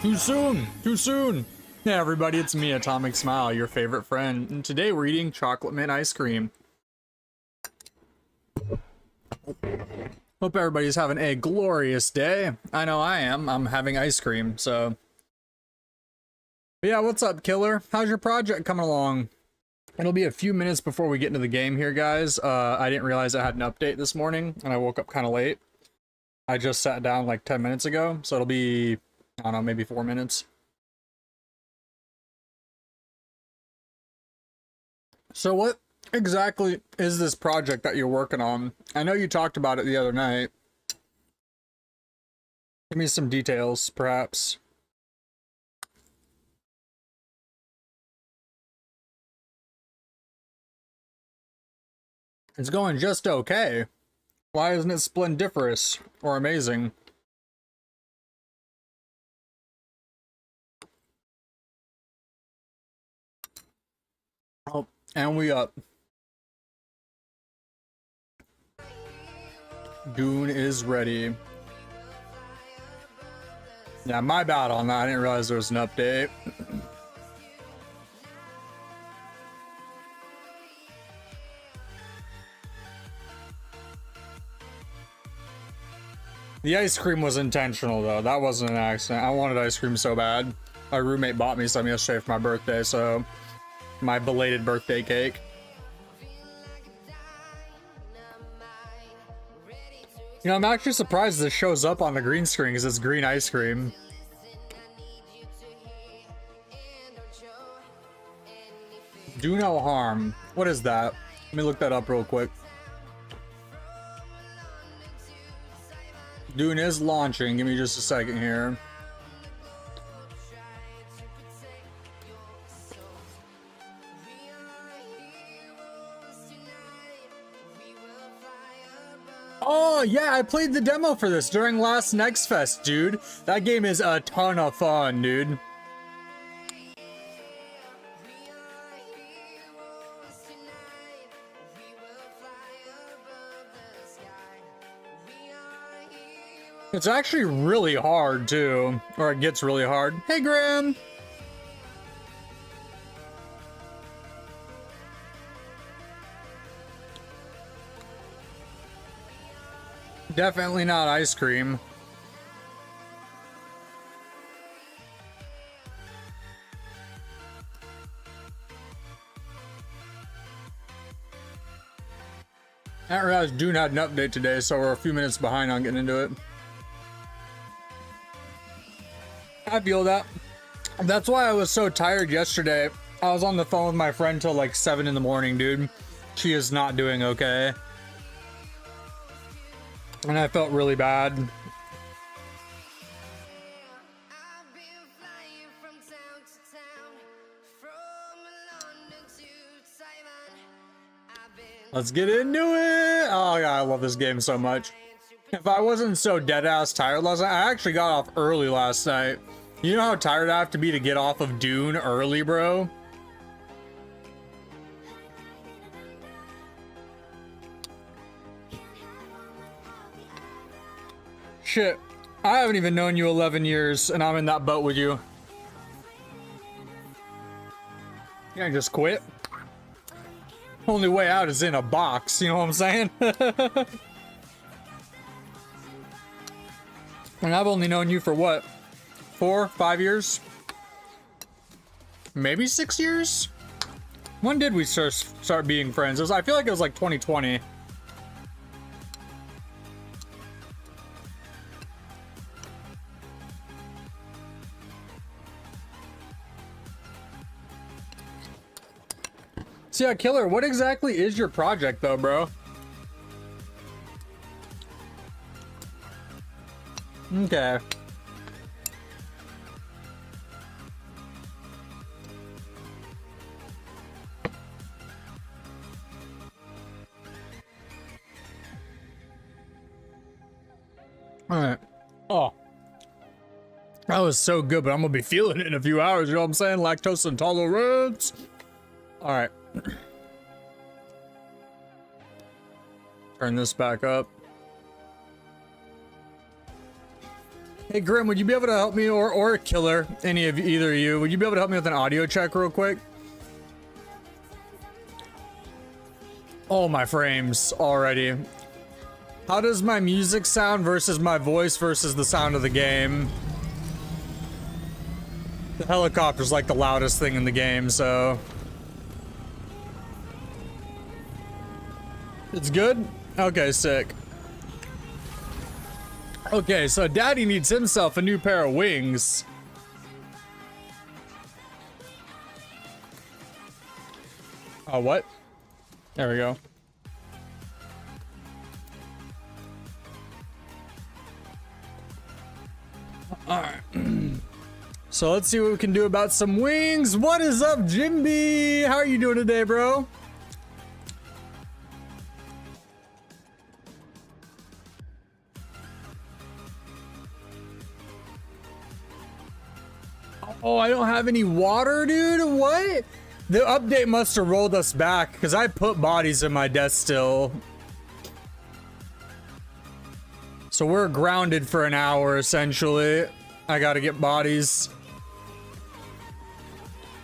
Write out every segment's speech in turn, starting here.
Too soon! Too soon! Hey everybody, it's me, Atomic Smile, your favorite friend, and today we're eating chocolate mint ice cream. Hope everybody's having a glorious day. I know I am. I'm having ice cream, so... But yeah, what's up, Killer? How's your project coming along? It'll be a few minutes before we get into the game here, guys. I didn't realize I had an update this morning, and I woke up kind of late. I just sat down like 10 minutes ago, so it'll be, I don't know, maybe 4 minutes. So what exactly is this project that you're working on? I know you talked about it the other night. Give me some details, perhaps. It's going just okay. Why isn't it splendiferous or amazing? Oh, and we up. Dune is ready. Yeah, my bad on that. I didn't realize there was an update. The ice cream was intentional, though. That wasn't an accident. I wanted ice cream so bad. My roommate bought me some yesterday for my birthday, so... my belated birthday cake. You know, I'm actually surprised this shows up on the green screen because it's green ice cream. Do no harm. What is that? Let me look that up real quick. Dune is launching. Give me just a second here. Oh, yeah, I played the demo for this during last Next Fest, dude. That game is a ton of fun, dude. It's actually really hard, too. Or it gets really hard. Hey, Graham! Definitely not ice cream. I didn't realize Dune had an update today, so we're a few minutes behind on getting into it. I feel that. That's why I was so tired yesterday. I was on the phone with my friend till like 7 in the morning, dude. She is not doing okay. And I felt really bad. Let's get into it. Oh god, I love this game so much. If I wasn't so dead-ass tired last night, I actually got off early last night. You know how tired I have to be to get off of Dune early, bro? Shit, I haven't even known you 11 years, and I'm in that boat with you. You can't just quit. Only way out is in a box, you know what I'm saying? And I've only known you for what? 4, 5 years? Maybe 6 years? When did we start being friends? I feel like it was like 2020. So yeah, Killer, what exactly is your project though, bro? Okay. Alright. Oh. That was so good, but I'm gonna be feeling it in a few hours, you know what I'm saying? Lactose intolerance. Alright. Turn this back up. Hey Grim, would you be able to help me, or Killer, any of either of you, would you be able to help me with an audio check real quick? Oh, my frames already. How does my music sound versus my voice versus the sound of the game? The helicopter's like the loudest thing in the game, so... It's good? Okay, sick. Okay, so Daddy needs himself a new pair of wings. Oh, what? There we go. Alright. So let's see what we can do about some wings. What is up, Jimby? How are you doing today, bro? Oh, I don't have any water, dude. What? The update must have rolled us back because I put bodies in my death still. So we're grounded for an hour, essentially. I gotta get bodies.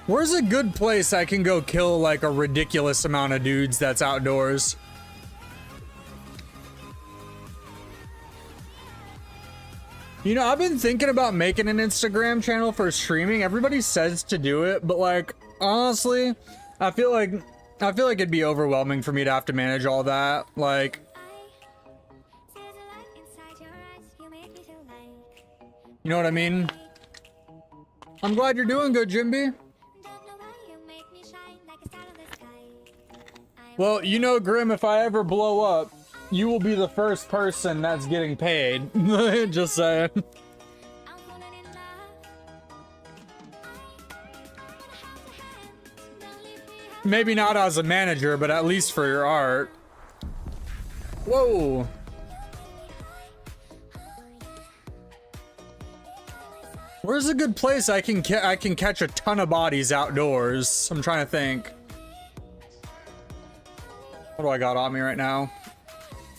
Where's a good place I can go kill like a ridiculous amount of dudes that's outdoors? You know, I've been thinking about making an Instagram channel for streaming. Everybody says to do it, but like, honestly, I feel like it'd be overwhelming for me to have to manage all that. Like, you know what I mean? I'm glad you're doing good, Jimby. Well, you know, Grim, if I ever blow up, you will be the first person that's getting paid. Just saying. Maybe not as a manager, but at least for your art. Whoa. Where's a good place I can catch a ton of bodies outdoors? I'm trying to think. What do I got on me right now?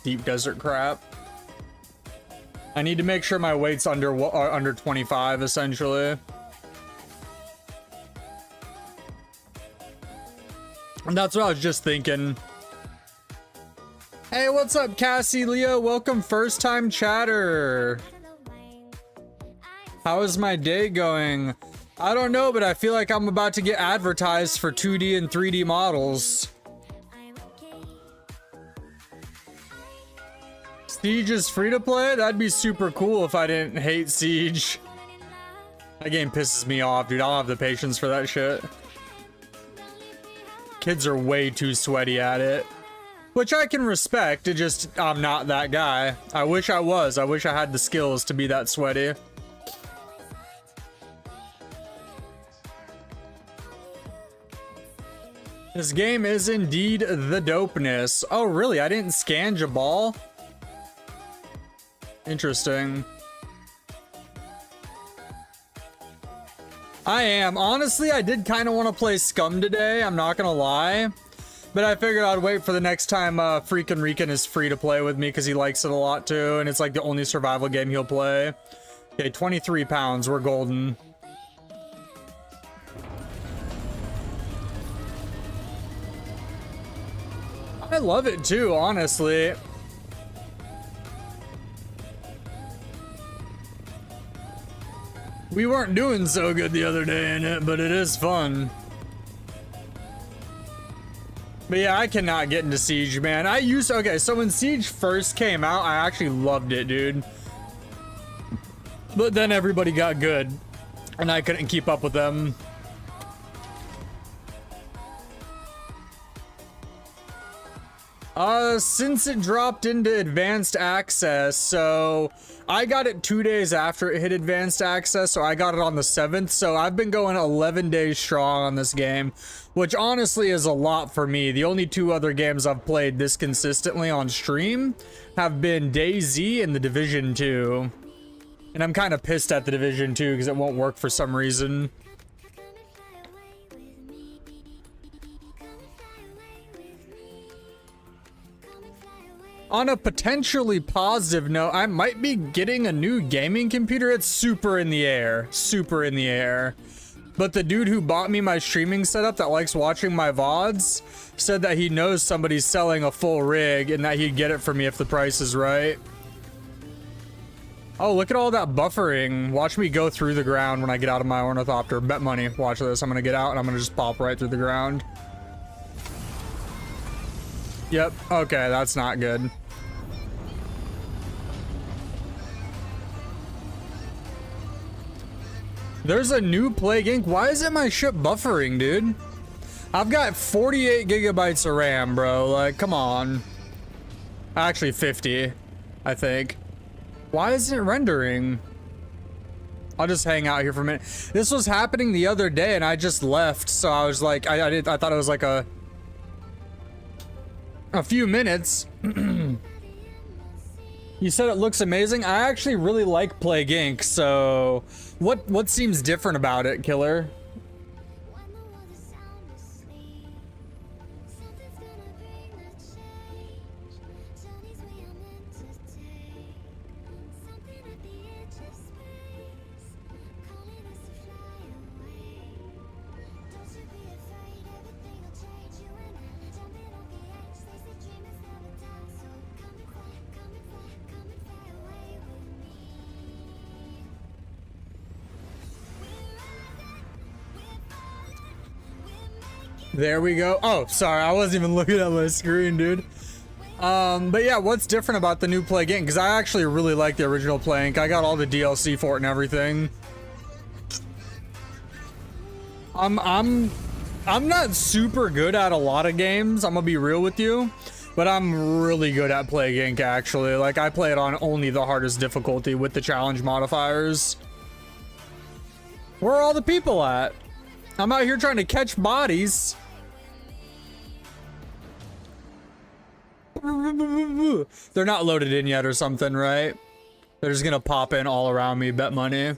Deep desert crap. I need to make sure my weight's under 25, essentially. And that's what I was just thinking. Hey, what's up, Cassie, Leo? Welcome, first time chatter. How is my day going? I don't know, but I feel like I'm about to get advertised for 2D and 3D models. Siege is free to play? That'd be super cool if I didn't hate Siege. That game pisses me off, dude. I don't have the patience for that shit. Kids are way too sweaty at it. Which I can respect, it just, I'm not that guy. I wish I was. I wish I had the skills to be that sweaty. This game is indeed the dopeness. Oh, really? I didn't scan Jabal? Interesting. I am. Honestly, I did kind of want to play Scum today. I'm not going to lie. But I figured I'd wait for the next time Freakin' Rican is free to play with me because he likes it a lot too. And it's like the only survival game he'll play. Okay, 23 pounds. We're golden. I love it too, honestly. We weren't doing so good the other day in it, but it is fun. But yeah, I cannot get into Siege, man. Okay, so when Siege first came out, I actually loved it, dude. But then everybody got good, and I couldn't keep up with them. Since it dropped into advanced access, so I got it 2 days after it hit advanced access, so I got it on the 7th, so I've been going 11 days strong on this game, which honestly is a lot for me. The only two other games I've played this consistently on stream have been DayZ and The Division 2. And I'm kind of pissed at The Division 2 because it won't work for some reason. On a potentially positive note, I might be getting a new gaming computer. It's super in the air. Super in the air. But the dude who bought me my streaming setup that likes watching my VODs said that he knows somebody's selling a full rig and that he'd get it for me if the price is right. Oh, look at all that buffering. Watch me go through the ground when I get out of my ornithopter. Bet money. Watch this. I'm gonna get out and I'm gonna just pop right through the ground. Yep. Okay, that's not good. There's a new Plague Inc. Why isn't my ship buffering, dude? I've got 48 gigabytes of RAM, bro. Like, come on. Actually, 50, I think. Why isn't it rendering? I'll just hang out here for a minute. This was happening the other day, and I just left. So I was like, I thought it was like a few minutes. You said it looks amazing. I actually really like Plague Inc. So what seems different about it, Killer? There we go. Oh, sorry, I wasn't even looking at my screen, dude. But yeah, what's different about the new Plague Inc? Because I actually really like the original Plague Inc. I got all the DLC for it and everything. I'm not super good at a lot of games, I'm gonna be real with you, but I'm really good at Plague Inc. actually. Like, I play it on only the hardest difficulty with the challenge modifiers. Where are all the people at? I'm out here trying to catch bodies. They're not loaded in yet or something, right? They're just gonna pop in all around me, bet money.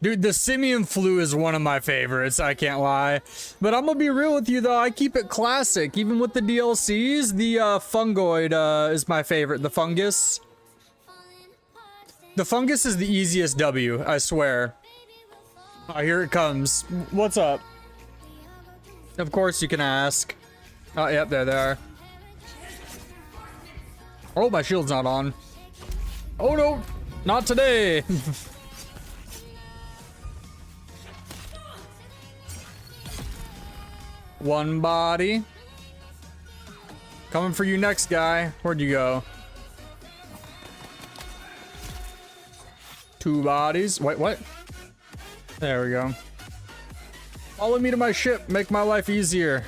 Dude, the simian flu is one of my favorites, I can't lie. But I'm gonna be real with you though, I keep it classic. Even with the DLCs, the fungoid is my favorite, the fungus. The fungus is the easiest W, I swear. Oh, here it comes. What's up? Of course you can ask. Oh, yep, there they are. Oh, my shield's not on. Oh no, not today. One body. Coming for you next, guy. Where'd you go? Two bodies. Wait, what? There we go. Follow me to my ship. Make my life easier.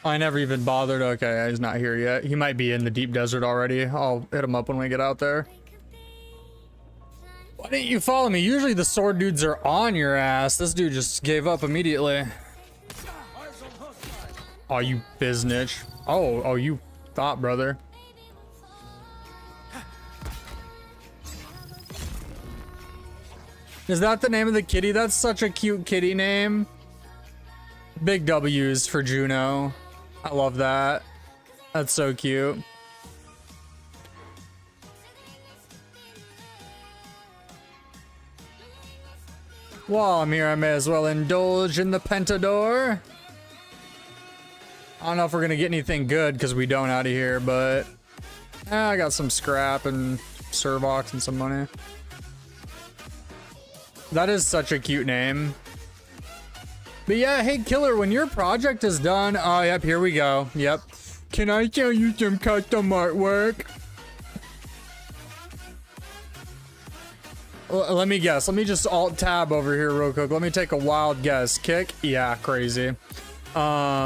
I never even bothered. Okay, he's not here yet. He might be in the deep desert already. I'll hit him up when we get out there. Why didn't you follow me? Usually the sword dudes are on your ass. This dude just gave up immediately. Oh, you biznitch. Oh, you thought, brother. Is that the name of the kitty? That's such a cute kitty name. Big W's for Juno. I love that. That's so cute. While I'm here, I may as well indulge in the Pentador. I don't know if we're gonna get anything good because we don't out of here, but I got some scrap and Servox and some money. That is such a cute name. But yeah, hey Killer, when your project is done, oh yep, here we go. Yep. Can I show you some custom artwork? Let me guess. Let me just alt tab over here real quick. Let me take a wild guess. Kick? Yeah, crazy. But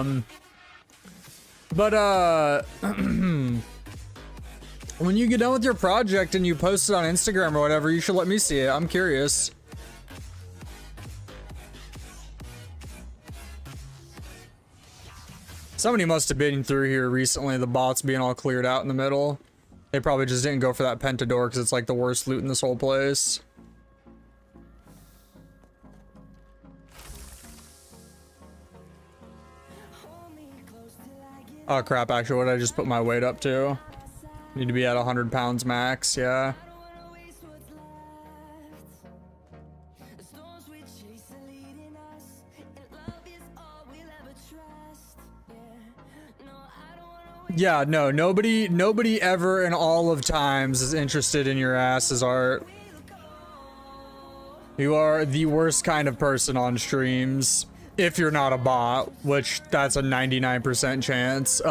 When you get done with your project and you post it on Instagram or whatever, you should let me see it. I'm curious. Somebody must have been through here recently, the bots being all cleared out in the middle. They probably just didn't go for that Pentador because it's like the worst loot in this whole place. Oh crap, actually, what did I just put my weight up to? Need to be at 100 pounds max, yeah. Yeah, no, nobody ever in all of times is interested in your ass's art. You are the worst kind of person on streams. If you're not a bot, which that's a 99% chance.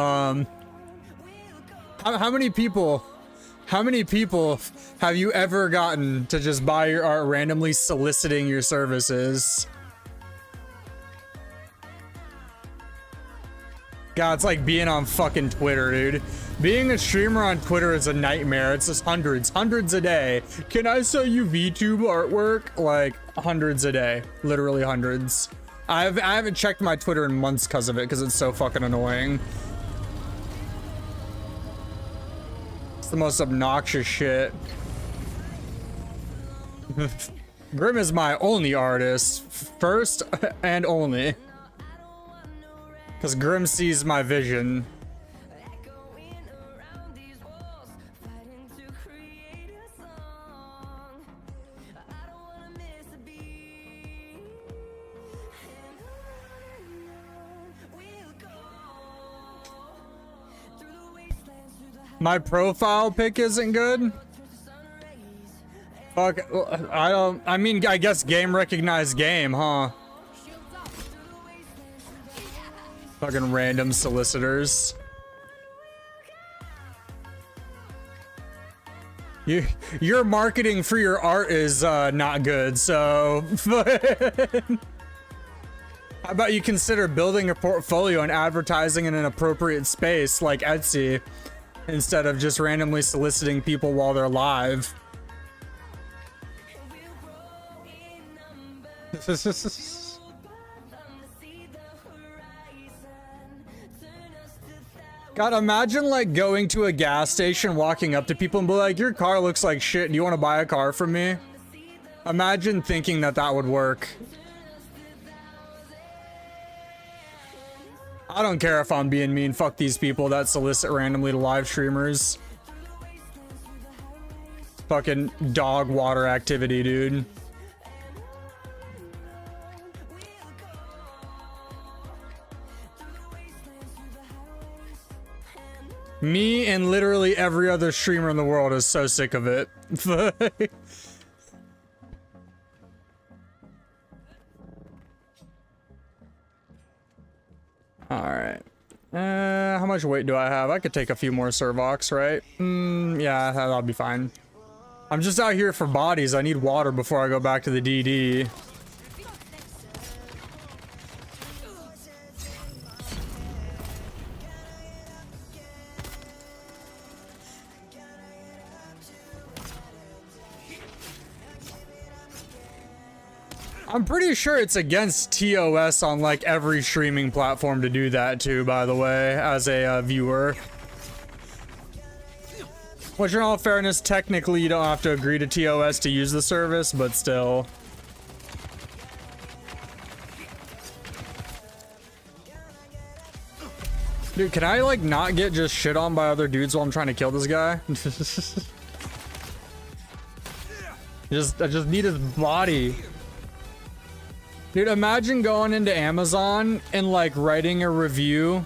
How many people have you ever gotten to just buy your art randomly soliciting your services? God, it's like being on fucking Twitter, dude. Being a streamer on Twitter is a nightmare. It's just hundreds a day. Can I sell you VTube artwork? Like hundreds a day, literally hundreds. I haven't checked my Twitter in months because of it, because it's so fucking annoying. It's the most obnoxious shit. Grim is my only artist, first and only. Because Grim sees my vision. My profile pic isn't good? Fuck, I mean, I guess game recognized game, huh? Fucking random solicitors. Your marketing for your art is not good, so how about you consider building a portfolio and advertising in an appropriate space like Etsy instead of just randomly soliciting people while they're live. God, imagine like going to a gas station, walking up to people and be like, your car looks like shit, do you want to buy a car from me? Imagine thinking that that would work. I don't care if I'm being mean, fuck these people that solicit randomly to live streamers. Fucking dog water activity, dude. Me and literally every other streamer in the world is so sick of it. Alright. How much weight do I have? I could take a few more Servox, right? Yeah, that'll be fine. I'm just out here for bodies. I need water before I go back to the DD. I'm pretty sure it's against TOS on like every streaming platform to do that too, by the way, as a viewer. Which in all fairness, technically you don't have to agree to TOS to use the service, but still. Dude, can I like not get just shit on by other dudes while I'm trying to kill this guy? I just need his body. Dude, imagine going into Amazon and like writing a review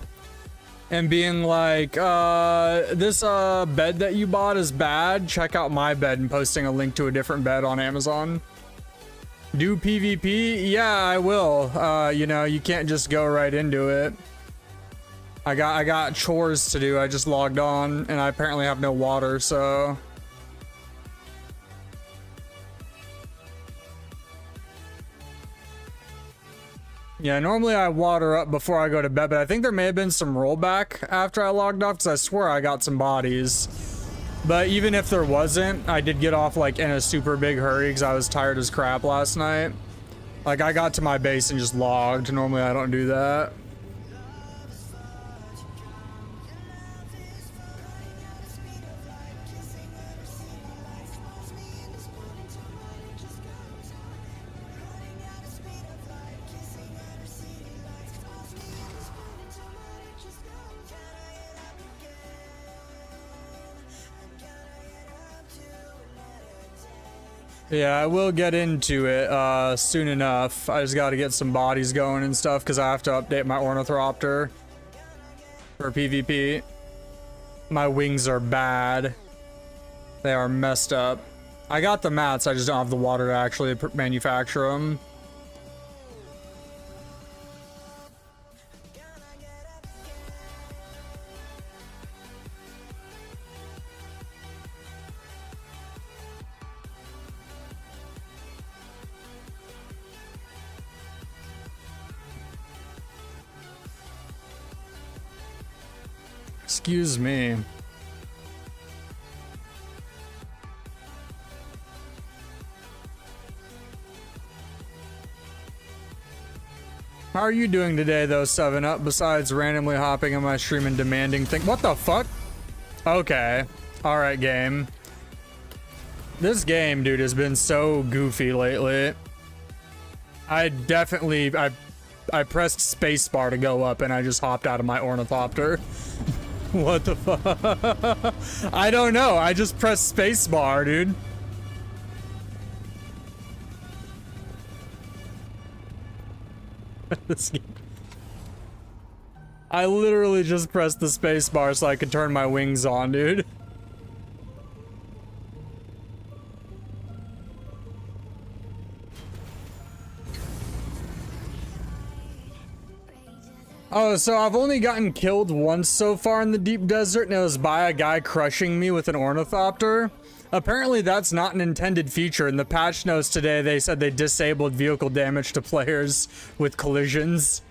and being like, this bed that you bought is bad, check out my bed, and posting a link to a different bed on Amazon. Do PvP? Yeah, I will. You know, you can't just go right into it. I got chores to do. I just logged on and I apparently have no water, so yeah, normally I water up before I go to bed, but I think there may have been some rollback after I logged off because I swear I got some bodies. But even if there wasn't, I did get off like in a super big hurry because I was tired as crap last night. Like I got to my base and just logged. Normally I don't do that. Yeah, I will get into it soon enough. I just got to get some bodies going and stuff because I have to update my Ornithopter for PvP. My wings are bad. They are messed up. I got the mats, I just don't have the water to actually manufacture them. Excuse me. How are you doing today though, 7up, besides randomly hopping on my stream and demanding things? What the fuck? Okay. Alright, game. This game, dude, has been so goofy lately. I pressed spacebar to go up and I just hopped out of my Ornithopter. What the fuck? I don't know. I just pressed spacebar, dude. I literally just pressed the spacebar so I could turn my wings on, dude. Oh, so I've only gotten killed once so far in the deep desert, and it was by a guy crushing me with an Ornithopter. Apparently that's not an intended feature. In the patch notes today, they said they disabled vehicle damage to players with collisions.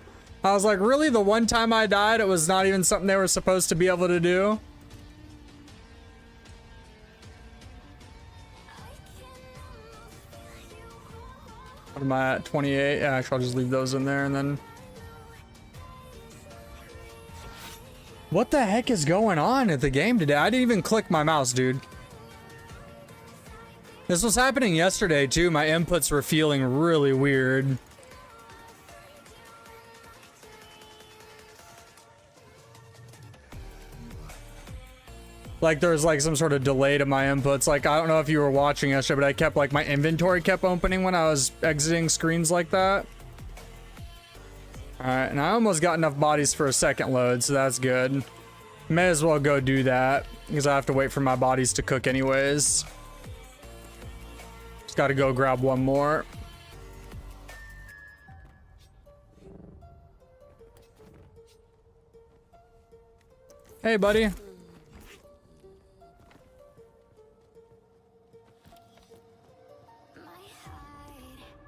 I was like, really? The one time I died, it was not even something they were supposed to be able to do? What am I at? 28? Yeah, actually, I'll just leave those in there and then... What the heck is going on at the game today? I didn't even click my mouse, dude. This was happening yesterday, too. My inputs were feeling really weird. Like, there was, like, some sort of delay to my inputs. Like, I don't know if you were watching yesterday, but I kept, like, my inventory kept opening when I was exiting screens like that. Alright, and I almost got enough bodies for a second load, so that's good. May as well go do that, because I have to wait for my bodies to cook anyways. Just gotta go grab one more. Hey, buddy.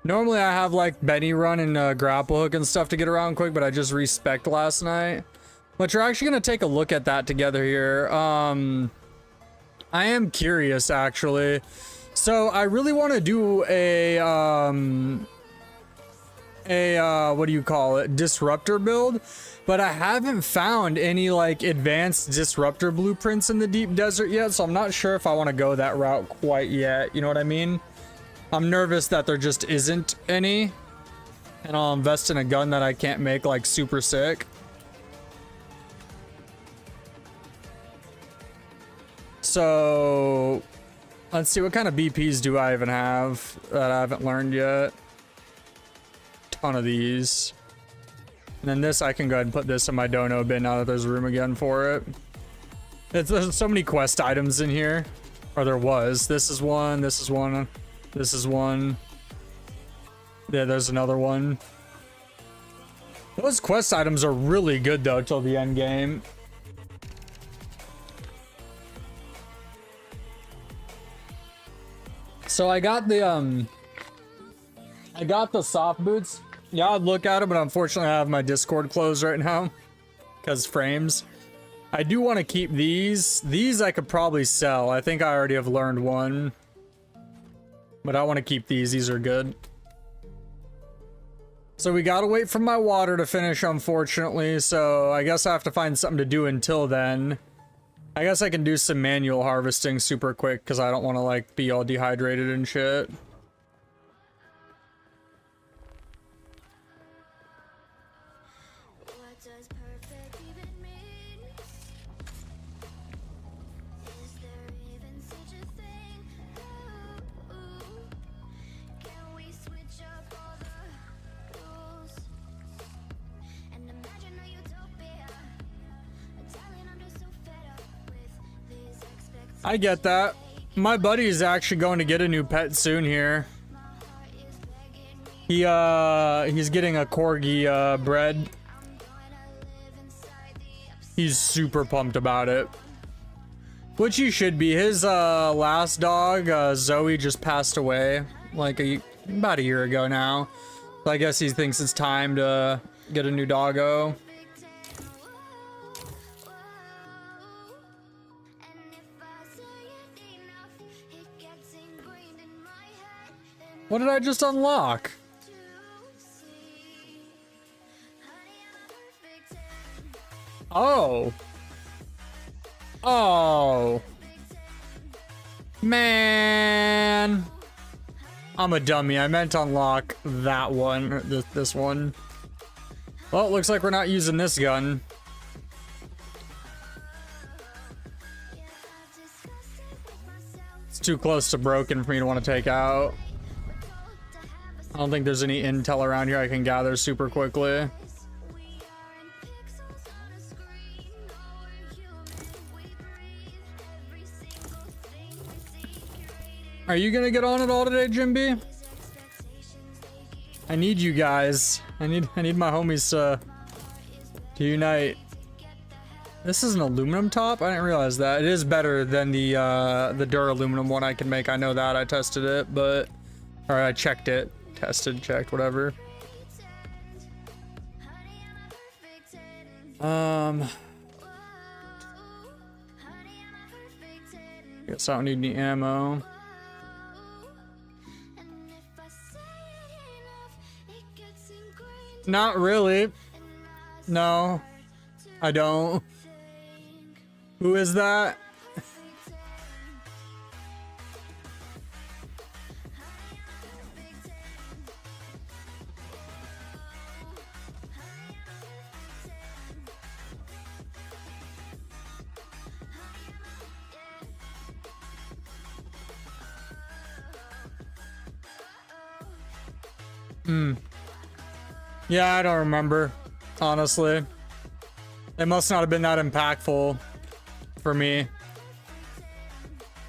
Normally I have like Benny run and grapple hook and stuff to get around quick, but I just respect last night. But you're actually gonna take a look at that together here. I am curious actually. So I really want to do a what do you call it? Disruptor build, but I haven't found any like advanced disruptor blueprints in the deep desert yet, so I'm not sure if I want to go that route quite yet. You know what I mean? I'm nervous that there just isn't any, and I'll invest in a gun that I can't make like super sick. So let's see, what kind of BPs do I even have that I haven't learned yet? Ton of these. And then this, I can go ahead and put this in my dono bin now that there's room again for it. There's so many quest items in here, or there was. This is one, this is one. This is one. Yeah, there's another one. Those quest items are really good though till the end game. So I got the soft boots. Yeah, I'd look at it, but unfortunately I have my Discord closed right now because frames. I do want to keep these. These I could probably sell. I think I already have learned one. But I want to keep these. These are good. So we gotta wait for my water to finish, unfortunately. So I guess I have to find something to do until then. I guess I can do some manual harvesting super quick because I don't want to like be all dehydrated and shit. I get that. My buddy is actually going to get a new pet soon here. He's getting a corgi bred. He's super pumped about it. Which he should be. His last dog, Zoe, just passed away like about a year ago now. So I guess he thinks it's time to get a new doggo. What did I just unlock? Oh. Oh. Man. I'm a dummy. I meant to unlock that one. This one. Well, it looks like we're not using this gun. It's too close to broken for me to want to take out. I don't think there's any intel around here I can gather super quickly. Are you gonna get on it all today, Jimby? I need you guys. I need my homies to unite. This is an aluminum top? I didn't realize that. It is better than the duraluminum one I can make. I know that. I tested it, but or I checked it. Tested, checked, whatever. Guess I don't need any ammo. Not really. No, I don't. Who is that? Yeah, I don't remember, honestly. It must not have been that impactful for me.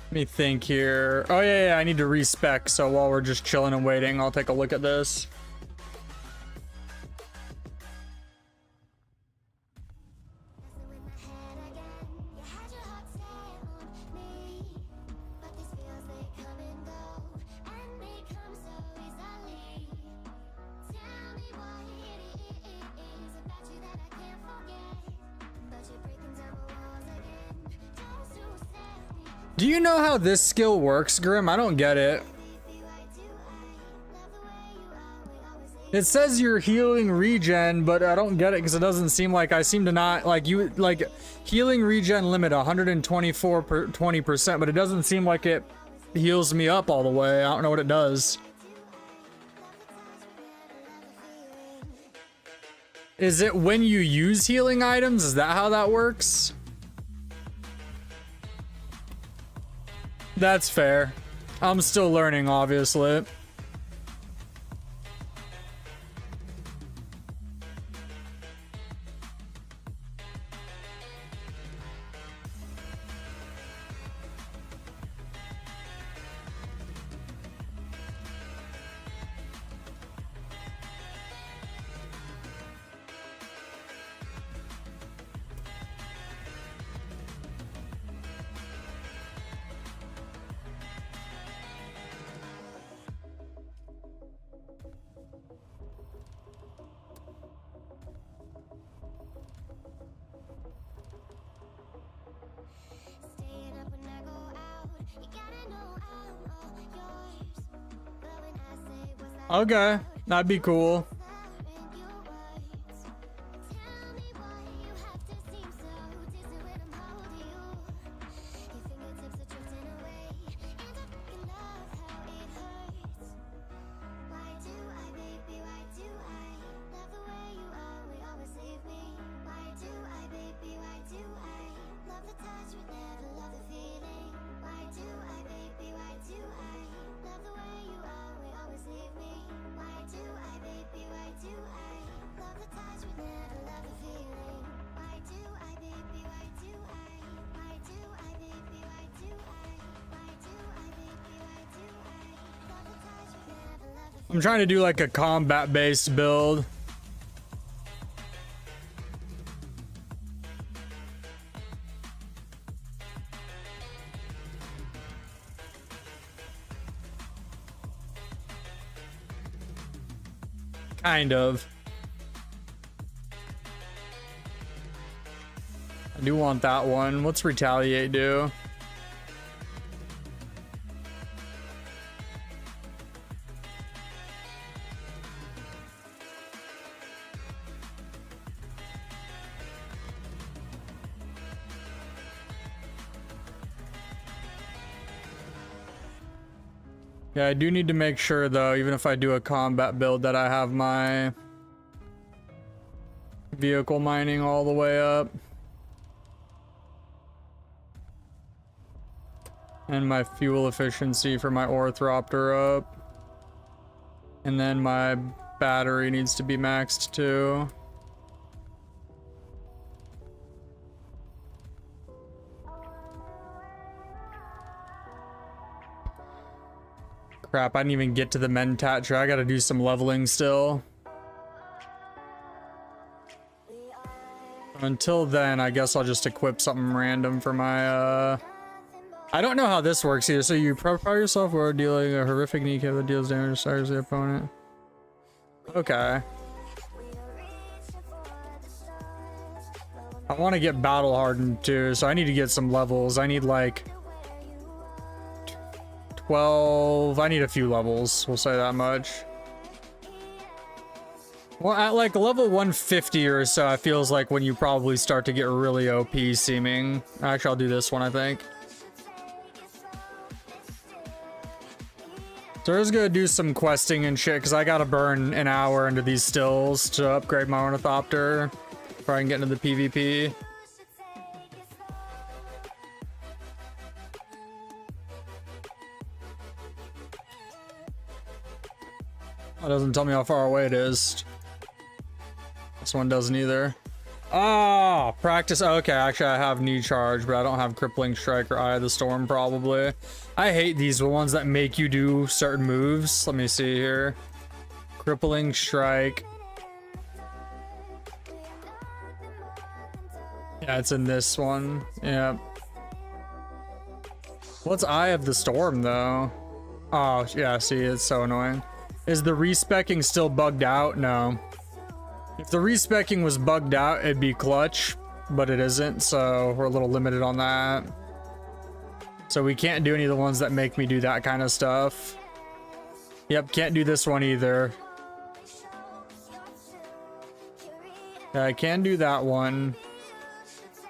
Let me think here. Oh yeah, I need to respec, so while we're just chilling and waiting, I'll take a look at this. Do you know how this skill works, Grim? I don't get it. It says you're healing regen, but I don't get it because it doesn't seem like I seem to not like you like healing regen limit 124 per 20%, but it doesn't seem like it heals me up all the way. I don't know what it does. Is it when you use healing items? Is that how that works? That's fair. I'm still learning, obviously. Okay, that'd be cool. I'm trying to do like a combat based build. Kind of. I do want that one. What's retaliate do? Yeah, I do need to make sure though, even if I do a combat build, that I have my vehicle mining all the way up. And my fuel efficiency for my Orthropter up. And then my battery needs to be maxed too. Crap, I didn't even get to the Mentat. I gotta do some leveling still. Until then, I guess I'll just equip something random for my, I don't know how this works either. So you prepare yourself while dealing a horrific kneecap that deals damage to the opponent. Okay. I want to get battle hardened too, so I need to get some levels. I need like 12. I need a few levels, we'll say that much. Well, at like level 150 or so, it feels like when you probably start to get really OP seeming. Actually, I'll do this one, I think. So I was gonna do some questing and shit, because I gotta burn an hour into these stills to upgrade my Ornithopter before I can get into the PvP. It doesn't tell me how far away it is. This one doesn't either. Ah, practice. Okay, actually I have knee charge, but I don't have crippling strike or Eye of the Storm probably. I hate these ones that make you do certain moves. Let me see here. Crippling strike. Yeah, it's in this one. Yeah. What's Eye of the Storm though? Oh yeah, see, it's so annoying. Is the respecking still bugged out? No. If the respecking was bugged out, it'd be clutch, but it isn't, so we're a little limited on that. So we can't do any of the ones that make me do that kind of stuff. Yep, can't do this one either. Yeah, I can do that one.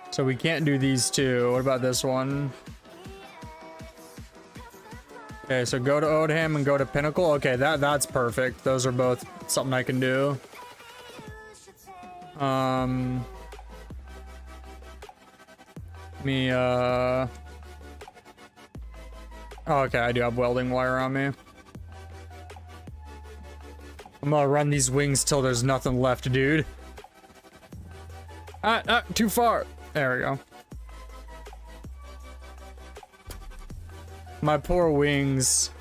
So we can't do these two. What about this one? Okay, so go to Odham and go to Pinnacle. Okay, that's perfect. Those are both something I can do. Oh, okay, I do have welding wire on me. I'm gonna run these wings till there's nothing left, dude. Too far. There we go. My poor wings.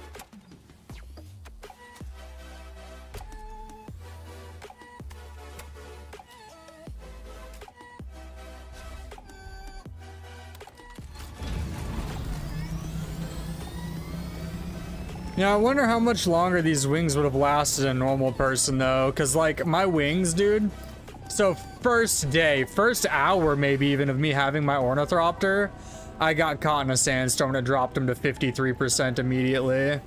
Yeah, I wonder how much longer these wings would have lasted a normal person though, because like my wings, dude. So first day, first hour maybe even of me having my Ornithopter, I got caught in a sandstorm and it dropped him to 53% immediately.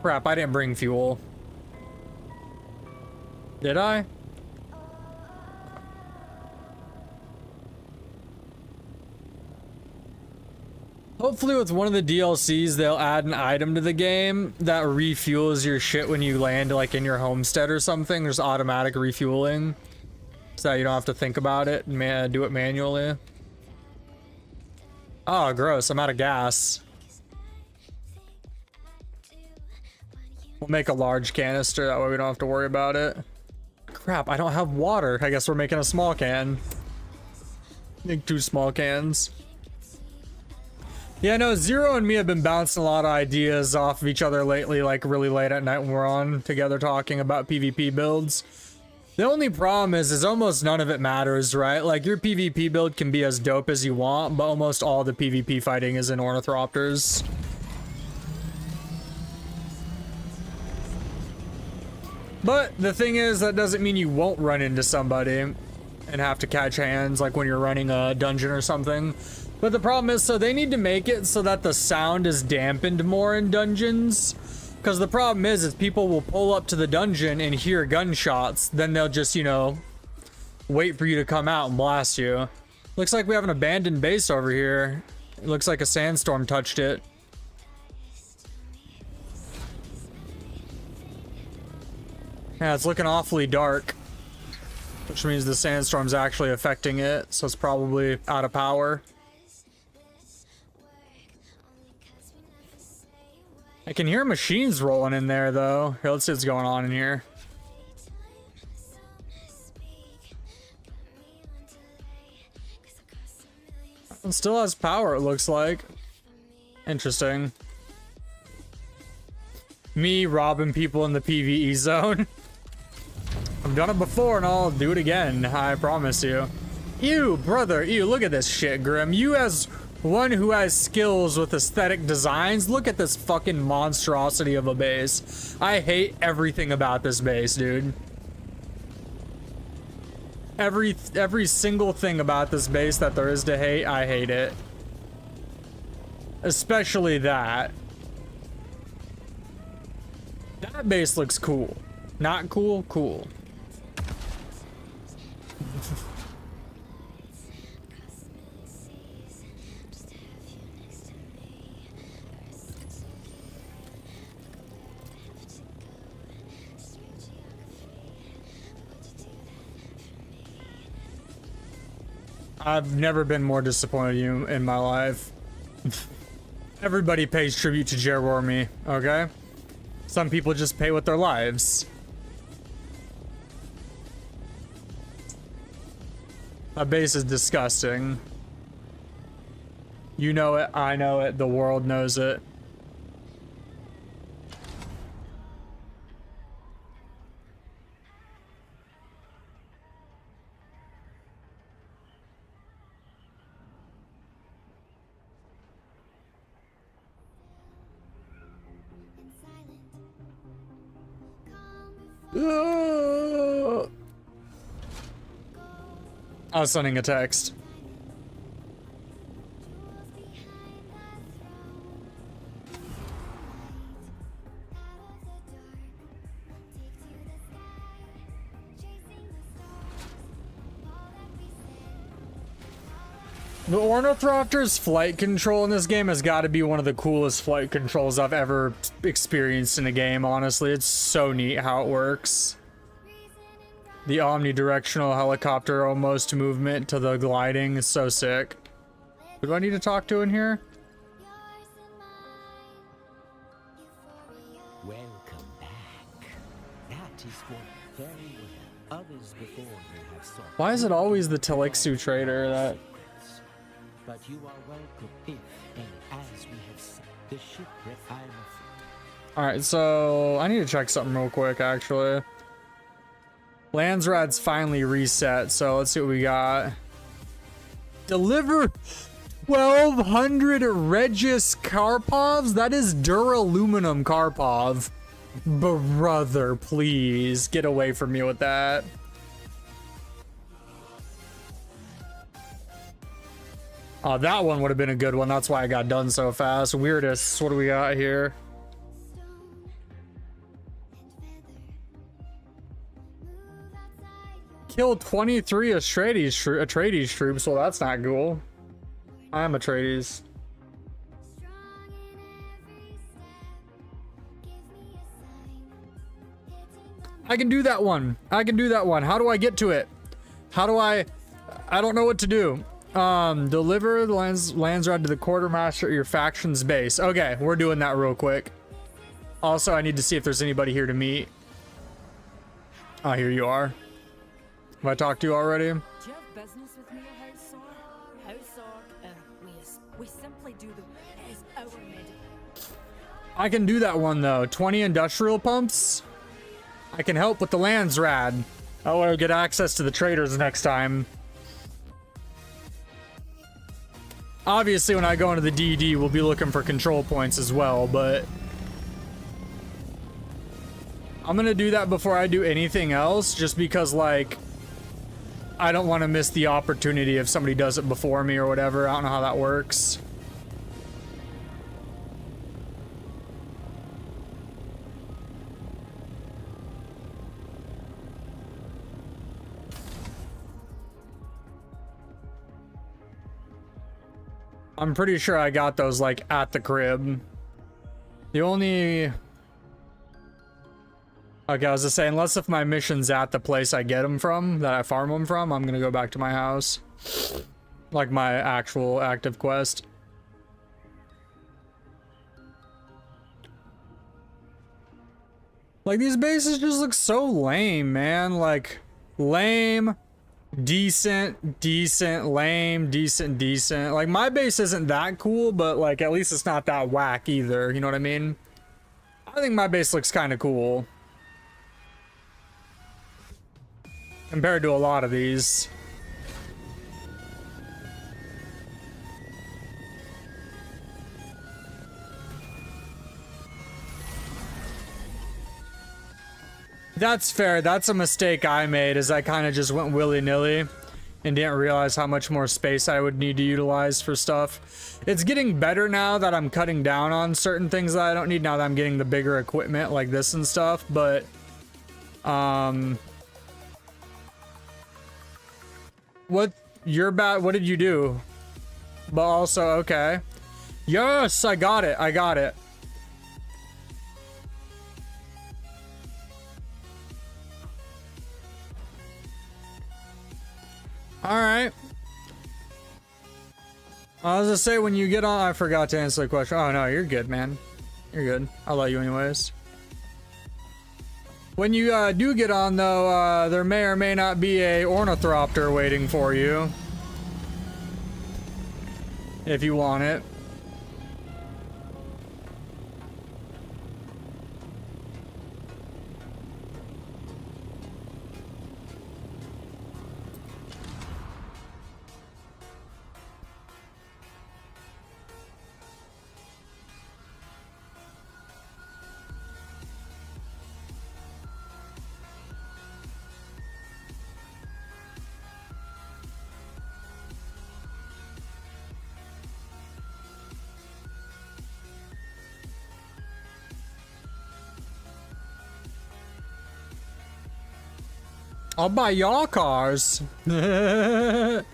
Crap, I didn't bring fuel. Did I? Hopefully with one of the DLCs, they'll add an item to the game that refuels your shit when you land like in your homestead or something. There's automatic refueling. So you don't have to think about it and do it manually. Oh, gross. I'm out of gas. We'll make a large canister. That way we don't have to worry about it. Crap, I don't have water. I guess we're making a small can. Make 2 small cans. Yeah, no, Zero and me have been bouncing a lot of ideas off of each other lately, like really late at night when we're on together talking about PvP builds. The only problem is almost none of it matters, right? Like, your PvP build can be as dope as you want, but almost all the PvP fighting is in Ornithopters. But the thing is, that doesn't mean you won't run into somebody and have to catch hands, like when you're running a dungeon or something. But the problem is, so they need to make it so that the sound is dampened more in dungeons. Because the problem is people will pull up to the dungeon and hear gunshots. Then they'll just, you know, wait for you to come out and blast you. Looks like we have an abandoned base over here. It looks like a sandstorm touched it. Yeah, it's looking awfully dark. Which means the sandstorm's actually affecting it. So it's probably out of power. I can hear machines rolling in there, though. Here, let's see what's going on in here. It still has power, it looks like. Interesting. Me robbing people in the PvE zone. I've done it before and I'll do it again, I promise you. Ew, brother, ew, look at this shit, Grim. You as one who has skills with aesthetic designs, look at this fucking monstrosity of a base. I hate everything about this base, dude. Every single thing about this base that there is to hate, I hate it. Especially that. That base looks cool. Not cool, cool. I've never been more disappointed in you in my life. Everybody pays tribute to Jerormi, okay? Some people just pay with their lives. That base is disgusting. You know it, I know it, the world knows it. I was sending a text. The Ornithopter's flight control in this game has got to be one of the coolest flight controls I've ever experienced in a game, honestly. It's so neat how it works. The omnidirectional helicopter almost movement to the gliding is so sick. Who do I need to talk to in here? Welcome back. That is going very well. Others before you have sought. Why is it always the Telixu trader that... But you are welcome if and as we have seen. The shipwreck I am afraid. Alright, so I need to check something real quick, actually. Landsrad's finally reset, so let's see what we got. Deliver 1,200 Regis Karpovs? That is duraluminum Karpov. Brother, please get away from me with that. Oh, that one would have been a good one. That's why I got done so fast. Weirdest. What do we got here? Killed 23 Atreides troops. Well, that's not cool. I'm Atreides. I can do that one. I can do that one. How do I get to it? How do I don't know what to do. Deliver the lands rod to the quartermaster at your faction's base. Okay, we're doing that real quick. Also, I need to see if there's anybody here to meet. Oh, here you are. Have I talked to you already? Do you have business with me, House Sork? House Sork, we simply do the... It is our medical. I can do that one, though. 20 industrial pumps? I can help with the lands rad. Oh, I'll get access to the traders next time. Obviously, when I go into the DD, we'll be looking for control points as well, but... I'm gonna do that before I do anything else, just because, like... I don't want to miss the opportunity if somebody does it before me or whatever. I don't know how that works. I'm pretty sure I got those, like, at the crib. The only... Okay, I was just saying, unless if my mission's at the place I get them from, that I farm them from, I'm gonna go back to my house. Like, my actual active quest. Like, these bases just look so lame, man. Like, lame... decent, lame, decent. Like, my base isn't that cool, but, like, at least it's not that whack either. You know what I mean? I think my base looks kind of cool. Compared to a lot of these. That's fair. That's a mistake I made, is I kind of just went willy-nilly and didn't realize how much more space I would need to utilize for stuff. It's getting better now that I'm cutting down on certain things that I don't need, now that I'm getting the bigger equipment like this and stuff, but what did you do? But also, okay. Yes, I got it. Alright. I was gonna say, when you get on... I forgot to answer the question. Oh, no, you're good, man. You're good. I'll let you anyways. When you do get on, though, there may or may not be a ornithopter waiting for you. If you want it. I'll buy y'all cars. What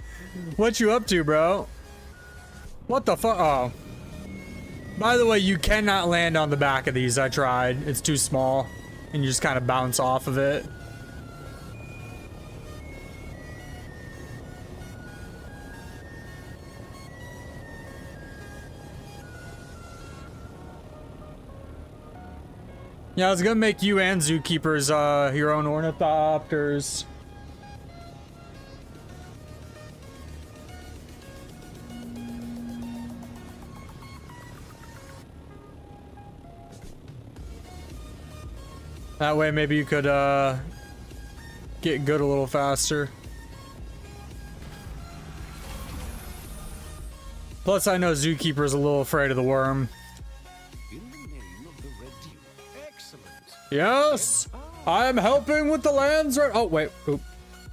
you up to, bro? What the fuck? Oh. By the way, you cannot land on the back of these. I tried. It's too small. And you just kind of bounce off of it. Yeah, I was gonna make you and Zookeepers your own ornithopters. That way maybe you could get good a little faster. Plus I know Zookeeper's a little afraid of the worm. In the name of the Red Duke. Excellent. Yes! I am helping with the lands right. Oh, wait. Oop.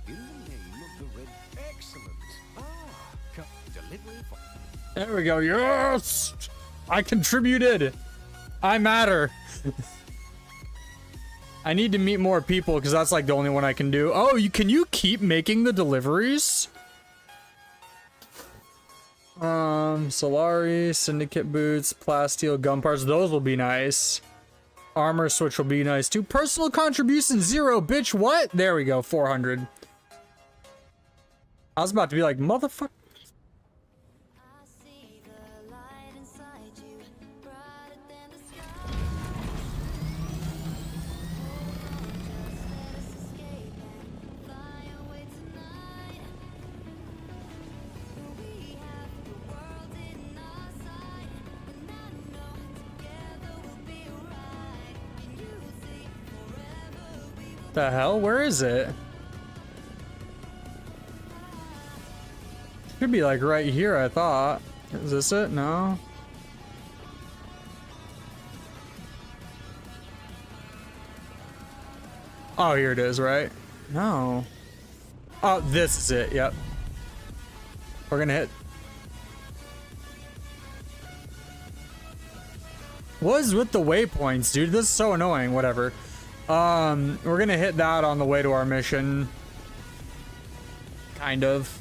In the name of the red. Excellent. Delivery for. There we go. Yes! I contributed. I matter. I need to meet more people because that's like the only one I can do. Oh, can you keep making the deliveries? Solari, Syndicate boots, plasteel, gun parts. Those will be nice. Armor switch will be nice too. Personal contribution 0, bitch. What? There we go. 400. I was about to be like, motherfucker. I see the light inside you, brighter than the sky. Just let us escape and fly away tonight. We have the world in our sight, and I know together we'll be right. Can you see forever we will? The hell? Where is it? Should be like right here, I thought. Is this it? No. Oh, here it is, right? No. Oh, this is it. Yep. We're gonna hit. What is with the waypoints, dude? This is so annoying. Whatever. We're gonna hit that on the way to our mission. Kind of.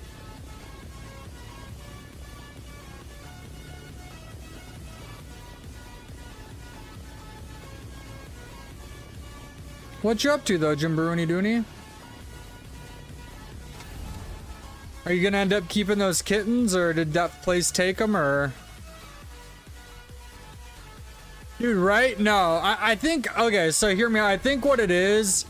What you up to though, Jimbaruni Dooney? Are you gonna end up keeping those kittens, or did that place take them, or? Dude, right? No, I think, okay, so hear me out. I think what it is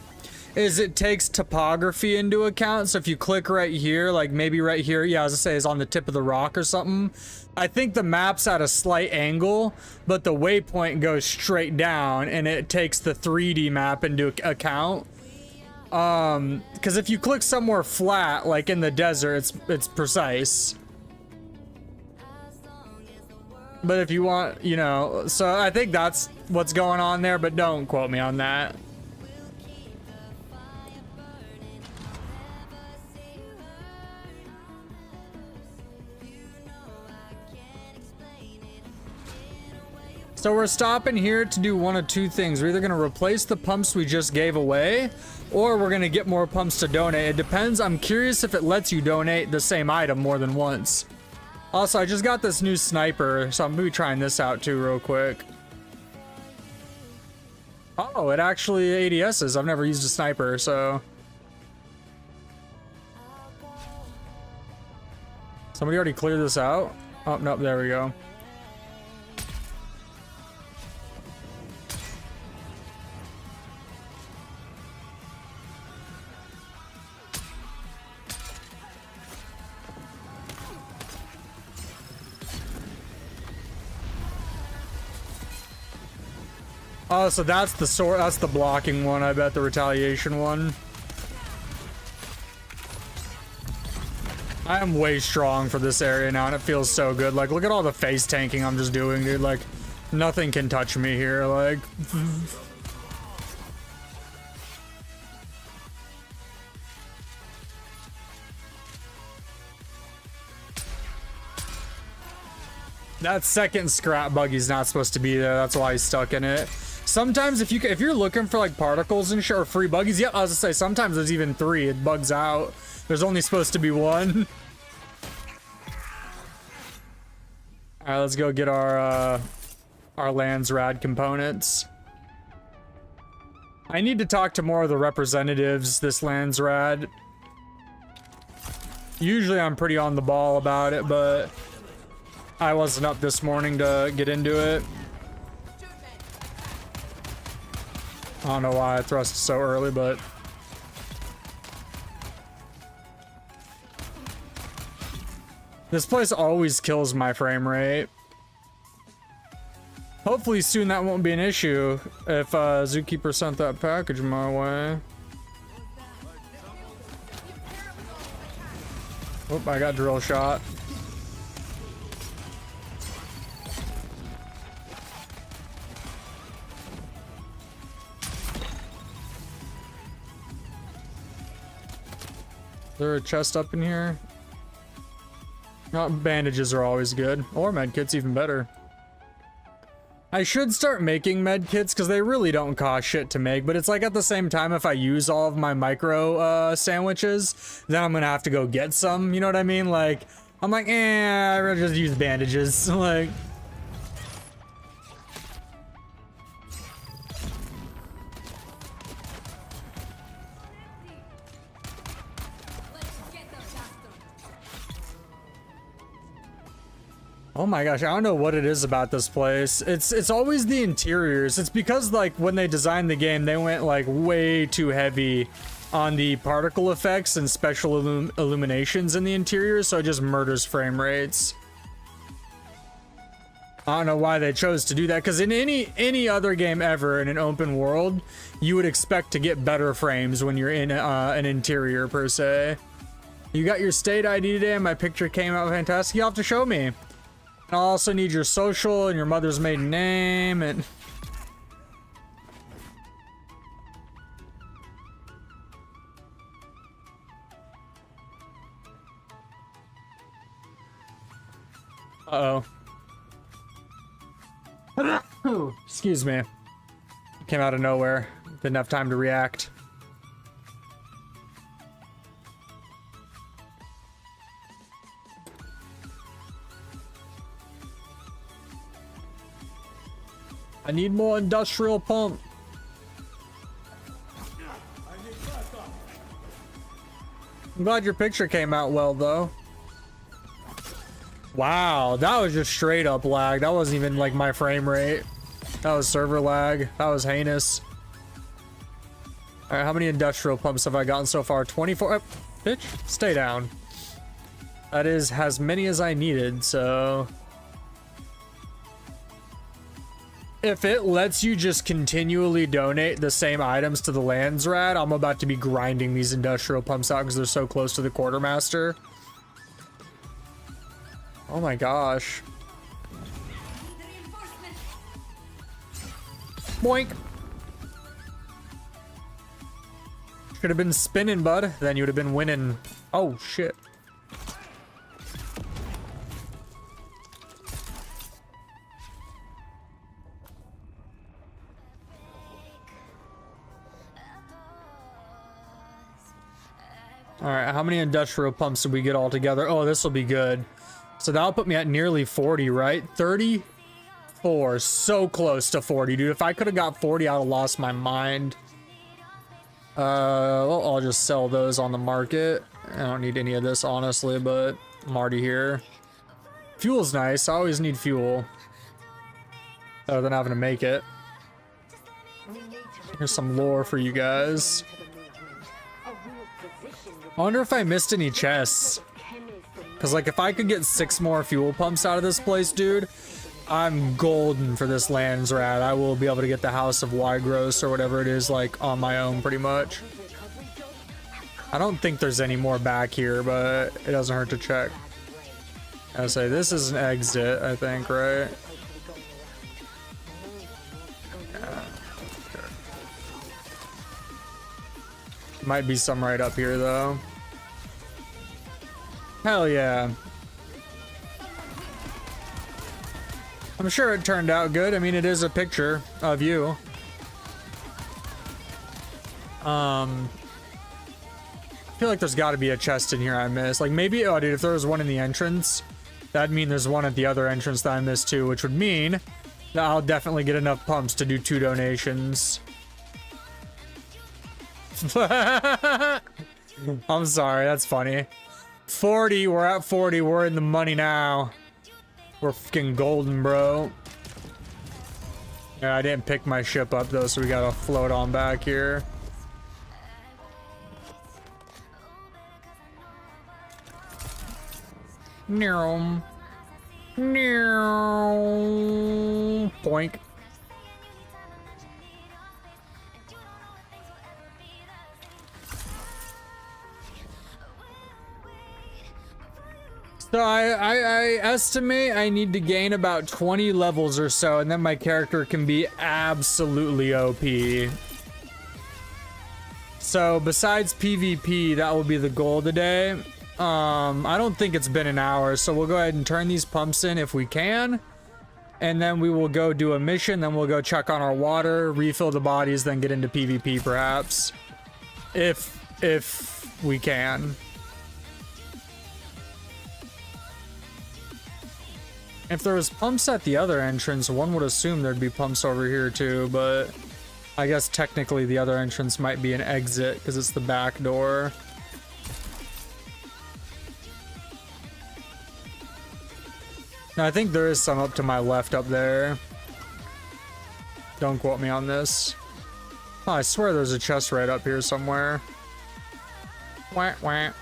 it takes topography into account. So if you click right here, like maybe right here, yeah, as I say, is on the tip of the rock or something. I think the map's at a slight angle, but the waypoint goes straight down and it takes the 3D map into account. Because if you click somewhere flat, like in the desert, it's precise. But if you want, you know, so I think that's what's going on there, but don't quote me on that. So we're stopping here to do one of two things. We're either going to replace the pumps we just gave away, or we're going to get more pumps to donate. It depends. I'm curious if it lets you donate the same item more than once. Also, I just got this new sniper, so I'm going to be trying this out too real quick. Oh, it actually ADSs. I've never used a sniper, so... Somebody already cleared this out? Oh, nope, there we go. Oh, so that's the sword, that's the blocking one, I bet, the retaliation one. I am way strong for this area now, and it feels so good. Like, look at all the face tanking I'm just doing, dude. Like, nothing can touch me here, like... That second scrap buggy's not supposed to be there. That's why he's stuck in it. Sometimes if you're looking for like particles and shit or free buggies, yeah, I was gonna say sometimes there's even 3. It bugs out. There's only supposed to be 1. All right, let's go get our Lands Rad components. I need to talk to more of the representatives this Lands Rad. Usually I'm pretty on the ball about it, but I wasn't up this morning to get into it. I don't know why I thrust so early, but... This place always kills my frame rate. Hopefully soon that won't be an issue if Zookeeper sent that package my way. Oop, I got drill shot. there a chest up in here? Oh, bandages are always good. Or medkits, even better. I should start making medkits because they really don't cost shit to make, but it's like at the same time, if I use all of my micro sandwiches, then I'm gonna have to go get some, you know what I mean? Like, I'm like, I'd rather just use bandages. Like, oh my gosh, I don't know what it is about this place. It's always the interiors. It's because like when they designed the game, they went like way too heavy on the particle effects and special illuminations in the interiors, so it just murders frame rates. I don't know why they chose to do that, because in any other game ever in an open world, you would expect to get better frames when you're in an interior per se. You got your state ID today and my picture came out fantastic. You'll have to show me. I also need your social and your mother's maiden name and... Uh-oh. Excuse me. Came out of nowhere. Didn't have time to react. I need more industrial pump. I'm glad your picture came out well, though. Wow, that was just straight up lag. That wasn't even like my frame rate. That was server lag. That was heinous. All right, how many industrial pumps have I gotten so far? 24. Bitch, stay down. That is as many as I needed, so... If it lets you just continually donate the same items to the Landsrat, I'm about to be grinding these industrial pumps out because they're so close to the quartermaster. Oh my gosh. Boink. Should have been spinning, bud. Then you would have been winning. Oh shit. All right, how many industrial pumps did we get all together? Oh, this will be good. So that'll put me at nearly 40, right? 34, so close to 40, dude. If I could have got 40, I'd have lost my mind. Well, I'll just sell those on the market. I don't need any of this, honestly, but I'm already here. Fuel's nice. I always need fuel. Better than having to make it. Here's some lore for you guys. I wonder if I missed any chests. Because, like, if I could get 6 more fuel pumps out of this place, dude, I'm golden for this Landsrat. I will be able to get the House of Wygros or whatever it is, like, on my own, pretty much. I don't think there's any more back here, but it doesn't hurt to check. I say, this is an exit, I think, right? Yeah. Might be some right up here, though. Hell yeah. I'm sure it turned out good. I mean, it is a picture of you. I feel like there's got to be a chest in here I missed. Like, maybe, oh, dude, if there was one in the entrance, that'd mean there's one at the other entrance that I missed too, which would mean that I'll definitely get enough pumps to do 2 donations. I'm sorry, that's funny. 40, we're at 40, we're in the money now. We're fucking golden, bro. Yeah, I didn't pick my ship up though, so we gotta float on back here. Boink. So I estimate I need to gain about 20 levels or so, and then my character can be absolutely OP. So besides PvP, that will be the goal today. I don't think it's been an hour, so we'll go ahead and turn these pumps in if we can. And then we will go do a mission, then we'll go check on our water, refill the bodies, then get into PvP perhaps. If we can. If there was pumps at the other entrance, one would assume there'd be pumps over here too, but I guess technically the other entrance might be an exit because it's the back door. No, I think there is some up to my left up there. Don't quote me on this. Oh, I swear there's a chest right up here somewhere. Wah, wah.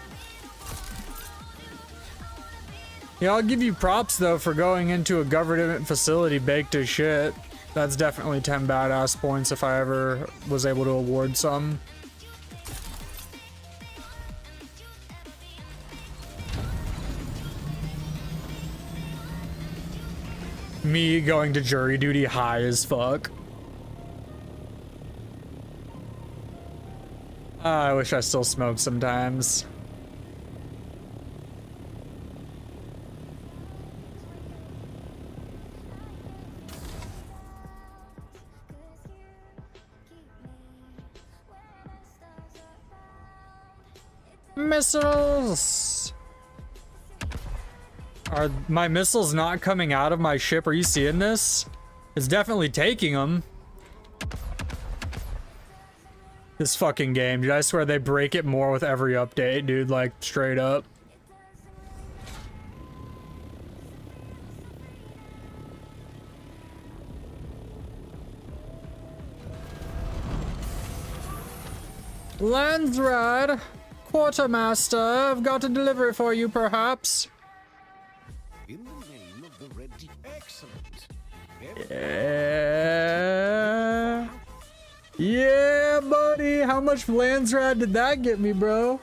Yeah, I'll give you props though for going into a government facility baked as shit. That's definitely 10 badass points if I ever was able to award some. Me going to jury duty high as fuck. I wish I still smoked sometimes. Missiles! Are my missiles not coming out of my ship? Are you seeing this? It's definitely taking them. This fucking game, dude. I swear they break it more with every update, dude. Like, straight up. Landsrad! Quartermaster, I've got a delivery for you, perhaps. In the name of the Red Deep. Excellent. Yeah. Yeah, buddy. How much Landsrad did that get me, bro?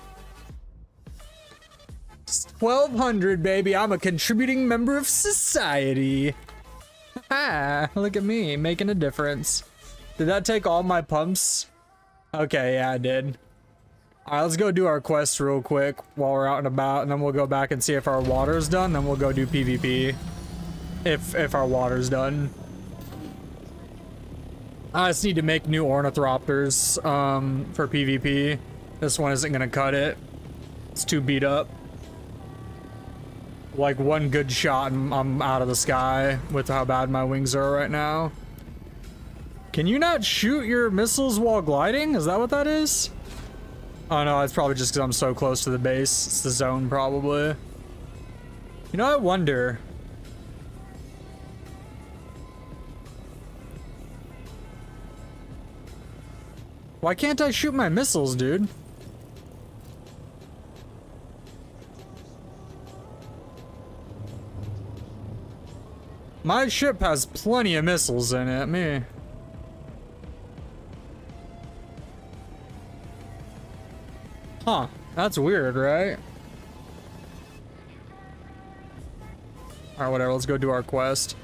1,200, baby. I'm a contributing member of society. Ha! Look at me, making a difference. Did that take all my pumps? Okay, yeah, I did. Alright, let's go do our quest real quick while we're out and about, and then we'll go back and see if our water's done, then we'll go do PvP. If our water's done. I just need to make new ornithopters for PvP. This one isn't gonna cut it. It's too beat up. Like one good shot and I'm out of the sky with how bad my wings are right now. Can you not shoot your missiles while gliding? Is that what that is? Oh no, it's probably just because I'm so close to the base. It's the zone, probably. You know, I wonder. Why can't I shoot my missiles, dude? My ship has plenty of missiles in it, me. Huh, that's weird, right? Alright, whatever, let's go do our quest.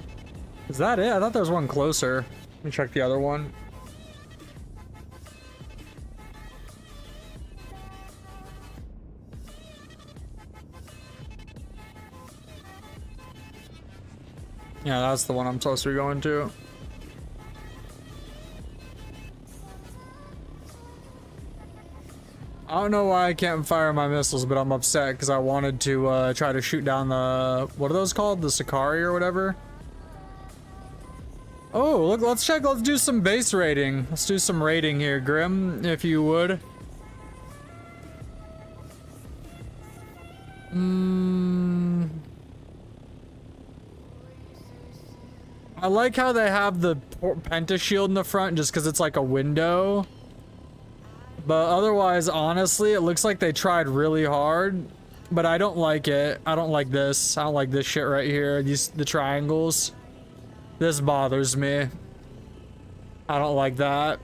Is that it? I thought there was one closer. Let me check the other one. Yeah, that's the one I'm supposed to be going to. I don't know why I can't fire my missiles, but I'm upset because I wanted to try to shoot down the... What are those called? The Sakari or whatever? Oh, look, let's check. Let's do some base raiding. Let's do some raiding here, Grim, if you would. I like how they have the pentashield in the front just because it's like a window. But otherwise, honestly, it looks like they tried really hard. But I don't like it. I don't like this. I don't like this shit right here. The triangles. This bothers me. I don't like that.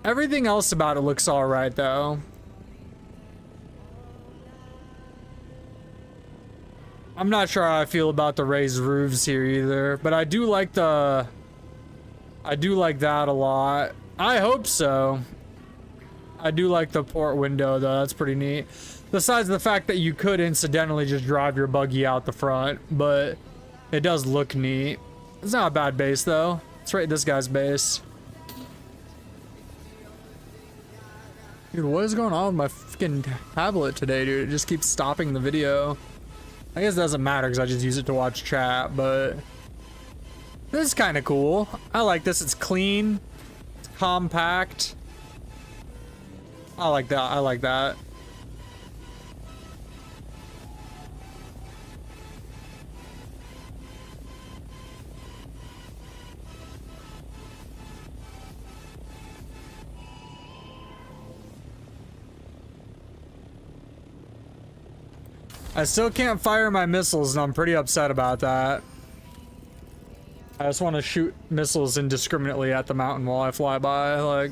Everything else about it looks alright, though. I'm not sure how I feel about the raised roofs here either. But I do like the... I do like that a lot. I hope so. I do like the port window though, that's pretty neat. Besides the fact that you could incidentally just drive your buggy out the front, but it does look neat. It's not a bad base though. Let's rate this guy's base. Dude, what is going on with my freaking tablet today, dude? It just keeps stopping the video. I guess it doesn't matter because I just use it to watch chat, but this is kind of cool. I like this. It's clean, it's compact. I like that. I like that. I still can't fire my missiles, and I'm pretty upset about that. I just want to shoot missiles indiscriminately at the mountain while I fly by, like...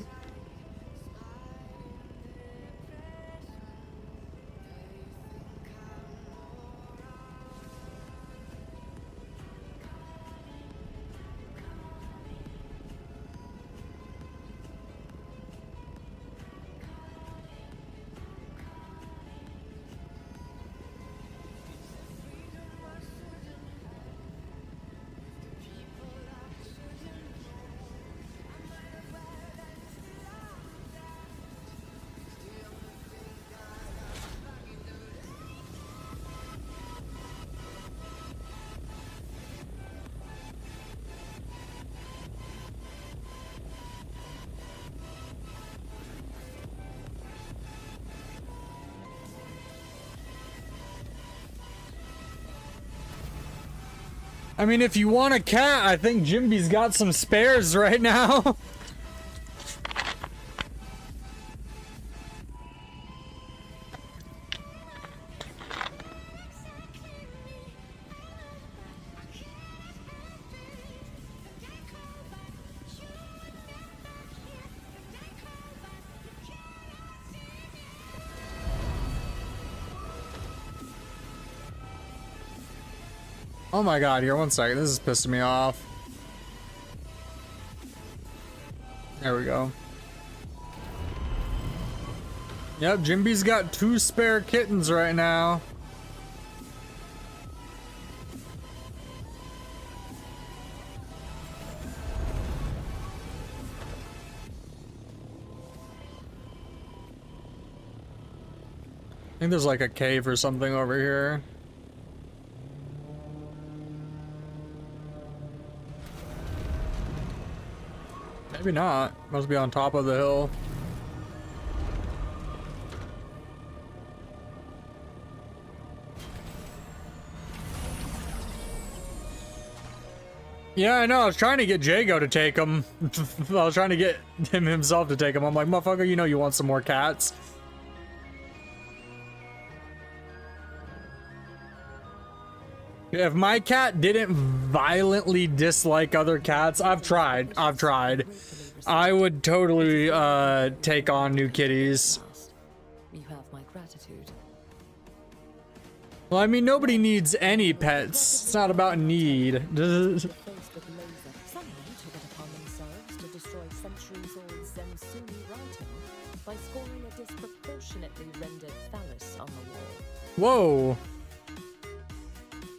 I mean, if you want a cat, I think Jimby's got some spares right now. Oh my god, here, one second. This is pissing me off. There we go. Yep, Jimby's got 2 spare kittens right now. I think there's like a cave or something over here. Maybe not. Must be on top of the hill. Yeah, I know. I was trying to get Jago to take him. I was trying to get him himself to take him. I'm like, motherfucker, you know you want some more cats. If my cat didn't violently dislike other cats, I've tried. I would totally take on new kitties. You have my gratitude. Well, I mean, nobody needs any pets. It's not about need. Faced with laser, someone took it upon themselves to destroy centuries-old Zensuni writing by scoring a disproportionately rendered phallus on the wall. Whoa.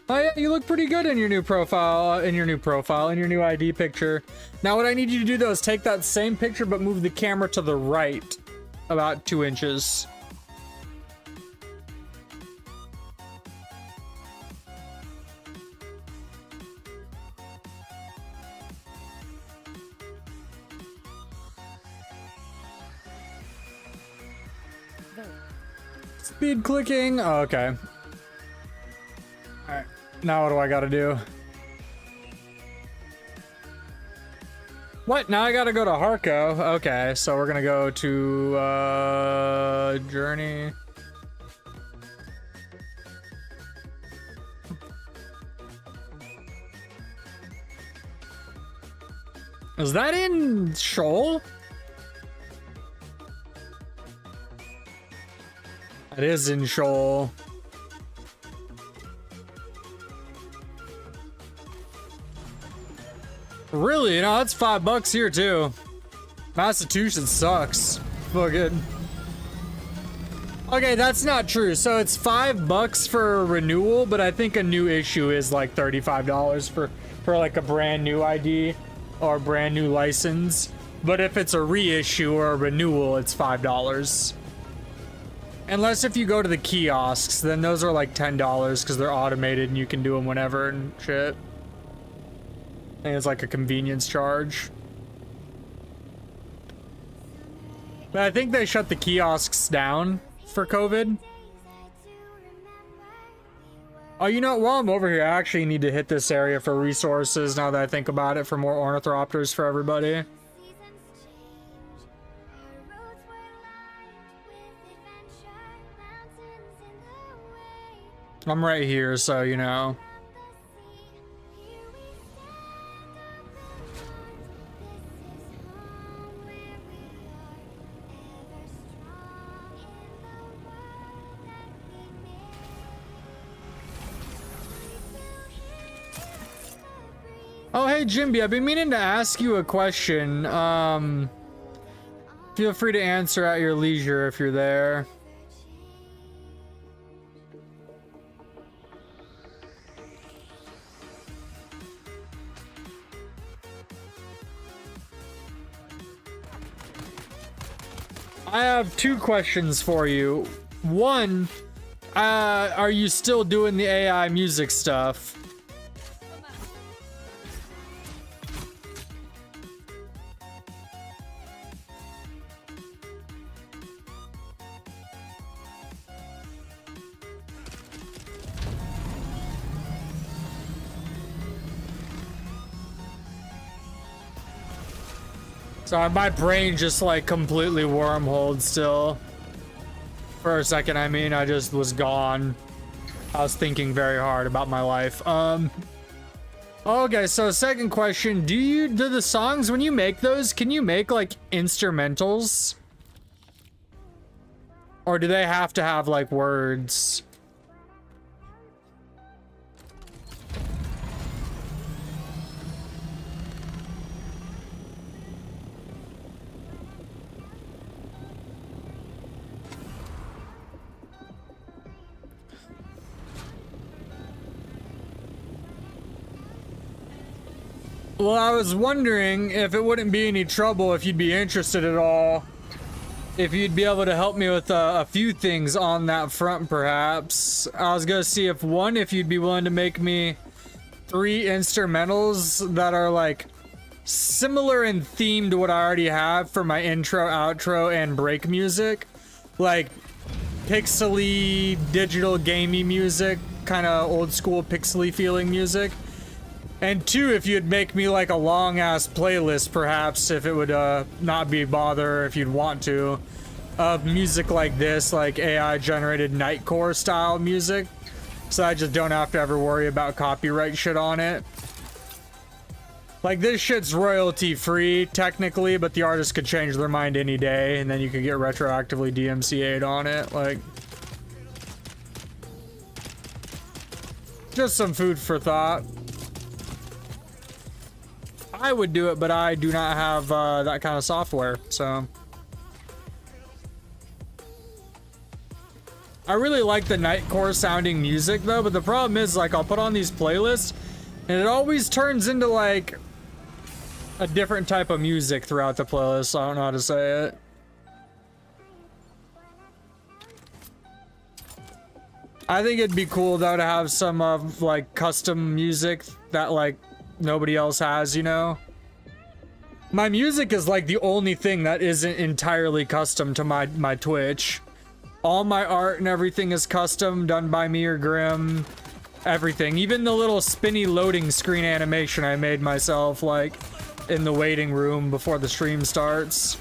Oh yeah, you look pretty good in your new profile, in your new ID picture. Now what I need you to do though is take that same picture but move the camera to the right about 2 inches. Speed clicking. Oh, okay. Alright. Now what do I gotta do? What? Now I gotta go to Harco. Okay, so we're gonna go to Journey. Is that in Shoal? It is in Shoal. Really? You know, that's $5 here too. Massachusetts sucks. Fuck it. Okay, that's not true. So it's $5 for a renewal, but I think a new issue is like $35 for like a brand new ID or brand new license. But if it's a reissue or a renewal, it's $5. Unless if you go to the kiosks, then those are like $10 because they're automated and you can do them whenever and shit. I think it's like a convenience charge. But I think they shut the kiosks down for COVID. Oh, you know, while I'm over here, I actually need to hit this area for resources now that I think about it, for more ornithopters for everybody. I'm right here, so you know. Oh, hey, Jimby, I've been meaning to ask you a question. Feel free to answer at your leisure if you're there. I have two questions for you. One, are you still doing the AI music stuff? Sorry, my brain just like completely wormholed still. For a second, I mean, I just was gone. I was thinking very hard about my life. Okay, so second question, do the songs, when you make those, can you make like instrumentals? Or do they have to have like words? Well, I was wondering if it wouldn't be any trouble, if you'd be interested at all, if you'd be able to help me with a few things on that front, perhaps. I was gonna see if you'd be willing to make me 3 instrumentals that are like similar in theme to what I already have for my intro, outro, and break music, like pixely, digital, gamey music, kind of old school pixely feeling music. And 2, if you'd make me like a long ass playlist, perhaps, if it would not be bother, if you'd want to, of music like this, like AI generated Nightcore style music, so I just don't have to ever worry about copyright shit on it. Like, this shit's royalty free technically, but the artist could change their mind any day, and then you could get retroactively DMCA'd on it. Like, just some food for thought. I would do it, but I do not have that kind of software, so. I really like the Nightcore sounding music though, but the problem is, like, I'll put on these playlists and it always turns into like a different type of music throughout the playlist, so I don't know how to say it. I think it'd be cool though to have some of like custom music that like nobody else has, you know? My music is like the only thing that isn't entirely custom to my Twitch. All my art and everything is custom, done by me or Grim. Everything, even the little spinny loading screen animation I made myself, like in the waiting room before the stream starts.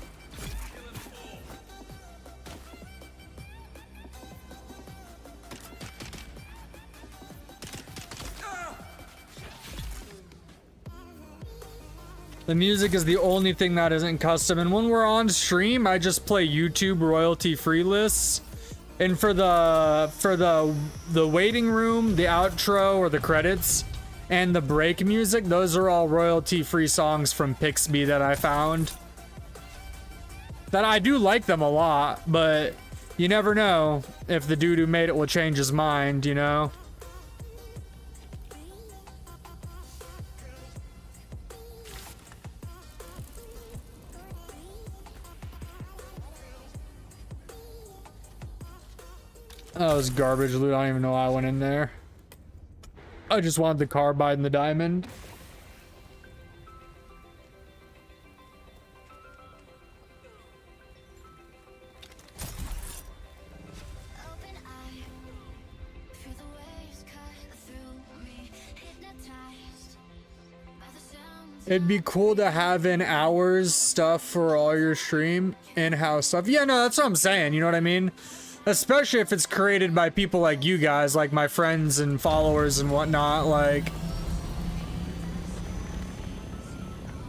The music is the only thing that isn't custom, and when we're on stream, I just play YouTube royalty-free lists. And for the waiting room, the outro or the credits, and the break music, those are all royalty-free songs from Pixby that I found. That I do like them a lot, but You never know if the dude who made it will change his mind, you know? Oh, it was garbage loot. I don't even know why I went in there. I just wanted the carbide and the diamond. Open eye, feel the waves cut through me, hypnotized by the sounds. It'd be cool to have in hours stuff for all your stream, in-house stuff. Yeah, no, that's what I'm saying. You know what I mean? Especially if it's created by people like you guys, like my friends and followers and whatnot, like...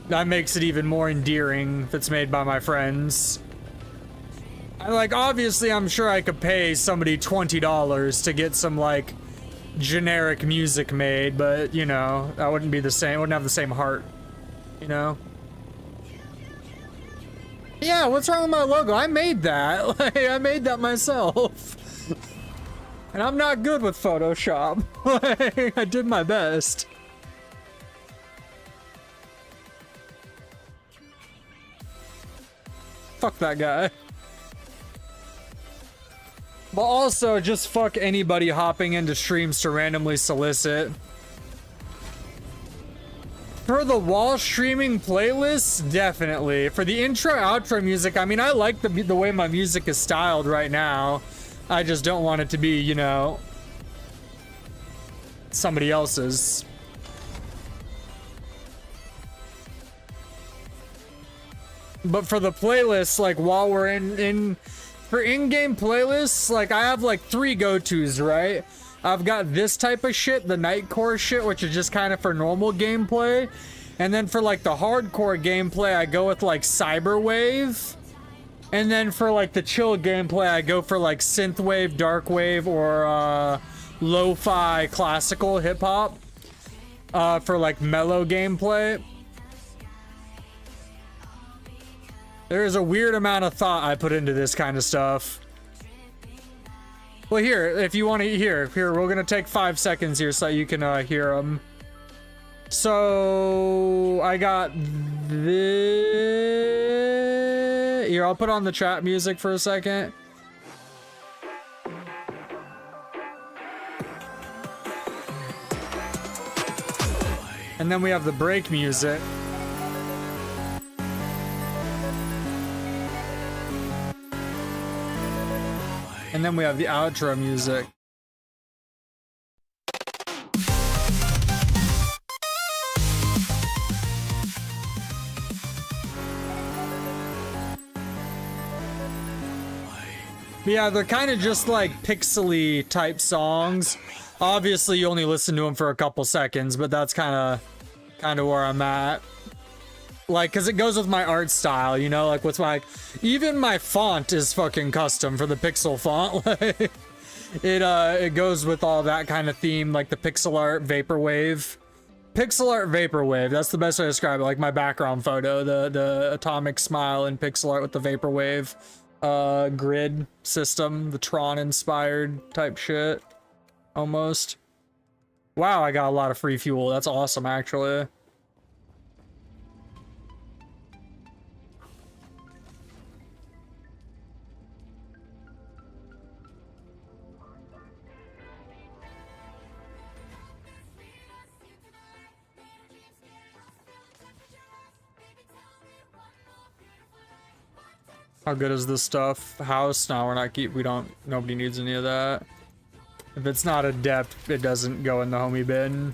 That makes it even more endearing if it's made by my friends. Like, obviously, I'm sure I could pay somebody $20 to get some, like, generic music made, but, you know, that wouldn't be the same, wouldn't have the same heart, you know? Yeah, what's wrong with my logo? I made that. Like, I made that myself. And I'm not good with Photoshop. Like, I did my best. Fuck that guy. But also, just fuck anybody hopping into streams to randomly solicit. For the wall streaming playlists, definitely. For the intro, outro music, I mean, I like the way my music is styled right now. I just don't want it to be, you know, somebody else's. But for the playlists, like, while we're for in-game playlists, like, I have like 3 go-tos, right? I've got this type of shit, the Nightcore shit, which is just kind of for normal gameplay. And then for like the hardcore gameplay, I go with like Cyberwave. And then for like the chill gameplay, I go for like Synthwave, Darkwave, or Lo-Fi classical hip-hop. For like mellow gameplay. There's a weird amount of thought I put into this kind of stuff. Well, here, if you want to hear, we're gonna take 5 seconds here so you can hear them. So I got this. Here, I'll put on the chat music for a second. And then we have the break music. And then we have the outro music. Yeah, they're kind of just like pixely type songs. Obviously, you only listen to them for a couple seconds, but that's kind of where I'm at. Like, cause it goes with my art style, you know, like what's my, even my font is fucking custom for the pixel font. Like, it goes with all that kind of theme, like the pixel art vaporwave. Pixel art vaporwave, that's the best way to describe it. Like my background photo, the atomic smile in pixel art with the vaporwave grid system, the Tron inspired type shit. Almost. Wow, I got a lot of free fuel. That's awesome, actually. How good is this stuff? House? No, nobody needs any of that. If it's not a depth, it doesn't go in the homie bin.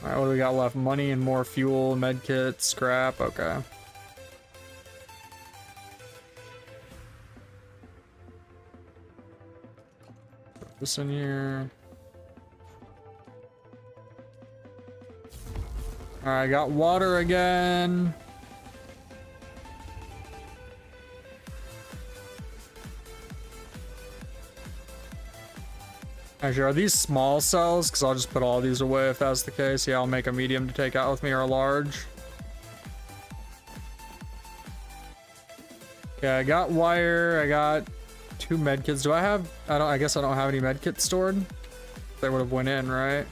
Alright, what do we got left? Money and more fuel, medkit, scrap, okay. Put this in here. Alright, I got water again. Actually, are these small cells? Because I'll just put all these away if that's the case. Yeah, I'll make a medium to take out with me or a large. Yeah, I got wire. I got 2 medkits. Do I have? I guess I don't have any medkits stored. They would have went in, right?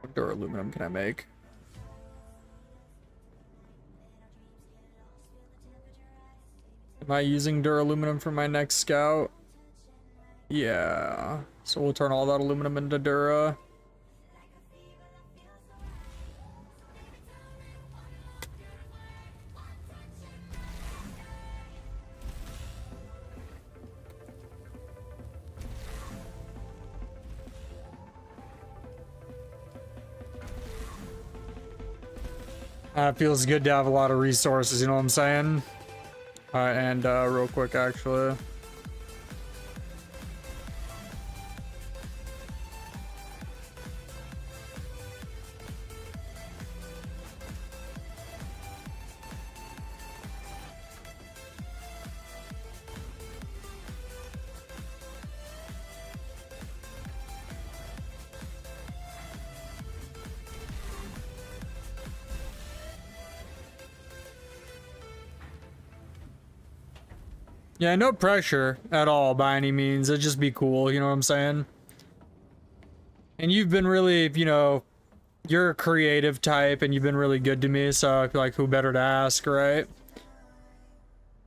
What duraluminum can I make? Am I using duraluminum for my next scout? Yeah. So we'll turn all that aluminum into dura. It feels good to have a lot of resources, you know what I'm saying? Alright, and real quick actually. Yeah, no pressure at all by any means. It'd just be cool, you know what I'm saying? And you've been really, you know, you're a creative type and you've been really good to me, so I feel like who better to ask, right?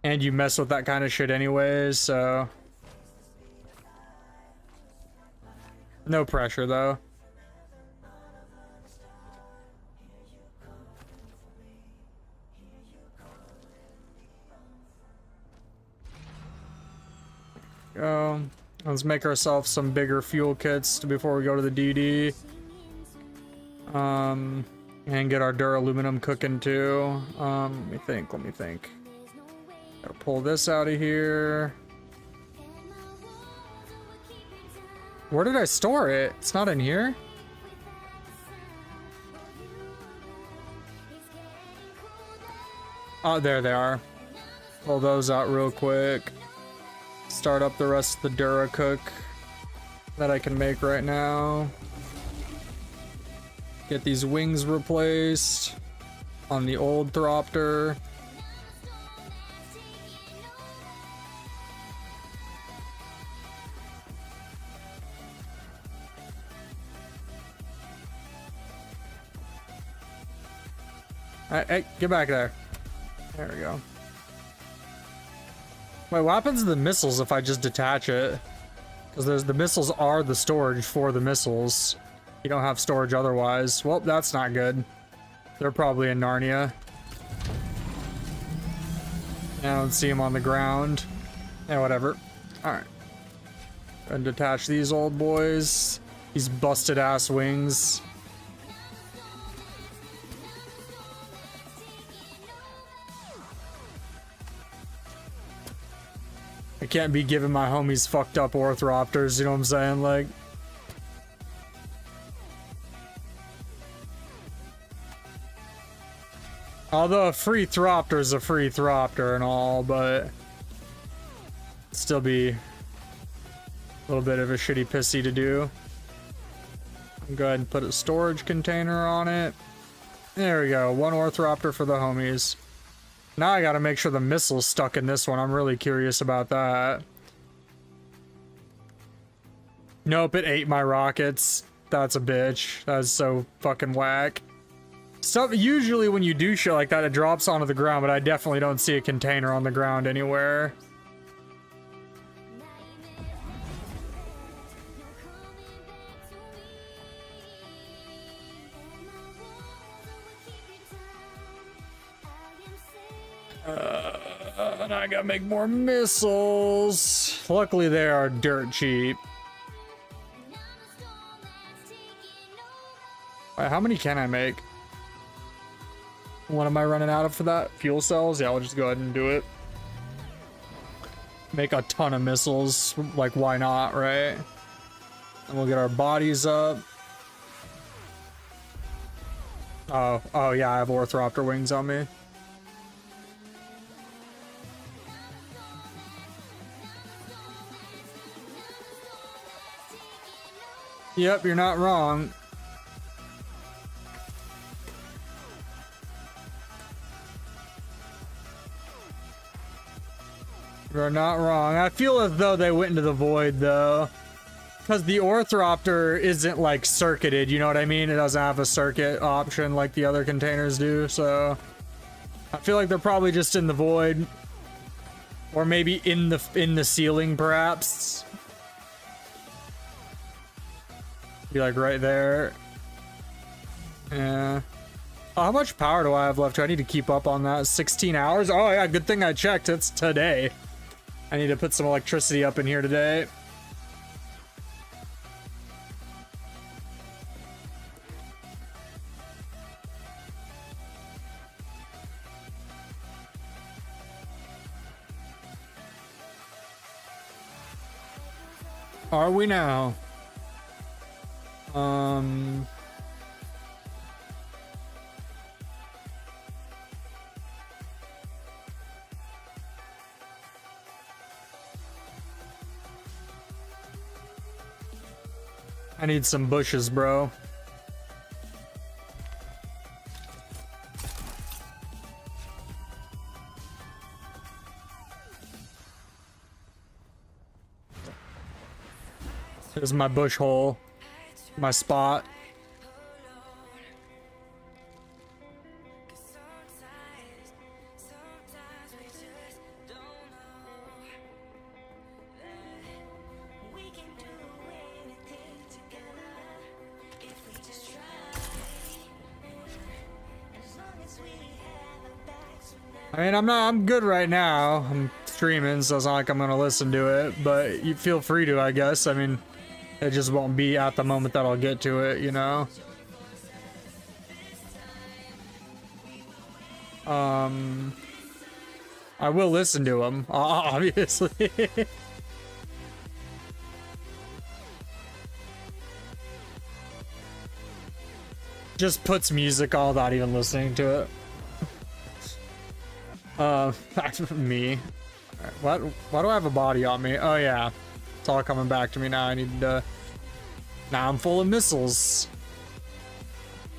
And you mess with that kind of shit anyways, so. No pressure though. Let's make ourselves some bigger fuel kits before we go to the DD. And get our duraluminum cooking too. Let me think. Gotta pull this out of here. Where did I store it? It's not in here. Oh, there they are. Pull those out real quick. Start up the rest of the Dura Cook that I can make right now. Get these wings replaced on the old Thropter. Hey, get back there. There we go. Wait, what happens to the missiles if I just detach it? Because the missiles are the storage for the missiles. You don't have storage otherwise. Well, that's not good. They're probably in Narnia. I don't see them on the ground. Yeah, whatever. Alright. And detach these old boys. These busted ass wings. I can't be giving my homies fucked up Orthopters, you know what I'm saying? Like, although a free Thropter is a free Thropter and all, but still be a little bit of a shitty pissy to do. Go ahead and put a storage container on it. There we go. 1 Orthopter for the homies. Now I gotta make sure the missile's stuck in this one. I'm really curious about that. Nope, it ate my rockets. That's a bitch. That's so fucking whack. Stuff, usually when you do shit like that, it drops onto the ground, but I definitely don't see a container on the ground anywhere. And I gotta make more missiles. Luckily, they are dirt cheap. Wait, how many can I make? What am I running out of for that? Fuel cells? Yeah, I'll just go ahead and do it. Make a ton of missiles. Like, why not, right? And we'll get our bodies up. Oh yeah, I have Orthopter wings on me. Yep, you're not wrong. You're not wrong. I feel as though they went into the void, though. Because the Orthropter isn't, like, circuited, you know what I mean? It doesn't have a circuit option like the other containers do, so... I feel like they're probably just in the void. Or maybe in the ceiling, perhaps. Be, like, right there. Yeah. Oh, how much power do I have left? Do I need to keep up on that? 16 hours? Oh, yeah, good thing I checked. It's today. I need to put some electricity up in here today. Are we now? I need some bushes, bro. Here's my bush hole. My spot. I mean, I'm good right now. I'm streaming, so it's not like I'm gonna listen to it, but you feel free to, I guess. I mean, it just won't be at the moment that I'll get to it, you know? I will listen to them, obviously. Just puts music on without even listening to it. Me. What? Why do I have a body on me? Oh yeah. It's all coming back to me now. I need to... Now I'm full of missiles.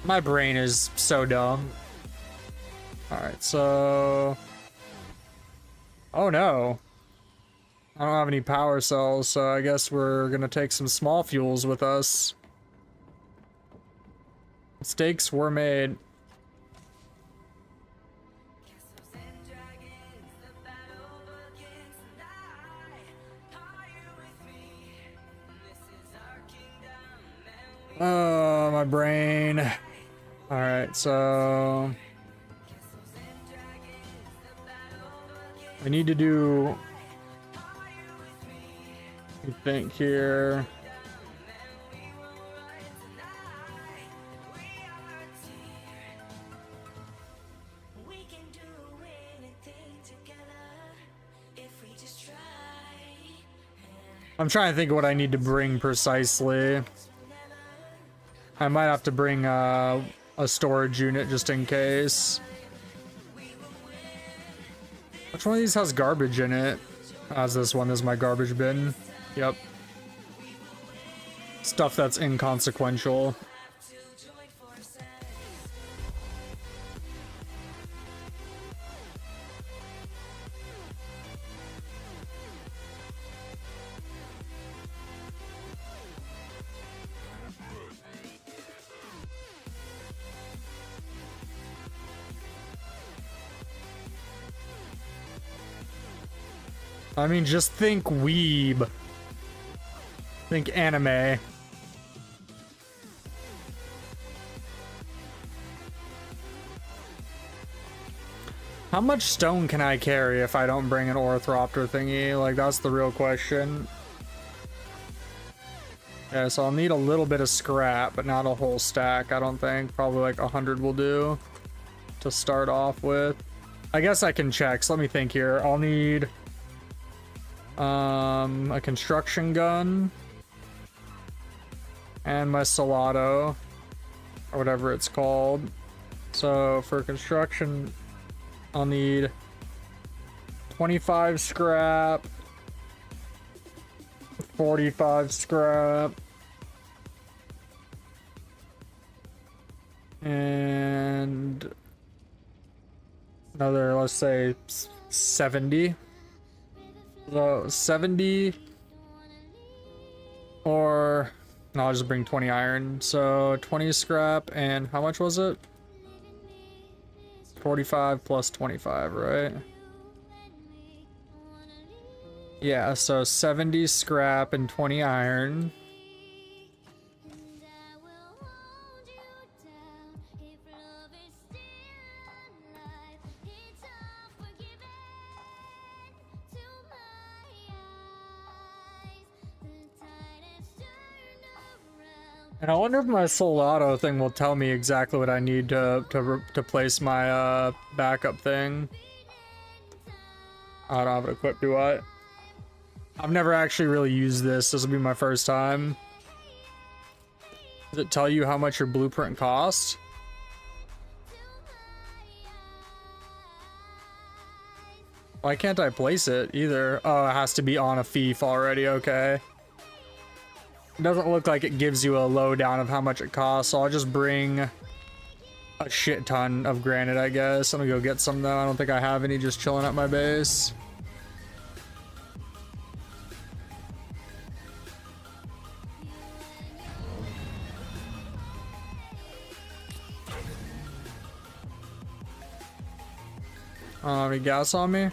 My brain is so dumb. Alright, so... Oh no. I don't have any power cells, so I guess we're gonna take some small fuels with us. Mistakes were made. Oh, my brain. Alright, so... we need to do... I think here... I'm trying to think of what I need to bring precisely. I might have to bring a storage unit just in case. Which one of these has garbage in it? As this one is my garbage bin. Yep. Stuff that's inconsequential. I mean, just think weeb. Think anime. How much stone can I carry if I don't bring an Orthropter thingy? Like, that's the real question. Yeah, so I'll need a little bit of scrap, but not a whole stack, I don't think. Probably like 100 will do to start off with. I guess I can check, so let me think here. I'll need... a construction gun and my Solado or whatever it's called. So for construction I'll need 25 scrap, 45 scrap, And another, let's say 70. So 70, or no, I'll just bring 20 iron. So 20 scrap, and how much was it? 45 plus 25, right? Yeah, so 70 scrap and 20 iron. And I wonder if my Solado thing will tell me exactly what I need to place my backup thing. I don't have it equipped, do I? I've never actually really used this. This will be my first time. Does it tell you how much your blueprint costs? Why can't I place it either? Oh, it has to be on a fief already, okay. It doesn't look like it gives you a lowdown of how much it costs, so I'll just bring a shit ton of granite, I guess. I'm gonna go get some though. I don't think I have any just chilling at my base. I don't have any gas on me.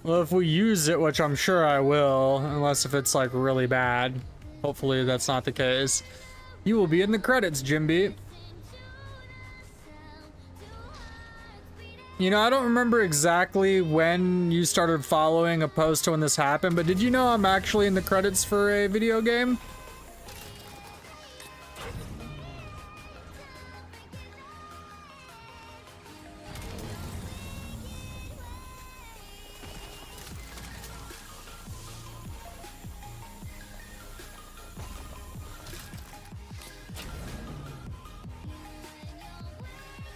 Well, if we use it, which I'm sure I will, unless if it's like really bad. Hopefully that's not the case. You will be in the credits, Jimby. You know, I don't remember exactly when you started following a post to when this happened, but did you know I'm actually in the credits for a video game?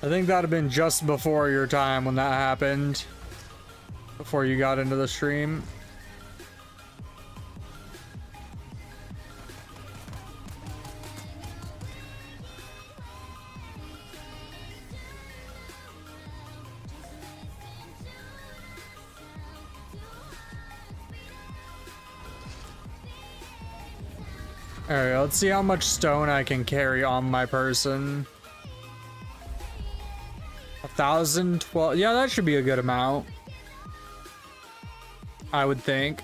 I think that'd have been just before your time when that happened. Before you got into the stream. Alright, let's see how much stone I can carry on my person. 1,012. Yeah, that should be a good amount, I would think.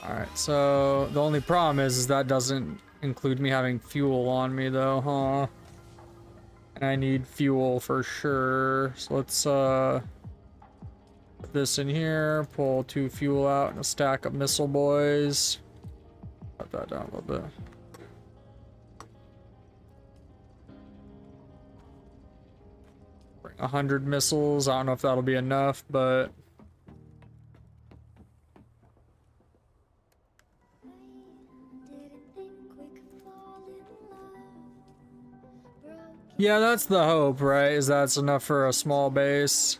Alright, so the only problem is that doesn't include me having fuel on me though, huh? And I need fuel for sure. So let's put this in here, pull 2 fuel out and a stack of missile boys. Cut that down a little bit. Bring 100 missiles. I don't know if that'll be enough, but yeah, that's the hope, right? Is that's enough for a small base?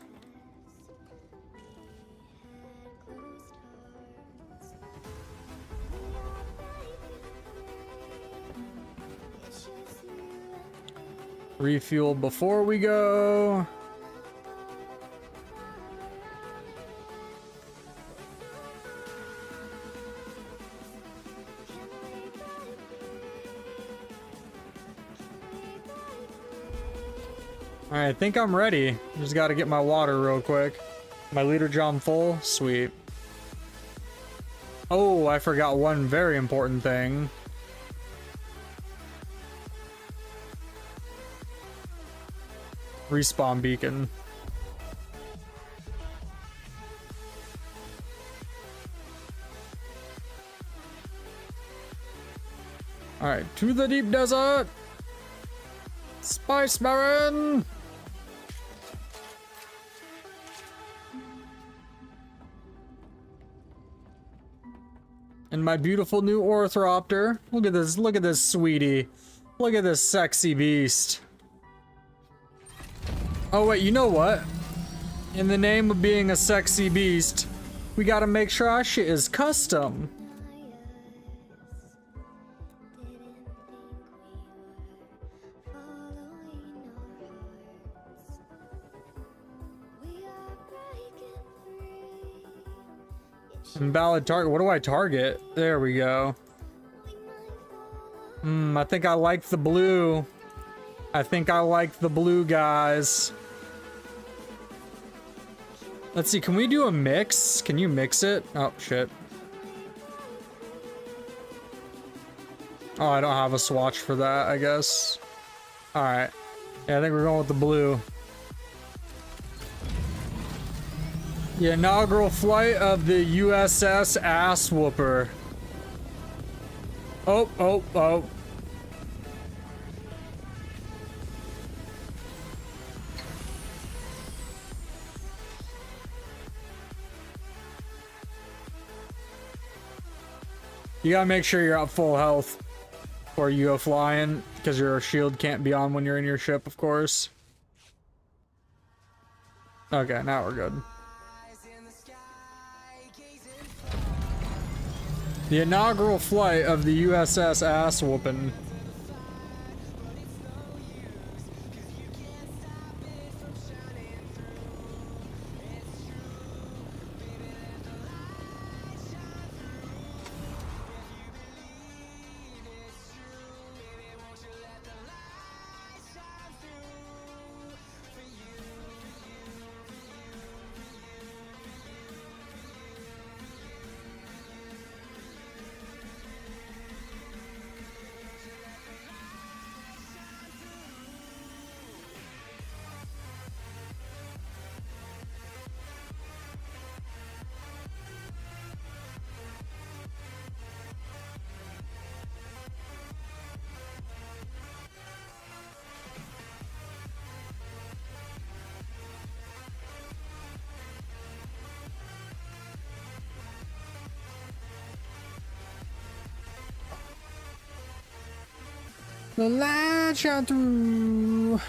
Refuel before we go. Alright, I think I'm ready. Just gotta get my water real quick. My liter drum full? Sweet. Oh, I forgot one very important thing. Respawn beacon. Alright, to the deep desert! Let's Spice Baron! And my beautiful new Orthropter. Look at this sweetie. Look at this sexy beast. Oh wait, you know what? In the name of being a sexy beast, we gotta make sure our shit is custom. Invalid target. What do I target? There we go. I think I like the blue. I think I like the blue, guys. Let's see, can we do a mix? Can you mix it? Oh, shit. Oh, I don't have a swatch for that, I guess. Alright. Yeah, I think we're going with the blue. The inaugural flight of the USS Ass Whooper. Oh, oh, oh. You gotta make sure you're at full health before you go flying, because your shield can't be on when you're in your ship, of course. Okay, now we're good. The inaugural flight of the USS Ass Whoopin'. The light shine through.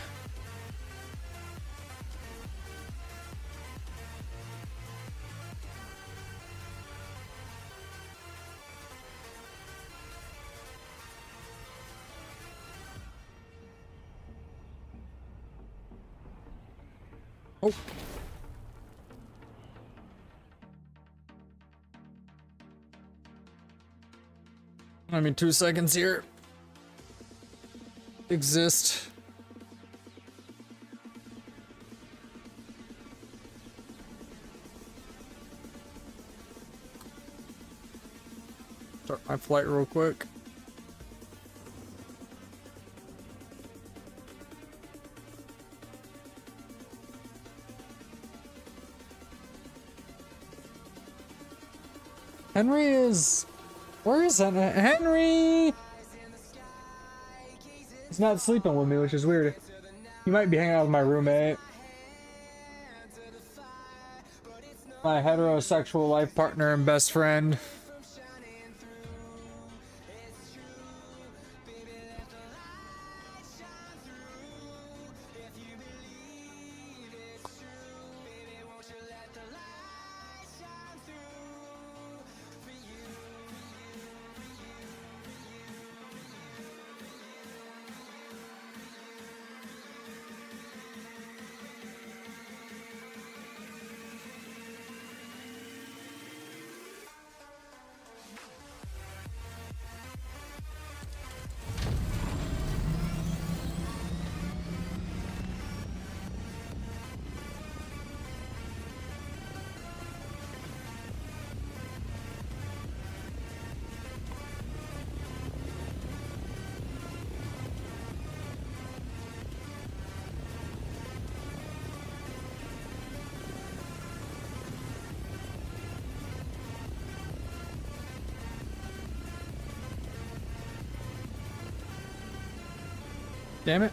Oh. I mean, 2 seconds here. Exist. Start my flight real quick. Henry is... Where is Henry? Henry! He's not sleeping with me, which is weird. He might be hanging out with my roommate. My heterosexual life partner and best friend. Damn it.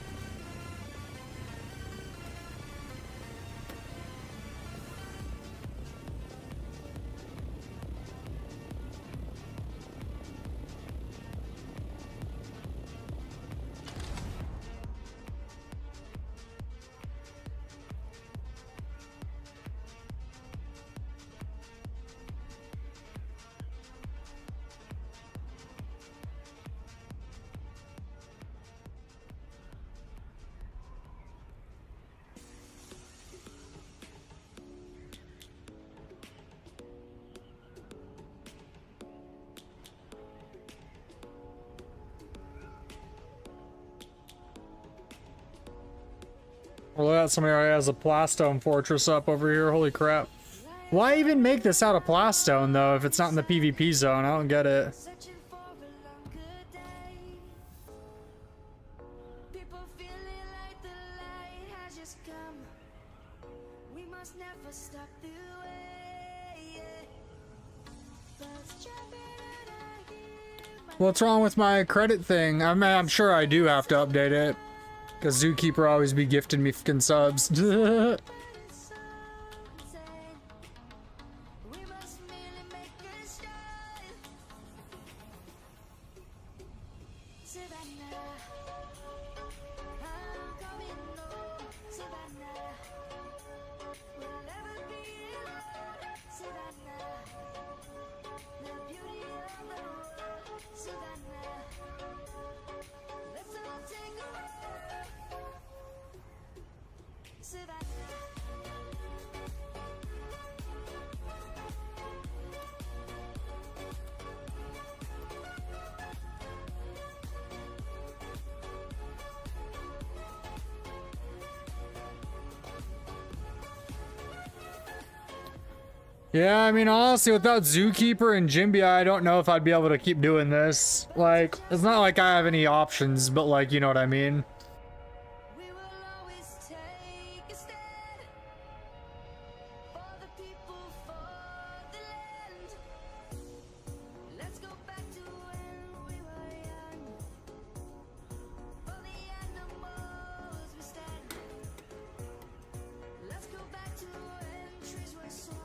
Well, look at somebody already has a Plastone fortress up over here. Holy crap. Why even make this out of Plastone, though, if it's not in the PvP zone? I don't get it. Searching for a longer day. People feeling like the light has just come. We must never stop the way. Birds jumping and I hear my What's wrong with my credit thing? I'm sure I do have to update it. Because Zookeeper always be gifting me fucking subs. sunset. We must merely make a start. Savannah, I'm coming home. Savannah, we'll never be alone. Savannah, the beauty of the world. Savannah, let's all take a walk. Savannah. Yeah, I mean, honestly, without Zookeeper and Jimbia, I don't know if I'd be able to keep doing this. Like, it's not like I have any options, but like, you know what I mean? We will always take a stand for the people, for the land. Let's go back to when we were young. For the animals we stand. Let's go back to when trees were swung.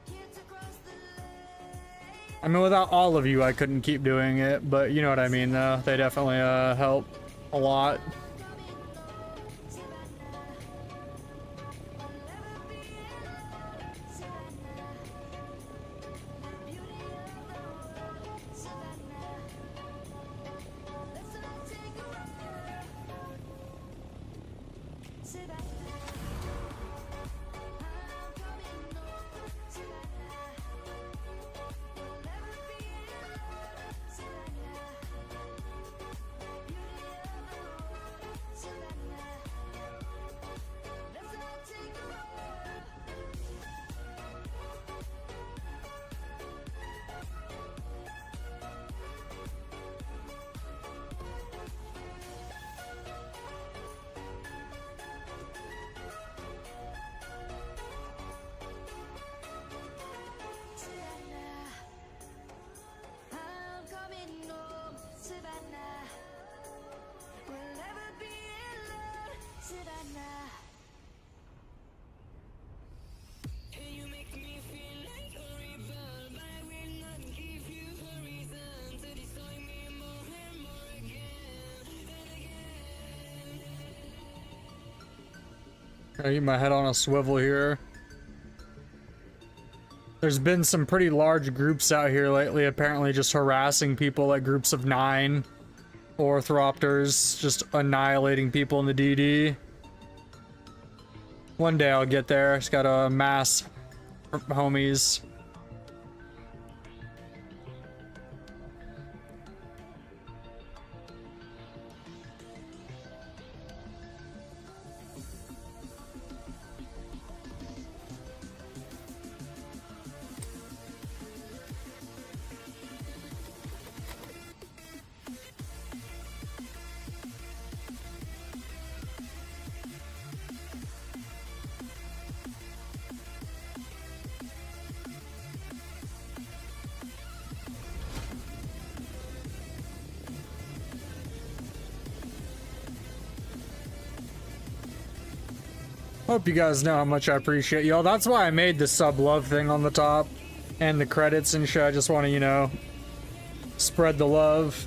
Kids across the lake. I mean, without all of you, I couldn't keep doing it, but you know what I mean, though. They definitely help a lot. Gotta keep my head on a swivel here. There's been some pretty large groups out here lately, apparently just harassing people, like groups of 9 Orthropters, just annihilating people in the DD. One day I'll get there. Just gotta mass homies. Hope you guys know how much I appreciate y'all. That's why I made the sub love thing on the top and the credits and shit. I just want to, you know, spread the love.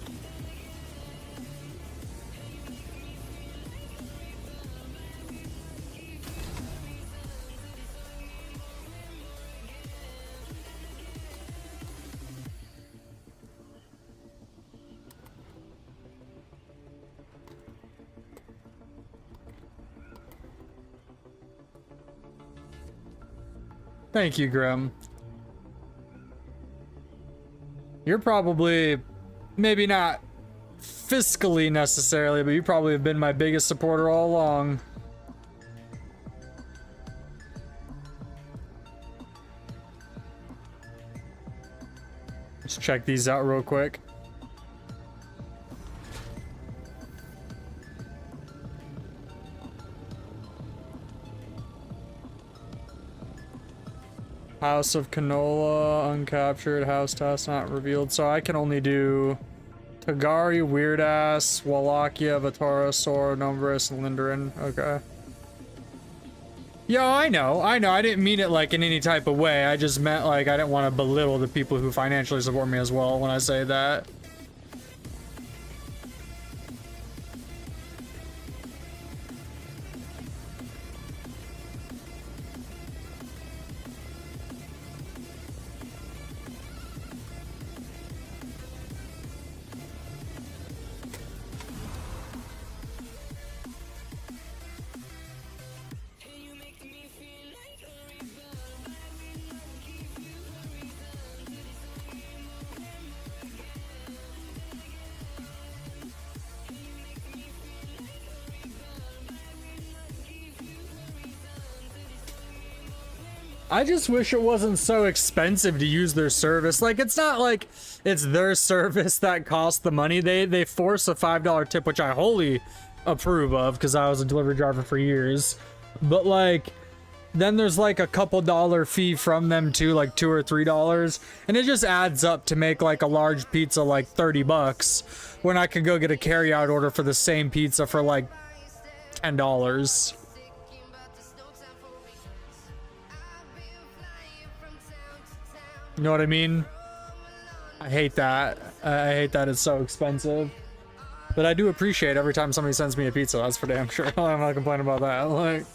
Thank you, Grim. You're probably maybe not fiscally necessarily, but you probably have been my biggest supporter all along. Let's check these out real quick. House of Canola, uncaptured, house task not revealed. So I can only do Tagari, Weirdass, Wallachia, Vatara, Sora, Numbris, and Lindarin. Okay. Yeah, I know. I didn't mean it like in any type of way. I just meant like I didn't want to belittle the people who financially support me as well when I say that. I just wish it wasn't so expensive to use their service. Like, it's not like it's their service that costs the money. They force a $5 tip, which I wholly approve of because I was a delivery driver for years. But like, then there's like a couple dollar fee from them too, like $2 or $3, and it just adds up to make like a large pizza like 30 bucks when I could go get a carryout order for the same pizza for like $10. You know what I mean? I hate that. I hate that it's so expensive. But I do appreciate every time somebody sends me a pizza. That's for damn sure. I'm not complaining about that. Like,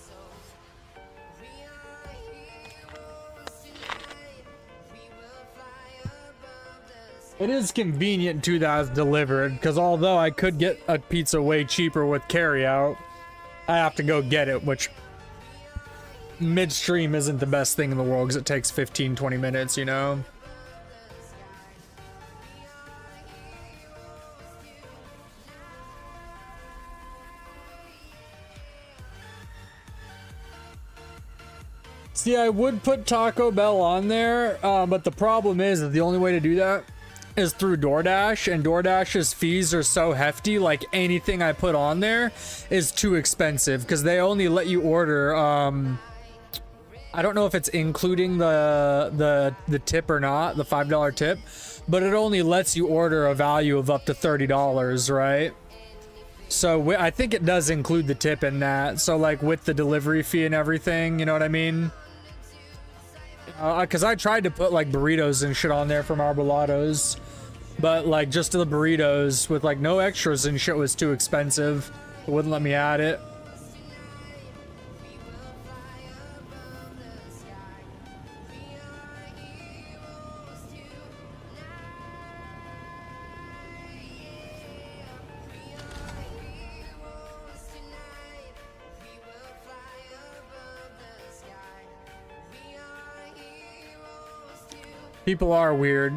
it is convenient too that it's delivered, because although I could get a pizza way cheaper with carryout, I have to go get it, which midstream isn't the best thing in the world because it takes 15-20 minutes, you know. See, I would put Taco Bell on there, but the problem is that the only way to do that is through DoorDash, and DoorDash's fees are so hefty, like anything I put on there is too expensive because they only let you order I don't know if it's including the tip or not, the $5 tip, but it only lets you order a value of up to $30, right? So I think it does include the tip in that. So like with the delivery fee and everything, you know what I mean? Because I tried to put like burritos and shit on there from Arbolados, but like just the burritos with like no extras and shit was too expensive. It wouldn't let me add it. People are weird.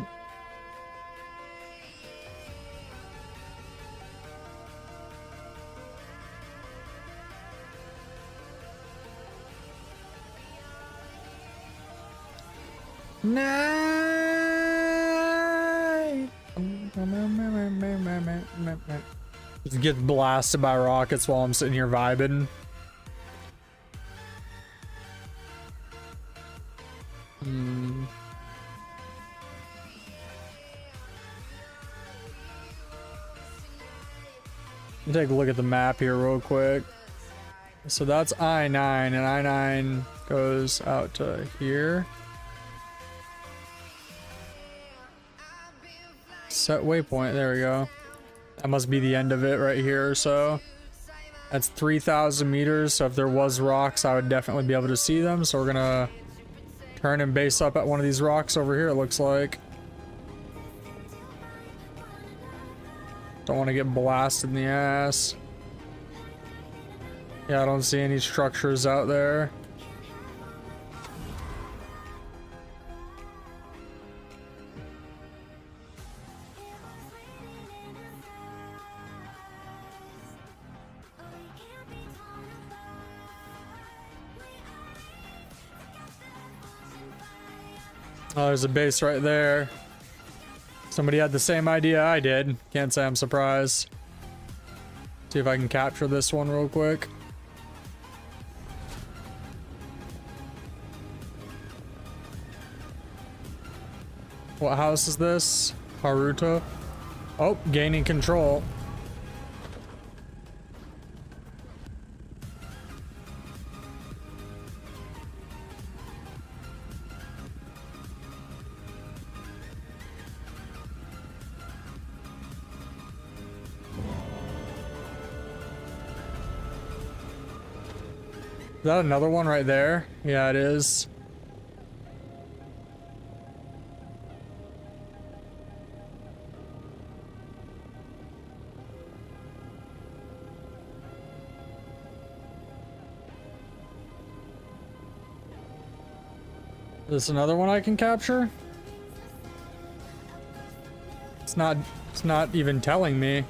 Night. Just get blasted by rockets while I'm sitting here vibing. Take a look at the map here real quick. So that's I-9, and I-9 goes out to here. Set waypoint, there we go. That must be the end of it right here. So that's 3,000 meters. So if there was rocks, I would definitely be able to see them. So we're gonna turn and base up at one of these rocks over here, it looks like. Don't want to get blasted in the ass. Yeah, I don't see any structures out there. Oh, there's a base right there. Somebody had the same idea I did. Can't say I'm surprised. See if I can capture this one real quick. What house is this? Haruto? Oh, gaining control. Is that another one right there? Yeah, it is. Is this another one I can capture? It's not even telling me.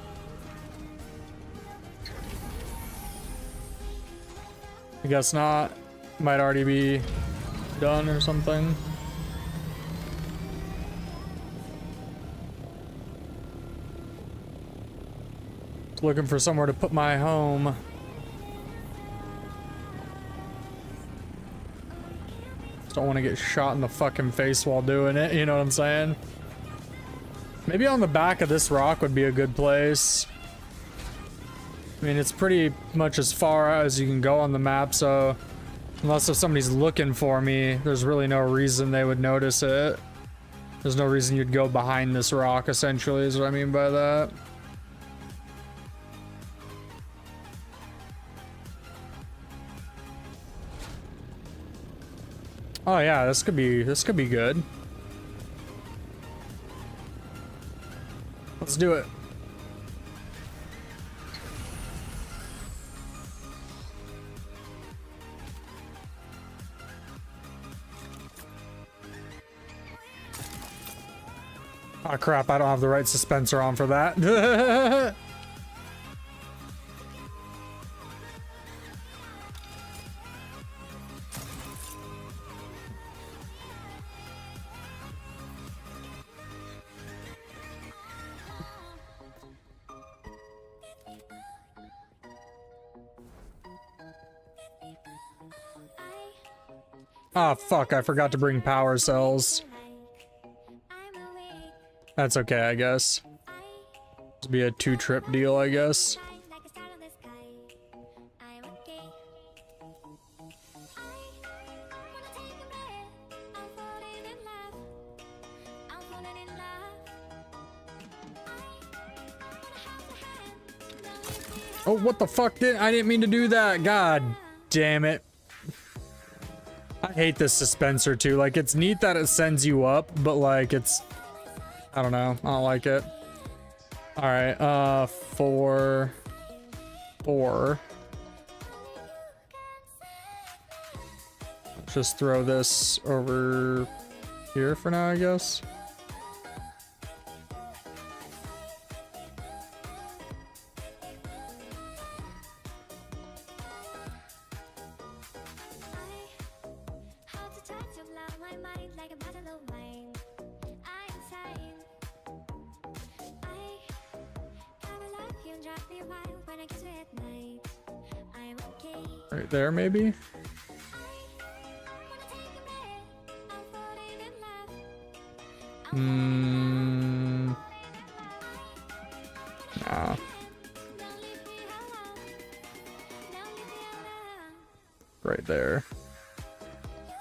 I guess not. Might already be done or something. Just looking for somewhere to put my home. Just don't want to get shot in the fucking face while doing it, you know what I'm saying? Maybe on the back of this rock would be a good place. I mean, it's pretty much as far as you can go on the map, so unless if somebody's looking for me, there's really no reason they would notice it. There's no reason you'd go behind this rock, essentially, is what I mean by that. Oh yeah, this could be good. Let's do it. Oh crap, I don't have the right suspensor on for that. Ah, fuck, I forgot to bring power cells. That's okay, I guess. This be a 2-trip deal, I guess. Oh, what the fuck? I didn't mean to do that. God damn it. I hate this dispenser too. Like, it's neat that it sends you up, but like, it's... I don't know. I don't like it. Alright, 4. Let's just throw this over here for now, I guess. Right there, maybe? Nah. Right there.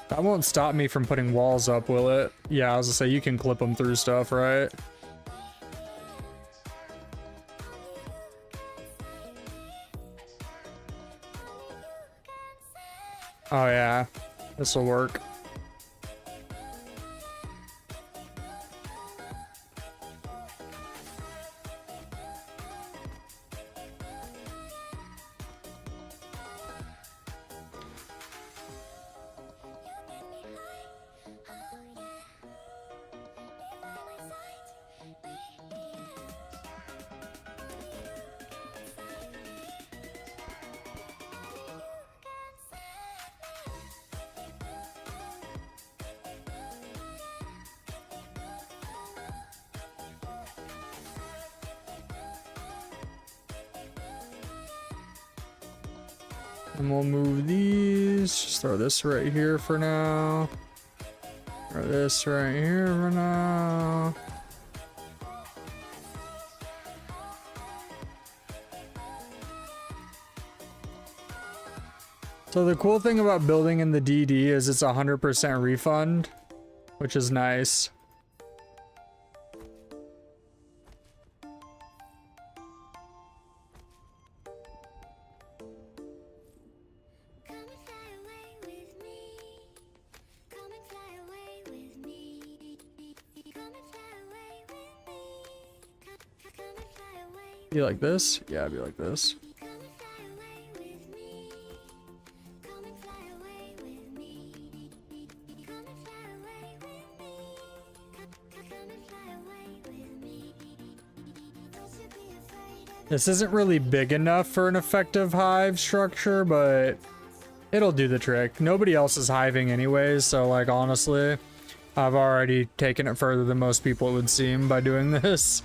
That won't stop me from putting walls up, will it? Yeah, I was gonna say, you can clip them through stuff, right? Oh yeah, this will work. And we'll move these. Just throw this right here for now. Throw this right here for now. So the cool thing about building in the DD is it's 100% refund, which is nice. Come and fly away with me. Come and fly away with me. Come and fly away with me. Come and fly away. Be like this? Yeah, be like this. Come and fly away with me. Come and fly away with me. Come and fly away with me. Come and fly away with me. Don't you be afraid. This isn't really big enough for an effective hive structure, but it'll do the trick. Nobody else is hiving anyways, so like honestly, I've already taken it further than most people, it would seem, by doing this.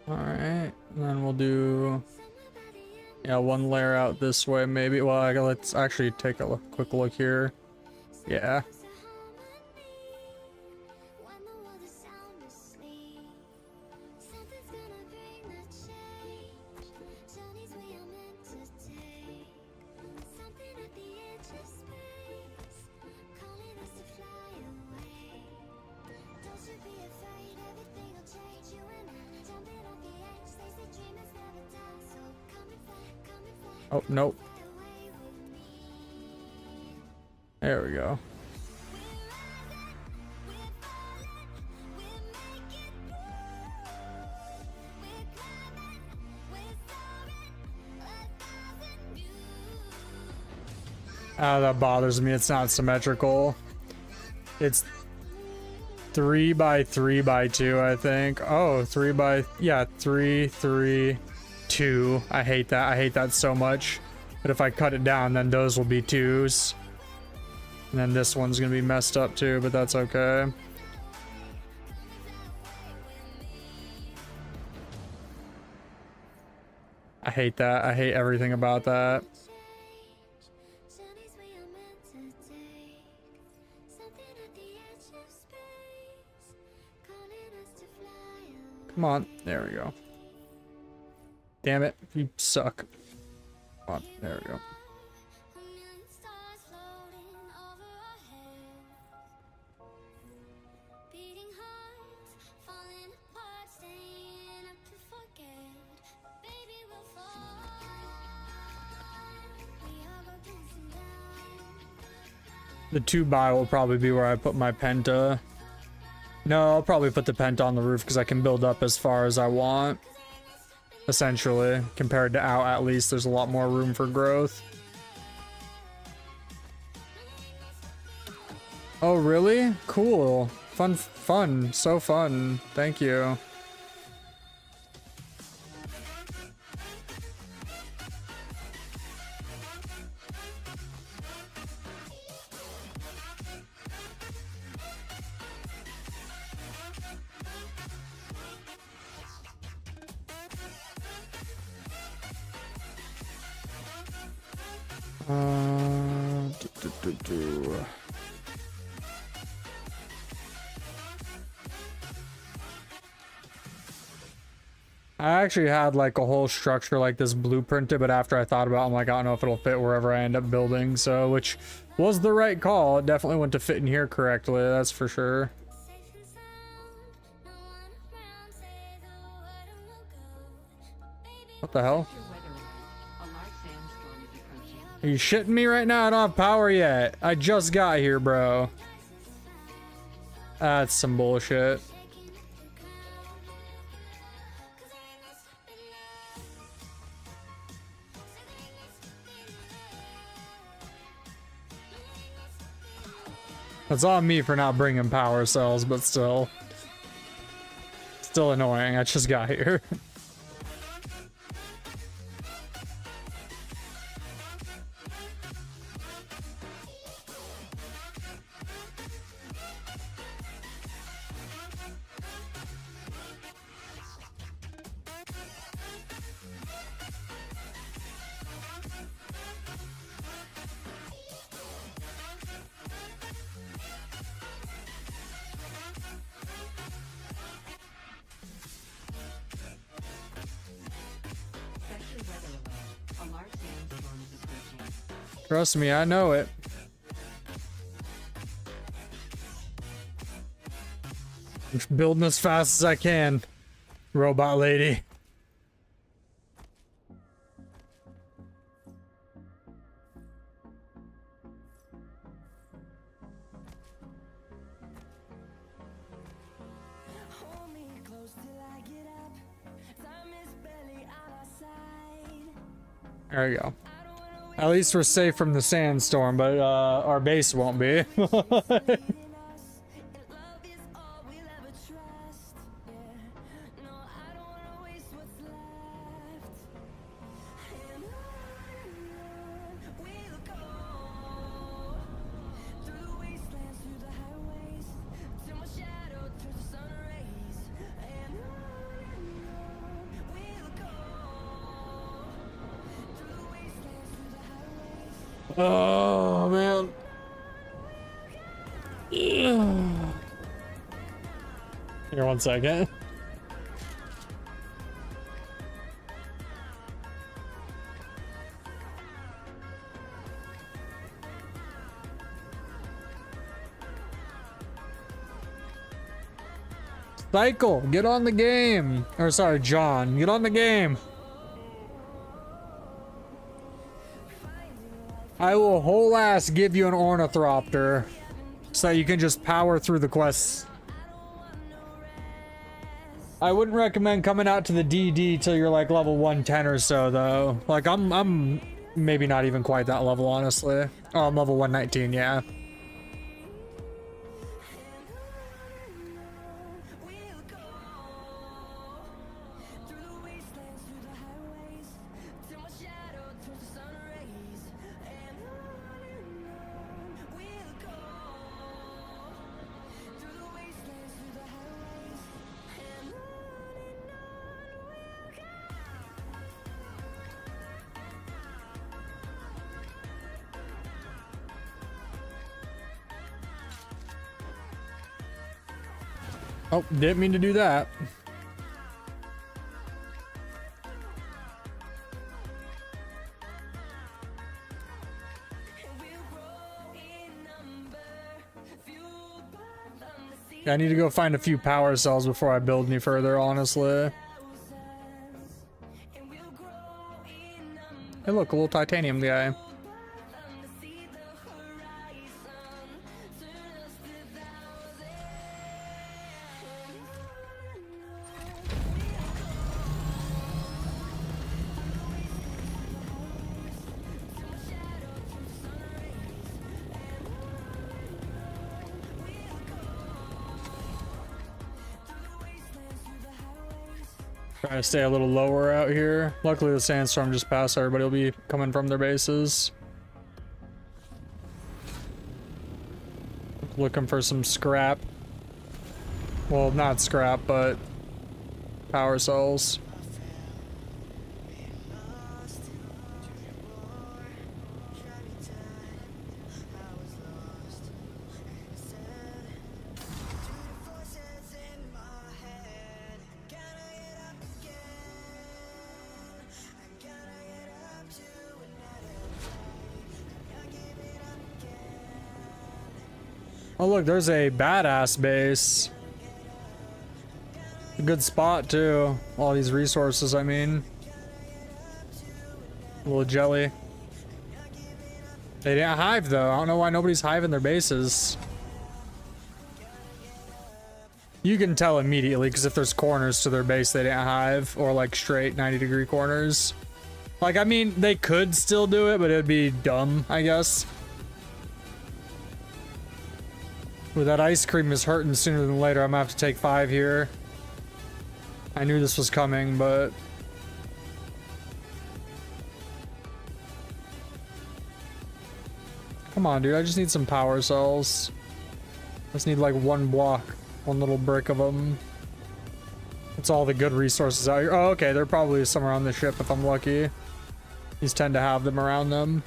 Alright, and then we'll do, yeah, one layer out this way maybe. Well, let's actually take a quick look here. Yeah. When the world is sound asleep, something's gonna bring the change. Journeys we are meant to take. Something at the edge of space, calling us to fly away. Don't you be afraid, everything will change. You and I, jumping off the edge. They say dreamers never die, so come and fly Oh, nope. away with me. There we go. That bothers me. It's not symmetrical. It's 3 by 3 by 2, I think. Oh, 3 by, yeah, 3, 3, 2. I hate that. I hate that so much. But if I cut it down, then those will be 2s. And then this one's gonna be messed up too, but that's okay. I hate that. I hate everything about that. Journeys we are meant to take. Something at the edge of space, calling us to fly away. Come on. There we go. Damn it. You suck. Come on. There we go. A million stars floating over our heads. Beating hearts, falling apart, staying up to forget. Baby, we'll fall. We all go dancing down. The 2 by will probably be where I put my penta. No, I'll probably put the penta on the roof because I can build up as far as I want. Essentially, compared to out, at least there's a lot more room for growth. Oh, really? Cool. Fun. So fun. Thank you. Do. I actually had like a whole structure like this blueprinted, but after I thought about it, I'm like, I don't know if it'll fit wherever I end up building, so, which was the right call. It definitely went to fit in here correctly, that's for sure. Safe and sound, no one around, say the word and we'll go. Baby, What the hell? Your weather alert. A large sandstorm is approaching. Are you shitting me right now? I don't have power yet. I just got here, bro. That's some bullshit. That's on me for not bringing power cells, but still annoying. I just got here. Section weather alert. A large sandstorm is approaching. Trust me, I know it. I'm just building as fast as I can, robot lady. Hold me close till I get up. Time is barely on our side. There we go. At least we're safe from the sandstorm, but our base won't be. In us, and love is all we'll ever trust. Yeah, no, I don't wanna waste what's left. And on we'll go through the wastelands, through the highways, till my shadow turns to sun rays. And on we'll go through the wastelands, through the highways. Oh man. Here, 1 second. Cycle, get on the game. Or sorry, John, get on the game. I will whole ass give you an ornithopter so that you can just power through the quests. I wouldn't recommend coming out to the DD till you're like level 110 or so though. Like I'm maybe not even quite that level, honestly. Oh, I'm level 119, yeah. We'll go through the wastelands, through the highways, till my shadow turns to sun rays. And on we'll go through the wastelands, through the highways, and on we'll go. Oh, didn't mean to do that. Yeah, I need to go find a few power cells before I build any further, honestly. Hey look, a little titanium guy. Trying to stay a little lower out here. Luckily the sandstorm just passed, so everybody will be coming from their bases. Looking for some scrap. Well, not scrap, but power cells. Oh look, there's a badass base. A good spot too. All these resources, I mean. A little jelly. They didn't hive though. I don't know why nobody's hiving their bases. You can tell immediately because if there's corners to their base they didn't hive, or like straight 90-degree corners. Like, I mean, they could still do it, but it'd be dumb, I guess. Ooh, that ice cream is hurting sooner than later. I'm gonna have to take 5 here. I knew this was coming, but... Come on, dude. I just need some power cells. I just need like 1 block. 1 little brick of them. That's all the good resources out here. Oh, okay. They're probably somewhere on the ship if I'm lucky. These tend to have them around them.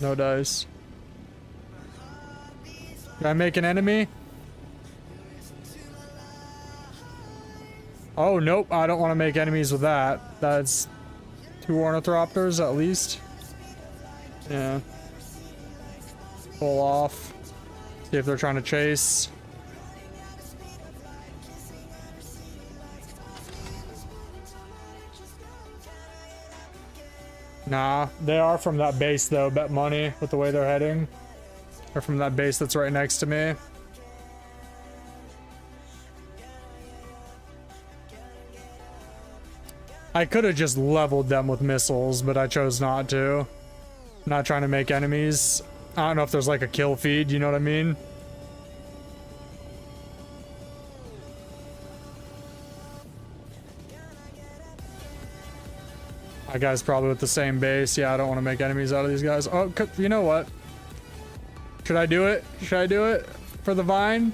No dice. Did I make an enemy? Oh, nope. I don't want to make enemies with that. That's 2 ornithopters at least. Yeah. Pull off. See if they're trying to chase. Nah, they are from that base though, bet money with the way they're heading. They're from that base that's right next to me. I could have just leveled them with missiles, but I chose not to. I'm not trying to make enemies. I don't know if there's like a kill feed, you know what I mean? That guy's probably with the same base. Yeah, I don't want to make enemies out of these guys. Oh, you know what? Should I do it? Should I do it for the vine?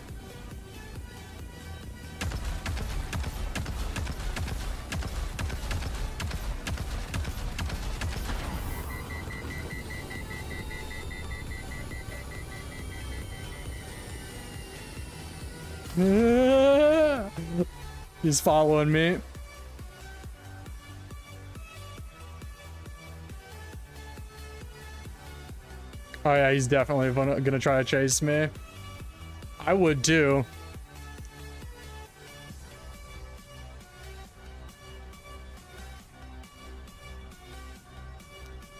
He's following me. Oh yeah, he's definitely gonna try to chase me. I would too.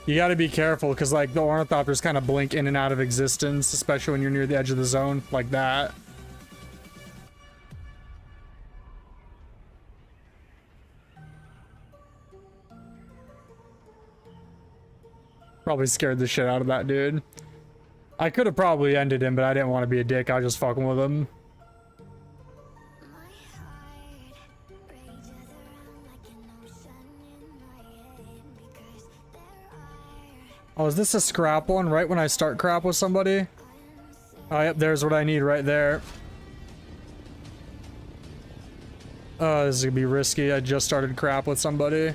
You gotta be careful because like the ornithopters kind of blink in and out of existence, especially when you're near the edge of the zone like that. Probably scared the shit out of that dude. I could have probably ended him, but I didn't want to be a dick. I was just fucking with him. Oh, is this a scrap one? Right when I start crap with somebody? Oh, yep, there's what I need right there. Oh, this is gonna be risky. I just started crap with somebody.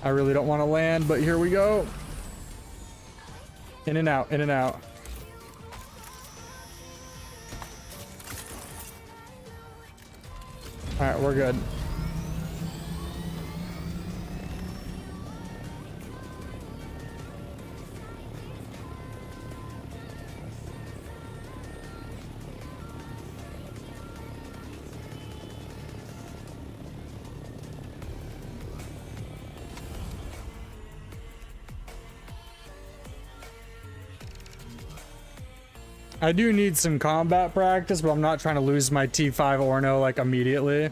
I really don't want to land, but here we go. In and out, in and out. Alright, we're good. I do need some combat practice, but I'm not trying to lose my T5 Orno like immediately.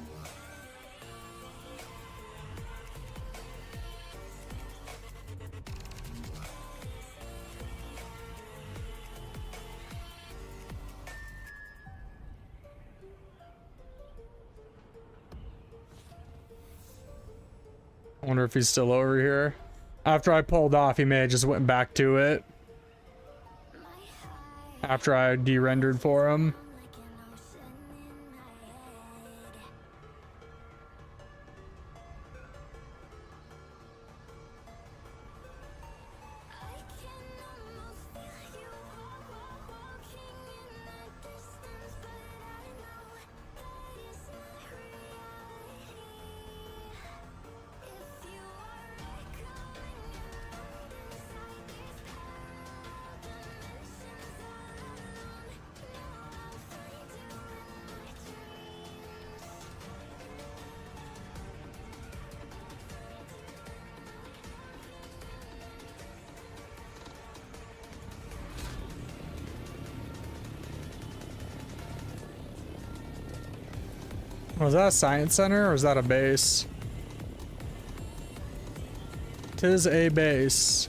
I wonder if he's still over here. After I pulled off, he may have just went back to it. After I de-rendered for him. Was that a science center or is that a base? Tis a base.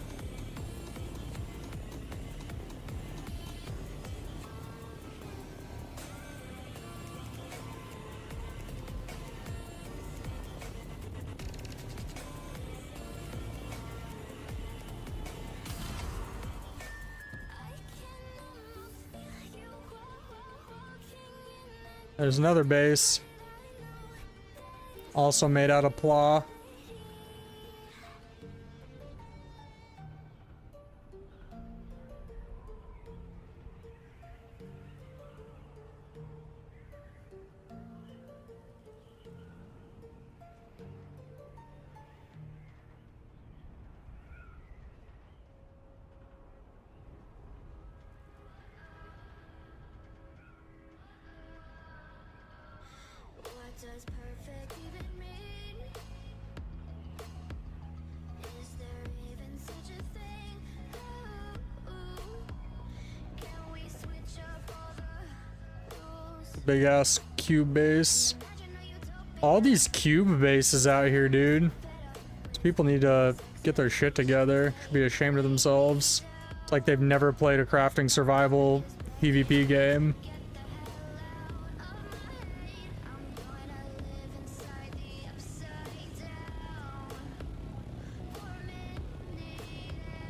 There's another base. Also made out of plaw. What does perfect even mean? Is there even such a thing? Can we switch up all the rules? Big ass cube base. Imagine a utopia All these cube bases out here, dude. These people need to get their shit together. Should be ashamed of themselves. It's like they've never played a crafting survival PvP game. I'm gonna live inside the upside down for a minute and pretend.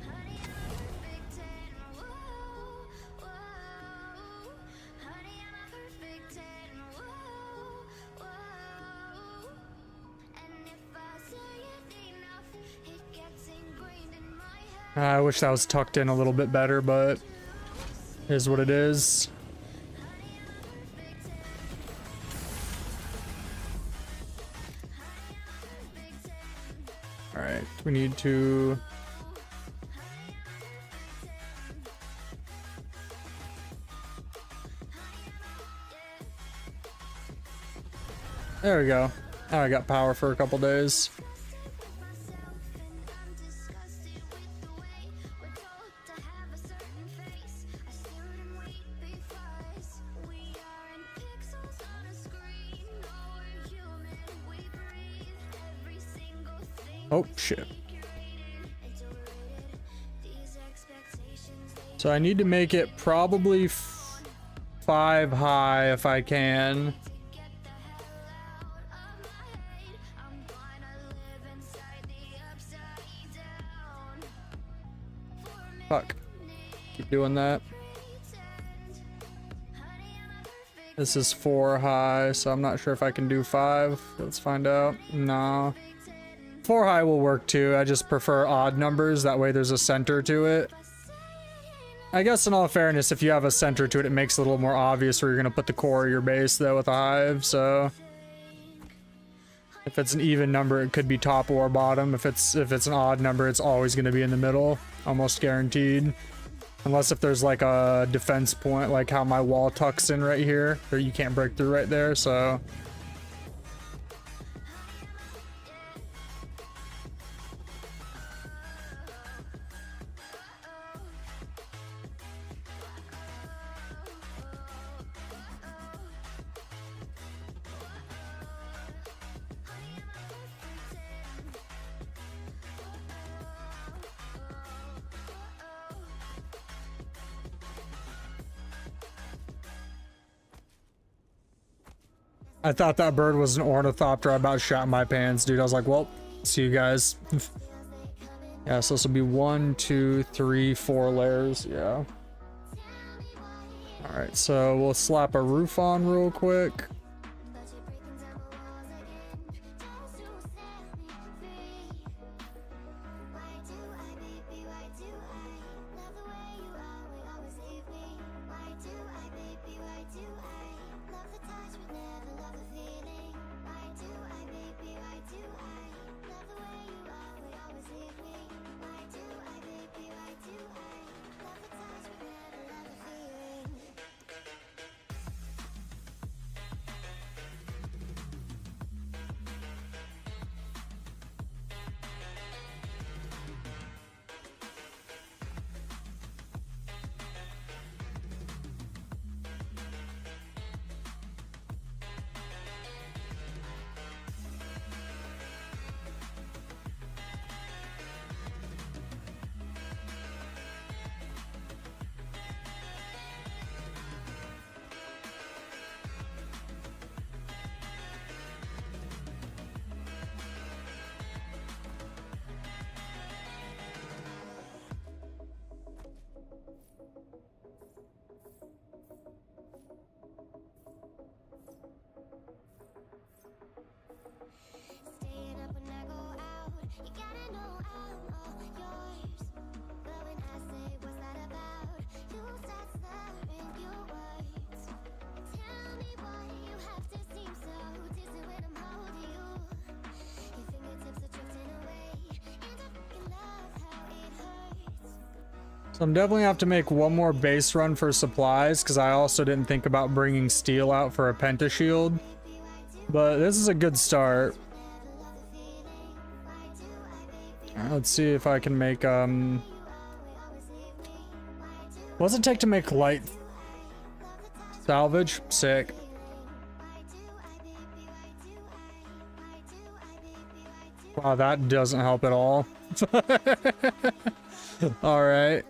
Honey, I'm a perfect 10. Whoa, whoa. Honey, I'm a perfect 10. Whoa, whoa. And if I say it enough, it gets ingrained in my head. I wish that was tucked in a little bit better, but it is what it is. Alright, we need to... There we go. Now I got power for a couple days. Myself and I'm disgusted with the way we're told to have a certain face. I stare and wait because we aren't pixels on a screen. No, we're human, we breathe every single thing. Oh, shit. Curated, it's overrated. These expectations, they So I need to make it probably 5 high if I can. get the hell out of my head. I'm gonna live inside the upside down for a minute. Fuck. Keep doing that. Pretend. Honey, I'm a perfect This is 4 high, so I'm not sure if I can do 5. Let's find out. No. 4 high will work too. I just prefer odd numbers. That way there's a center to it. I guess in all fairness, if you have a center to it, it makes it a little more obvious where you're going to put the core of your base though with a hive. So if it's an even number, it could be top or bottom. If it's an odd number, it's always going to be in the middle, almost guaranteed. Unless if there's like a defense point, like how my wall tucks in right here, or you can't break through right there. So I thought that bird was an ornithopter. I about shot my pants, dude. I was like, well, see you guys. Yeah, so this will be 1, 2, 3, 4 layers. Yeah. All right, so we'll slap a roof on real quick. but you're breaking down the walls again. Just to set me free. Why do I, baby? Why do I love the way you are? We always leave me. Why do I, baby? Why do I love the touch but never love the feeling? Why do I, baby? Why do I love the way you are? We always leave me. Why do I, baby? Why do I love the touch but never love the feeling? You gotta know I'm all yours. But when I say what's that about, you start slurring your words. Tell me why you have to seem so distant when I'm holding you. Your fingertips are drifting away, and I fucking love how it hurts. So I'm definitely have to make one more base run for supplies because I also didn't think about bringing steel out for a pentashield. But this is a good start. Let's see if I can make what's it take to make light salvage? Sick. Wow, that doesn't help at all. All right.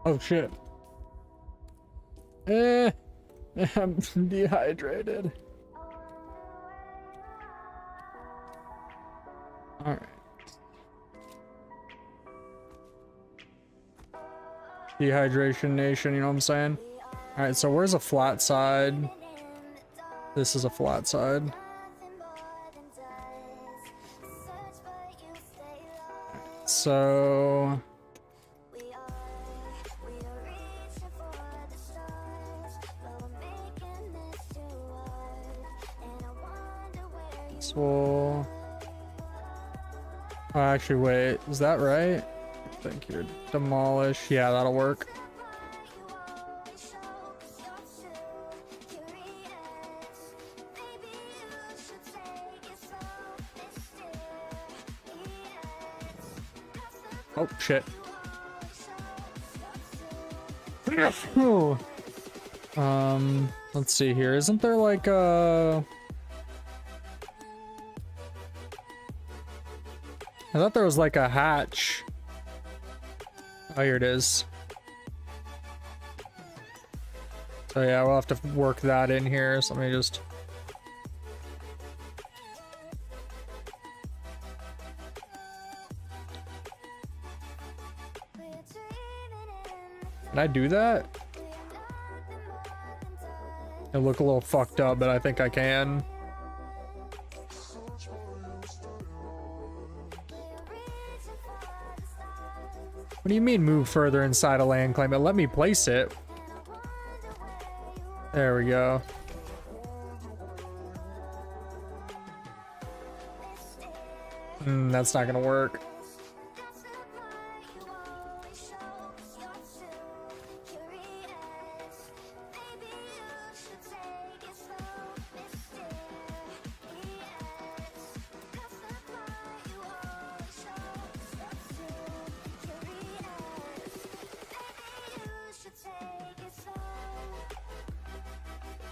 Oh shit. I'm dehydrated. Alright. Dehydration nation, you know what I'm saying? Alright, so where's a flat side? This is a flat side. So will... Oh, actually, wait. Is that right? I think you're demolish. Yeah, that'll work. Oh, shit. Let's see here. Isn't there like a... I thought there was like a hatch. Oh, here it is. So yeah, we'll have to work that in here. So let me just... Can I do that? It look a little fucked up, but I think I can. What do you mean move further inside a land claim? It let me place it. There we go. That's not gonna work.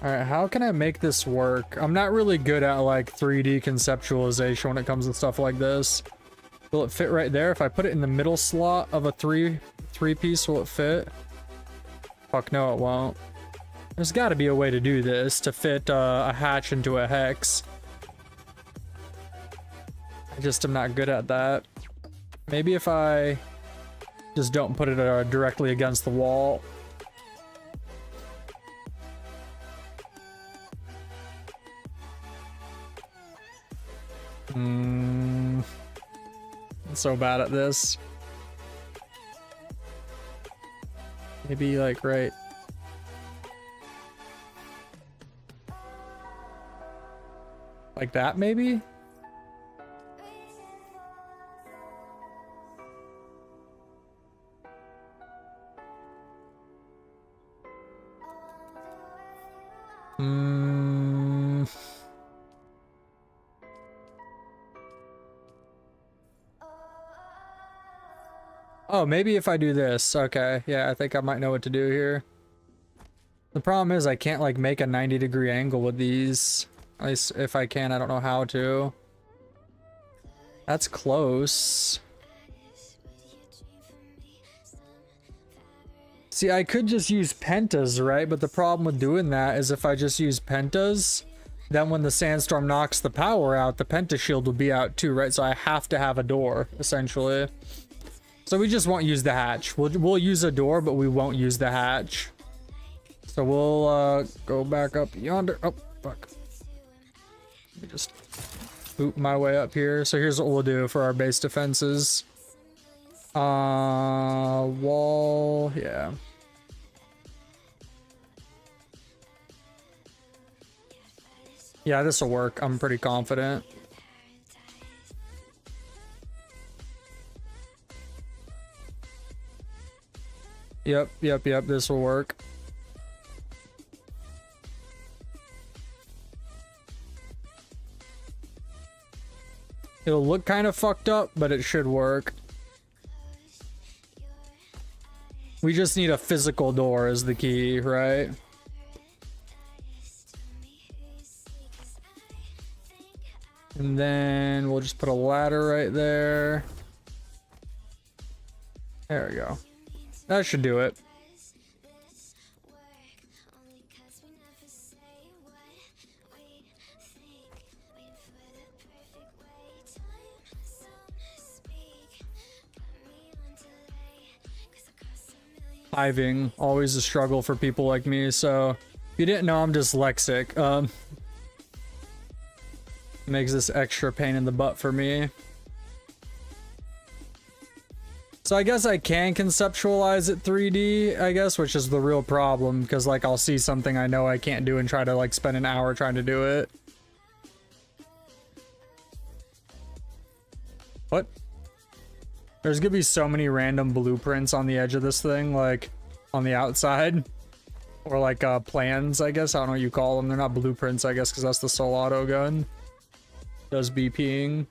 Alright, how can I make this work? I'm not really good at like 3D conceptualization when it comes to stuff like this. Will it fit right there? If I put it in the middle slot of a three piece, will it fit? Fuck no, it won't. There's got to be a way to do this to fit a hatch into a hex. I just am not good at that. Maybe if I just don't put it directly against the wall. I'm so bad at this. Maybe like right. Like that maybe? Mm. Oh, maybe if I do this. Okay, yeah, I think I might know what to do here. The problem is I can't like make a 90-degree angle with these. At least if I can, I don't know how to. That's close. See, I could just use pentas, right? But the problem with doing that is if I just use pentas, then when the sandstorm knocks the power out, the penta shield will be out too, right? So I have to have a door, essentially. So we just won't use the hatch. We'll use a door, but we won't use the hatch. So we'll go back up yonder. Oh, fuck. Let me just boot my way up here. So here's what we'll do for our base defenses. Wall, yeah. Yeah, this will work. I'm pretty confident. Yep, this will work. It'll look kind of fucked up, but it should work. We just need a physical door is the key, right? And then we'll just put a ladder right there. There we go. That should do it. Hiving, always a struggle for people like me, so if you didn't know, I'm dyslexic. Makes this extra pain in the butt for me. So I guess I can conceptualize it 3D, I guess, which is the real problem, because like I'll see something I know I can't do and try to like spend an hour trying to do it. What? There's gonna be so many random blueprints on the edge of this thing, like on the outside. Or like plans, I guess. I don't know what you call them. They're not blueprints, I guess, because that's the Soul Auto gun. Does BPing.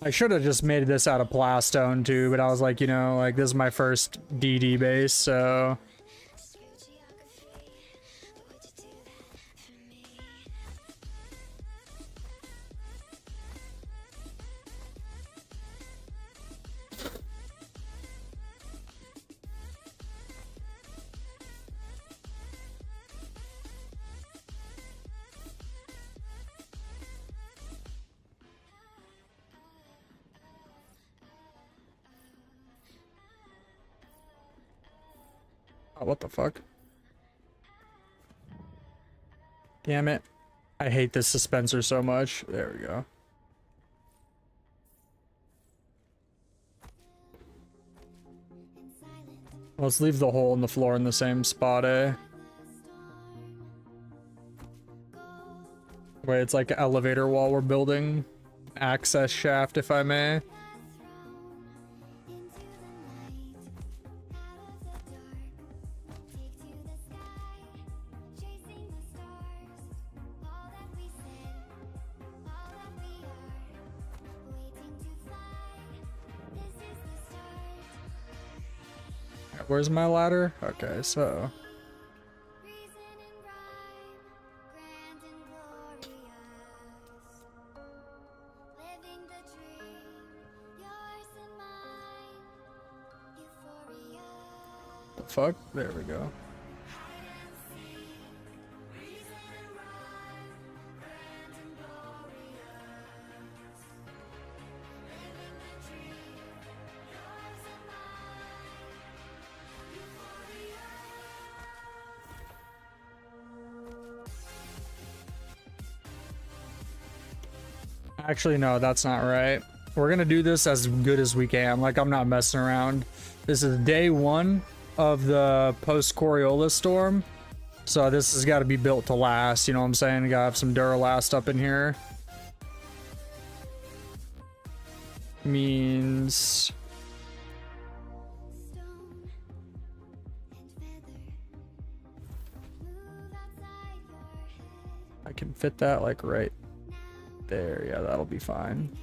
I should have just made this out of plastone too, but I was like, you know, like this is my first DD base, so... Oh, what the fuck? Damn it. I hate this dispenser so much. There we go. Let's leave the hole in the floor in the same spot, eh? Wait, it's like an elevator wall we're building. Access shaft, if I may. Where's my ladder? Okay, so... The fuck? There we go. Actually, no, that's not right. We're gonna do this as good as we can. Like, I'm not messing around. This is day 1 of the post-Coriolis storm. So this has got to be built to last, you know what I'm saying? Gotta have some Duralast up in here. Means... I can fit that like right there. Yeah, that'll be fine.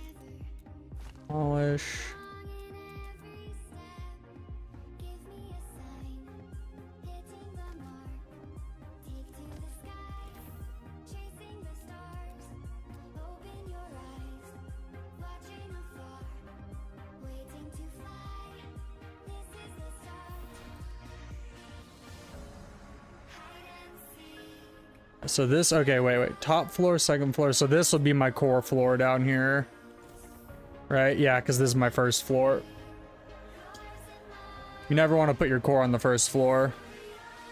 Polish. So this, okay, wait. Top floor, second floor. So this would be my core floor down here. Right? Yeah, because this is my first floor. You never want to put your core on the first floor.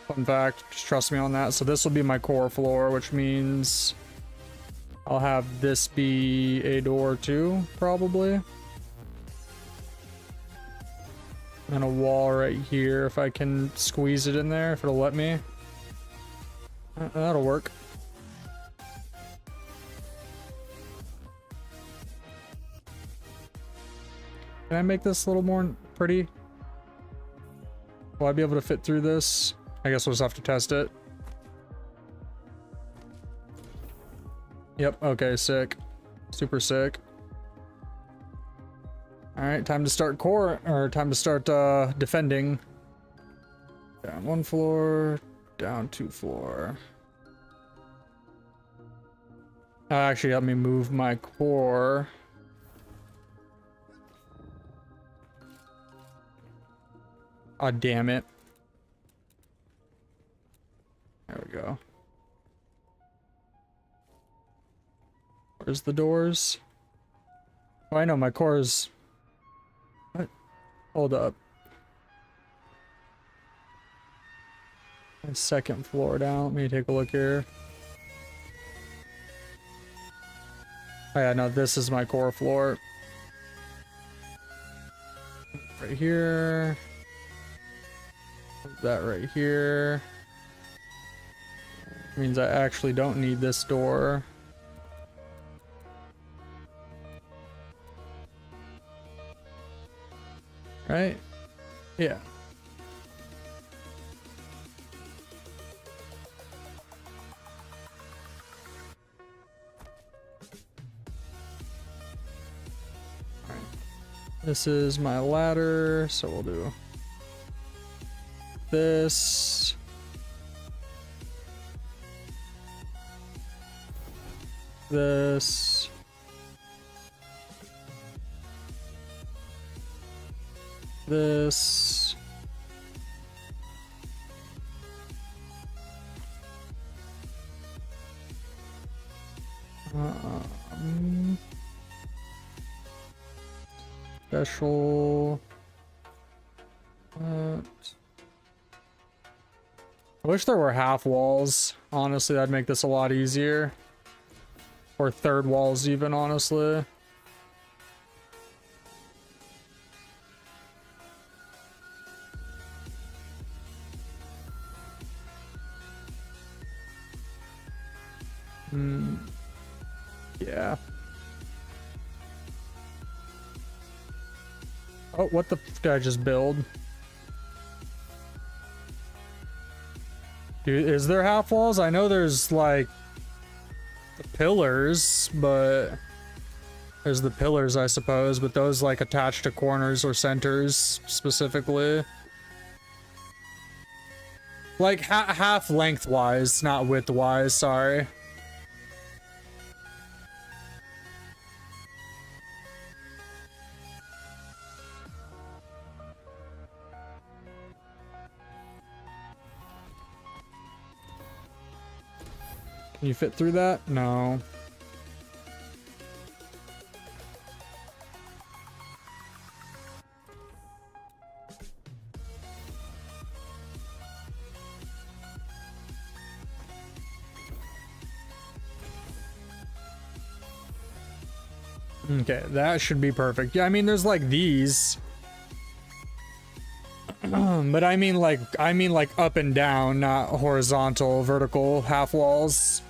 Fun fact, just trust me on that. So this will be my core floor, which means I'll have this be a door too, probably. And a wall right here if I can squeeze it in there, if it'll let me. That'll work. Can I make this a little more pretty? Will I be able to fit through this? I guess we'll just have to test it. Yep, okay, sick. Super sick. Alright, time to start core, or time to start defending. Down 1 floor, down 2 floor. Actually, let me move my core. Ah, damn it. There we go. Where's the doors? Oh, I know, my core is... What? Hold up. My second floor down. Let me take a look here. Oh yeah, no, this is my core floor. Right here. That right here. Means I actually don't need this door. Right? Yeah. Alright. This is my ladder, so we'll do this. This. This. Special. I wish there were half walls. Honestly, that'd make this a lot easier. Or third walls even, honestly. Yeah. Oh, what the f did I just build? Dude, is there half walls? I know there's like the pillars, but there's the pillars, I suppose, but those like attached to corners or centers specifically. Like half lengthwise, not widthwise, sorry. Can you fit through that? No. Okay, that should be perfect. Yeah, I mean, there's like these. But I mean like up and down, not horizontal, vertical half walls.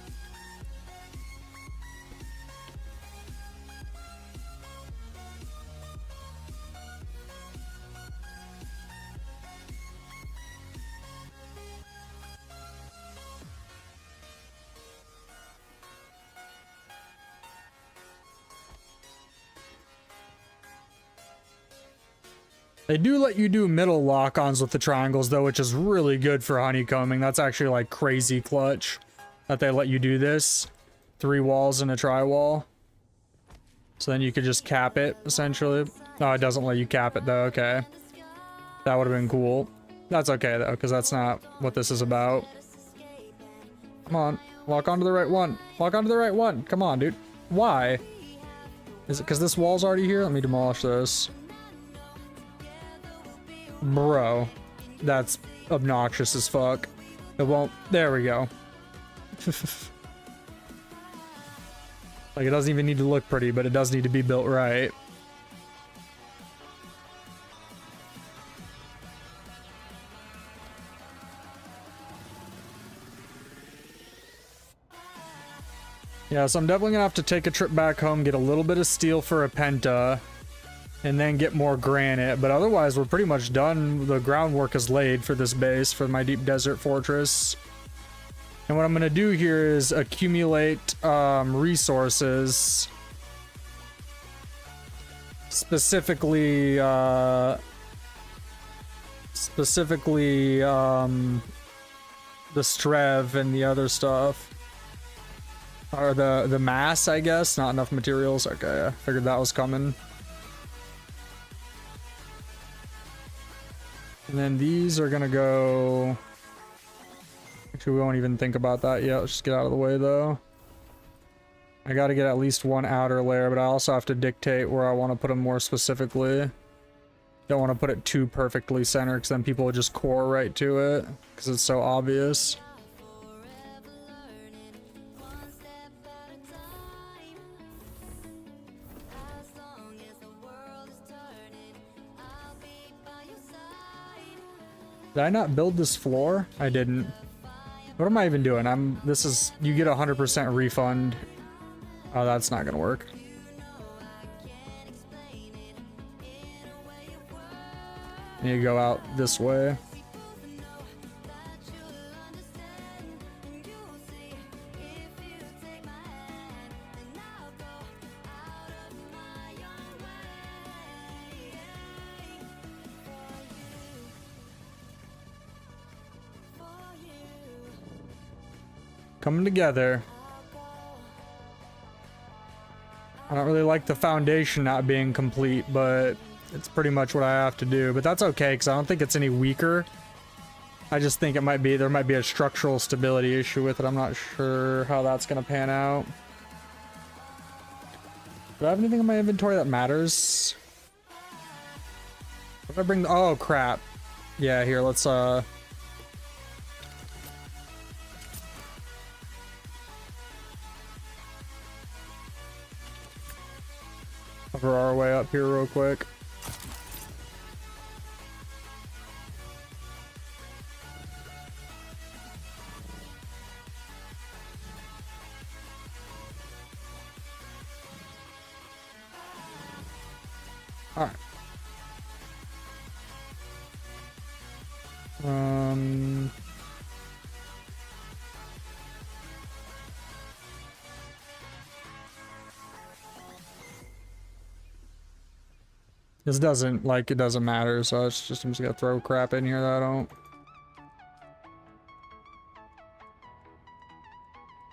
They do let you do middle lock-ons with the triangles though, which is really good for honeycombing. That's actually like crazy clutch that they let you do this. 3 walls and a tri-wall. So then you could just cap it, essentially. No, it doesn't let you cap it though, okay. That would have been cool. That's okay though, because that's not what this is about. Come on, lock onto the right one. Lock onto the right one. Come on, dude. Why? Is it because this wall's already here? Let me demolish this. Bro, that's obnoxious as fuck. It won't. There we go. Like, it doesn't even need to look pretty, but it does need to be built right. Yeah, so I'm definitely gonna have to take a trip back home, get a little bit of steel for a penta, and then get more granite. But otherwise, we're pretty much done. The groundwork is laid for this base, for my deep desert fortress. And what I'm gonna do here is accumulate resources. Specifically, the Strev and the other stuff. Or the mass, I guess. Not enough materials. Okay, I figured that was coming. And then these are gonna go... Actually, we won't even think about that yet. Let's just get out of the way, though. I gotta get at least one outer layer, but I also have to dictate where I want to put them more specifically. Don't want to put it too perfectly centered, because then people will just core right to it, because it's so obvious. Did I not build this floor? I didn't. What am I even doing? You get a 100% refund. Oh, that's not gonna work. You go out this way. Coming together. I don't really like the foundation not being complete, but it's pretty much what I have to do. But that's okay, because I don't think it's any weaker. I just think there might be a structural stability issue with it. I'm not sure how that's going to pan out. Do I have anything in my inventory that matters? What did I bring? Oh, crap. Yeah, here, let's, hover our way up here real quick. All right. This doesn't, like, it doesn't matter, so it's just, I'm just gonna throw crap in here that I don't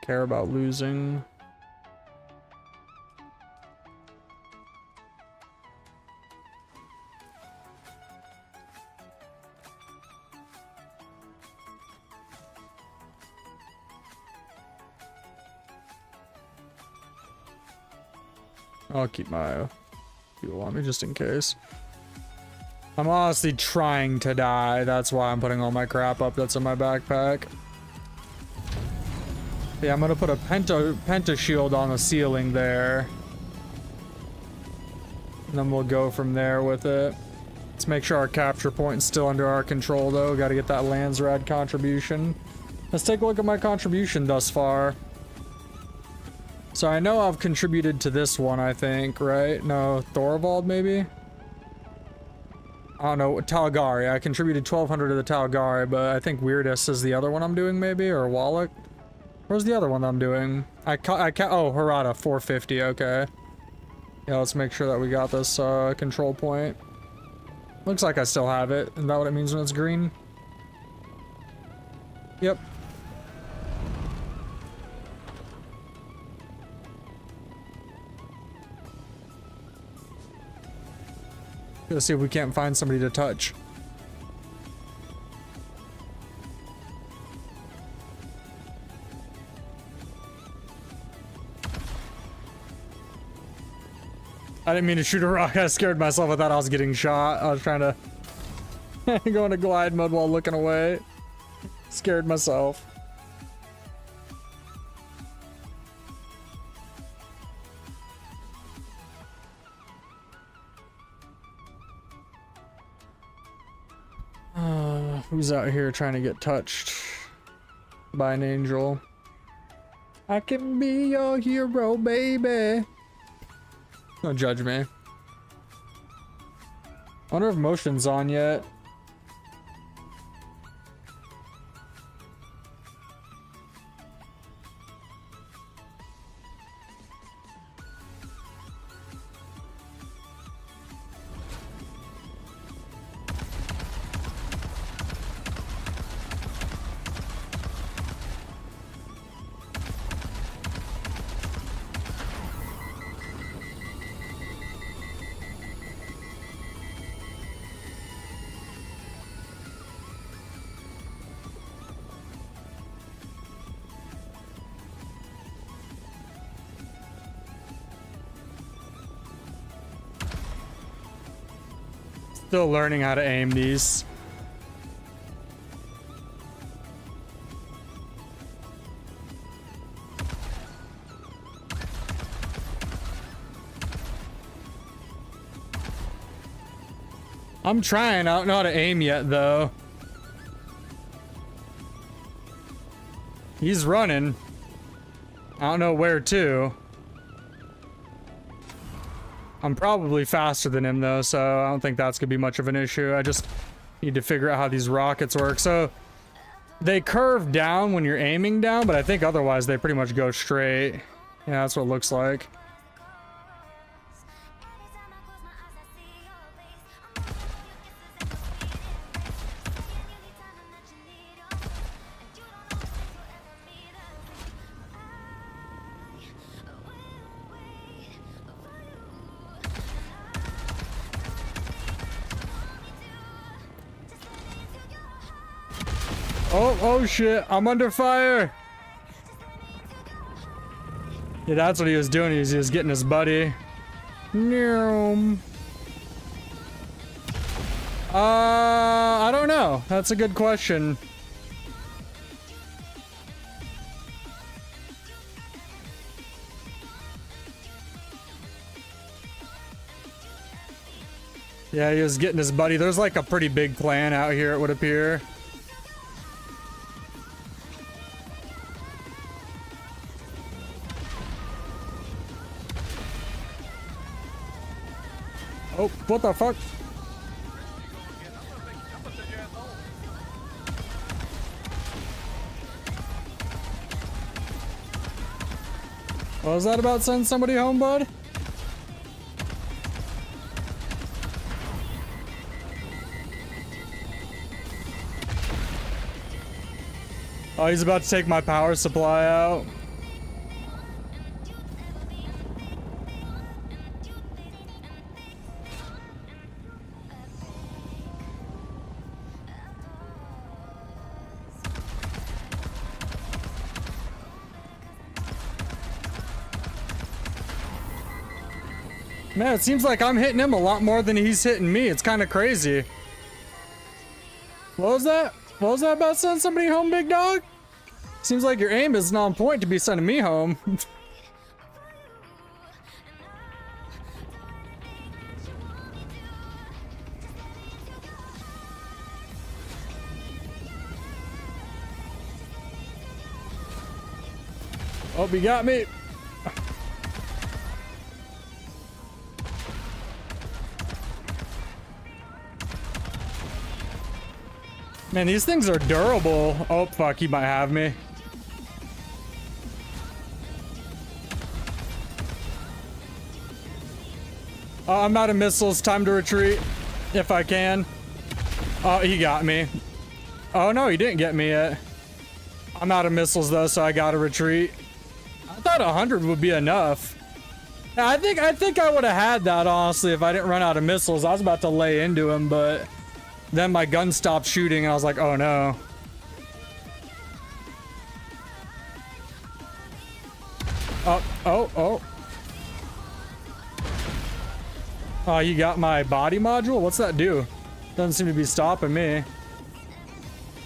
care about losing. I'll keep my fuel on me just in case. I'm honestly trying to die. That's why I'm putting all my crap up that's in my backpack. Yeah, I'm gonna put a penta shield on the ceiling there. And then we'll go from there with it. Let's make sure our capture point is still under our control though. Gotta get that Landsrad contribution. Let's take a look at my contribution thus far. So I know I've contributed to this one, I think, right? No, Thorvald maybe? I don't know, Talgari. I contributed 1,200 to the Talgari, but I think Weirdest is the other one I'm doing maybe, or Wallach. Where's the other one that I'm doing? Oh, Harada, 450, okay. Yeah, let's make sure that we got this control point. Looks like I still have it. Is that what it means when it's green? Yep. Let's see if we can't find somebody to touch. I didn't mean to shoot a rock. I scared myself. I thought I was getting shot. I was trying to go into glide mode while looking away. Scared myself. Who's out here trying to get touched by an angel? I can be your hero, baby. Don't judge me. I wonder if motion's on yet. Still learning how to aim these. I'm trying. I don't know how to aim yet, though. He's running. I don't know where to. I'm probably faster than him though, so I don't think that's gonna be much of an issue. I just need to figure out how these rockets work. So they curve down when you're aiming down, but I think otherwise they pretty much go straight. Yeah, that's what it looks like. Oh shit, I'm under fire. Yeah, that's what he was doing. He was getting his buddy. I don't know. That's a good question. Yeah, he was getting his buddy. There's like a pretty big clan out here, it would appear. Oh, what the fuck? What was that about sending somebody home, bud? Oh, he's about to take my power supply out. Man, it seems like I'm hitting him a lot more than he's hitting me. It's kind of crazy. What was that? What was that about sending somebody home, big dog? Seems like your aim isn't on point to be sending me home. Oh, he got me. Man, these things are durable. Oh, fuck, he might have me. Oh, I'm out of missiles. Time to retreat. if I can. Oh, he got me. Oh no, he didn't get me yet. I'm out of missiles though, so I gotta retreat. I thought 100 would be enough. I think I would have had that, honestly, if I didn't run out of missiles. I was about to lay into him, but then my gun stopped shooting and I was like, oh no. Oh. Oh, you got my body module? What's that do? Doesn't seem to be stopping me.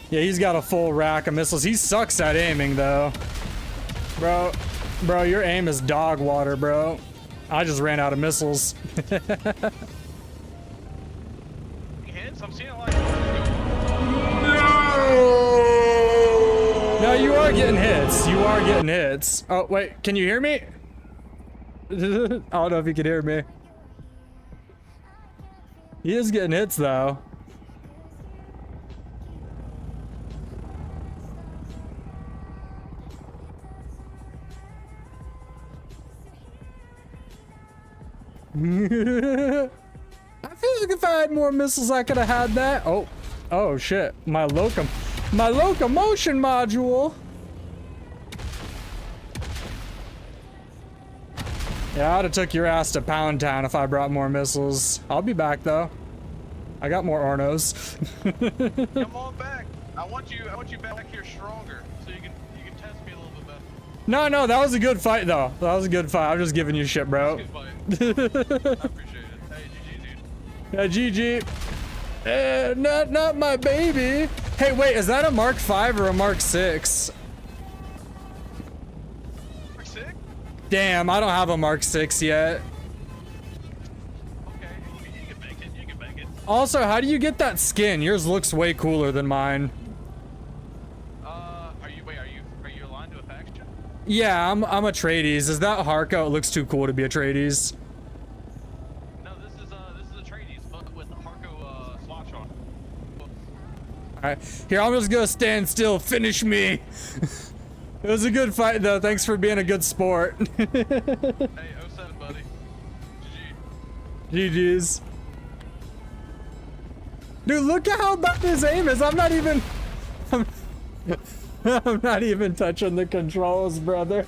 Yeah, he's got a full rack of missiles. He sucks at aiming, though. Bro, your aim is dog water, bro. I just ran out of missiles. Hits? I'm seeing a lot. No, you are getting hits. You are getting hits. Oh, wait. Can you hear me? I don't know if you can hear me. He is getting hits, though. I feel like if I had more missiles, I could have had that. Oh shit! My locomotion module. Yeah, I'd have took your ass to Pound Town if I brought more missiles. I'll be back though. I got more Ornos. Come on back. I want you back here stronger, so you can test me a little bit better. No, that was a good fight though. That was a good fight. I'm just giving you shit, bro. Good fight. I appreciate it. Hey, GG, dude. Yeah, GG. Not my baby. Hey, wait, is that a Mark 5 or a Mark 6? Mark 6? Damn, I don't have a Mark 6 yet. Okay, you can make it. You can make it. Also, how do you get that skin? Yours looks way cooler than mine. Are you aligned to a faction? Yeah, I'm a Trades. Is that Harko? It looks too cool to be a Trades. No, this is a Trades, but with the Harko Swatch on. Alright, here, I'm just gonna stand still. Finish me. It was a good fight, though. Thanks for being a good sport. Hey, 07, buddy. GG. GG's. Dude, look at how bad his aim is. I'm not even touching the controls, brother.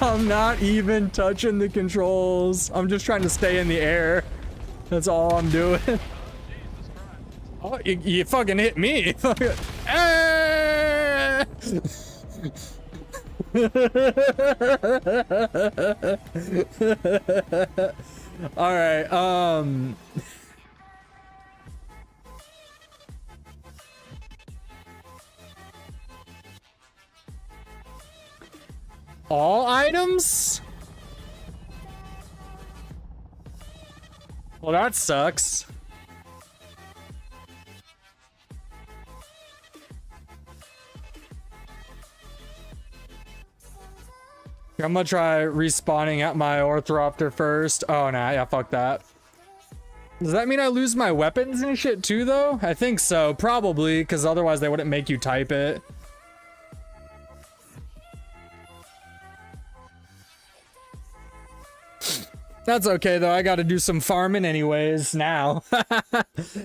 I'm not even touching the controls. I'm just trying to stay in the air. That's all I'm doing. Jesus Christ. Oh, you fucking hit me. Ah! All right. All items? Well, that sucks. I'm gonna try respawning at my Orthopter first. Oh, nah, yeah, fuck that. Does that mean I lose my weapons and shit too, though? I think so, probably, because otherwise they wouldn't make you type it. That's okay, though. I gotta do some farming anyways now.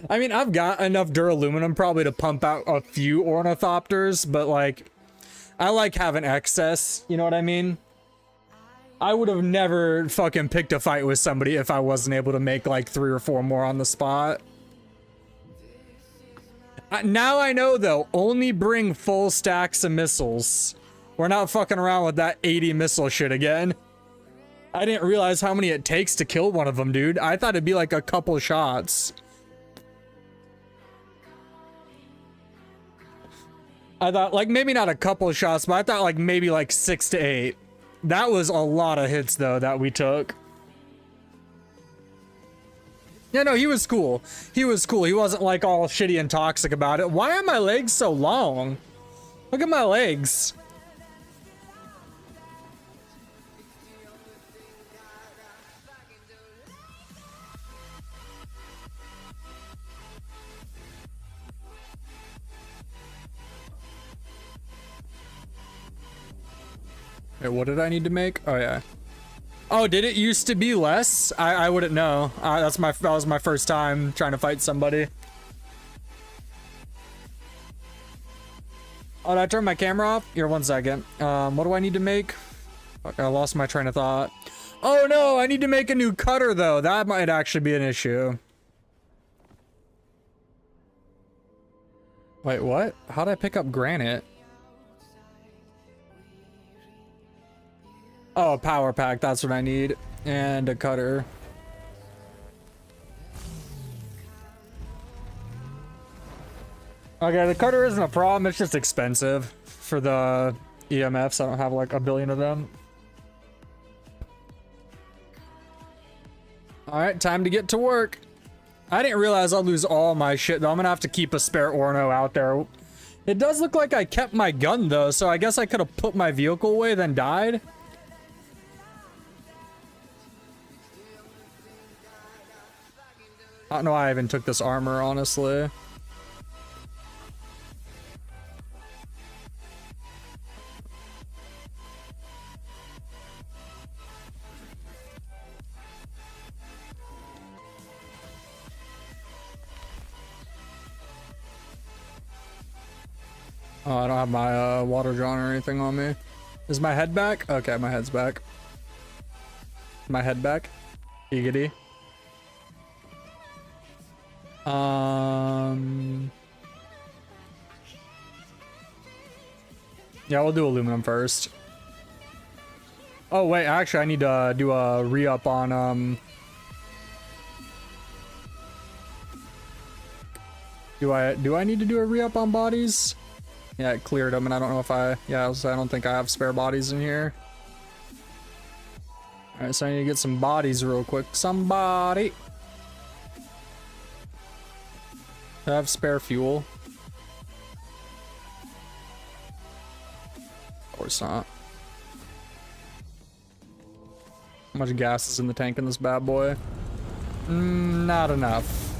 I mean, I've got enough duraluminum probably to pump out a few Ornithopters, but, like, I like having excess, you know what I mean? I would have never fucking picked a fight with somebody if I wasn't able to make like 3 or 4 more on the spot. Now I know though, only bring full stacks of missiles. We're not fucking around with that 80 missile shit again. I didn't realize how many it takes to kill one of them, dude. I thought it'd be like a couple shots. I thought like maybe not a couple shots, but I thought like maybe like 6 to 8. That was a lot of hits, though, that we took. Yeah, no, he was cool. He was cool. He wasn't, like, all shitty and toxic about it. Why are my legs so long? Look at my legs. Wait, what did I need to make? Oh yeah. Oh, did it used to be less? I wouldn't know. That was my first time trying to fight somebody. Oh, did I turn my camera off? Here, 1 second. What do I need to make? Fuck, I lost my train of thought. Oh no, I need to make a new cutter though. That might actually be an issue. Wait, what? How did I pick up granite? Oh, a power pack, that's what I need. And a cutter. Okay, the cutter isn't a problem, it's just expensive for the EMFs. I don't have like a billion of them. Alright, time to get to work. I didn't realize I'll lose all my shit though. I'm gonna have to keep a spare Orno out there. It does look like I kept my gun though, so I guess I could have put my vehicle away then died. I don't know why I even took this armor, honestly. Oh, I don't have my water jon or anything on me. Is my head back? Okay, my head's back. My head back. Giggity. Yeah, we'll do aluminum first. Oh wait, actually I need to do a re-up on do I need to do a re-up on bodies? Yeah, it cleared them, and I don't know if I don't think I have spare bodies in here. Alright, so I need to get some bodies real quick. Somebody! Do I have spare fuel? Of course not. How much gas is in the tank in this bad boy? Not enough.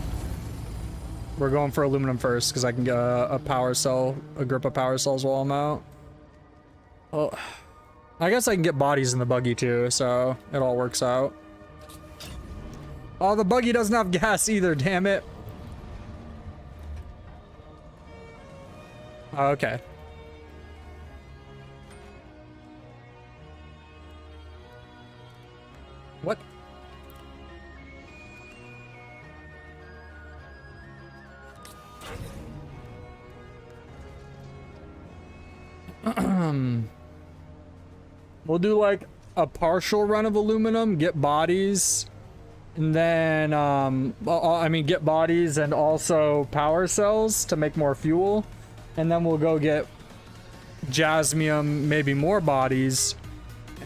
We're going for aluminum first because I can get a power cell, a grip of power cells while I'm out. Well, I guess I can get bodies in the buggy too, so it all works out. Oh, the buggy doesn't have gas either, damn it. Okay. What? We'll do like a partial run of aluminum, get bodies, and then get bodies and also power cells to make more fuel, and then we'll go get jasmium, maybe more bodies,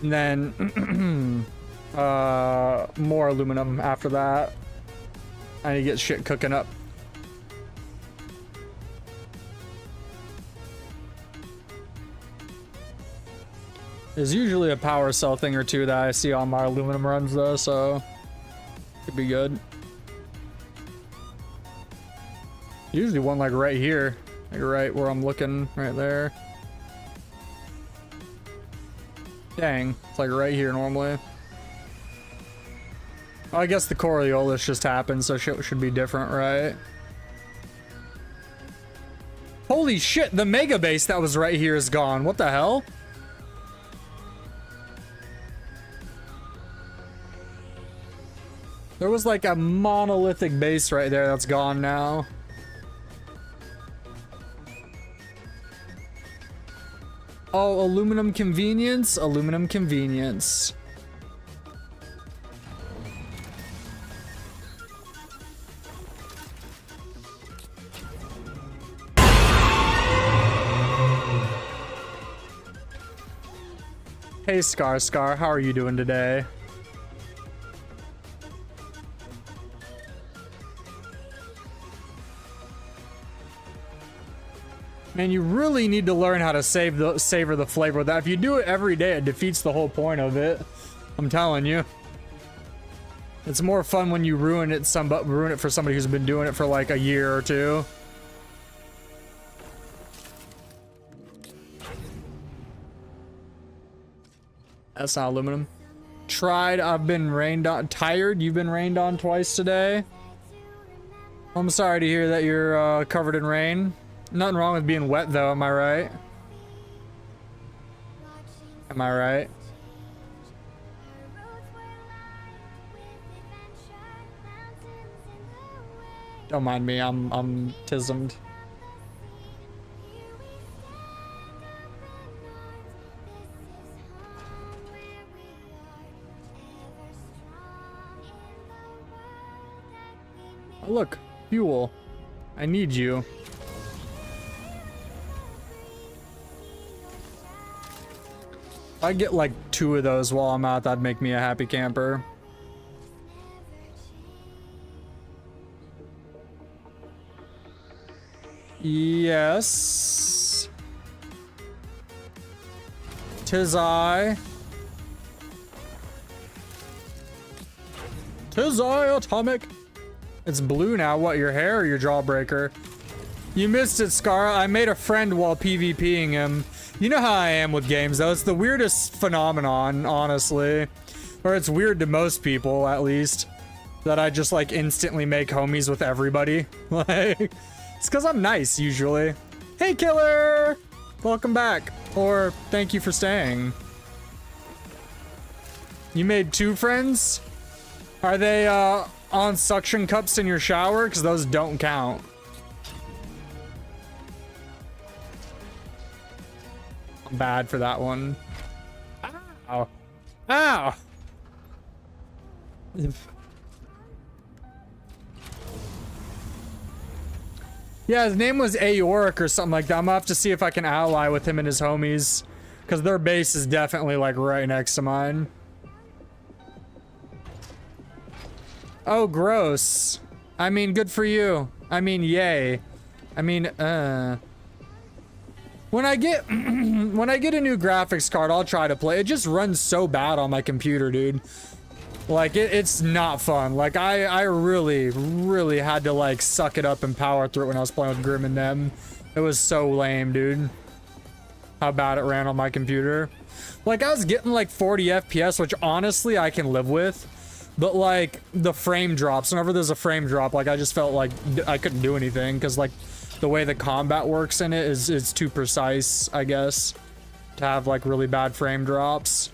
and then more aluminum after that. I need to get shit cooking up. There's usually a power cell thing or two that I see on my aluminum runs though, so could be good. Usually one like right here, like right where I'm looking, right there. Dang, it's like right here normally. I guess the Coriolis just happened, so shit should be different, right? Holy shit, the mega base that was right here is gone. What the hell? There was like a monolithic base right there that's gone now. Oh, aluminum convenience? Aluminum convenience. Hey Scar, how are you doing today? Man, you really need to learn how to savor the flavor of that. If you do it every day, it defeats the whole point of it. I'm telling you. It's more fun when you ruin it for somebody who's been doing it for like a year or two. That's not aluminum. Tried. I've been rained on. Tired. You've been rained on twice today. I'm sorry to hear that you're covered in rain. Nothing wrong with being wet though, am I right? Am I right? Don't mind me, I'm tismed. Oh, look, fuel. I need you. If I get like 2 of those while I'm out, that'd make me a happy camper. Yes. 'Tis I. 'Tis I, Atomic. It's blue now. What, your hair or your jawbreaker? You missed it, Scar. I made a friend while PvPing him. You know how I am with games, though. It's the weirdest phenomenon, honestly. Or it's weird to most people, at least. That I just, like, instantly make homies with everybody. Like, it's because I'm nice, usually. Hey, Killer! Welcome back. Or, thank you for staying. You made 2 friends? Are they, on suction cups in your shower? Because those don't count. I'm bad for that one. Ow. Ow! Yeah, his name was Aoric or something like that. I'm gonna have to see if I can ally with him and his homies. Because their base is definitely, like, right next to mine. Oh, gross. I mean, good for you. I mean, yay. I mean, when I get when I get a new graphics card, I'll try to play. It just runs so bad on my computer, dude. Like, it's not fun. Like, I really had to, like, suck it up and power through it when I was playing with Grim and them. It was so lame, dude. How bad it ran on my computer. Like, I was getting, like, 40 FPS, which, honestly, I can live with. But, like, the frame drops. Whenever there's a frame drop, like, I just felt like I couldn't do anything. Because, like, the way the combat works in it is too precise, I guess. To have, like, really bad frame drops.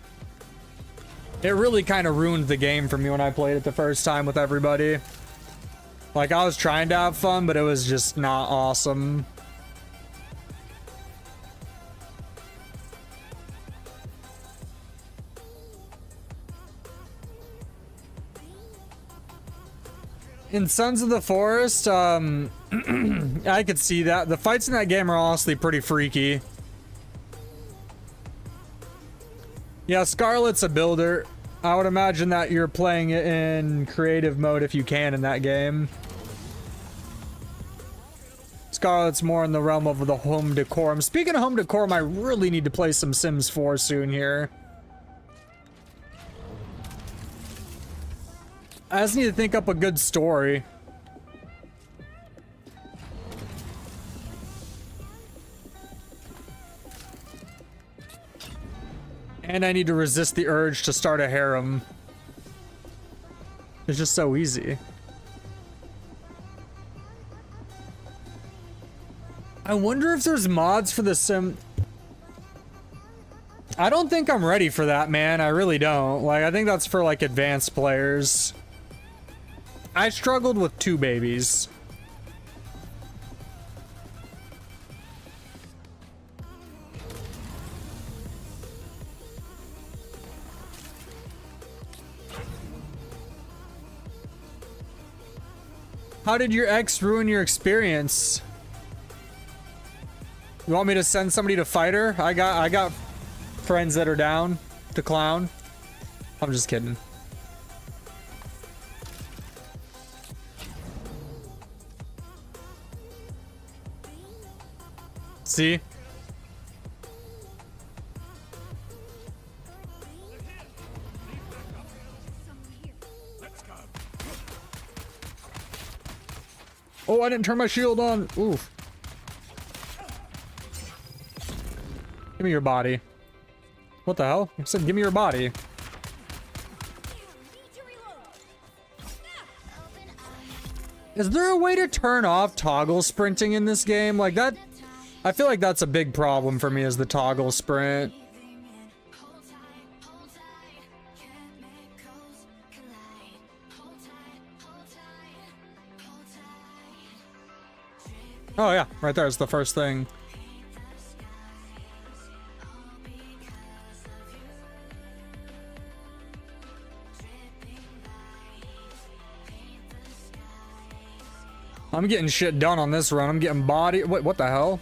It really kind of ruined the game for me when I played it the first time with everybody. Like, I was trying to have fun, but it was just not awesome. In Sons of the Forest, I could see that. The fights in that game are honestly pretty freaky. Yeah, Scarlet's a builder. I would imagine that you're playing it in creative mode if you can in that game. Scarlet's more in the realm of the home decorum. Speaking of home decorum, I really need to play some Sims 4 soon here. I just need to think up a good story. And I need to resist the urge to start a harem. It's just so easy. I wonder if there's mods for the Sim. I don't think I'm ready for that, man. I really don't. Like, I think that's for, like, advanced players. I struggled with 2 babies. How did your ex ruin your experience? You want me to send somebody to fight her? I got friends that are down to clown. I'm just kidding. See? Oh, I didn't turn my shield on. Oof. Give me your body. What the hell? I said, give me your body. Is there a way to turn off toggle sprinting in this game? Like that, I feel like that's a big problem for me, is the toggle sprint. Oh yeah, right there is the first thing. I'm getting shit done on this run. I'm getting body. What the hell?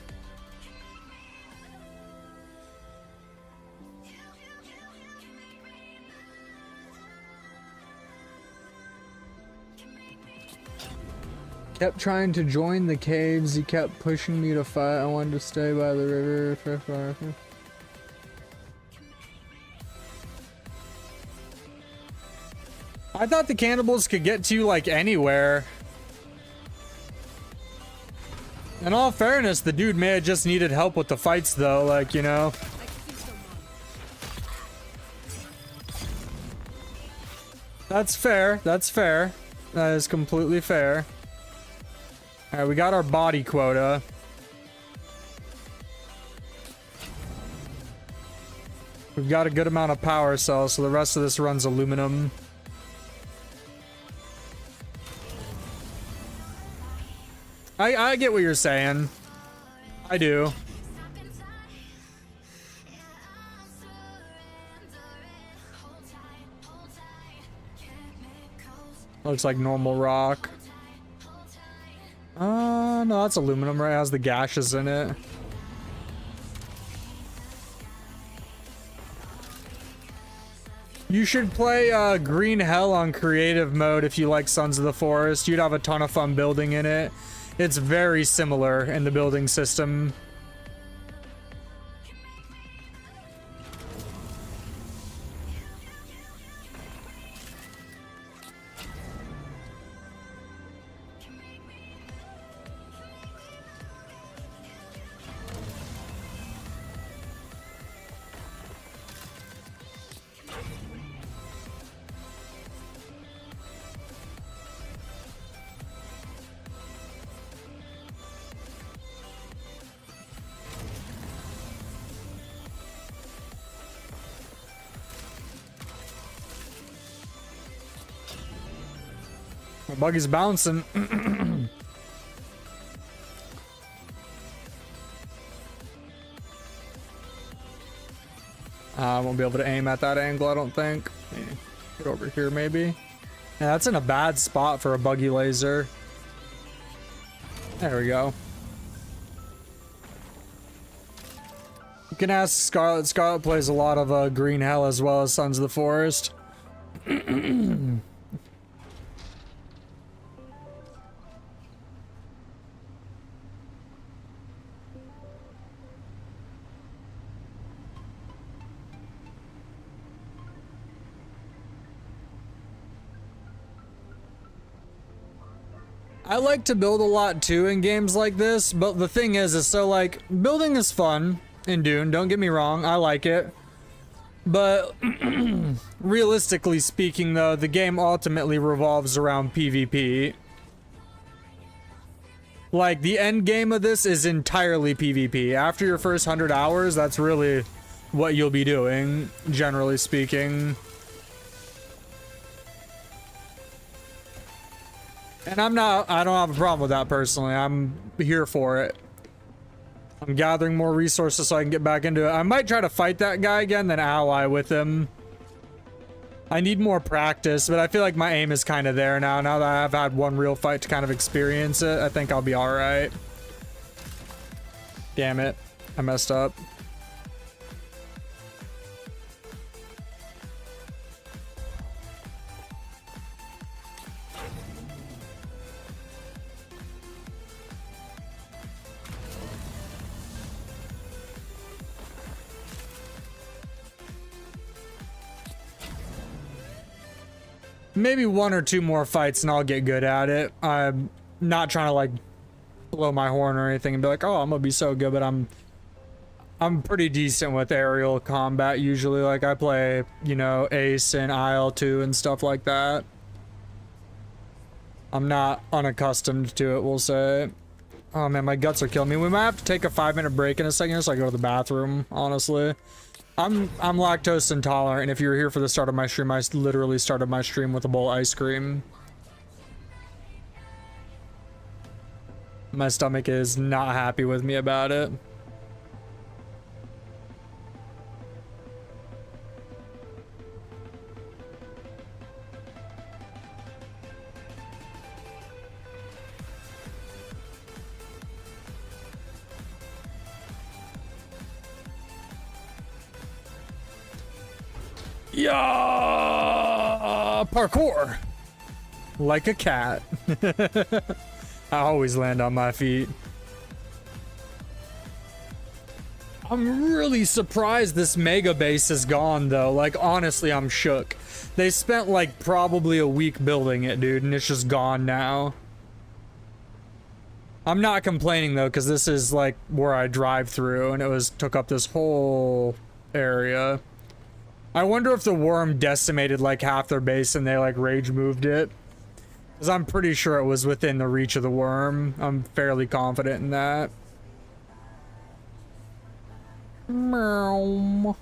Kept trying to join the caves. He kept pushing me to fight. I wanted to stay by the river. I thought the cannibals could get to you like anywhere. In all fairness, the dude may have just needed help with the fights though, like, you know. That's fair, that's fair. That is completely fair. Alright, we got our body quota. We've got a good amount of power cells, so the rest of this run's aluminum. I get what you're saying. I do. Looks like normal rock. No, that's aluminum, right? It has the gashes in it. You should play Green Hell on creative mode if you like Sons of the Forest. You'd have a ton of fun building in it. It's very similar in the building system. My buggy's bouncing. I won't be able to aim at that angle, I don't think. Get over here, maybe. Yeah, that's in a bad spot for a buggy laser. There we go. You can ask Scarlet. Scarlet plays a lot of Green Hell as well as Sons of the Forest. I like to build a lot too in games like this, but the thing is so like, building is fun in Dune, don't get me wrong, I like it. But realistically speaking though, the game ultimately revolves around PvP. Like, the end game of this is entirely PvP. After your first 100 hours, that's really what you'll be doing, generally speaking. And I don't have a problem with that personally. I'm here for it. I'm gathering more resources so I can get back into it. I might try to fight that guy again, then ally with him. I need more practice, but I feel like my aim is kind of there now. Now that I've had one real fight to kind of experience it, I think I'll be alright. Damn it. I messed up. Maybe one or two more fights and I'll get good at it. I'm not trying to like blow my horn or anything and be like, oh, I'm gonna be so good, but I'm I'm pretty decent with aerial combat usually. Like I play, you know, Ace and IL-2 and stuff like that. I'm not unaccustomed to it, we'll say. Oh man, my guts are killing me. We might have to take a 5-minute break in a second so I go to the bathroom, honestly. I'm lactose intolerant, and if you were here for the start of my stream, I literally started my stream with a bowl of ice cream. My stomach is not happy with me about it. Yeah, parkour like a cat. I always land on my feet. I'm really surprised this mega base is gone though. Like honestly, I'm shook. They spent like probably a week building it, dude, and it's just gone now. I'm not complaining though, because this is like where I drive through, and it took up this whole area. I wonder if the worm decimated like half their base and they like rage moved it. Because I'm pretty sure it was within the reach of the worm. I'm fairly confident in that. Meow.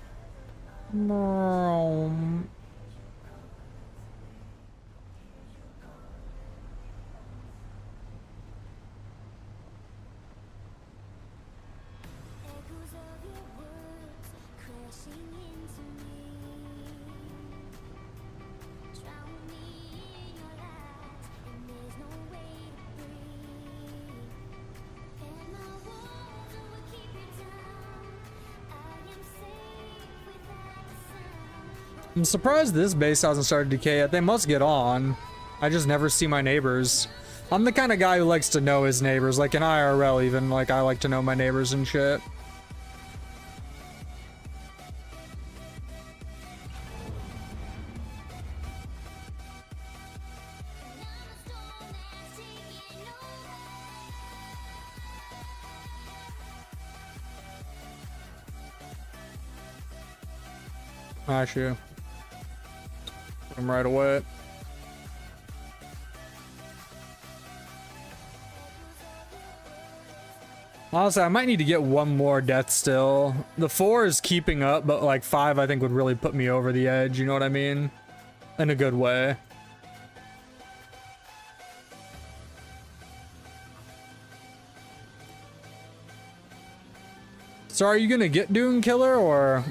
Meow. Echoes of your words crashing into me. Drown me in your lies, and there's no way to breathe. And my walls will keep you down. I am safe without the sound. I'm surprised this base hasn't started to decay yet. They must get on. I just never see my neighbors. I'm the kind of guy who likes to know his neighbors. Like in IRL even, like I like to know my neighbors and shit. Actually, I'm right away. Honestly, I might need to get one more death still. The 4 is keeping up, but like 5 I think would really put me over the edge, you know what I mean? In a good way. So are you gonna get Dune Killer, or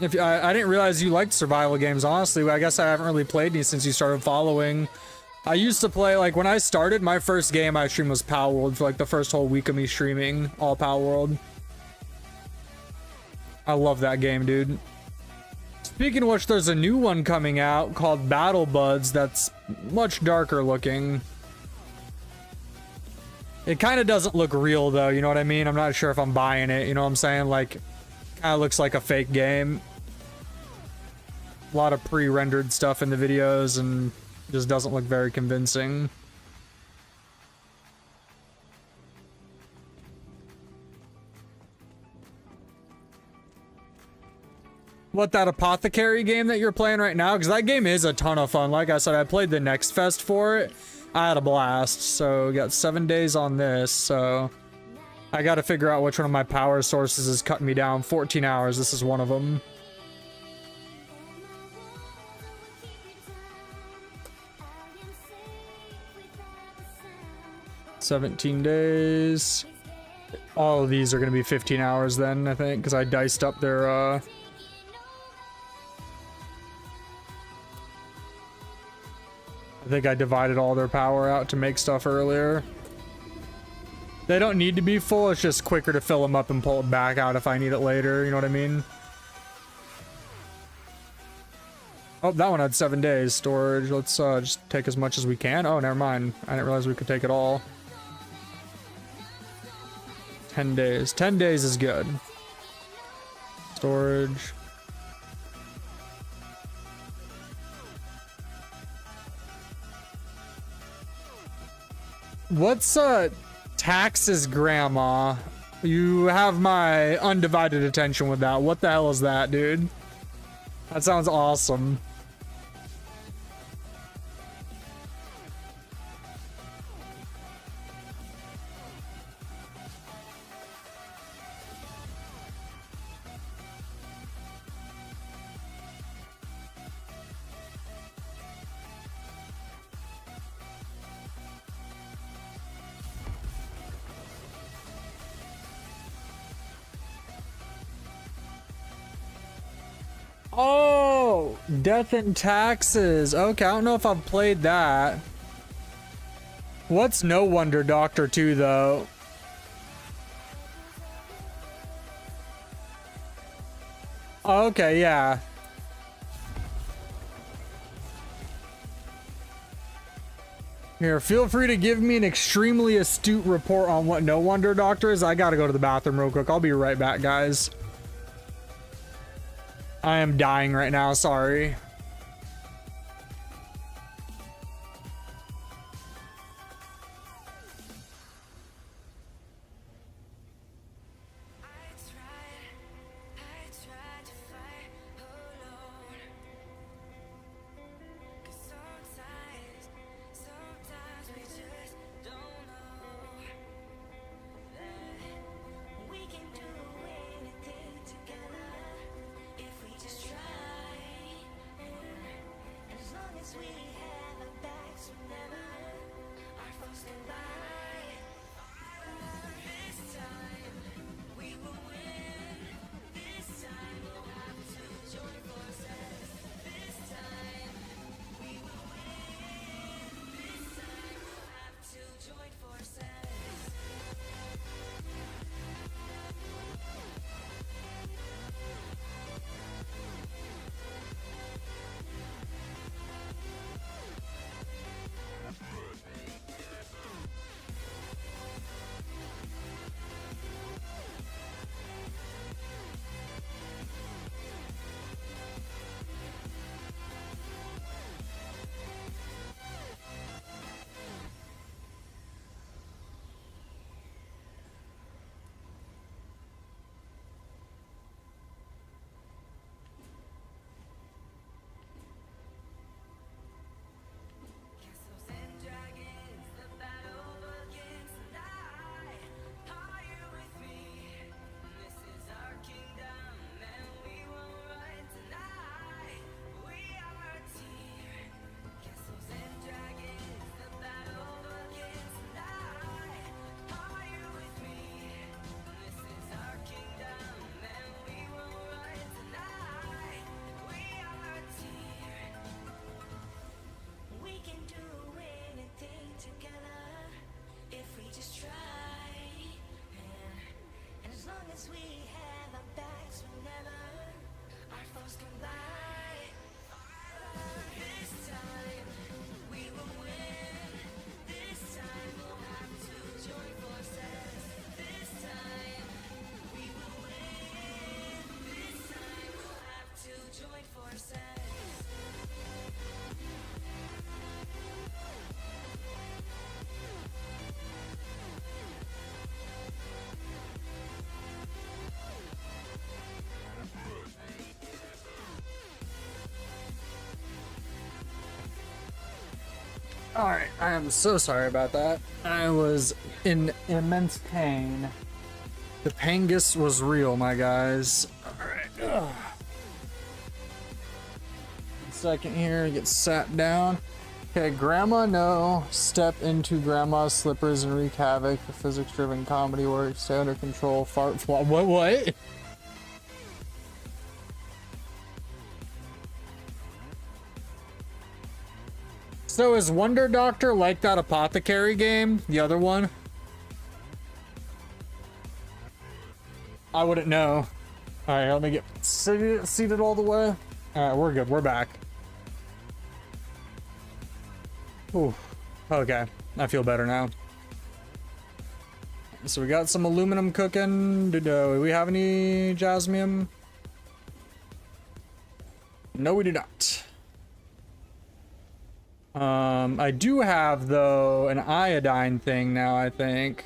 if I didn't realize you liked survival games, honestly. I guess I haven't really played any since you started following. I used to play, like, when I started, my first game I streamed was Pal World for, like, the first whole week of me streaming all Pal World. I love that game, dude. Speaking of which, there's a new one coming out called Battle Buds that's much darker looking. It kind of doesn't look real, though, you know what I mean? I'm not sure if I'm buying it, you know what I'm saying? Like, kind of looks like a fake game. A lot of pre-rendered stuff in the videos, and just doesn't look very convincing. What, that Apothecary game that you're playing right now? Because that game is a ton of fun. Like I said, I played the Next Fest for it. I had a blast. So, got 7 days on this, so I got to figure out which one of my power sources is cutting me down. 14 hours, this is one of them. 17 days. All of these are going to be 15 hours then, I think, because I diced up their, I think I divided all their power out to make stuff earlier. They don't need to be full, it's just quicker to fill them up and pull it back out if I need it later, you know what I mean? Oh, that one had 7 days storage. Let's just take as much as we can. Oh, never mind. I didn't realize we could take it all. 10 days. 10 days is good. Storage. What's Tax's grandma? You have my undivided attention with that. What the hell is that, dude? That sounds awesome. Oh, Death and Taxes. Okay, I don't know if I've played that. What's No Wonder Doctor 2 though? Okay, yeah. Here, feel free to give me an extremely astute report on what No Wonder Doctor is. I gotta go to the bathroom real quick. I'll be right back, guys. I am dying right now, sorry. Alright, I am so sorry about that. I was in immense pain. The pangus was real, my guys. Alright. Second here, get sat down. Okay, Grandma No. Step into Grandma's slippers and wreak havoc. The physics-driven comedy works. Stay under control. Fart flop. What? So is Wonder Doctor like that Apothecary game? The other one? I wouldn't know. Alright, let me get seated all the way. Alright, we're good. We're back. Ooh. Okay. I feel better now. So we got some aluminum cooking. Do we have any jasmium? No, we do not. I do have, though, an iodine thing now, I think.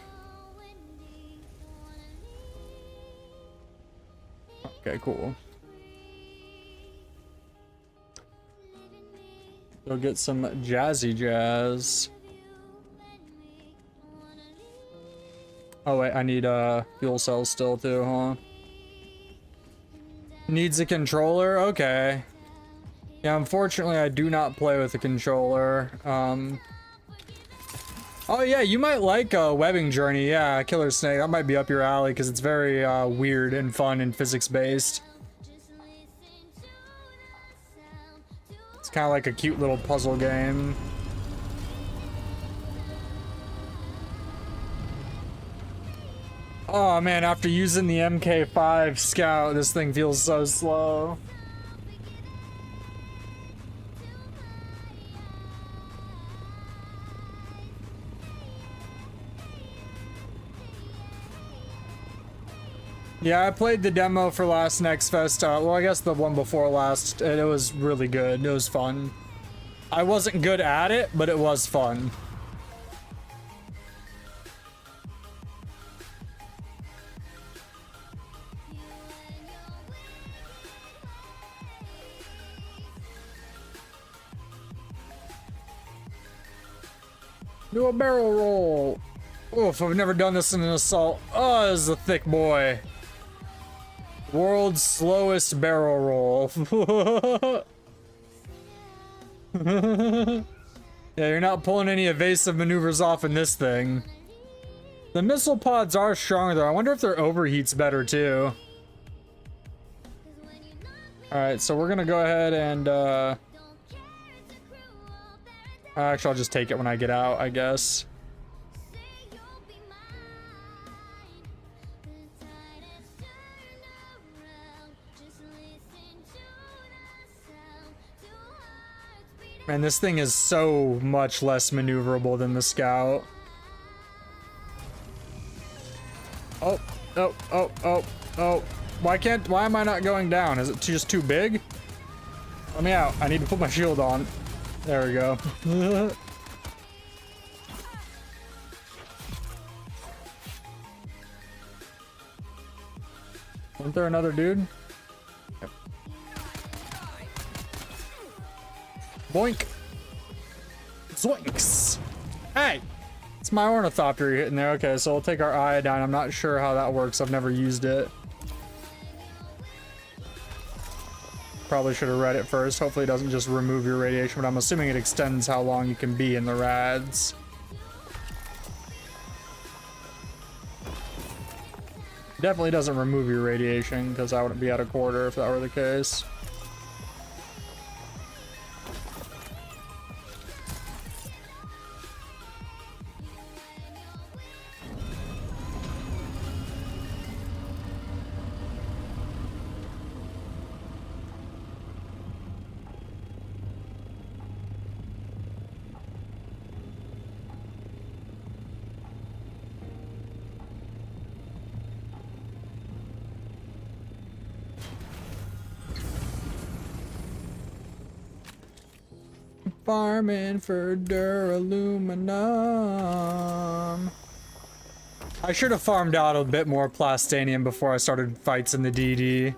Okay, cool. Go get some jazzy jazz. Oh wait, I need fuel cells still too, huh? Needs a controller? Okay. Yeah, unfortunately I do not play with a controller. Oh yeah, you might like Webbing Journey. Yeah, Killer Snake. That might be up your alley because it's very weird and fun and physics based. It's kind of like a cute little puzzle game. Oh man, after using the MK5 Scout, this thing feels so slow. Yeah, I played the demo for last Next Fest. Well, I guess the one before last, and it was really good. It was fun. I wasn't good at it, but it was fun. Do a barrel roll. Oof, I've never done this in an assault. Oh, this is a thick boy. World's slowest barrel roll. Yeah, you're not pulling any evasive maneuvers off in this thing. The missile pods are stronger though. I wonder if their overheat's better too. Alright, so we're gonna go ahead and actually I'll just take it when I get out, I guess. Man, this thing is so much less maneuverable than the Scout. Oh, oh, oh, oh, oh. Why am I not going down? Is it just too big? Let me out. I need to put my shield on. There we go. Wasn't there another dude? Yep. Boink. Zoinks. Hey! It's my ornithopter hitting there. Okay, so we'll take our iodine. I'm not sure how that works. I've never used it. Probably should have read it first. Hopefully it doesn't just remove your radiation, but I'm assuming it extends how long you can be in the rads. Definitely doesn't remove your radiation, because I wouldn't be at a quarter if that were the case. Farming for duraluminum. I should have farmed out a bit more plastanium before I started fights in the DD.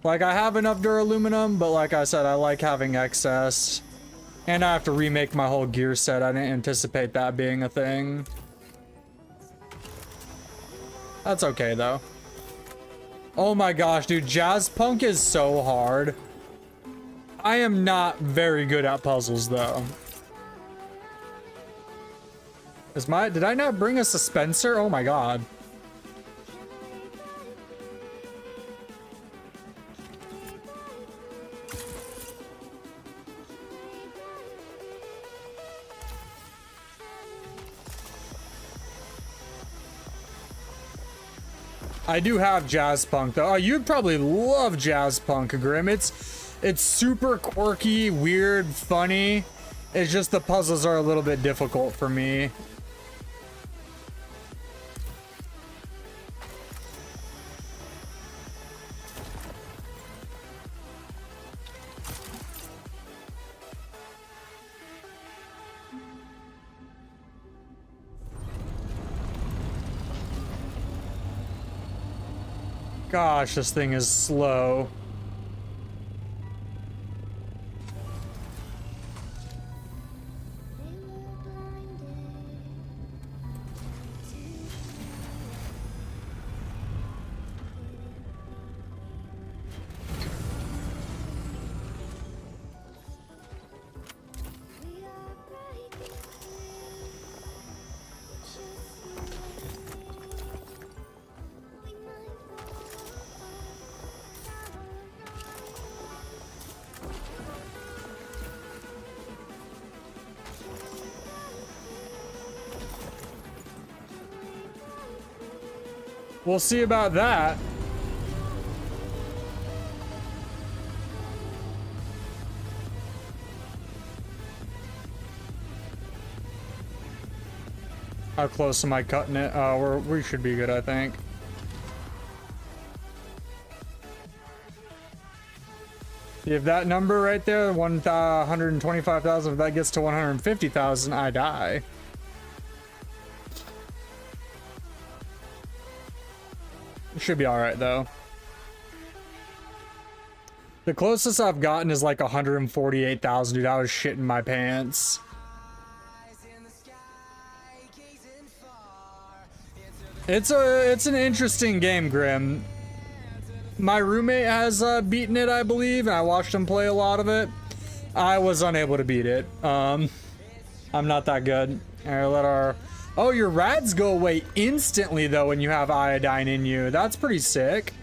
Like, I have enough duraluminum, but like I said, I like having excess. And I have to remake my whole gear set. I didn't anticipate that being a thing. That's okay, though. Oh my gosh, dude, Jazzpunk is so hard. I am not very good at puzzles, though. Did I not bring a suspenser? Oh my god. I do have Jazzpunk, though. Oh, you'd probably love Jazzpunk, Grim. It's super quirky, weird, funny. It's just the puzzles are a little bit difficult for me. Gosh, this thing is slow. They were blinded to we are breaking free. Just you wait. We might fall We'll see about that. How close am I cutting it? We should be good, I think. If that number right there, 125,000, if that gets to 150,000, I die. Should be alright though. The closest I've gotten is like 148,000, dude. I was shitting my pants. It's an interesting game, Grim. My roommate has beaten it, I believe, and I watched him play a lot of it. I was unable to beat it. I'm not that good. Alright, let our... Oh, your rads go away instantly, though, when you have iodine in you. That's pretty sick.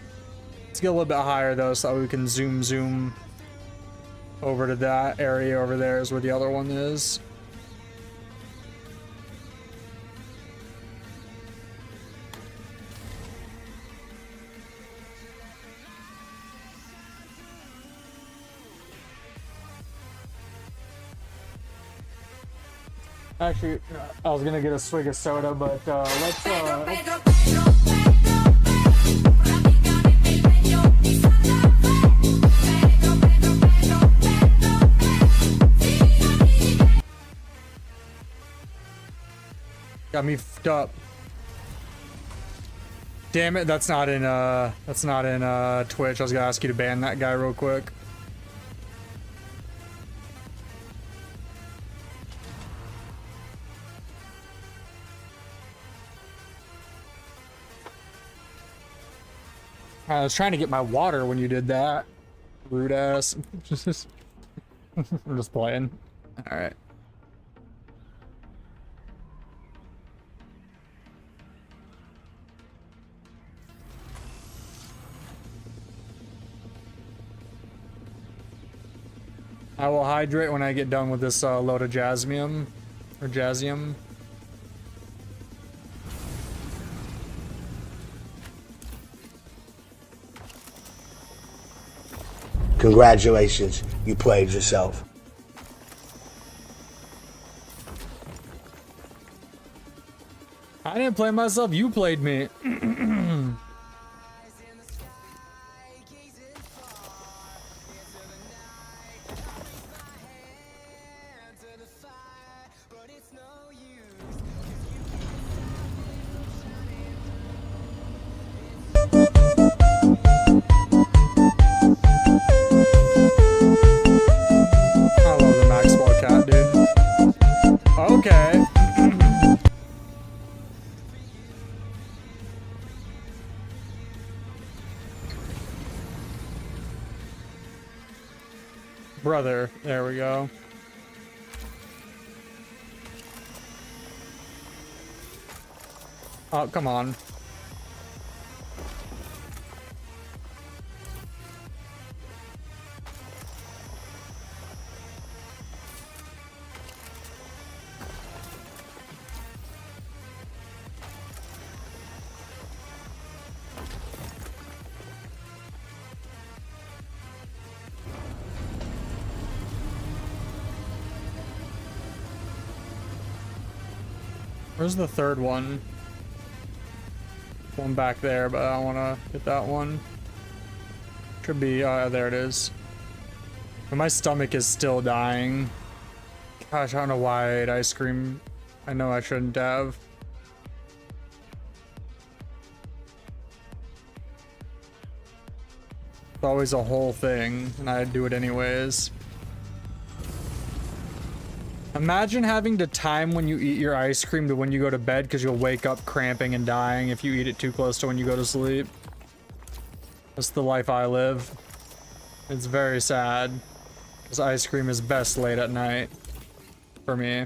Let's get a little bit higher, though, so that we can zoom over to that area over there is where the other one is. Actually, I was gonna get a swig of soda, but let's got me f***ed up. Damn it, that's not in Twitch. I was gonna ask you to ban that guy real quick. I was trying to get my water when you did that. Rude ass. I'm just playing. Alright. I will hydrate when I get done with this load of jasmium. Or jasium. Congratulations, you played yourself. I didn't play myself, you played me. I love the Maxwell cat, dude. Okay. Brother, there we go. Oh, come on. Where's the third one? One back there, but I don't want to hit that one. Should be, there it is. But my stomach is still dying. Gosh, I don't know why I ate ice cream. I know I shouldn't have. It's always a whole thing, and I do it anyways. Imagine having to time when you eat your ice cream to when you go to bed because you'll wake up cramping and dying if you eat it too close to when you go to sleep. That's the life I live. It's very sad because ice cream is best late at night for me.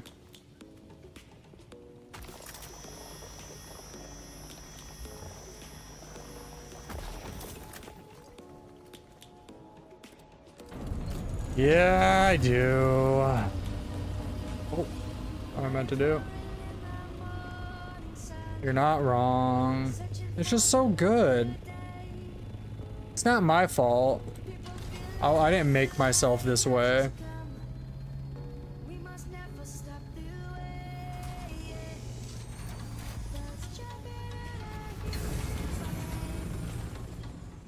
Yeah, I do. Oh, what I meant to do. You're not wrong. It's just so good. It's not my fault. Oh, I didn't make myself this way.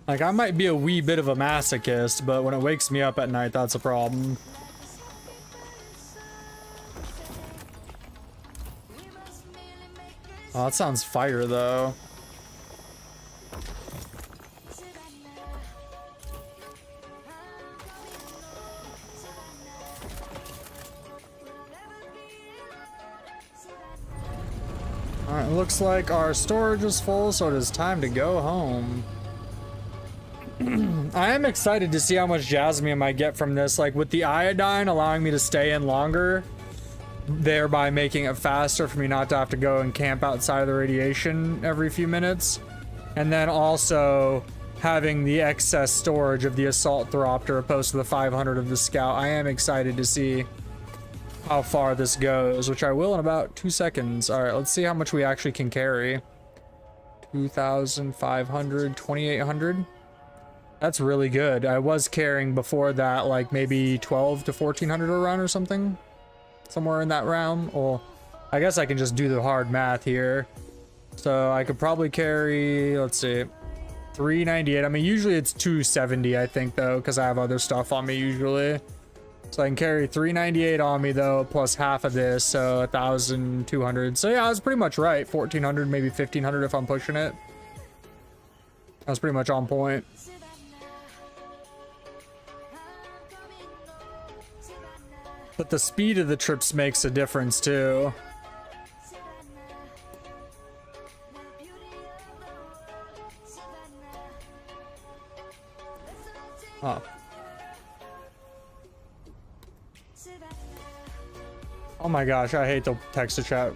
Like, I might be a wee bit of a masochist, but when it wakes me up at night, that's a problem. Oh, that sounds fire, though. Alright, looks like our storage is full, so it is time to go home. I am excited to see how much jasmine I get from this, like with the iodine allowing me to stay in longer, thereby making it faster for me not to have to go and camp outside of the radiation every few minutes. And then also having the excess storage of the assault Thropter opposed to the 500 of the scout. I am excited to see how far this goes, which I will in about 2 seconds. All right, let's see how much we actually can carry. 2,500, 2,800. That's really good. I was carrying before that like maybe 12 to 1,400 a run or something. Somewhere in that realm. Well, I guess I can just do the hard math here. So I could probably carry, let's see, 398. I mean, usually it's 270, I think, though, because I have other stuff on me usually. So I can carry 398 on me, though, plus half of this, so 1,200. So yeah, I was pretty much right. 1,400, maybe 1,500 if I'm pushing it. I was pretty much on point. But the speed of the trips makes a difference, too. Oh. Oh my gosh, I hate the text to chat.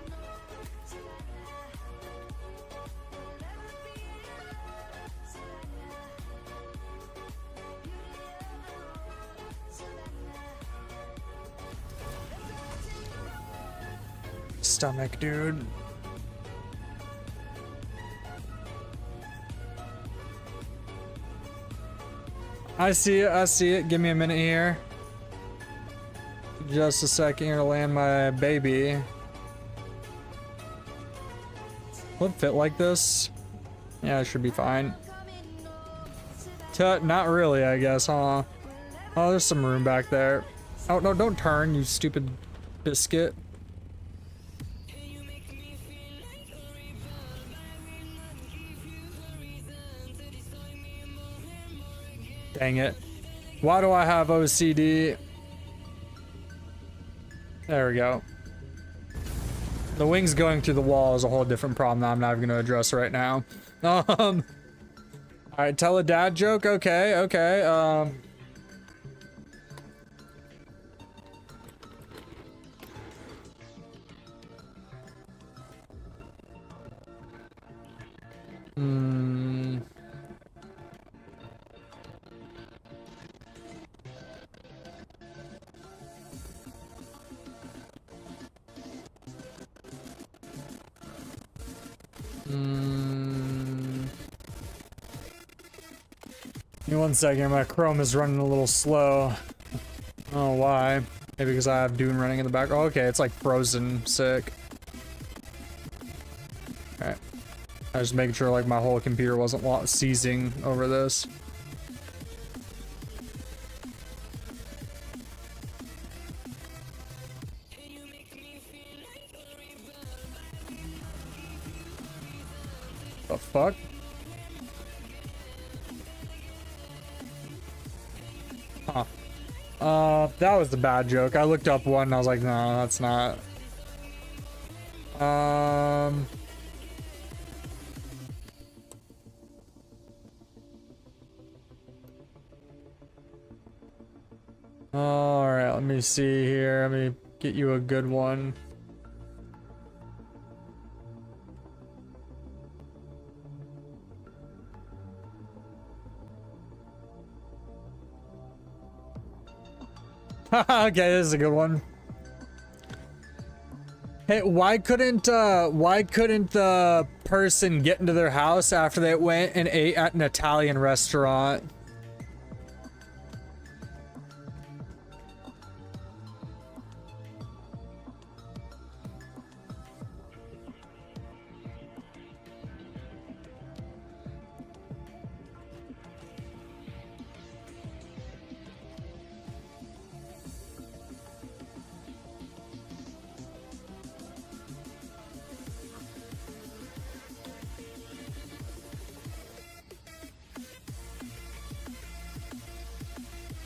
Stomach, dude. I see it, I see it. Give me a minute here. Just a second here to land my baby. Will it fit like this? Yeah, it should be fine. Tut, not really, I guess, huh? Oh, there's some room back there. Oh, no, don't turn, you stupid biscuit. Dang it. Why do I have OCD? There we go. The wings going through the wall is a whole different problem that I'm not even going to address right now. Alright, tell a dad joke? Okay, okay. Give me 1 second, my Chrome is running a little slow. Oh, why? Maybe because I have Dune running in the back. Oh, okay, it's like frozen. Sick. Alright. I was just making sure like my whole computer wasn't seizing over this. The fuck? That was the bad joke. I looked up one and I was like, no, that's not. All right, let me see here. Let me get you a good one. Okay, this is a good one. Hey, why couldn't the person get into their house after they went and ate at an Italian restaurant?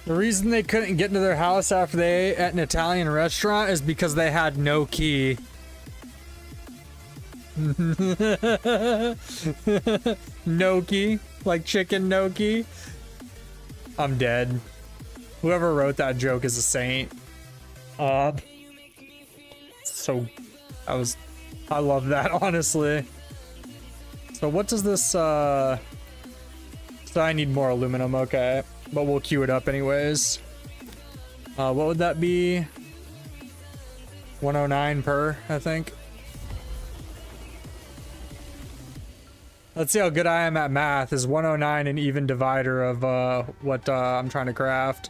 The reason they couldn't get into their house after they ate at an Italian restaurant is because they had no key. Gnocchi, like chicken gnocchi. I'm dead. Whoever wrote that joke is a saint. I love that, honestly. So what does this, so I need more aluminum, okay. But we'll queue it up anyways. What would that be? 109 per, I think. Let's see how good I am at math. Is 109 an even divider of what I'm trying to craft?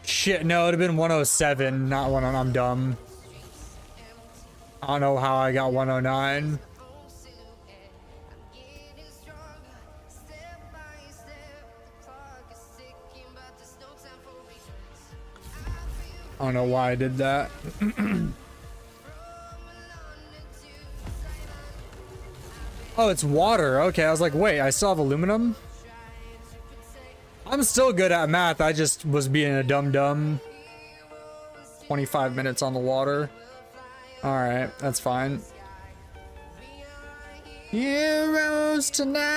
Shit, no, it'd have been 107, not 109. I'm dumb. I don't know how I got 109. I don't know why I did that. Oh, it's water. Okay, I was like, wait, I still have aluminum? I'm still good at math. I just was being a dum-dum. 25 minutes on the water. Alright, that's fine. Heroes tonight!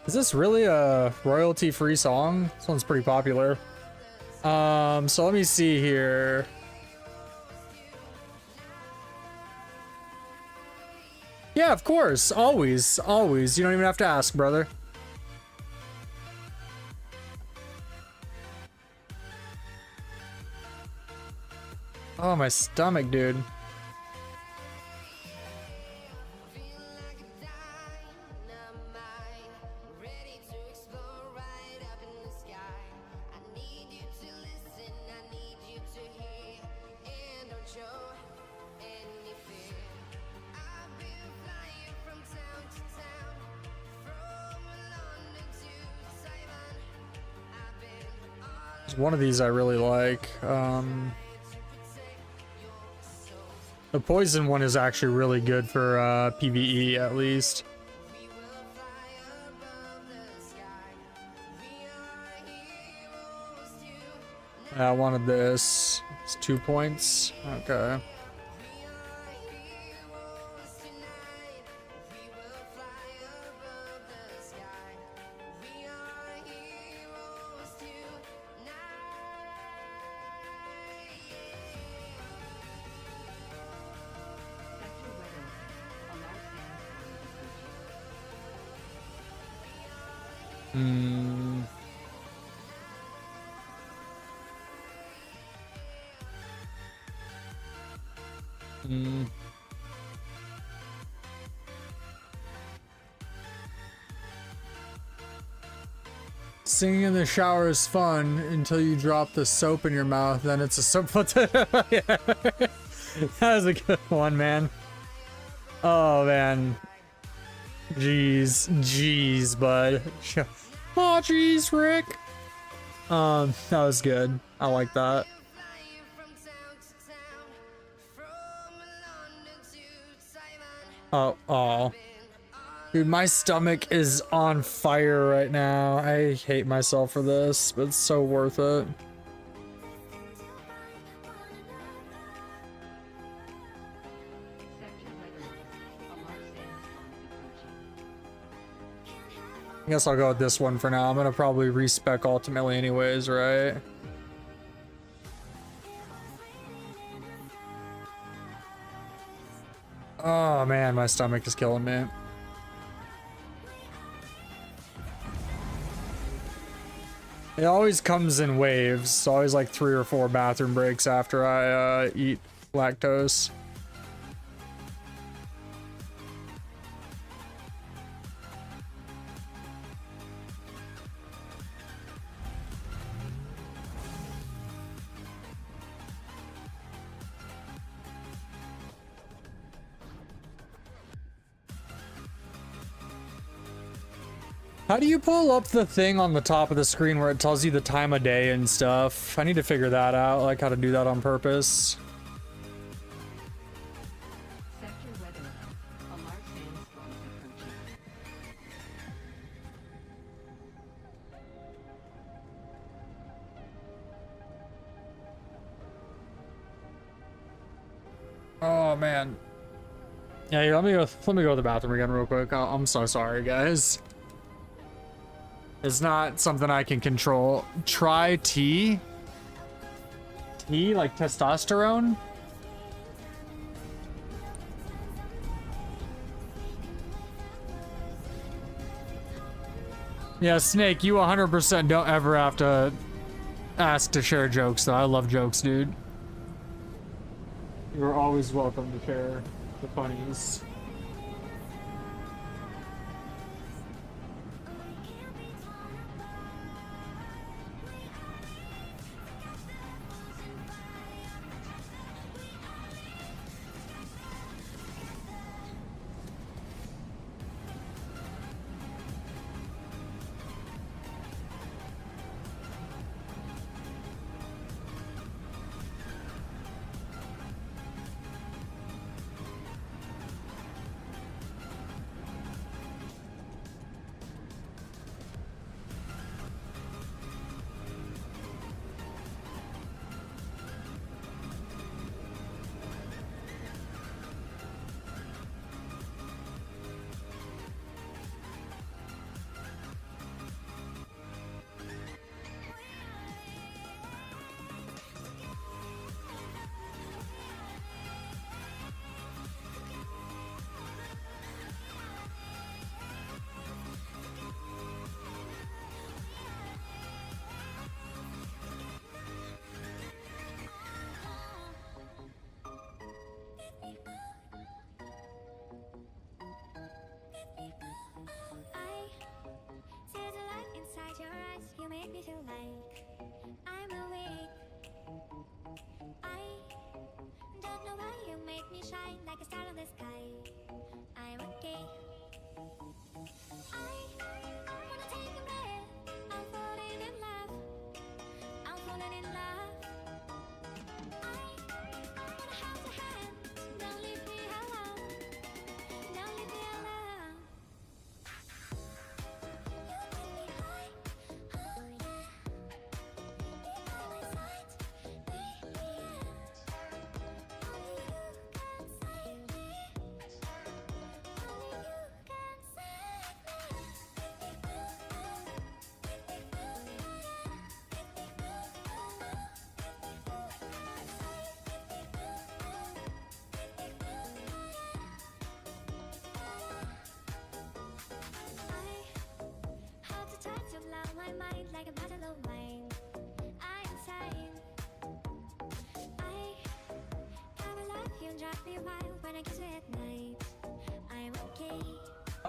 Is this really a royalty-free song? This one's pretty popular. So let me see here. Yeah, of course. Always. Always. You don't even have to ask, brother. Oh, my stomach, dude. One of these I really like. The poison one is actually really good for PvE, at least. I wanted this. It's 2 points. Okay. Singing in the shower is fun until you drop the soap in your mouth, then it's a soap. Yeah. That was a good one, man. Oh, man. Jeez, bud. Oh, jeez, Rick. That was good. I like that. Oh. Dude, my stomach is on fire right now. I hate myself for this, but it's so worth it. Sector weather. A large sandstorm is approaching. I guess I'll go with this one for now. I'm gonna probably respec ultimately anyways, right? Oh man, my stomach is killing me. It always comes in waves. It's always like 3 or 4 bathroom breaks after I eat lactose. How do you pull up the thing on the top of the screen where it tells you the time of day and stuff? I need to figure that out, like how to do that on purpose. Sector weather. A large sandstorm is approaching. Oh man. Yeah, here, let me go to the bathroom again real quick. I'm so sorry, guys. It's not something I can control. Try T? T, like testosterone? Yeah, Snake, you 100% don't ever have to ask to share jokes, though. I love jokes, dude. You're always welcome to share the funnies.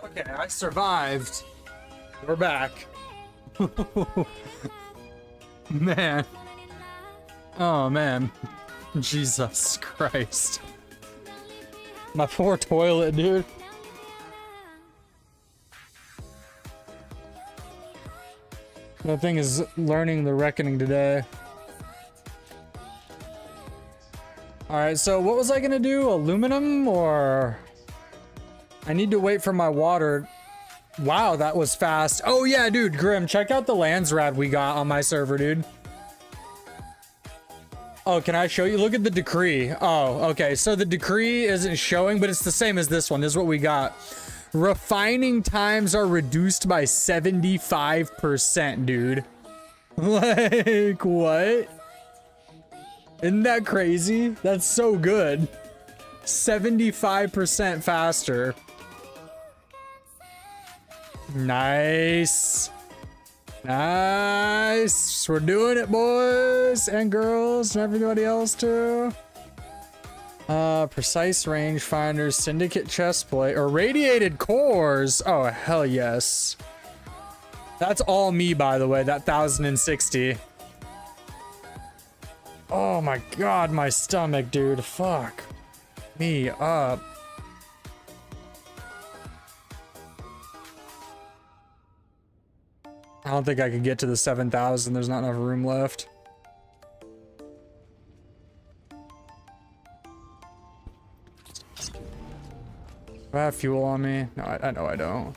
Okay, I survived. We're back. Man. Oh, man. Jesus Christ. My poor toilet, dude. That thing is learning the reckoning today. Alright, so what was I gonna do? Aluminum or... I need to wait for my water. Wow, that was fast. Oh yeah, dude, Grim, check out the Landsrad we got on my server, dude. Oh, can I show you? Look at the decree. Oh, okay. So the decree isn't showing, but it's the same as this one. This is what we got. Refining times are reduced by 75%, dude. Like, what? Isn't that crazy? That's so good. 75% faster. Nice. Nice. We're doing it, boys and girls and everybody else too. Precise rangefinders, syndicate chestplate, or radiated cores. Oh, hell yes. That's all me, by the way, that 1060. Oh my god, my stomach, dude. Fuck me up. I don't think I could get to the 7,000. There's not enough room left. Do I have fuel on me? No, I know I don't.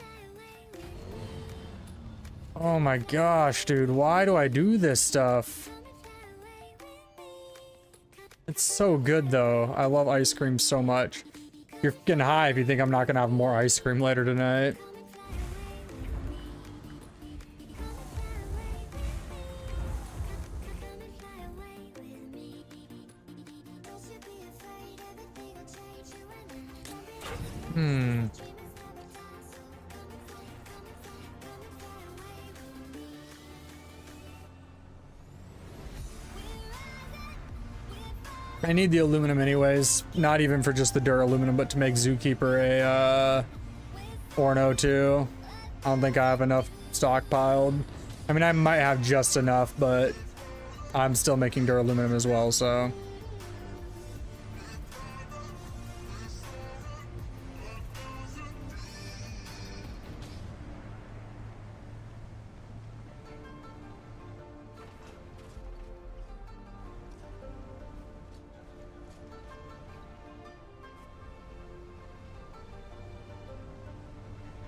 Oh my gosh, dude. Why do I do this stuff? It's so good, though. I love ice cream so much. You're getting high if you think I'm not going to have more ice cream later tonight. I need the aluminum anyways, not even for just the duraluminum, but to make Zookeeper a Orno too. I don't think I have enough stockpiled. I mean, I might have just enough, but I'm still making duraluminum as well, so.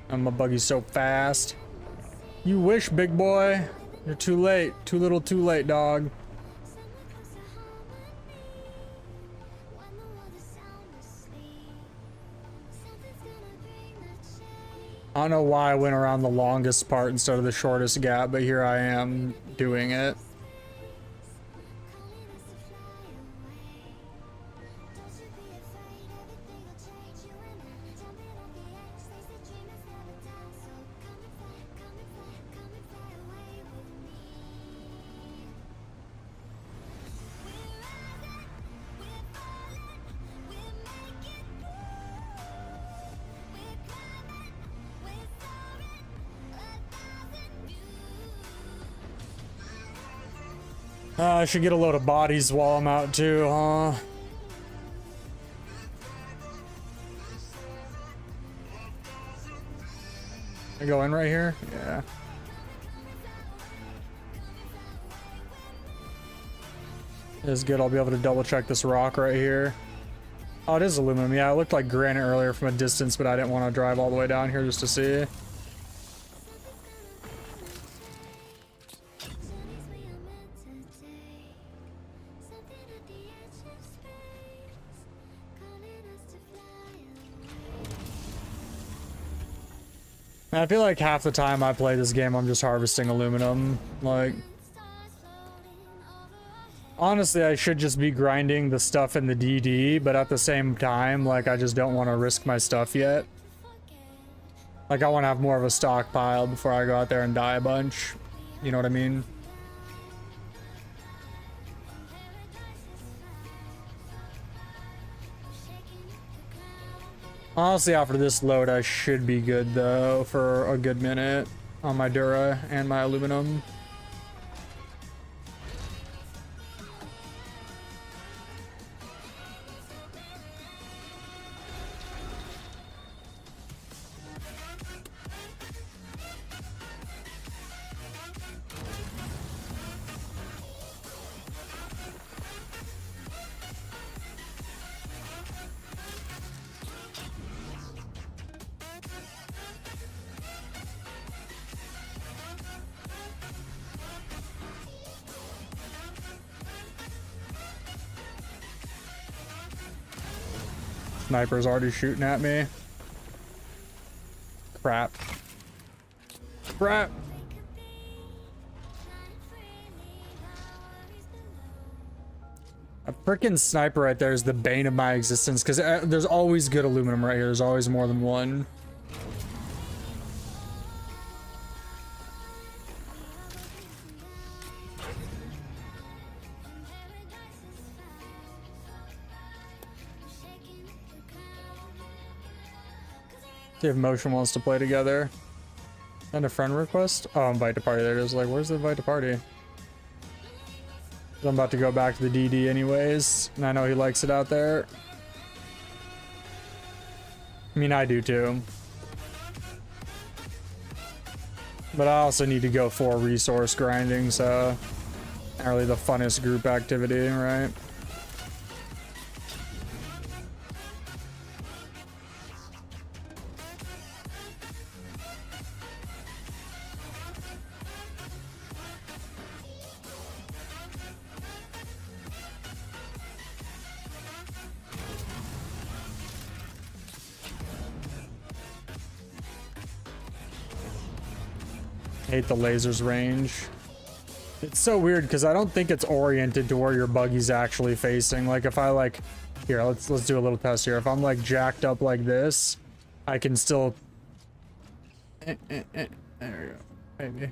And my buggy's so fast. You wish, big boy. You're too late. Too little, too late, dog. I don't know why I went around the longest part instead of the shortest gap, but here I am doing it. I should get a load of bodies while I'm out too, huh? I go in right here? Yeah. It's good. I'll be able to double check this rock right here. Oh, it is aluminum. Yeah, it looked like granite earlier from a distance, but I didn't want to drive all the way down here just to see. I feel like half the time I play this game, I'm just harvesting aluminum. Like, honestly, I should just be grinding the stuff in the DD, but at the same time, like, I just don't want to risk my stuff yet. Like, I want to have more of a stockpile before I go out there and die a bunch. You know what I mean? Honestly, after this load, I should be good, though, for a good minute on my Dura and my aluminum. sniper's already shooting at me. Crap. Crap. A freaking sniper right there is the bane of my existence, because there's always good aluminum right here. There's always more than one. See if Motion wants to play together. And a friend request? Oh, invite to party. There it is. Like, where's the invite to party? I'm about to go back to the DD anyways, and I know he likes it out there. I mean, I do too. But I also need to go for resource grinding, so not really the funnest group activity, right? Hate the laser's range. It's so weird because I don't think it's oriented to where your buggy's actually facing. Like if I like, here, let's do a little test here. If I'm like jacked up like this, I can still, there we go, maybe.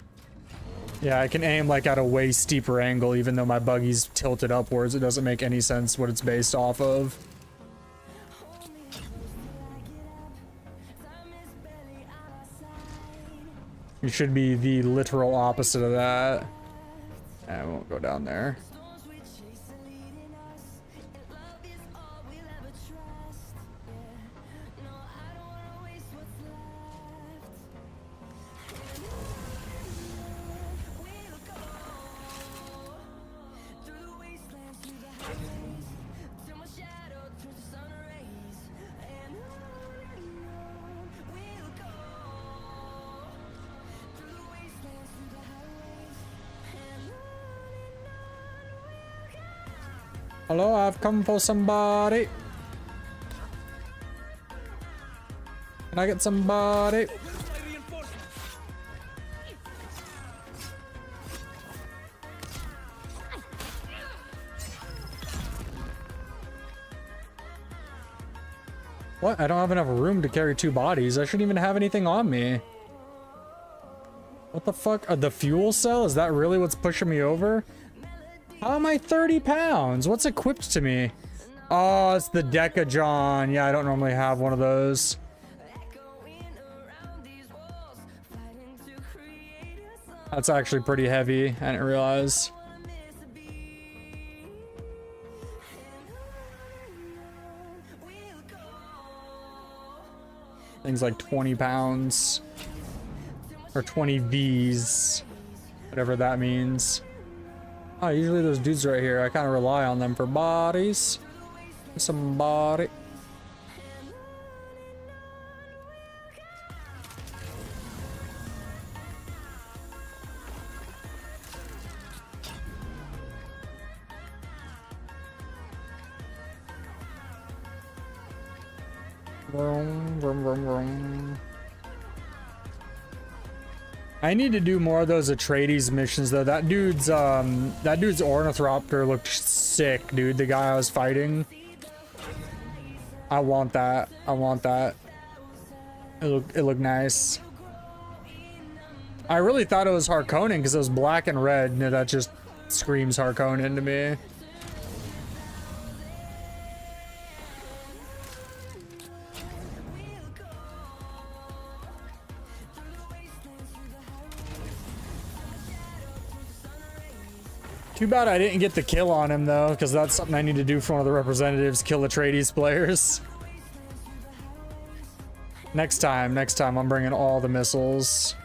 Yeah, I can aim like at a way steeper angle even though my buggy's tilted upwards. It doesn't make any sense what it's based off of. You should be the literal opposite of that. I won't go down there. Hello, I've come for somebody. Can I get somebody? What? I don't have enough room to carry 2 bodies. I shouldn't even have anything on me. What the fuck? The fuel cell? Is that really what's pushing me over? How am I 30 pounds? What's equipped to me? Oh, it's the Deca-John. Yeah, I don't normally have one of those. That's actually pretty heavy. I didn't realize. Things like 20 pounds. Or 20 Vs. Whatever that means. Oh, usually those dudes right here, I kind of rely on them for bodies. Somebody. Vroom, vroom, vroom, vroom. I need to do more of those Atreides missions though. That dude's ornithopter looked sick, dude. The guy I was fighting. I want that. I want that. It looked nice. I really thought it was Harkonnen because it was black and red, and that just screams Harkonnen to me. Too bad I didn't get the kill on him though, because that's something I need to do for one of the representatives, kill Atreides players. Next time I'm bringing all the missiles.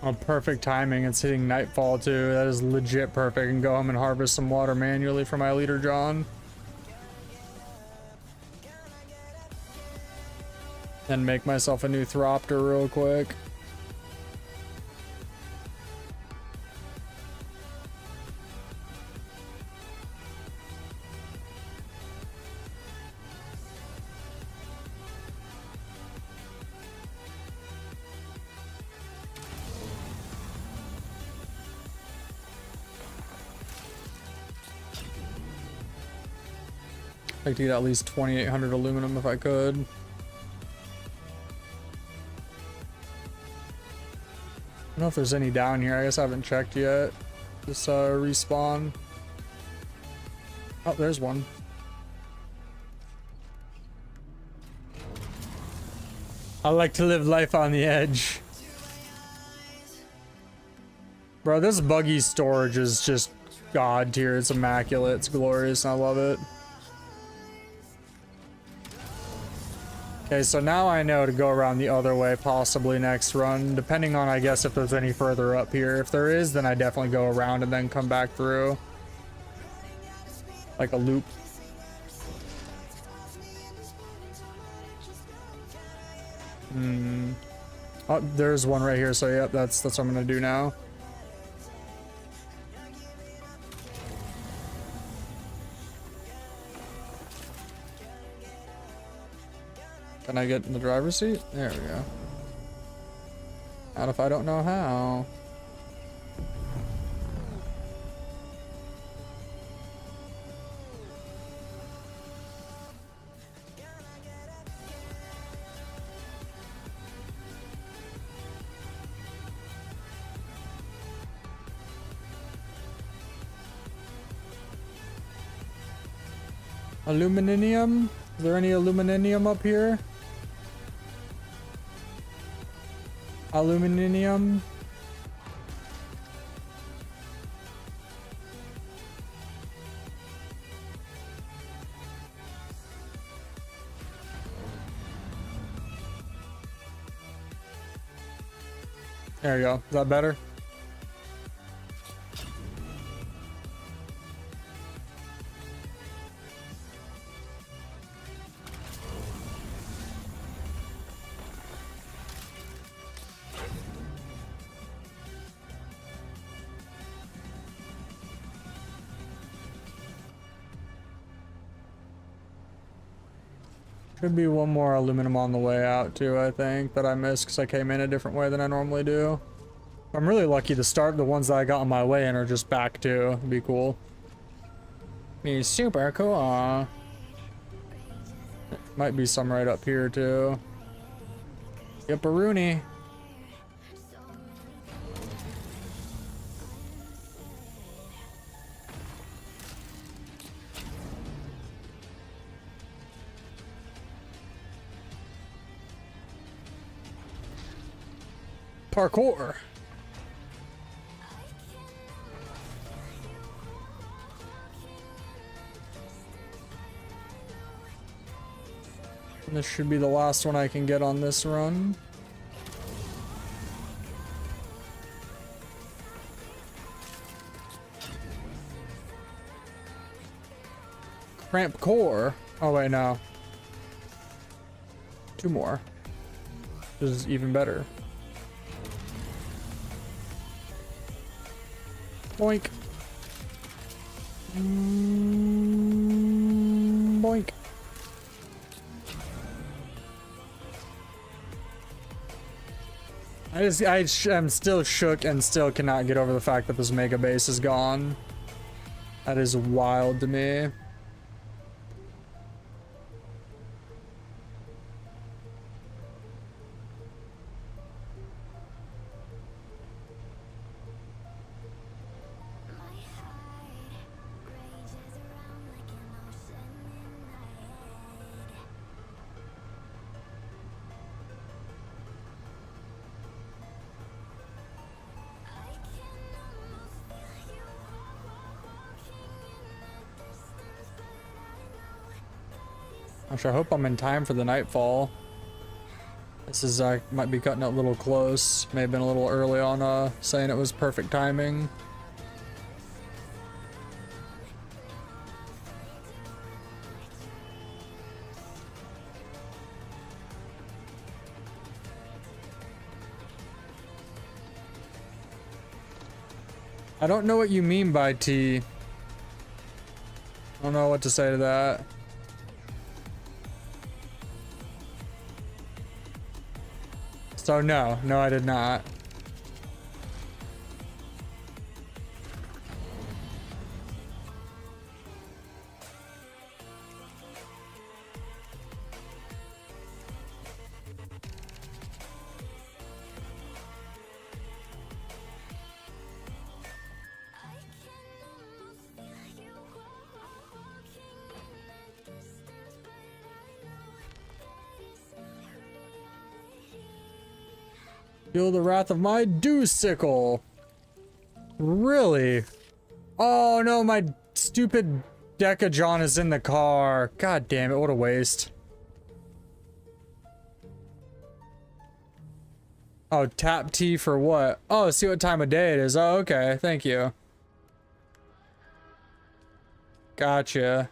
Oh, perfect timing. It's hitting nightfall too. That is legit perfect. And go home and harvest some water manually for my leader, John. And make myself a new Thropter real quick. I'd like to get at least 2,800 aluminum if I could. I don't know if there's any down here. I guess I haven't checked yet. Just respawn. Oh, there's one. I like to live life on the edge. Bro, this buggy storage is just god tier. It's immaculate. It's glorious. And I love it. Okay, so now I know to go around the other way, possibly next run, depending on, I guess, if there's any further up here. If there is, then I definitely go around and then come back through. Like a loop. Oh, there's one right here, so yep, that's what I'm gonna do now. Can I get in the driver's seat? There we go. Not if I don't know how. Aluminum? Is there any aluminum up here? Aluminum? There you go. Is that better? Should be one more aluminum on the way out too, I think, that I missed because I came in a different way than I normally do. I'm really lucky to start the ones that I got on my way in are just back too. It'd be cool. Be super cool. Might be some right up here too. Yep, a Rooney. Parkour. And this should be the last one I can get on this run. Cramp core. Oh wait, no. Two more. This is even better. Boink. Boink. I'm still shook and still cannot get over the fact that this mega base is gone. That is wild to me. I hope I'm in time for the nightfall. This is might be cutting it a little close. May have been a little early on saying it was perfect timing. I don't know what you mean by T. I don't know what to say to that. So no, I did not. Feel the wrath of my Dewsicle. Really? Oh no, my stupid Decajon is in the car. God damn it, what a waste. Oh, tap T for what? Oh, see what time of day it is. Oh, okay, thank you. Gotcha.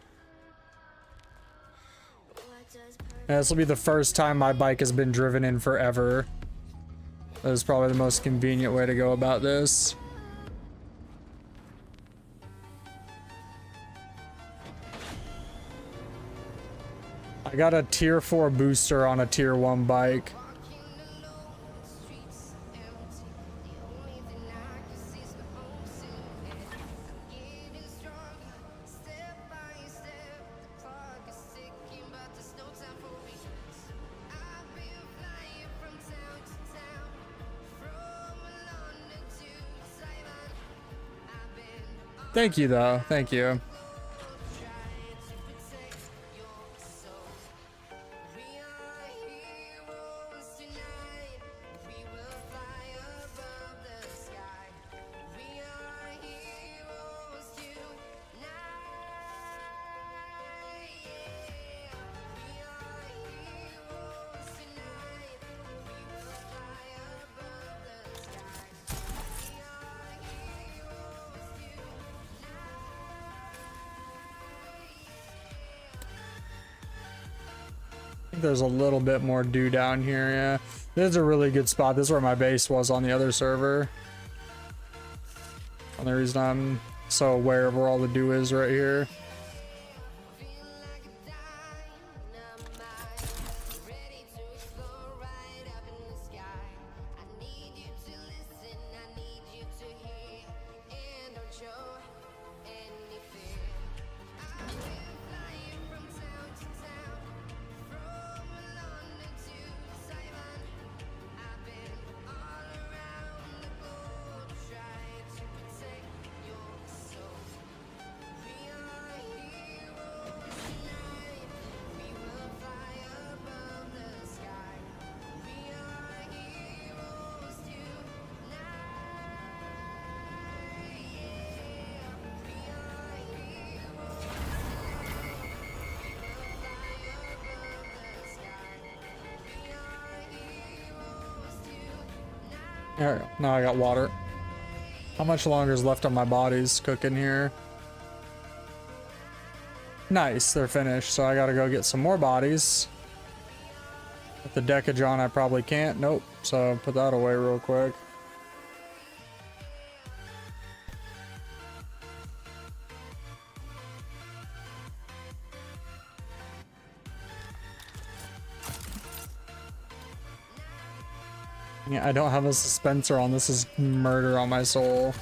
Yeah, this will be the first time my bike has been driven in forever. That is probably the most convenient way to go about this. I got a tier 4 booster on a tier 1 bike. Thank you though, thank you. There's a little bit more dew down here, yeah. This is a really good spot. This is where my base was on the other server. And the reason I'm so aware of where all the dew is right here. There we go. Now I got water. How much longer is left on my bodies cooking here? Nice, they're finished. So I gotta go get some more bodies. With the Decajon, I probably can't. Nope. So put that away real quick. Yeah, I don't have a dispenser on. This is murder on my soul.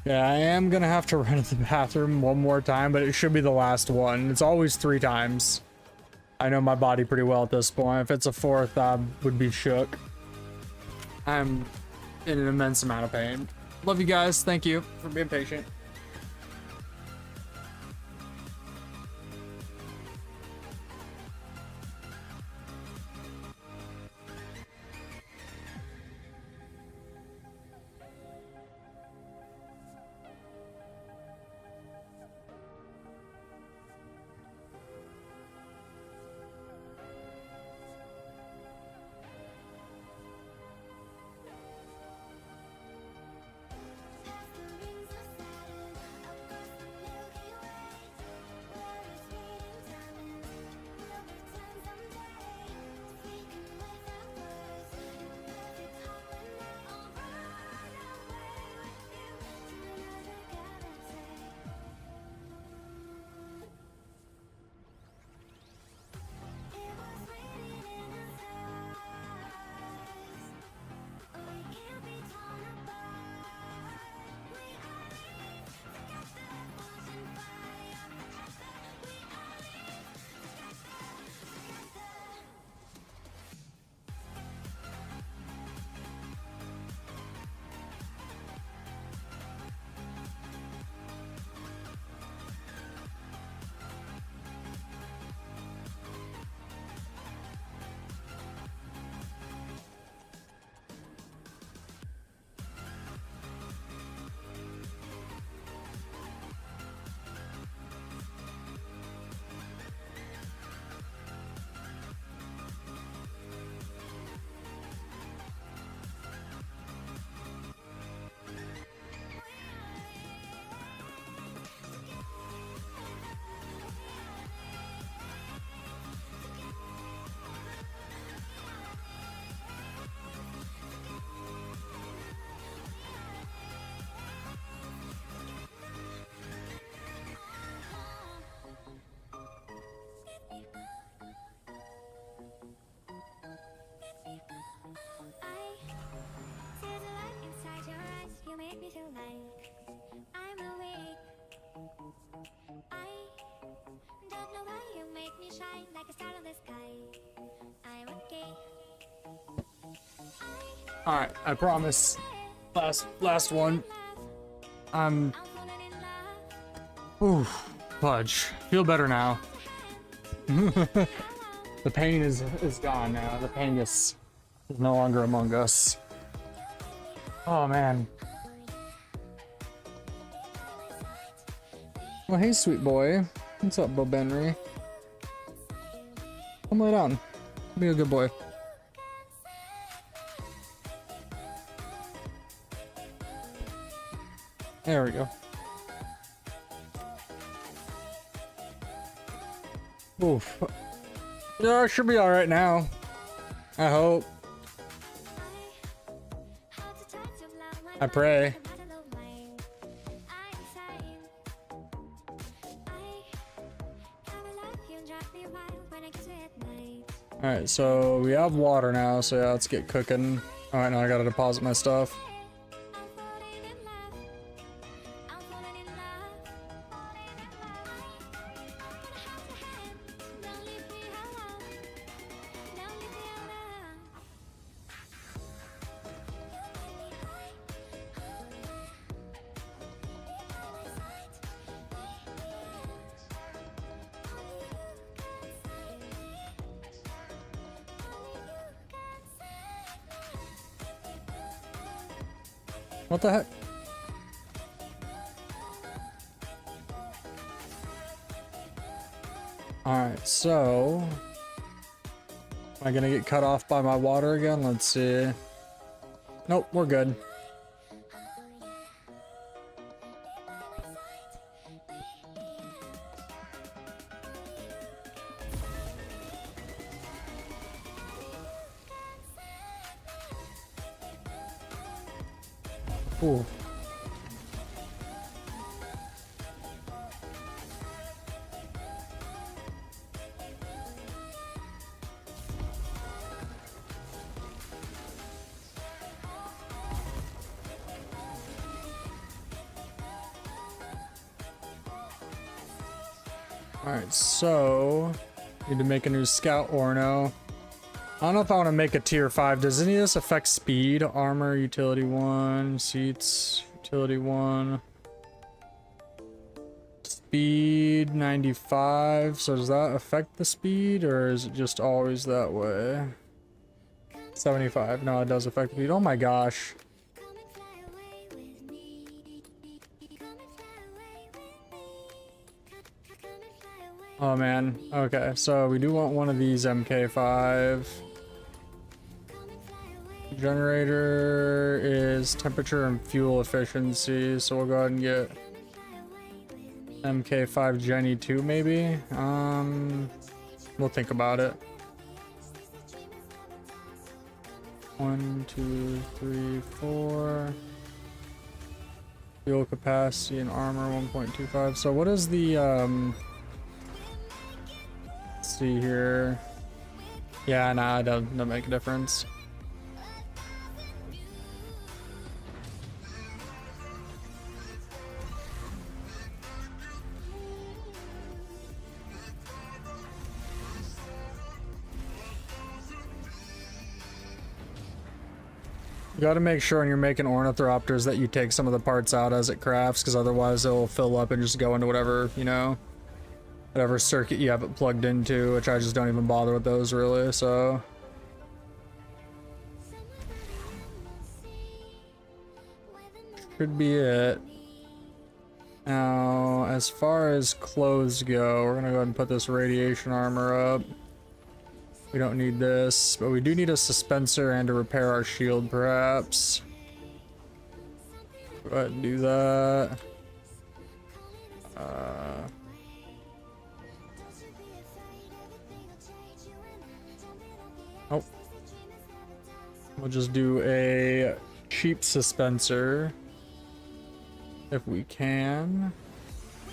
Yeah, I am gonna have to run to the bathroom one more time, but it should be the last one. It's always 3 times. I know my body pretty well at this point. If it's a 4th, I would be shook. I'm in an immense amount of pain. Love you guys. Thank you for being patient. Alright, I promise. Last one. Ooh, fudge. Feel better now. The pain is gone now. The pain is no longer among us. Oh man. Well, hey, sweet boy. What's up, Bo Benry? Come lay down. Be a good boy. There we go. Oof. Yeah, it should be alright now. I hope. I pray. Alright, so we have water now, so yeah, let's get cooking. Alright, now I gotta deposit my stuff. What the heck? Alright, so... Am I gonna get cut off by my water again? Let's see. Nope, we're good. Ooh. Alright, so need to make a new scout Orno. I don't know if I want to make a tier 5. Does any of this affect speed? Armor, utility 1, seats, utility 1. Speed 95. So does that affect the speed or is it just always that way? 75. No, it does affect speed. Oh my gosh. Oh man. Okay, so we do want one of these MK5. Generator is temperature and fuel efficiency, so we'll go ahead and get MK5 Jenny 2 maybe. We'll think about it. 1, 2, 3, 4. Fuel capacity and armor 1.25. So what is the let's see here. Yeah, nah, it doesn't make a difference. You gotta make sure when you're making ornithopters that you take some of the parts out as it crafts, because otherwise it'll fill up and just go into whatever, you know, whatever circuit you have it plugged into, which I just don't even bother with those really, so. Should be it. Now, as far as clothes go, we're gonna go ahead and put this radiation armor up. We don't need this, but we do need a suspensor and to repair our shield, perhaps. Go ahead and do that. Oh. We'll just do a cheap suspensor. If we can.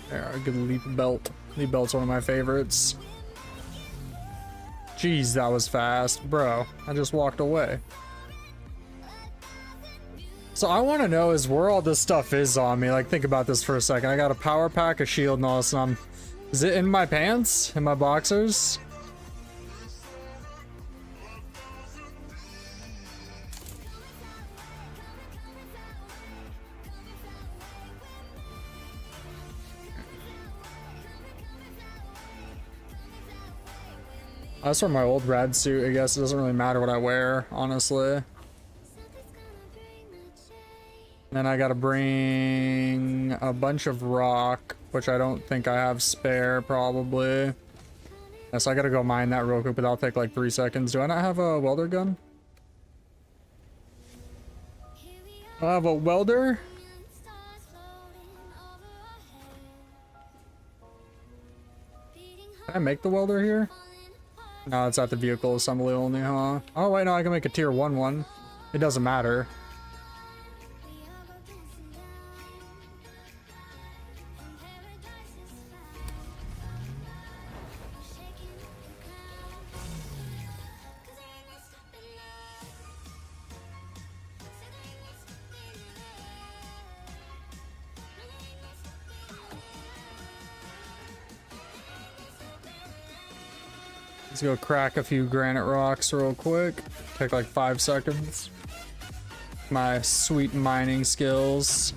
There, a good leap belt. Leap belt's one of my favorites. Jeez, that was fast. Bro, I just walked away. So I want to know is where all this stuff is on me. Like, think about this for a second. I got a power pack, a shield, and all this. And is it in my pants? In my boxers? That's from my old rad suit, I guess. It doesn't really matter what I wear, honestly. And then I gotta bring a bunch of rock, which I don't think I have spare, probably. Yeah, so I gotta go mine that real quick, but that'll take like 3 seconds. Do I not have a welder gun? I have a welder? Can I make the welder here? No, it's at the vehicle assembly only, huh? Oh, wait, no, I can make a tier 1 one. It doesn't matter. Let's go crack a few granite rocks real quick. Take like 5 seconds. My sweet mining skills.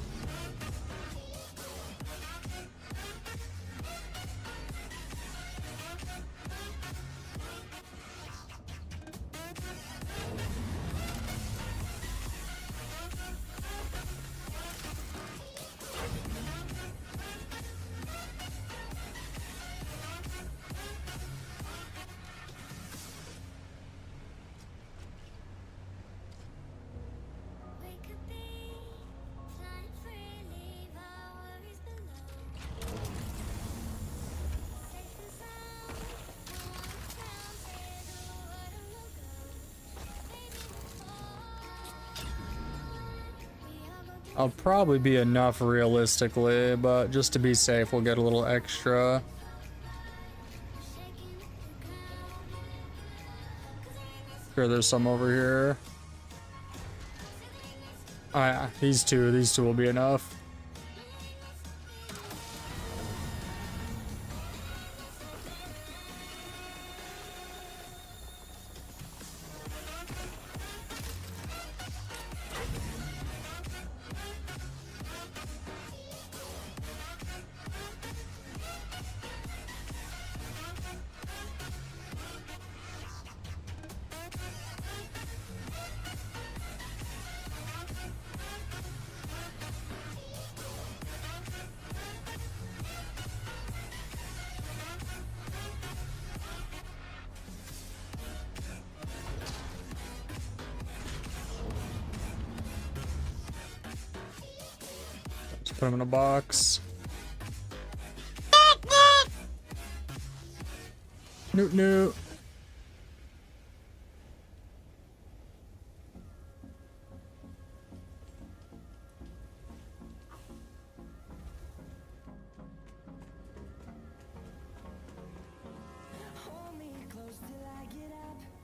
I'll probably be enough realistically, but just to be safe, we'll get a little extra. Sure, there's some over here. Oh yeah, these two will be enough. put them in a box. Noot noot.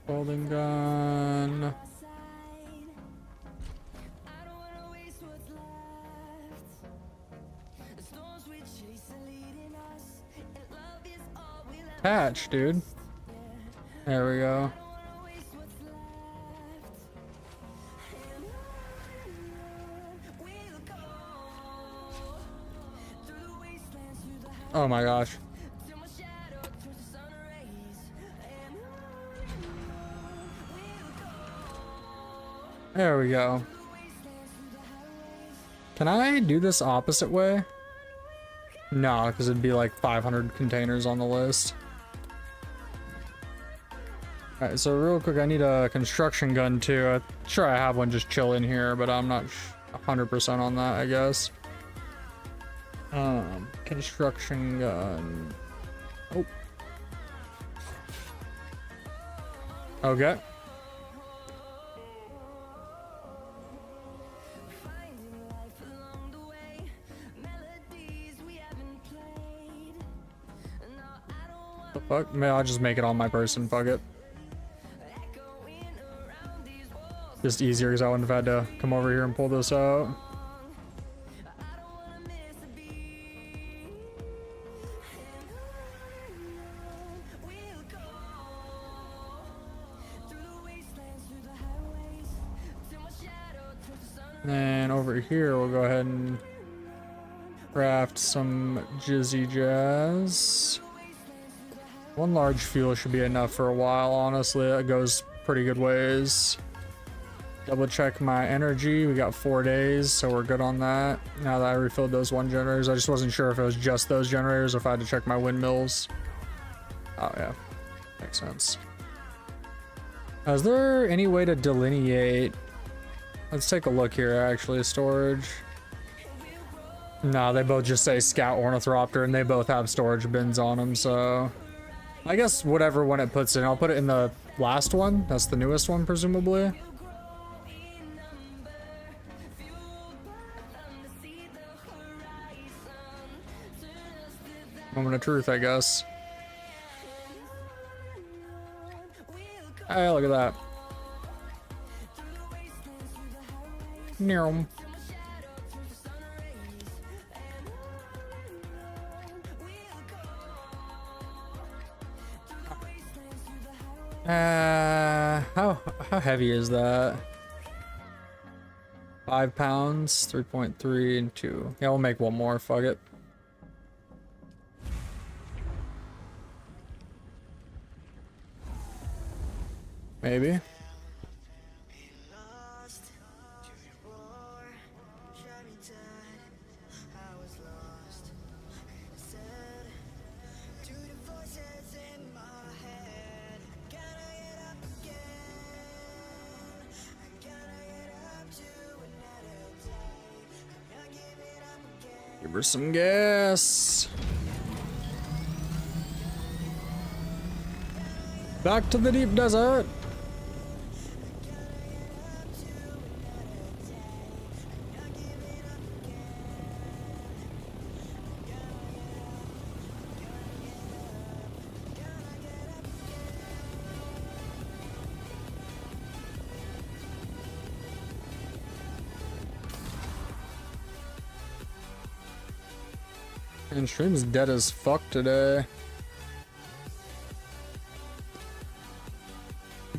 Folding gun. Patch, dude. There we go. Oh my gosh. There we go. Can I do this opposite way? No, because it'd be like 500 containers on the list. Alright, so real quick, I need a construction gun too. I'm sure I have one just chilling here, but I'm not 100% on that, I guess. Construction gun. Oh. Okay. The fuck? Maybe I'll just make it on my person, fuck it. Just easier because I wouldn't have had to come over here and pull this out. And over here, we'll go ahead and craft some Jizzy Jazz. One large fuel should be enough for a while, honestly. That goes pretty good ways. Double check my energy. We got 4 days, so we're good on that. Now that I refilled those 1 generators, I just wasn't sure if it was just those generators or if I had to check my windmills. Oh yeah, makes sense. Is there any way to delineate? Let's take a look here, actually. Storage. No, they both just say Scout Ornithopter, and they both have storage bins on them, so... I guess whatever one it puts in. I'll put it in the last one. That's the newest one, presumably. Moment of truth, I guess. Hey, look at that. Near. How heavy is that? 5 pounds, 3.3 and 2. Yeah, we'll make one more, fuck it. Maybe. Give her some gas. Back to the deep desert. And stream's dead as fuck today.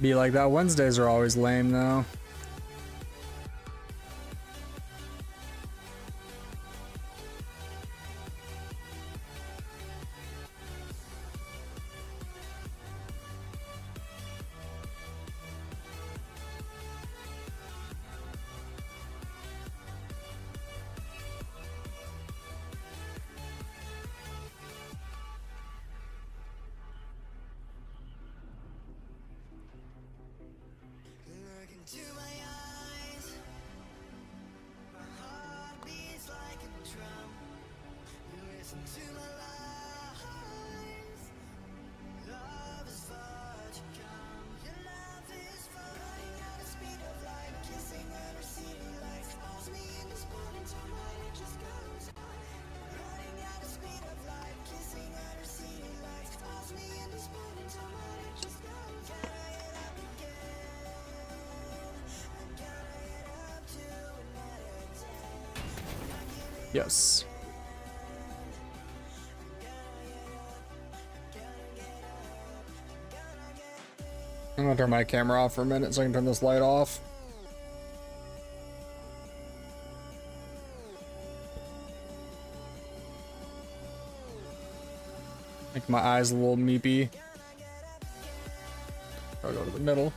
Be like that. Wednesdays are always lame though. To my Yes. I'm gonna turn my camera off for a minute so I can turn this light off. Make my eyes a little meepy. I'll go to the middle.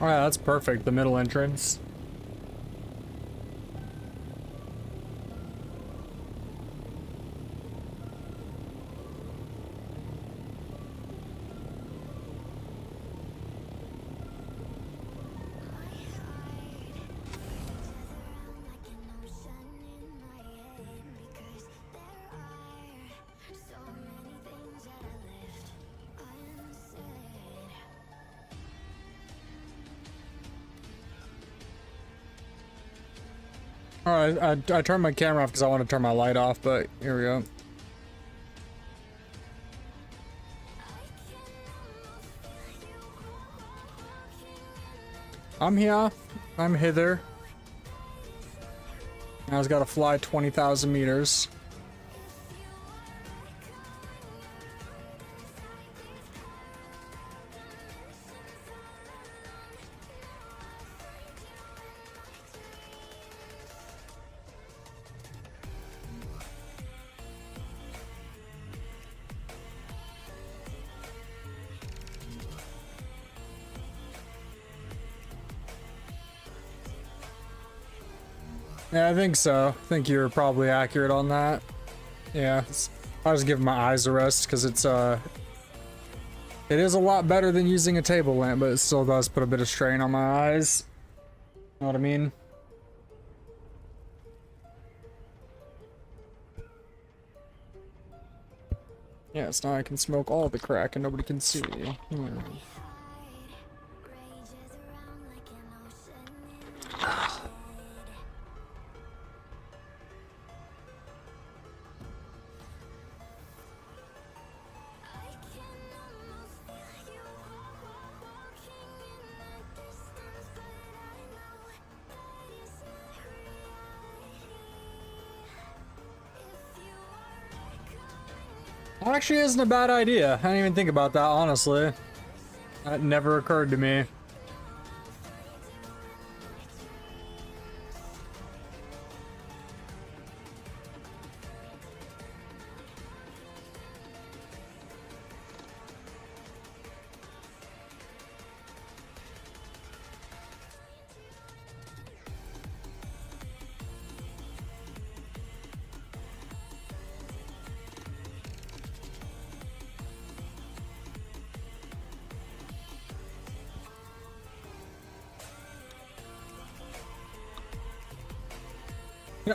Alright, that's perfect. The middle entrance. Alright, I turned my camera off because I want to turn my light off, but here we go. I'm here. I'm hither. I was gotta fly 20,000 meters. Yeah, I think so. I think you're probably accurate on that. Yeah, I'll just give my eyes a rest because it is a lot better than using a table lamp, but it still does put a bit of strain on my eyes. Know what I mean? Yes, now I can smoke all the crack and nobody can see. That actually isn't a bad idea. I didn't even think about that, honestly. That never occurred to me.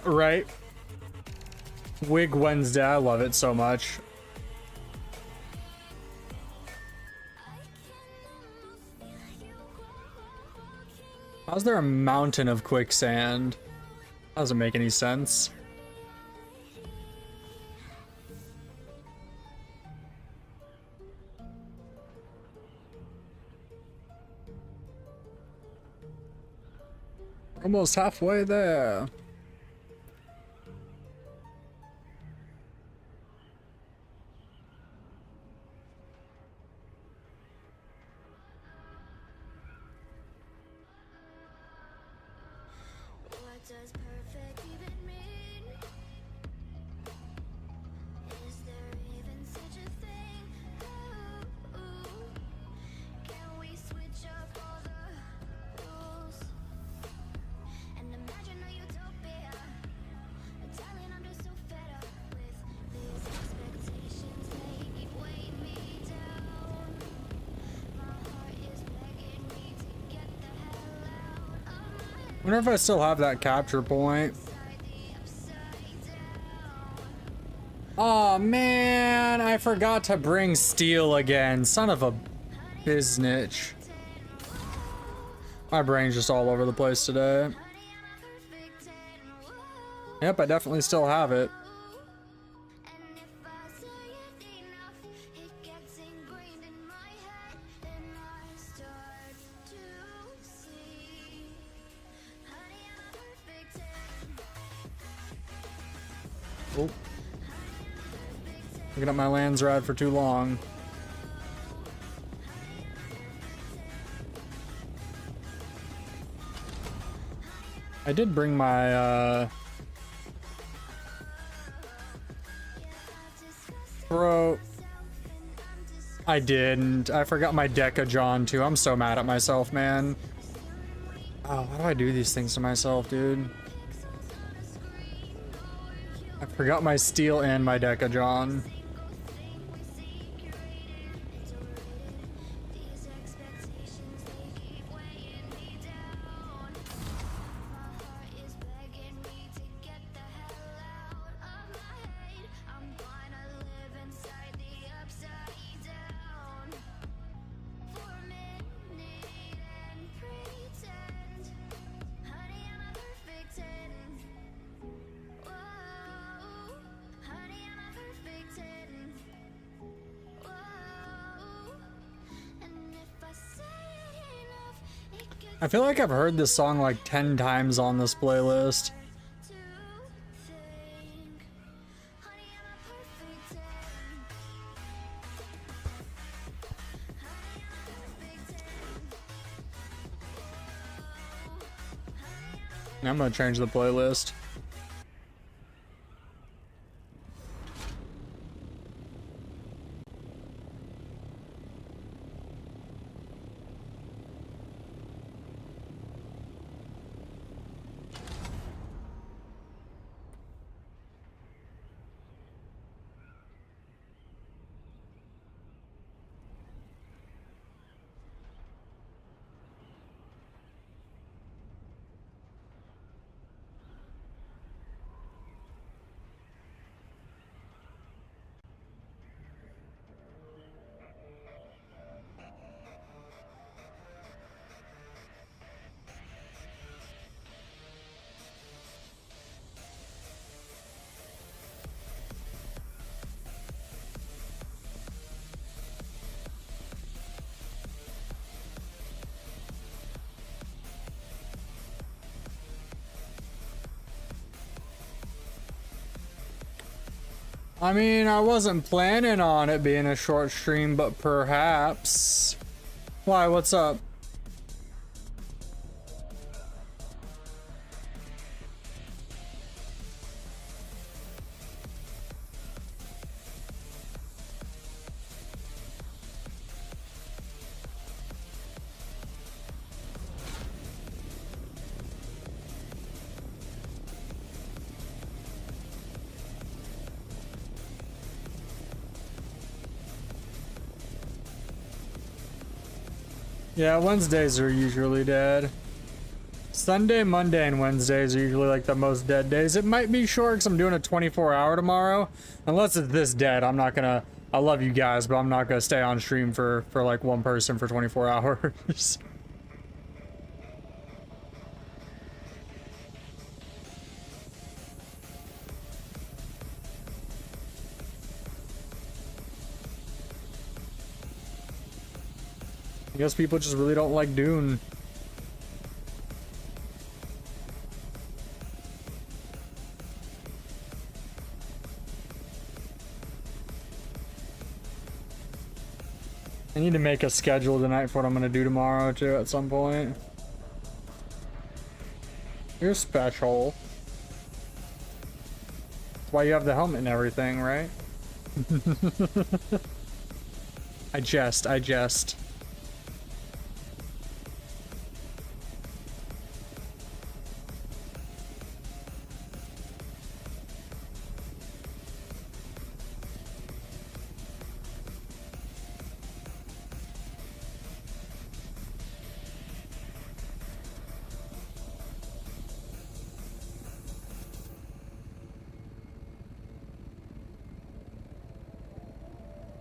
Right. Wig Wednesday, I love it so much. How's there a mountain of quicksand? Doesn't make any sense. Almost halfway there. What does perfect even mean? Is there even such a thing? Ooh, Wonder if I still have that capture point. Oh man, I forgot to bring steel again. Son of a biznitch. My brain's just all over the place today. Yep, I definitely still have it. Oh. Looking at my lands rad for too long. I did bring my bro. I didn't. I forgot my Deca-John too. I'm so mad at myself, man. Oh, why do I do these things to myself, dude? I forgot my steel and my Deca-John. I feel like I've heard this song like 10 times on this playlist. I'm gonna change the playlist. I mean, I wasn't planning on it being a short stream, but perhaps. Why, what's up? Yeah, Wednesdays are usually dead. Sunday, Monday, and Wednesdays are usually like the most dead days. It might be short because I'm doing a 24-hour tomorrow. Unless it's this dead, I'm not gonna... I love you guys, but I'm not gonna stay on stream for like one person for 24 hours. I guess people just really don't like Dune. I need to make a schedule tonight for what I'm gonna do tomorrow too at some point. You're special. That's why you have the helmet and everything, right? I jest.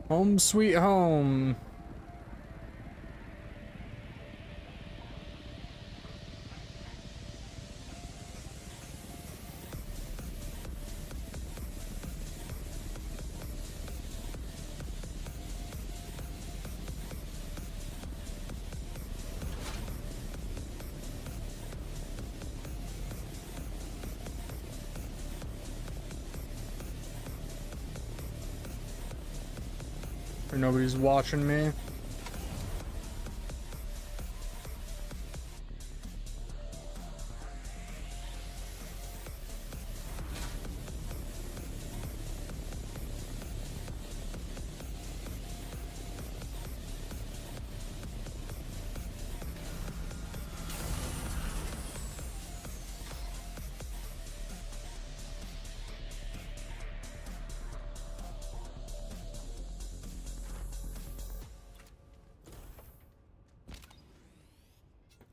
Home sweet home. Or nobody's watching me.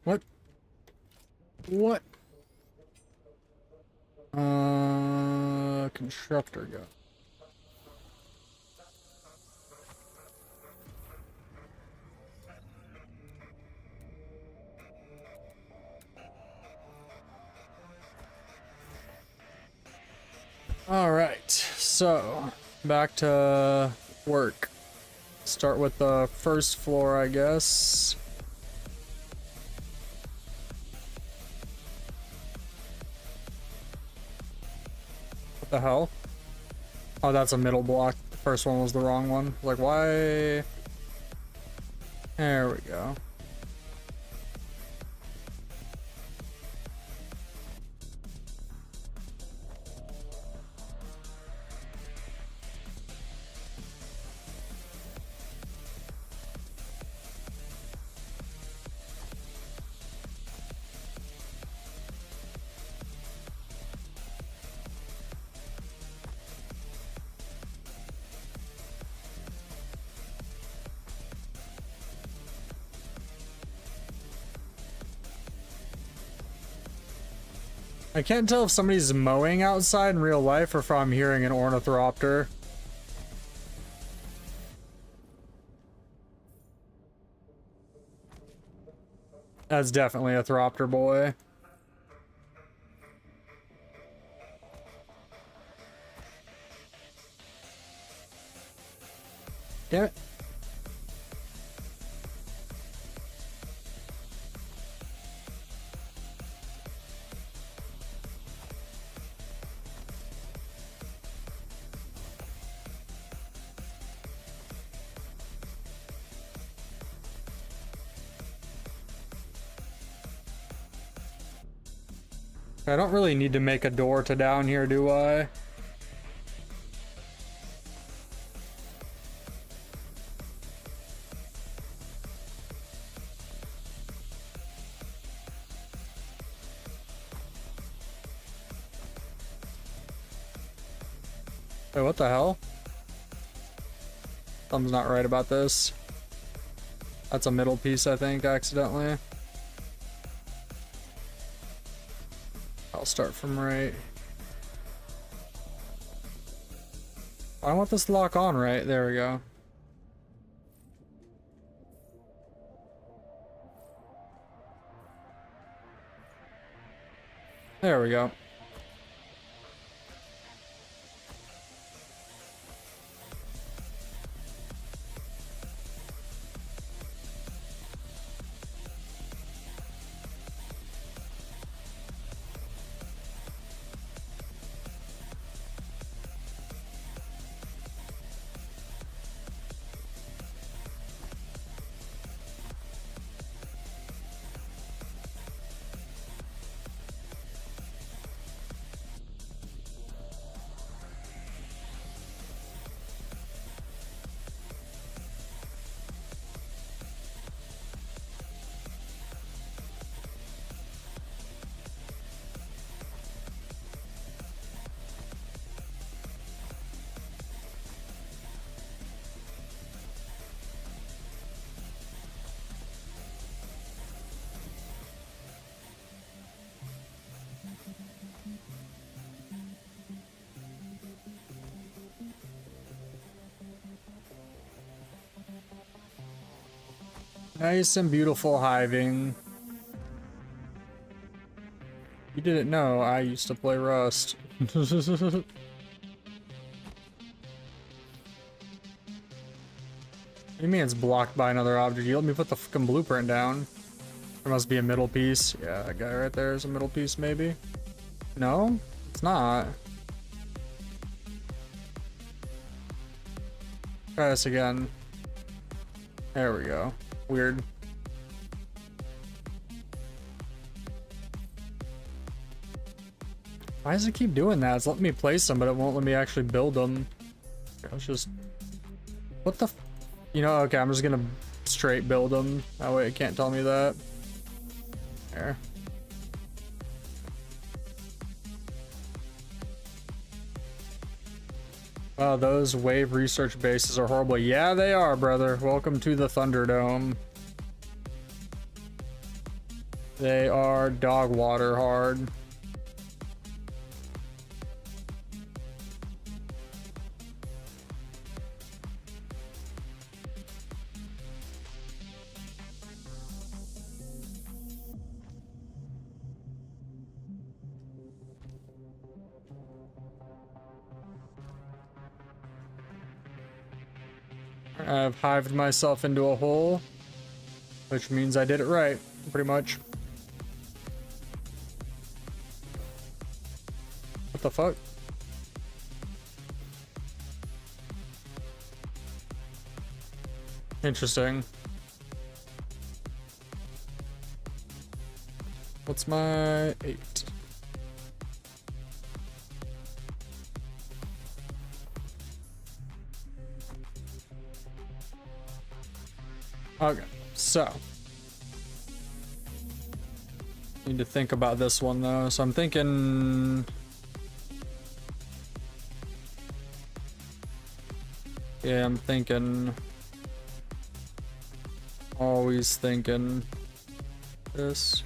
What? What? Constructor go. All right, so back to work. Start with the first floor, I guess. What the hell? Oh, that's a middle block. The first one was the wrong one. Like, why? There we go. I can't tell if somebody's mowing outside in real life or if I'm hearing an ornithopter. That's definitely a thropter boy. Damn it. I don't really need to make a door to down here, do I? Wait, what the hell? Something's not right about this. That's a middle piece, I think, accidentally. I'll start from right. I want this lock on right. There we go. There we go. Nice and beautiful hiving. You didn't know I used to play Rust. What do you mean it's blocked by another object? You let me put the fucking blueprint down. There must be a middle piece. Yeah, that guy right there is a middle piece, maybe. No, it's not. Try this again. There we go. Weird. Why does it keep doing that? It's letting me place them, but it won't let me actually build them. Let's just... What the... You know, okay, I'm just gonna straight build them. That way it can't tell me that. There. Wow, those wave research bases are horrible. Yeah, they are, brother. Welcome to the Thunderdome. They are dog water hard. I've hived myself into a hole, which means I did it right, pretty much. What the fuck? Interesting. What's my 8? Okay, so need to think about this one though. So I'm thinking, yeah, I'm thinking, always thinking this.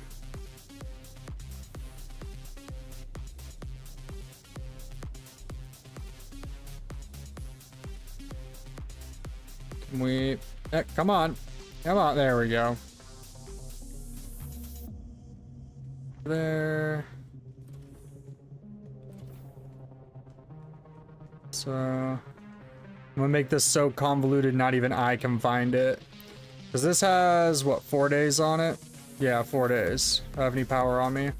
Can we, come on. Come on, there we go. There. So I'm gonna make this so convoluted not even I can find it. Because this has, what, 4 days on it? Yeah, 4 days. Do I have any power on me?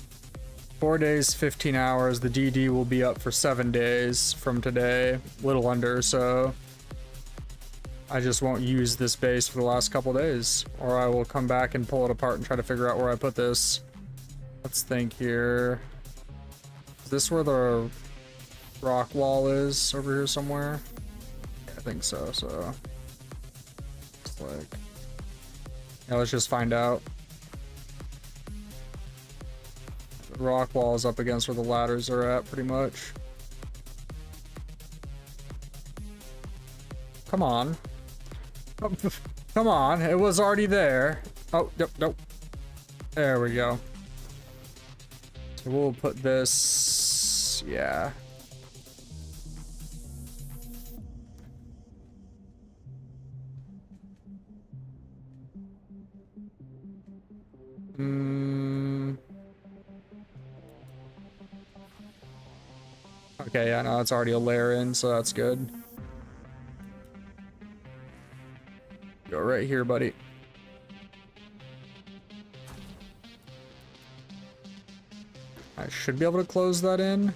4 days, 15 hours. The DD will be up for 7 days from today. Little under, so I just won't use this base for the last couple days, or I will come back and pull it apart and try to figure out where I put this. Let's think here. Is this where the rock wall is? Over here somewhere? Yeah, I think so, so it's like, yeah, let's just find out. The rock wall is up against where the ladders are at, pretty much. Come on. Come on, it was already there. Oh, nope. There we go. So we'll put this, yeah. Okay, yeah, no, it's already a layer in, so that's good. Go right here, buddy. I should be able to close that in.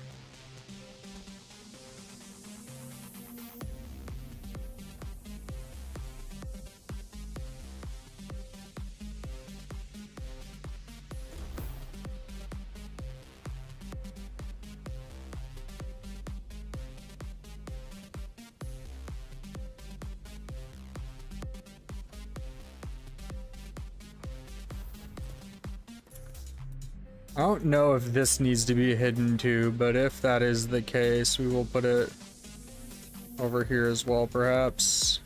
I don't know if this needs to be hidden too, but if that is the case, we will put it over here as well, perhaps.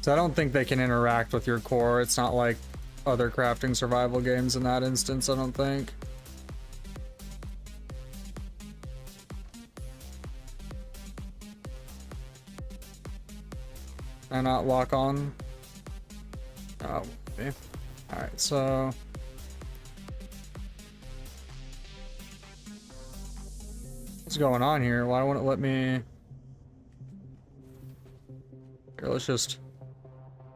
So I don't think they can interact with your core. It's not like other crafting survival games in that instance, I don't think. And not lock on. Oh, okay. Alright, so what's going on here? Why won't it let me? Here, let's just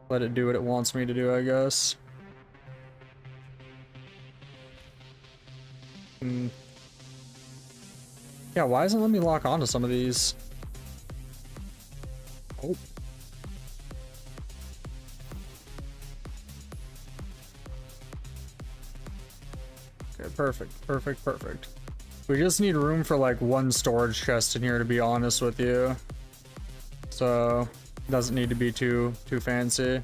let it do what it wants me to do, I guess. Yeah, why doesn't it let me lock onto some of these? Oh. Okay, perfect, perfect, perfect. We just need room for like one storage chest in here, to be honest with you. So, doesn't need to be too fancy.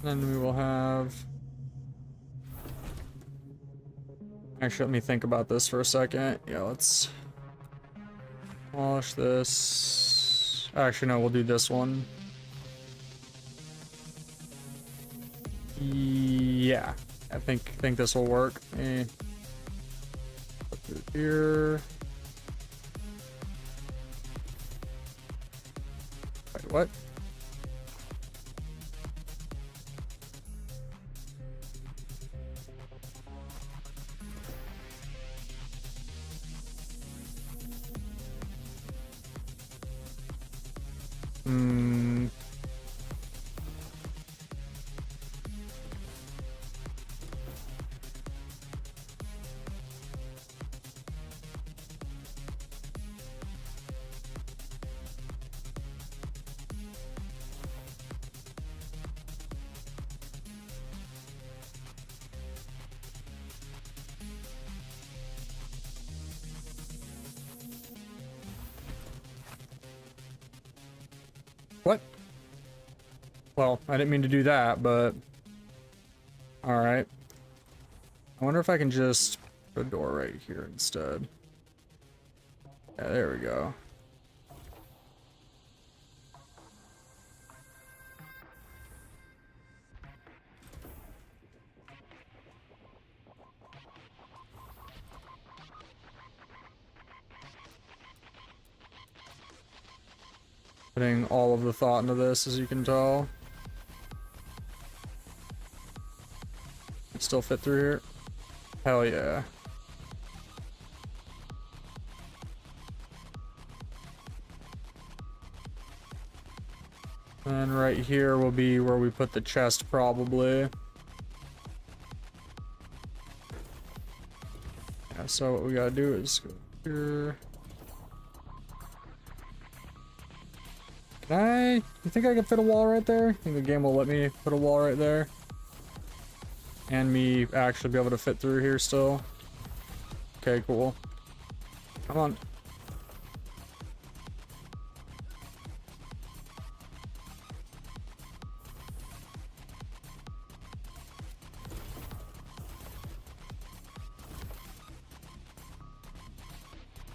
Then we will have... Actually, let me think about this for a second. Yeah, let's polish this. Actually, no, we'll do this one. Yeah, I think this will work. Put it here. Wait, what? What? Well, I didn't mean to do that, but... Alright. I wonder if I can just put a door right here instead. Yeah, there we go. Putting all of the thought into this, as you can tell. Still fit through here? Hell yeah. And right here will be where we put the chest, probably. Yeah, so what we gotta do is go here. You think I could fit a wall right there? I think the game will let me put a wall right there. And me actually be able to fit through here still. Okay, cool. Come on.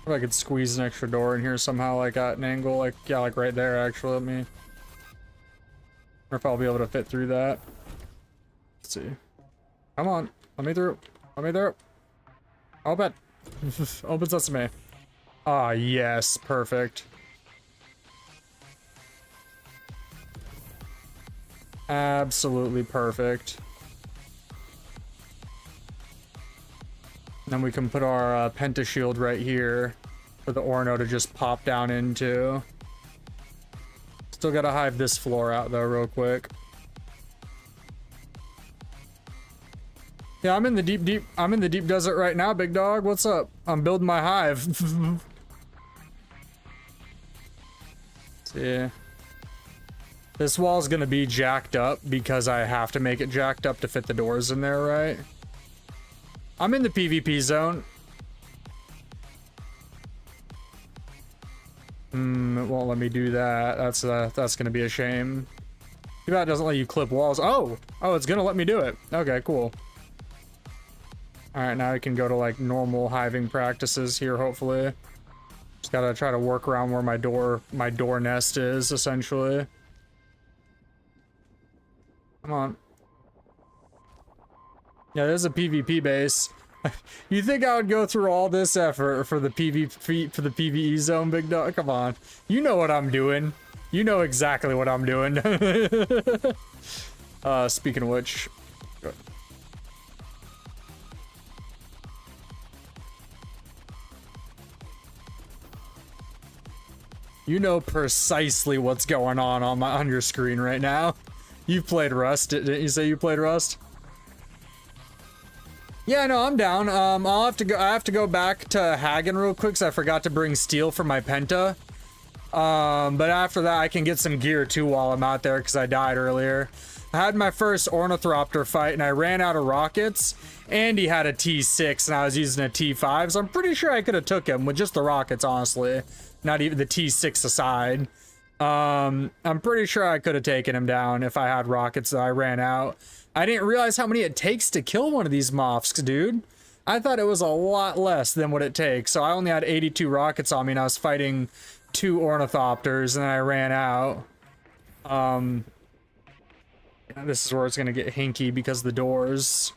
If I could squeeze an extra door in here somehow, like at an angle, like, yeah, like right there, actually, let me... Or if I'll be able to fit through that. Let's see. Come on, let me through. Let me through. Open. Open sesame. Ah, yes, perfect. Absolutely perfect. Then we can put our Penta shield right here for the Orno to just pop down into. Still gotta hive this floor out though, real quick. Yeah, I'm in the deep desert right now, big dog. What's up? I'm building my hive. See. This wall's gonna be jacked up because I have to make it jacked up to fit the doors in there, right? I'm in the PvP zone. It won't let me do that. That's gonna be a shame. Too bad it doesn't let you clip walls. Oh, it's gonna let me do it. Okay, cool. All right, now I can go to like normal hiving practices here. Hopefully, just gotta try to work around where my door nest is essentially. Come on. Yeah, there's a PvP base. You think I would go through all this effort for the PvE zone, big dog? Come on. You know what I'm doing. You know exactly what I'm doing. Speaking of which, you know precisely what's going on your screen right now. You've played Rust, didn't you say you played Rust? Yeah, no, I'm down. I have to go back to Hagen real quick, so I forgot to bring steel for my Penta. But after that, I can get some gear too while I'm out there because I died earlier. I had my first Ornithopter fight and I ran out of rockets. Andy had a T6 and I was using a T5, so I'm pretty sure I could have took him with just the rockets, honestly. Not even the T6 aside. I'm pretty sure I could have taken him down if I had rockets that I ran out. I didn't realize how many it takes to kill one of these Moths, dude. I thought it was a lot less than what it takes. So I only had 82 rockets on me and I was fighting 2 Ornithopters and then I ran out. This is where it's gonna get hinky because the doors.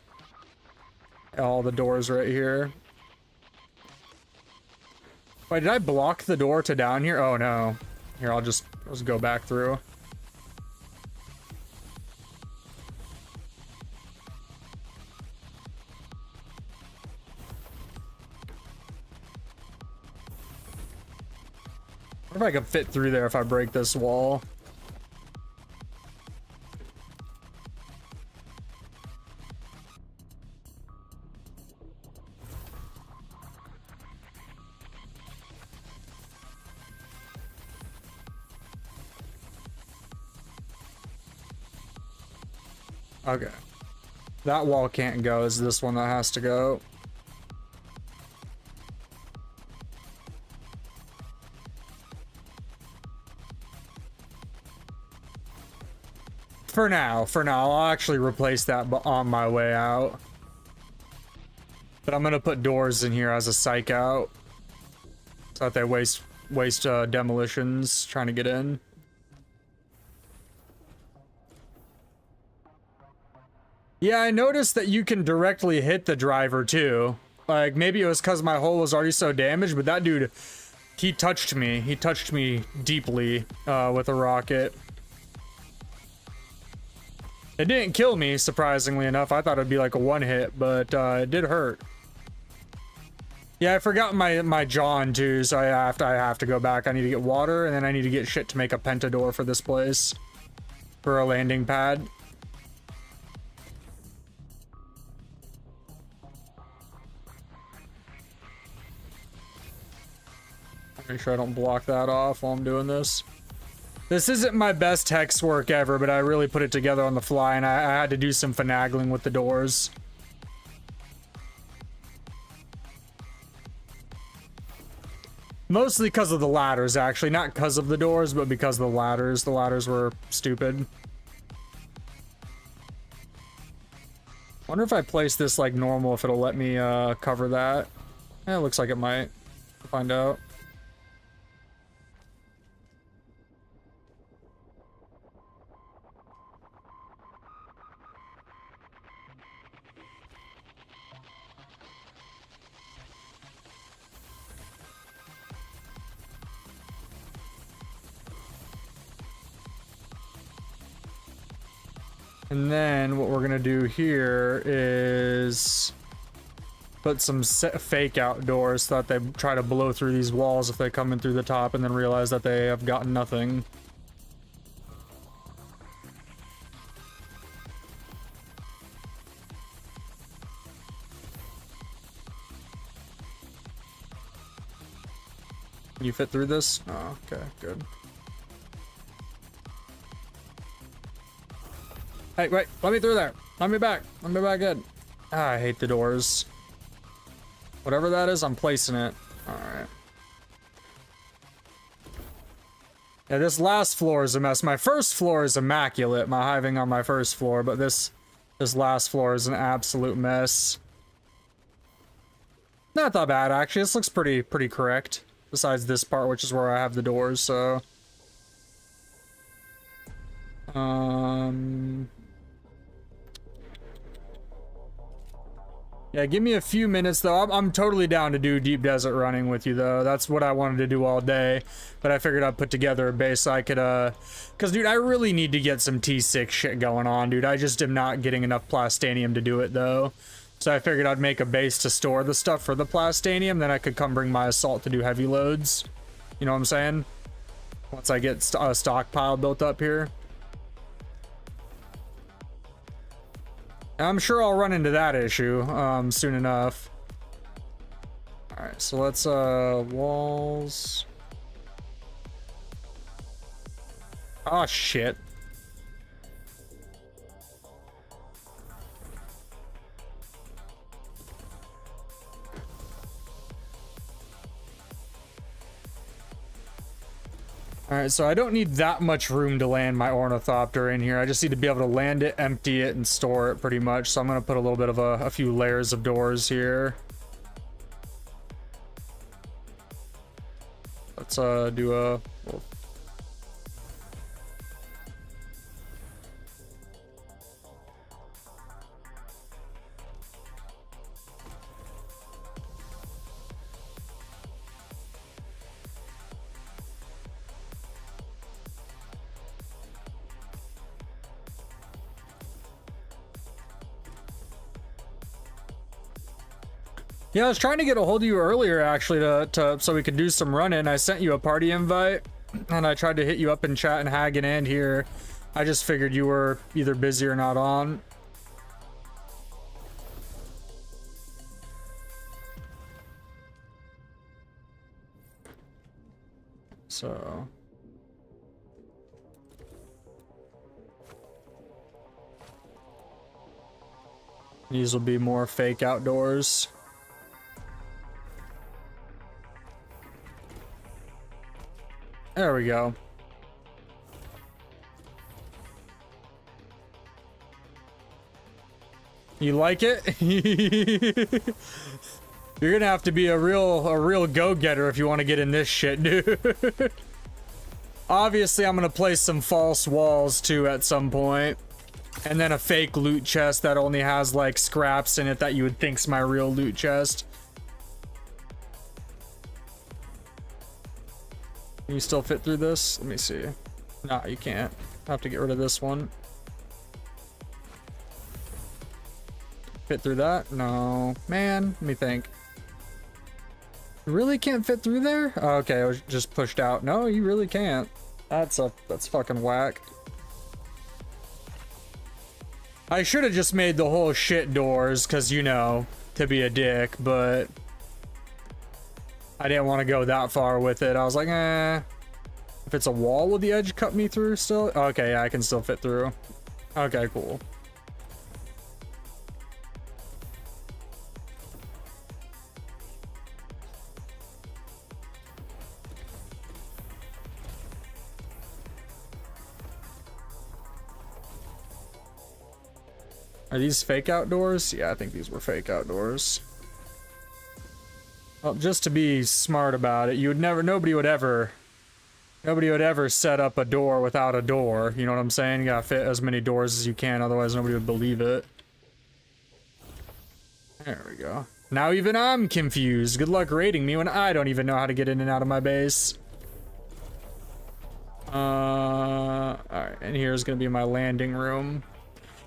All the doors right here. Wait, did I block the door to down here? Oh no. Here, I'll just go back through. I wonder if I can fit through there if I break this wall. Okay. That wall can't go. Is this one that has to go? For now, I'll actually replace that on my way out. But I'm gonna put doors in here as a psych out, so that they waste demolitions trying to get in. Yeah, I noticed that you can directly hit the driver too. Like, maybe it was because my hull was already so damaged, but that dude, he touched me. He touched me deeply with a rocket. It didn't kill me, surprisingly enough. I thought it'd be like a one hit, but it did hurt. Yeah, I forgot my John too, so I have to go back. I need to get water, and then I need to get shit to make a Pentador for this place. For a landing pad. Make sure I don't block that off while I'm doing this. This isn't my best hex work ever, but I really put it together on the fly, and I had to do some finagling with the doors. Mostly because of the ladders, actually. Not because of the doors, but because of the ladders. The ladders were stupid. Wonder if I place this like normal, if it'll let me cover that. Yeah, it looks like it might. We'll find out. And then what we're gonna do here is put some fake outdoors so that they try to blow through these walls if they come in through the top and then realize that they have gotten nothing. Can you fit through this? Oh, okay, good. Hey, wait, let me through there. Let me back in. Ah, I hate the doors. Whatever that is, I'm placing it. Alright. Yeah, this last floor is a mess. My first floor is immaculate, my hiving on my first floor, but this last floor is an absolute mess. Not that bad, actually. This looks pretty correct. Besides this part, which is where I have the doors, so... Yeah, give me a few minutes, though. I'm totally down to do deep desert running with you, though. That's what I wanted to do all day. But I figured I'd put together a base so I could, Because, dude, I really need to get some T6 shit going on, dude. I just am not getting enough plastanium to do it, though. So I figured I'd make a base to store the stuff for the plastanium, then I could come bring my assault to do heavy loads. You know what I'm saying? Once I get a stockpile built up here. I'm sure I'll run into that issue soon enough. Alright, so let's walls. Oh shit. Alright, so I don't need that much room to land my ornithopter in here. I just need to be able to land it, empty it, and store it pretty much. So I'm going to put a little bit of a few layers of doors here. Let's do a... Yeah, I was trying to get a hold of you earlier, actually, so we could do some running. I sent you a party invite, and I tried to hit you up in chat and Hagen and here. I just figured you were either busy or not on. So... these will be more fake outdoors. There we go. You like it? You're gonna have to be a real go-getter if you want to get in this shit, dude. Obviously, I'm gonna place some false walls too at some point. And then a fake loot chest that only has like scraps in it that you would think's my real loot chest. Can you still fit through this? Let me see. No, you can't. I have to get rid of this one. Fit through that? No. Man, let me think. You really can't fit through there? Oh, okay, I was just pushed out. No, you really can't. That's fucking whack. I should have just made the whole shit doors, cause you know, to be a dick, but I didn't want to go that far with it. I was like, eh. If it's a wall, will the edge cut me through still? Okay, yeah, I can still fit through. Okay, cool. Are these fake outdoors? Yeah, I think these were fake outdoors. Well, just to be smart about it, nobody would ever set up a door without a door. You know what I'm saying? You gotta fit as many doors as you can, otherwise nobody would believe it. There we go. Now even I'm confused. Good luck raiding me when I don't even know how to get in and out of my base. Alright, and here's gonna be my landing room.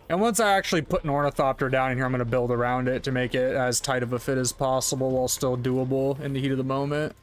And once I actually put an ornithopter down in here, I'm going to build around it to make it as tight of a fit as possible while still doable in the heat of the moment.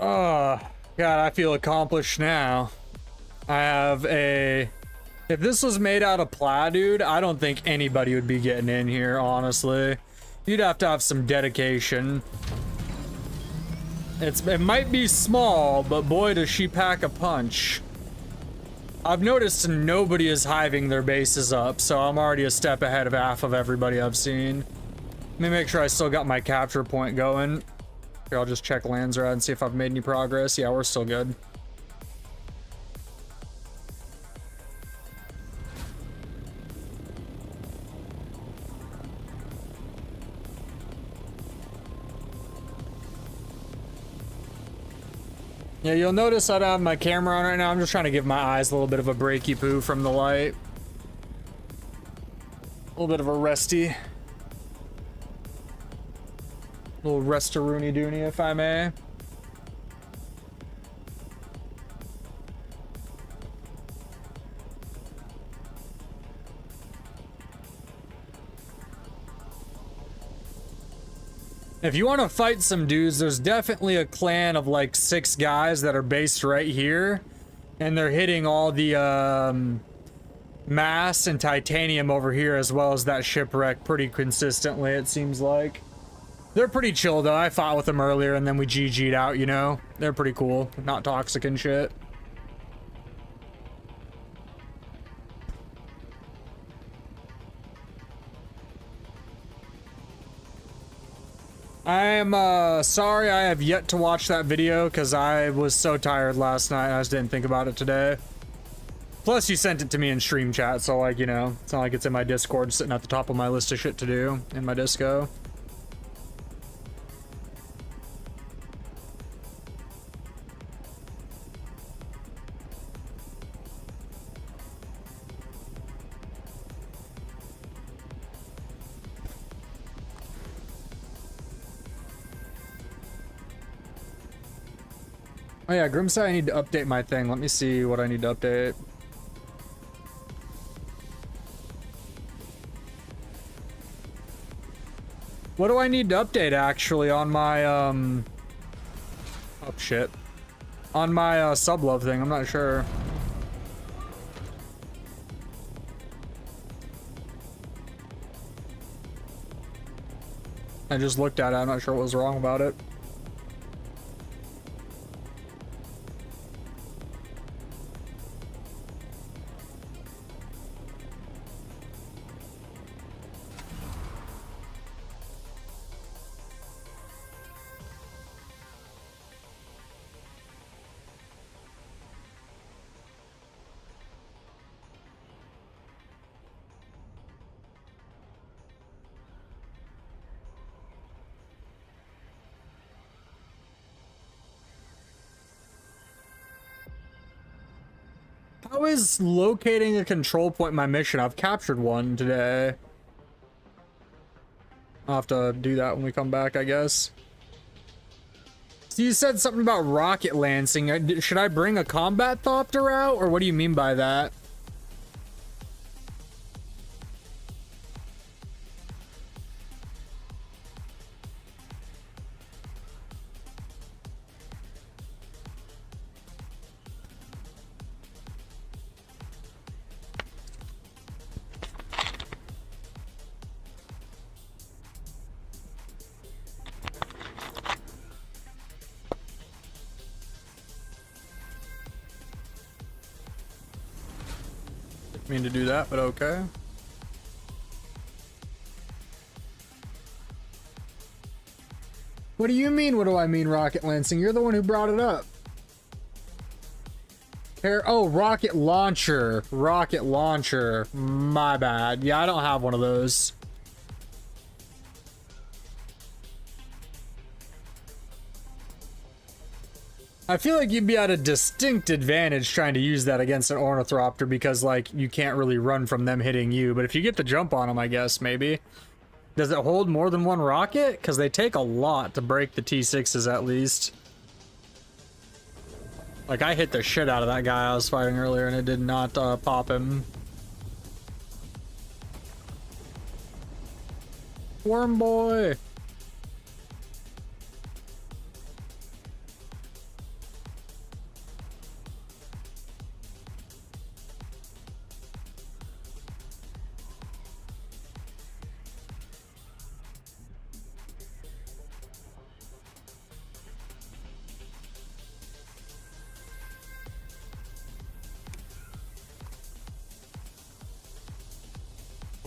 Oh, God, I feel accomplished now. I have a If this was made out of plaid, dude, I don't think anybody would be getting in here, honestly. You'd have to have some dedication. It might be small, but boy, does she pack a punch. I've noticed nobody is hiving their bases up, so I'm already a step ahead of half of everybody I've seen. Let me make sure I still got my capture point going. Here, I'll just check Landsrad and see if I've made any progress. Yeah, we're still good. Yeah, you'll notice I don't have my camera on right now. I'm just trying to give my eyes a little bit of a breaky poo from the light. A little bit of a resty. Little restaroony doony, if I may. If you want to fight some dudes, there's definitely a clan of like 6 guys that are based right here. And they're hitting all the mass and titanium over here, as well as that shipwreck pretty consistently, it seems like. They're pretty chill though. I fought with them earlier and then we GG'd out, you know? They're pretty cool. Not toxic and shit. I am sorry I have yet to watch that video because I was so tired last night. I just didn't think about it today. Plus you sent it to me in stream chat, so like, you know, it's not like it's in my Discord sitting at the top of my list of shit to do in my disco. Oh yeah, Grim said I need to update my thing. Let me see what I need to update. What do I need to update actually on my oh shit. On my sublove thing, I'm not sure. I just looked at it, I'm not sure what was wrong about it. How is locating a control point my mission? I've captured one today. I'll have to do that when we come back, I guess. So you said something about rocket lancing. Should I bring a combat thopter out, or what do you mean by that? Mean to do that, but okay. What do you mean? What do I mean, rocket lancing? You're the one who brought it up. Oh, rocket launcher. Rocket launcher. My bad. Yeah, I don't have one of those. I feel like you'd be at a distinct advantage trying to use that against an ornithopter because, like, you can't really run from them hitting you. But if you get the jump on them, I guess, maybe. Does it hold more than one rocket? Because they take a lot to break the T6s, at least. Like, I hit the shit out of that guy I was fighting earlier, and it did not pop him. Worm boy!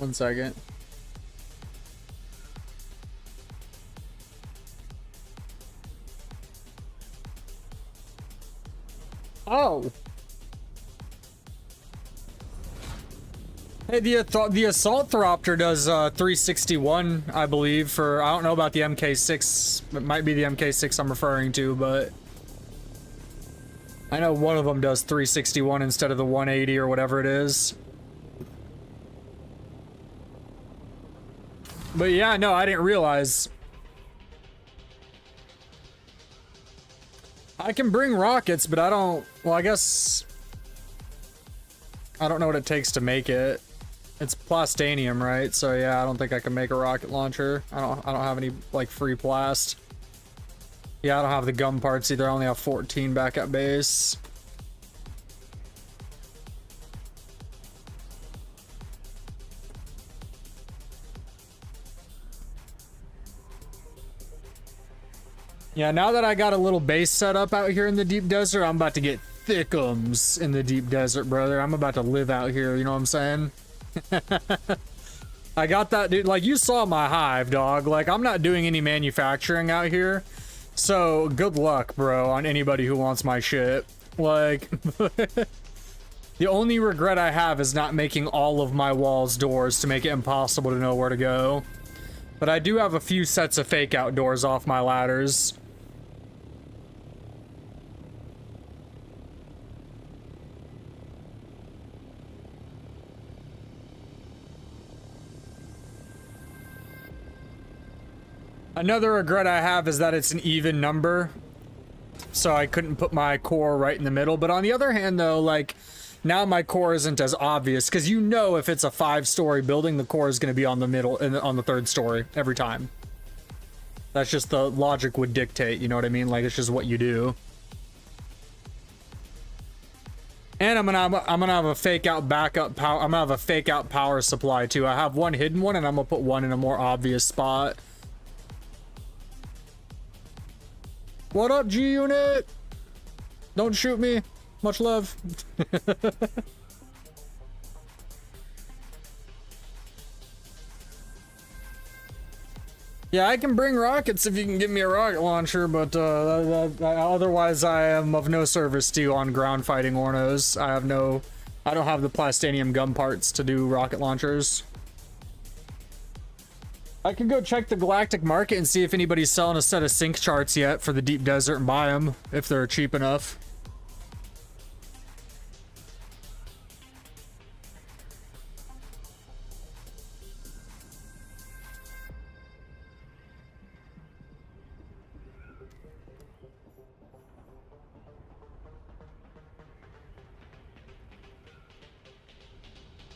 1 second. Oh. Hey, the Assault Thropter does 361, I believe, for, I don't know about the MK6. It might be the MK6 I'm referring to, but I know one of them does 361 instead of the 180 or whatever it is. But yeah, no, I didn't realize. I can bring rockets, but I don't, well, I guess I don't know what it takes to make it. It's plastanium, right? So yeah, I don't think I can make a rocket launcher. I don't have any like free plast. Yeah, I don't have the gum parts either. I only have 14 back at base. Yeah, now that I got a little base set up out here in the deep desert, I'm about to get thickums in the deep desert, brother. I'm about to live out here, you know what I'm saying? I got that, dude. Like, you saw my hive, dog. Like, I'm not doing any manufacturing out here. So, good luck, bro, on anybody who wants my shit. Like, the only regret I have is not making all of my walls doors to make it impossible to know where to go. But I do have a few sets of fake out doors off my ladders. Another regret I have is that it's an even number, so I couldn't put my core right in the middle. But on the other hand, though, like, now my core isn't as obvious, because you know if it's a 5-story building, the core is going to be on the middle and on the 3rd story every time. That's just the logic would dictate, you know what I mean? Like, it's just what you do. And I'm gonna have a fake out backup power. I'm gonna have a fake out power supply too. I have one hidden one, and I'm gonna put one in a more obvious spot. What up, G Unit? Don't shoot me. Much love. Yeah, I can bring rockets if you can give me a rocket launcher, but otherwise I am of no service to you on ground fighting Ornos. I don't have the plastanium gum parts to do rocket launchers. I can go check the Galactic Market and see if anybody's selling a set of sync charts yet for the deep desert and buy them if they're cheap enough.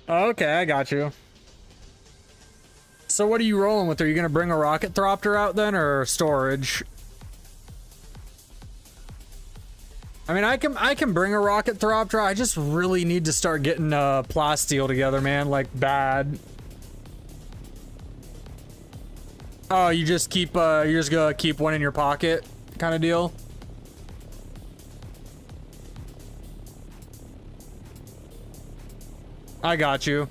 Okay, I got you. So what are you rolling with? Are you gonna bring a rocket thropter out then, or storage? I mean, I can bring a rocket thropter. I just really need to start getting plasteel together, man. Like, bad. Oh, you just gonna keep one in your pocket, kind of deal. I got you.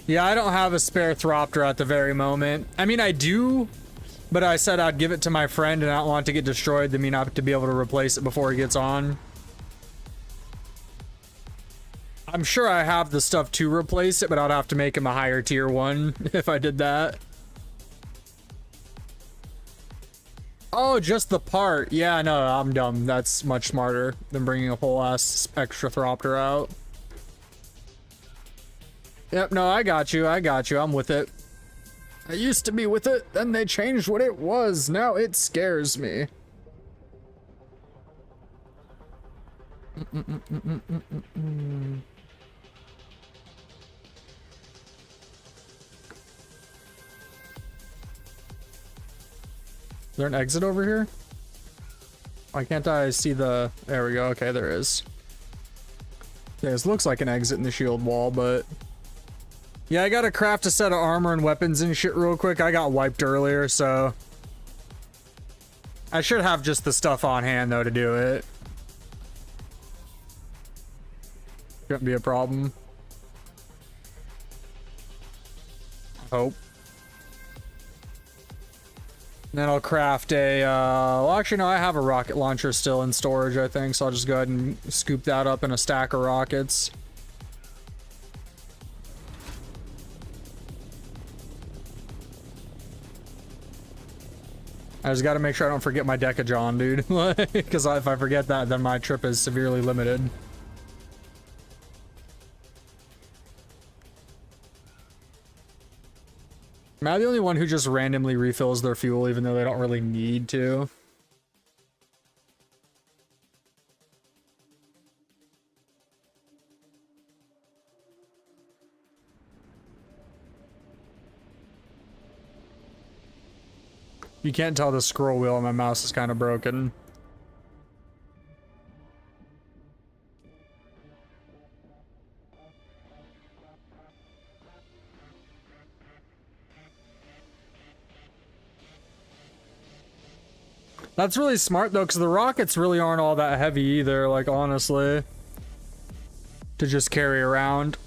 Yeah, I don't have a spare thropter at the very moment. I mean, I do, but I said I'd give it to my friend and I don't want it to get destroyed. That mean I have to be able to replace it before he gets on. I'm sure I have the stuff to replace it, but I'd have to make him a higher tier one if I did that. Oh, just the part. Yeah, no, I'm dumb. That's much smarter than bringing a whole ass extra thropter out. Yep, no, I got you. I'm with it. I used to be with it, then they changed what it was. Now it scares me. Is there an exit over here? Why can't I see the... There we go. Okay, there is. Yeah, this looks like an exit in the shield wall, but... Yeah, I gotta craft a set of armor and weapons and shit real quick. I got wiped earlier, so... I should have just the stuff on hand, though, to do it. Shouldn't be a problem. Hope. And then I'll craft a, well actually no, I have a rocket launcher still in storage I think, so I'll just go ahead and scoop that up in a stack of rockets. I just gotta make sure I don't forget my Decajon, dude. Because if I forget that, then my trip is severely limited. Am I the only one who just randomly refills their fuel even though they don't really need to? You can't tell the scroll wheel on my mouse is kind of broken. That's really smart though, because the rockets really aren't all that heavy either, like honestly, to just carry around.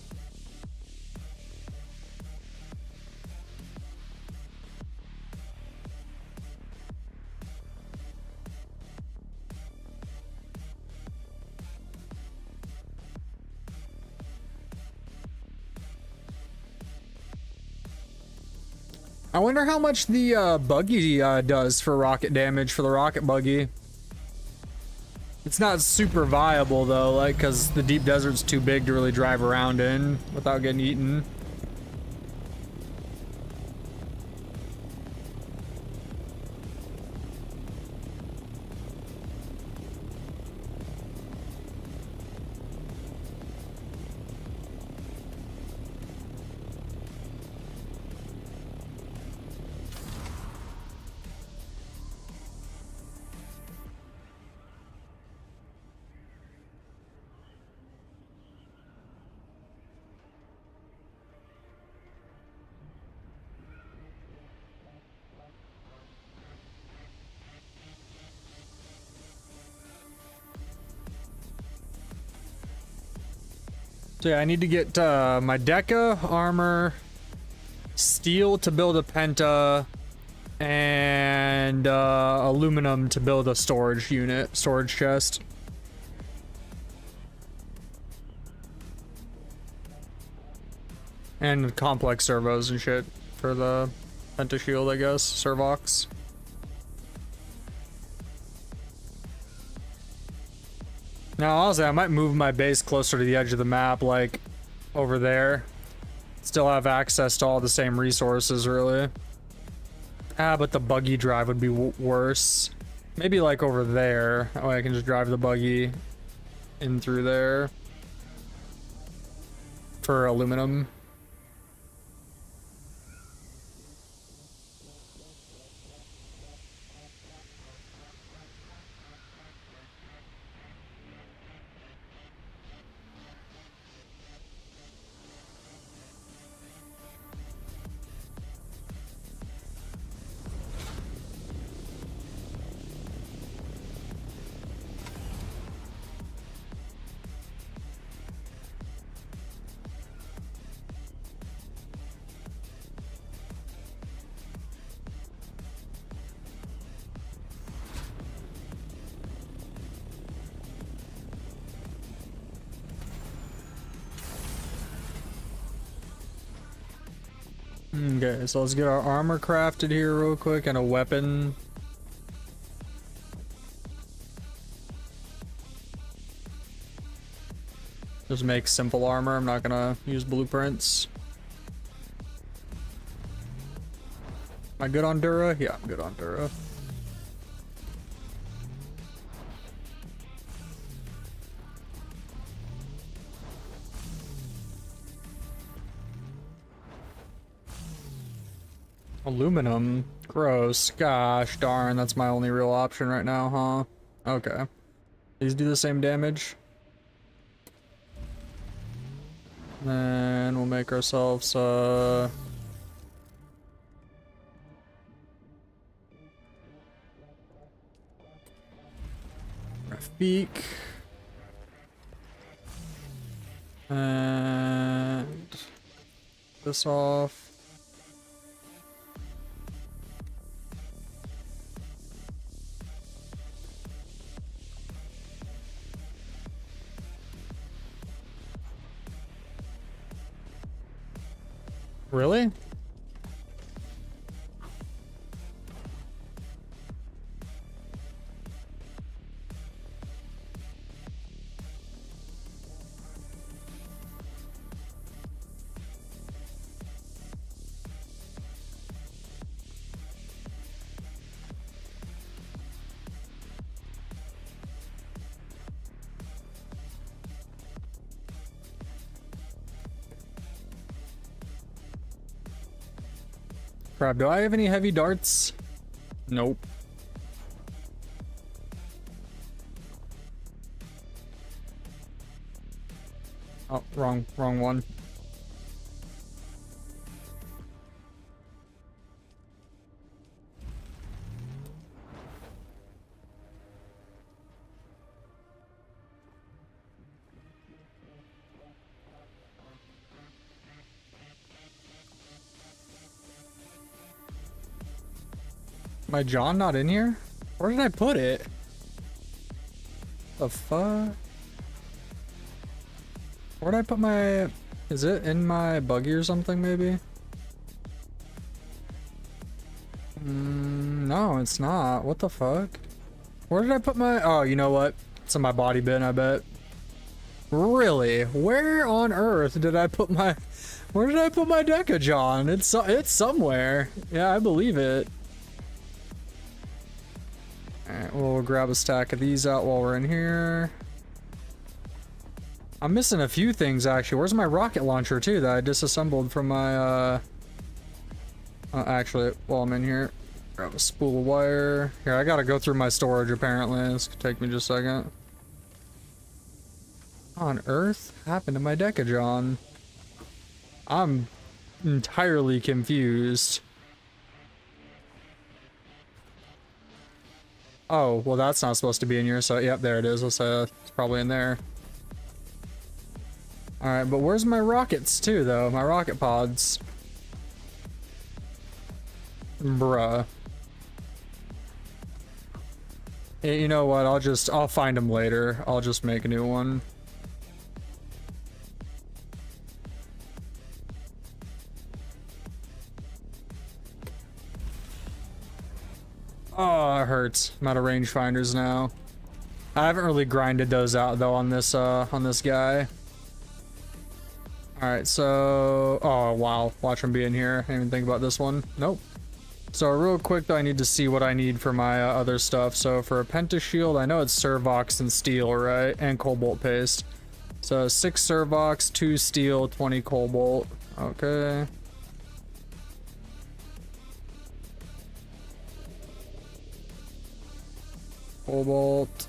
I wonder how much the buggy does for rocket damage for the rocket buggy. It's not super viable though, like, because the deep desert's too big to really drive around in without getting eaten. So yeah, I need to get my Deca, armor, steel to build a penta, and aluminum to build a storage unit, storage chest. And complex servos and shit for the penta shield, I guess, servox. Now, honestly, I might move my base closer to the edge of the map, like over there. Still have access to all the same resources, really. Ah, but the buggy drive would be worse. Maybe like over there. That way I can just drive the buggy in through there for aluminum. Okay, so let's get our armor crafted here real quick and a weapon. Just make simple armor. I'm not gonna use blueprints. Am I good on Dura? Yeah, I'm good on Dura. Aluminum? Gross. Gosh darn, that's my only real option right now, huh? Okay. These do the same damage. Then we'll make ourselves Rafik. And this off. Really? Crap, do I have any heavy darts? Nope. Oh, wrong one. My John not in here? Where did I put it? The fuck? Where did I put my... Is it in my buggy or something, maybe? No, it's not. What the fuck? Where did I put my... Oh, you know what? It's in my body bin, I bet. Really? Where on earth did I put my... Where did I put my Deca John? It's somewhere. Yeah, I believe it. Alright, we'll grab a stack of these out while we're in here. I'm missing a few things, actually. Where's my rocket launcher, too, that I disassembled from my, actually, while I'm in here. Grab a spool of wire. Here, I gotta go through my storage, apparently. This could take me just a second. What on earth happened to my Deca John? I'm entirely confused. Oh, well that's not supposed to be in here, so yep, there it is. Let's say it's probably in there. Alright, but where's my rockets too, though? My rocket pods. Bruh. Hey, you know what? I'll find them later. I'll just make a new one. Oh, it hurts. I'm out of rangefinders now. I haven't really grinded those out though on this guy. Alright, so... Oh, wow. Watch him be in here. I didn't even think about this one. Nope. So real quick though, I need to see what I need for my other stuff. So for a pentashield, I know it's Servox and steel, right? And cobalt paste. So 6 Servox, 2 steel, 20 cobalt. Okay. Cobalt.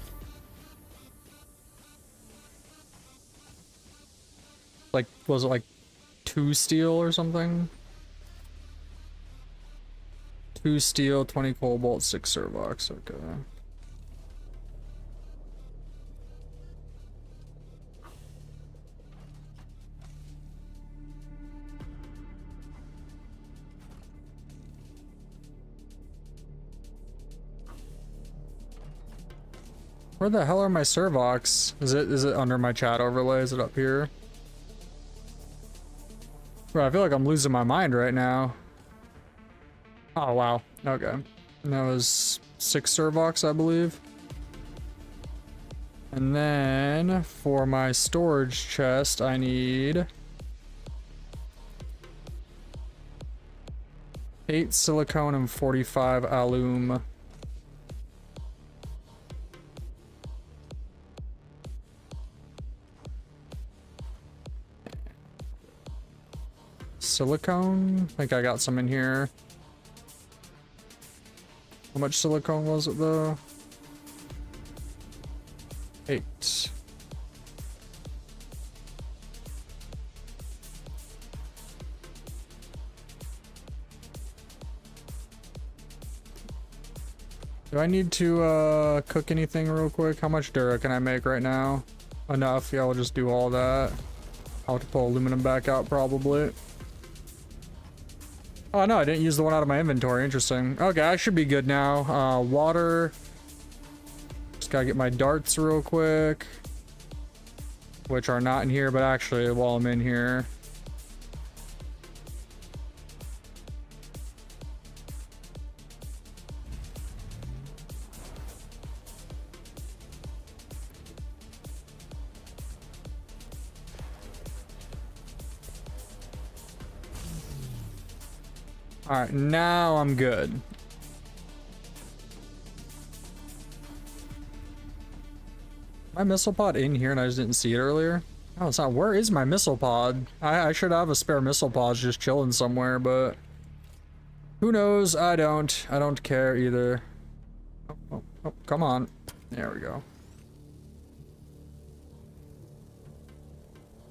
Like, was it like 2 steel or something? 2 steel, 20 cobalt, 6 Servox, okay. Where the hell are my Servox? Is it under my chat overlay? Is it up here? Bro, I feel like I'm losing my mind right now. Oh, wow. Okay. And that was 6 Servox, I believe. And then for my storage chest, I need 8 silicone and 45 alum. Silicone? I think I got some in here. How much silicone was it though? 8. Do I need to cook anything real quick? How much Dura can I make right now? Enough. Yeah, I'll just do all that. I'll have to pull aluminum back out probably. Oh no, I didn't use the one out of my inventory. Interesting. Okay, I should be good now. Water. Just gotta get my darts real quick. Which are not in here, but actually while I'm in here. Alright, now I'm good. My missile pod in here and I just didn't see it earlier? Oh, it's not. Where is my missile pod? I should have a spare missile pod just chilling somewhere, but who knows? I don't care either. Oh, come on. There we go.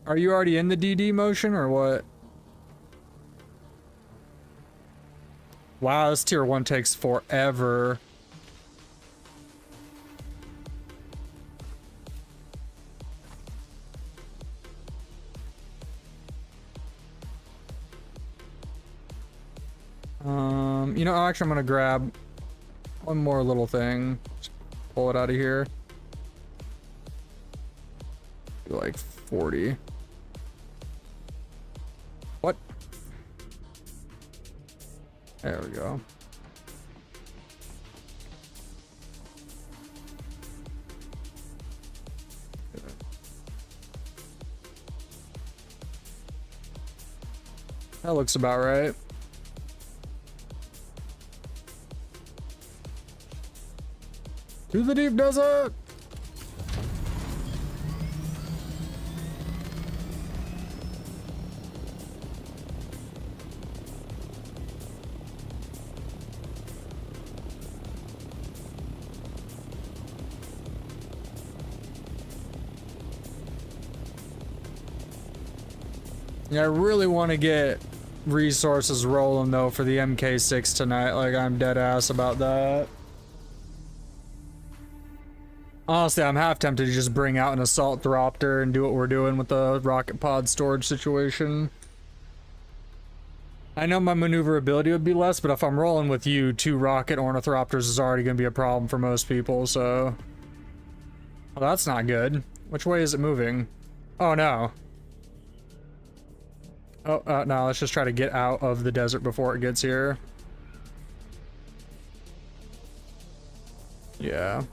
Are you already in the DD motion or what? Wow, this tier 1 takes forever. You know, actually I'm gonna grab one more little thing. Just pull it out of here. Do like 40. What? There we go. That looks about right. To the deep desert! Yeah, I really want to get resources rolling though for the MK6 tonight. Like, I'm dead ass about that. Honestly, I'm half tempted to just bring out an assault Thropter and do what we're doing with the rocket pod storage situation. I know my maneuverability would be less, but if I'm rolling with you, 2 rocket ornithopters is already going to be a problem for most people, so... Well, that's not good. Which way is it moving? Oh, no. Oh, no, let's just try to get out of the desert before it gets here. Yeah.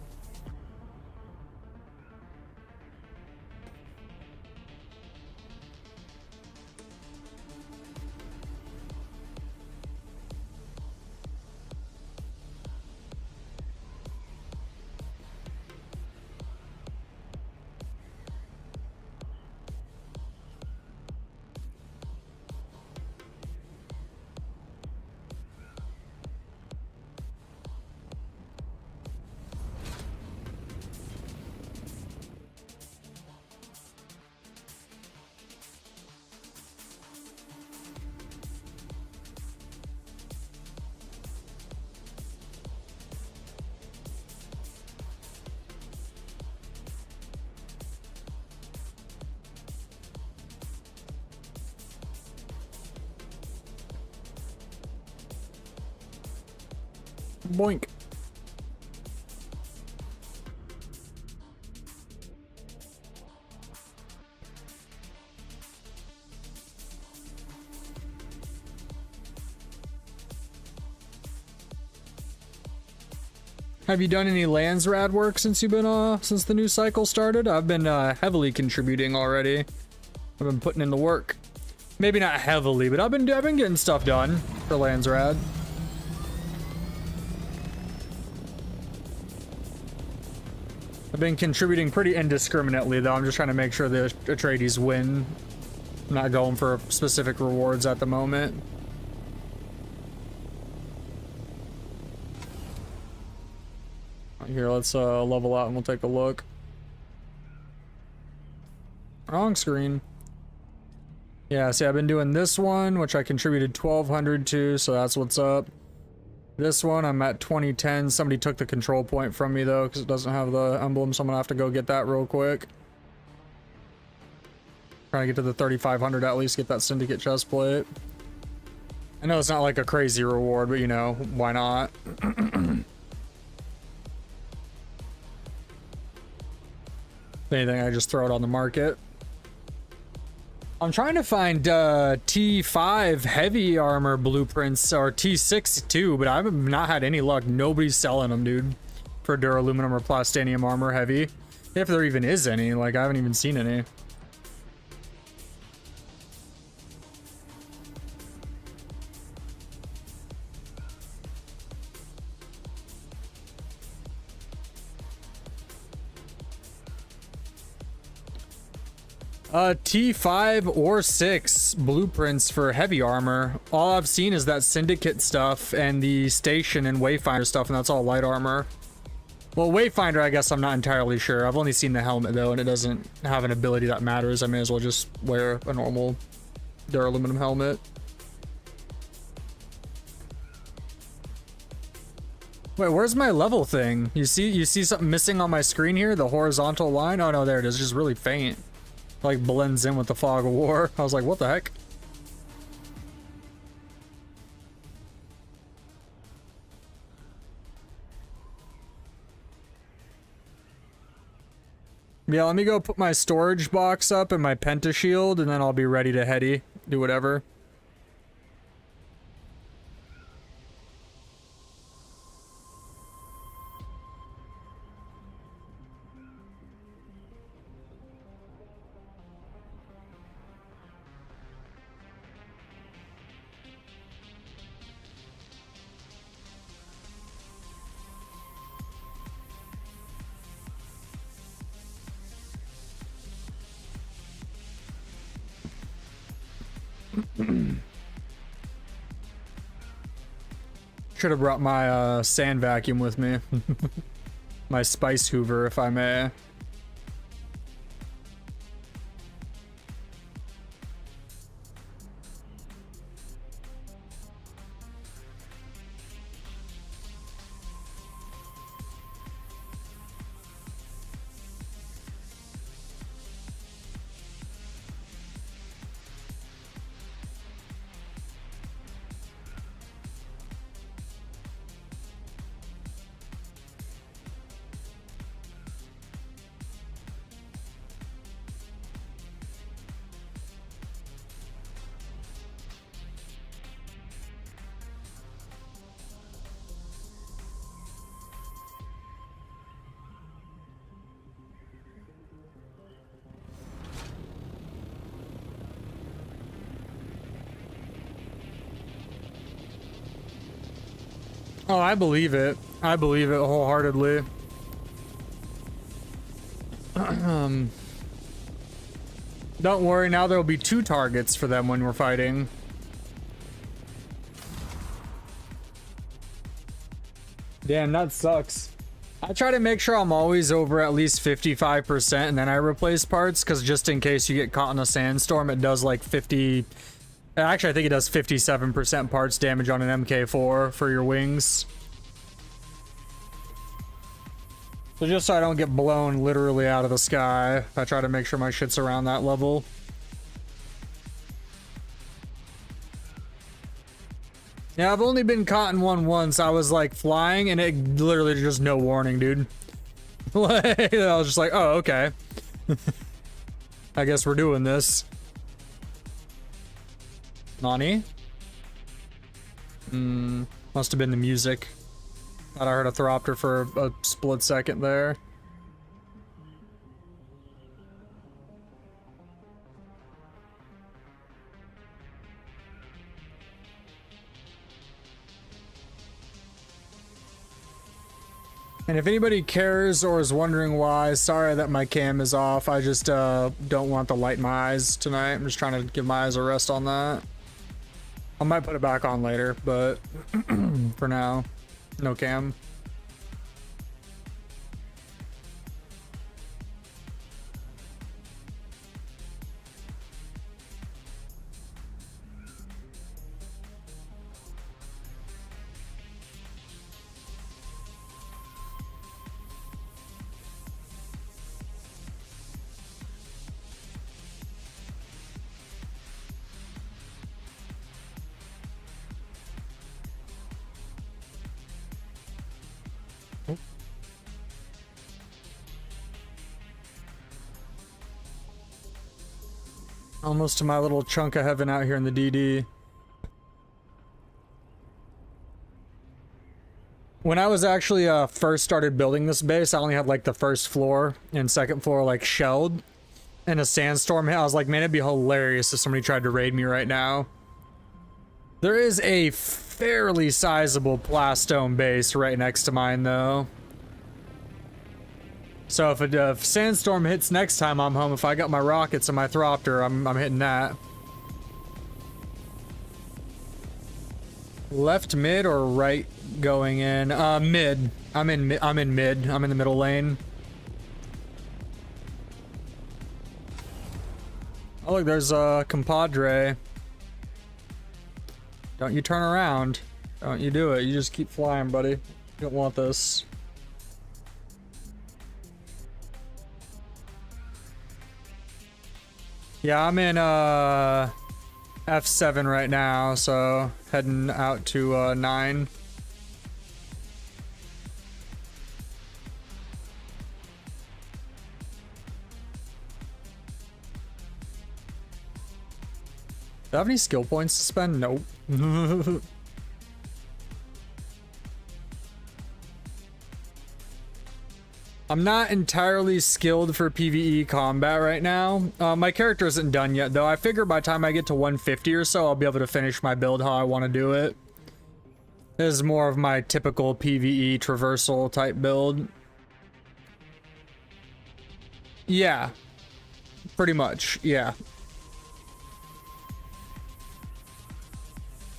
Boink. Have you done any lands rad work since you've been since the new cycle started? I've been heavily contributing already. I've been putting in the work. Maybe not heavily, but I've been getting stuff done for lands rad. I've been contributing pretty indiscriminately, though. I'm just trying to make sure the Atreides win. I'm not going for specific rewards at the moment. Here, let's level out and we'll take a look. Wrong screen. Yeah, see, I've been doing this one, which I contributed 1,200 to, so that's what's up. This one, I'm at 2010. Somebody took the control point from me, though, because it doesn't have the emblem, so I'm going to have to go get that real quick. Trying to get to the 3,500 at least, get that Syndicate chest plate. I know it's not like a crazy reward, but, you know, why not? If anything, I just throw it on the market. I'm trying to find T5 heavy armor blueprints, or T6 too, but I've not had any luck. Nobody's selling them, dude, for duraluminum or plastinium armor heavy. If there even is any, like, I haven't even seen any. T5 or 6 blueprints for heavy armor. All I've seen is that Syndicate stuff and the Station and Wayfinder stuff, and that's all light armor. Well, Wayfinder, I guess I'm not entirely sure. I've only seen the helmet, though, and it doesn't have an ability that matters. I may as well just wear a normal duraluminum helmet. Wait, where's my level thing? You see something missing on my screen here? The horizontal line? Oh, no, there it is. It's just really faint. Like, blends in with the fog of war. I was like, what the heck? Yeah, let me go put my storage box up and my pentashield, and then I'll be ready to heady. Do whatever. Should have brought my sand vacuum with me. My spice hoover, if I may. Oh, I believe it. I believe it wholeheartedly. Don't worry, now there will be 2 targets for them when we're fighting. Damn, that sucks. I try to make sure I'm always over at least 55% and then I replace parts, because just in case you get caught in a sandstorm, it does like 50... Actually, I think it does 57% parts damage on an MK4 for your wings. So just so I don't get blown literally out of the sky, I try to make sure my shit's around that level. Yeah, I've only been caught in one once. I was like flying and it literally just no warning, dude. Like, I was just like, oh, okay. I guess we're doing this. Nani? Must have been the music. Thought I heard a Thropter for a split second there. And if anybody cares or is wondering why, sorry that my cam is off. I just don't want to light my eyes tonight. I'm just trying to give my eyes a rest on that. I might put it back on later, but for now, no cam. Almost to my little chunk of heaven out here in the DD. When I was actually first started building this base, I only had like the first floor and second floor like shelled. In a sandstorm hit, I was like, man, it'd be hilarious if somebody tried to raid me right now. There is a fairly sizable plastone base right next to mine though. So if Sandstorm hits next time I'm home, if I got my rockets and my Thropter, I'm hitting that. Left mid or right going in? Mid. I'm in mid. I'm in the middle lane. Oh look, there's a compadre. Don't you turn around. Don't you do it. You just keep flying, buddy. You don't want this. Yeah, I'm in F7 right now, so heading out to 9. Do I have any skill points to spend? Nope. I'm not entirely skilled for PvE combat right now. My character isn't done yet, though. I figure by the time I get to 150 or so, I'll be able to finish my build how I want to do it. This is more of my typical PvE traversal type build. Yeah. Pretty much, yeah.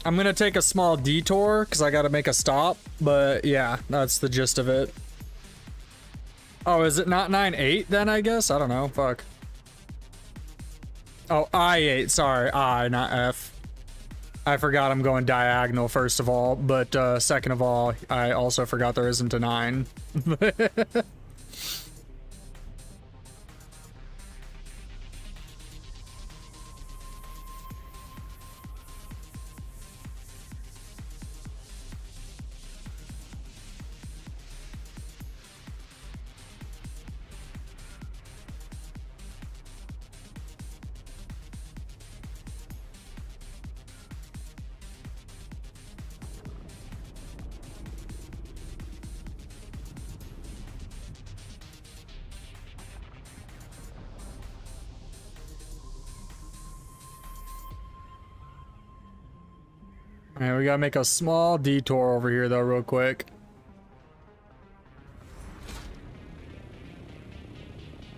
I'm gonna take a small detour, because I gotta make a stop, but yeah, that's the gist of it. Oh, is it not 9-8 then, I guess? I don't know. Fuck. Oh, I-8. Sorry. I, not F. I forgot I'm going diagonal, first of all. But second of all, I also forgot there isn't a 9. Alright, we gotta make a small detour over here, though, real quick.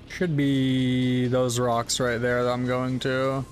Should be those rocks right there that I'm going to.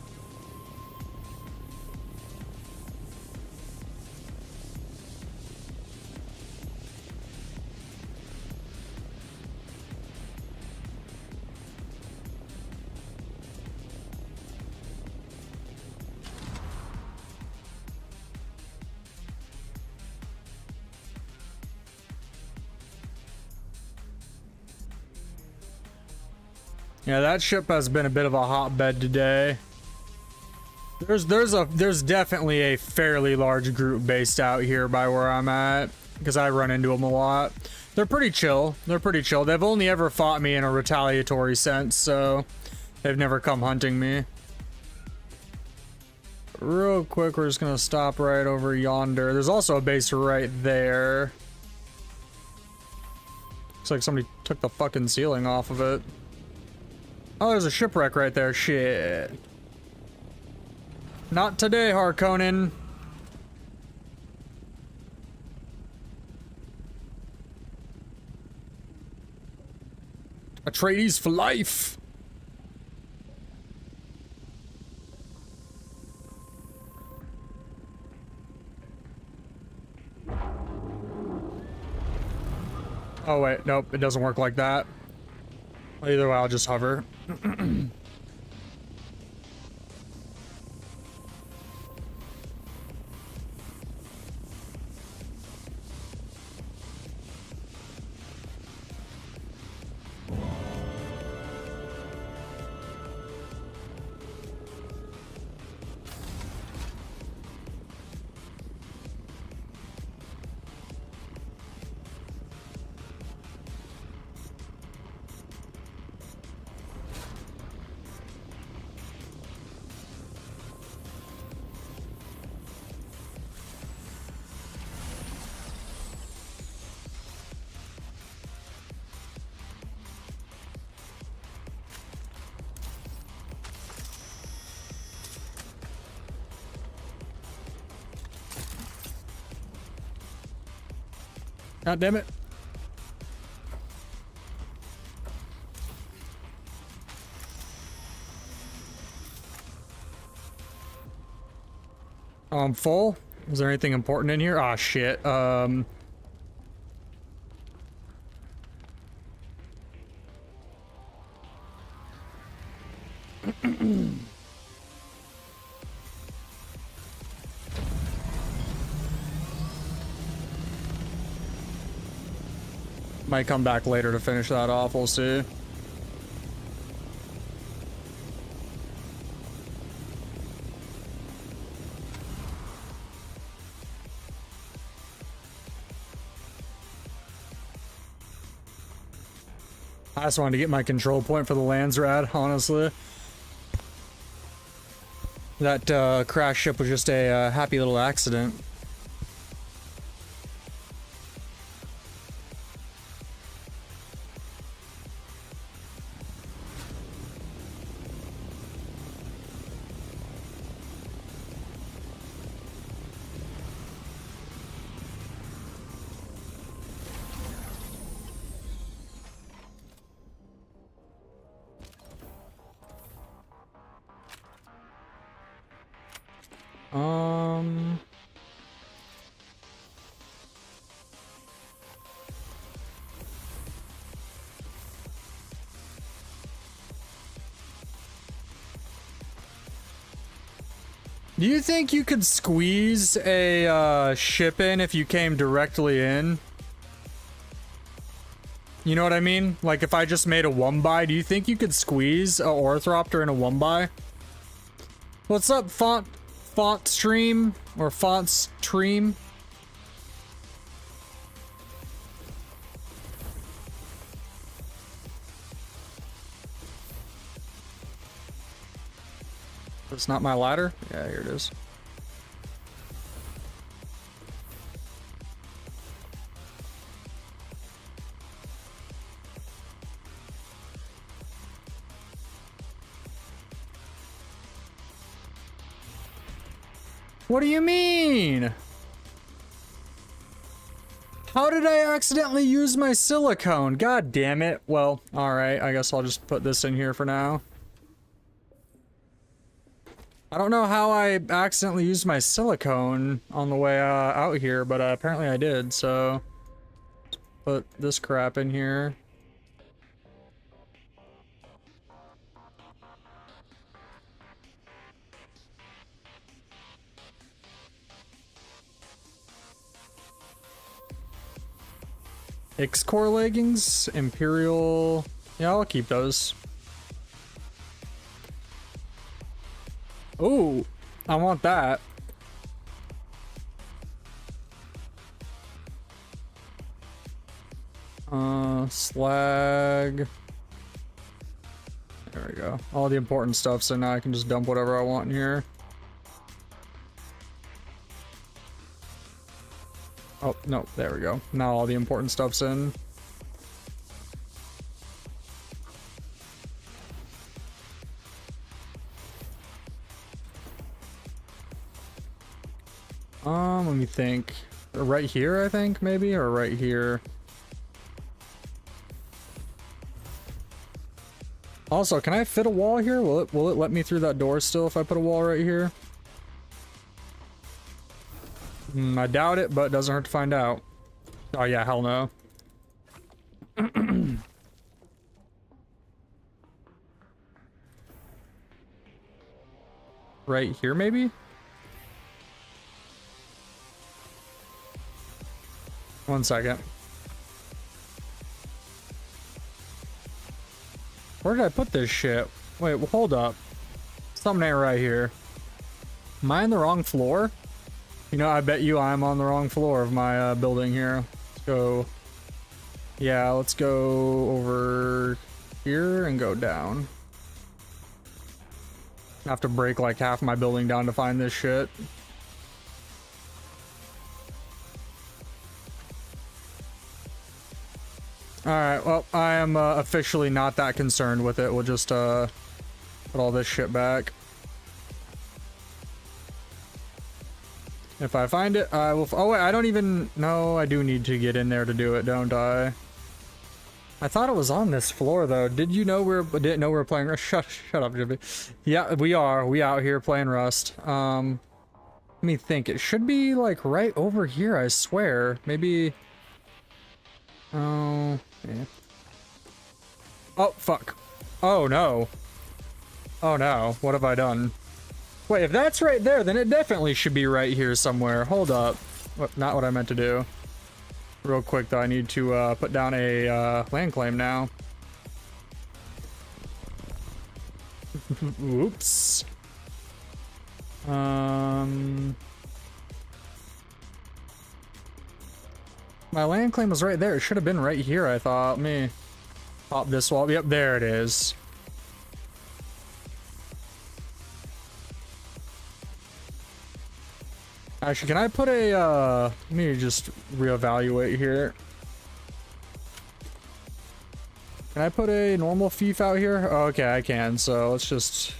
Yeah, that ship has been a bit of a hotbed today. There's definitely a fairly large group based out here by where I'm at, because I run into them a lot. They're pretty chill. They're pretty chill. They've only ever fought me in a retaliatory sense, so they've never come hunting me. Real quick, we're just gonna stop right over yonder. There's also a base right there. Looks like somebody took the fucking ceiling off of it. Oh, there's a shipwreck right there. Shit. Not today, Harkonnen. Atreides for life. Oh wait, nope, it doesn't work like that. Either way, I'll just hover. God damn it. I'm full. Is there anything important in here? Ah, shit. Might come back later to finish that off, we'll see. I just wanted to get my control point for the Landsrad, honestly. That crash ship was just a happy little accident. Do you think you could squeeze a ship in if you came directly in? You know what I mean? Like if I just made a 1x, do you think you could squeeze a Orthropter in a 1x? What's up, Font Stream or Font Stream? It's not my ladder? Yeah, here it is. What do you mean? How did I accidentally use my silicone? God damn it. Well, alright, I guess I'll just put this in here for now. I don't know how I accidentally used my silicone on the way out here, but apparently I did, so... Put this crap in here. X-Core leggings, Imperial... Yeah, I'll keep those. Oh, I want that. Slag. There we go. All the important stuff, so now I can just dump whatever I want in here. Oh, no, there we go. Now all the important stuff's in. Let me think. Right here, I think, maybe? Or right here. Also, can I fit a wall here? Will it let me through that door still if I put a wall right here? I doubt it, but it doesn't hurt to find out. Oh yeah, hell no. Right here, maybe? One second. Where did I put this shit? Wait, well, hold up. Something ain't right here. Am I on the wrong floor? You know, I bet you I'm on the wrong floor of my building here. Let's go. Yeah, let's go over here and go down. I have to break like half my building down to find this shit. Alright, well, I am officially not that concerned with it. We'll just put all this shit back. If I find it, I will... Oh, wait, I don't even... No, I do need to get in there to do it, don't I? I thought it was on this floor, though. Did you know didn't know we were playing Rust? Shut up, Jimmy. Yeah, we are. We out here playing Rust. Let me think. It should be like right over here, I swear. Maybe. Oh, yeah. Oh, fuck. Oh, no. Oh, no. What have I done? Wait, if that's right there, then it definitely should be right here somewhere. Hold up. Not what I meant to do. Real quick, though, I need to put down a land claim now. Oops. My land claim was right there. It should have been right here, I thought. Let me pop this wall. Yep, there it is. Actually, can I put a, let me just reevaluate here. Can I put a normal fief out here? Oh, okay, I can, so let's just...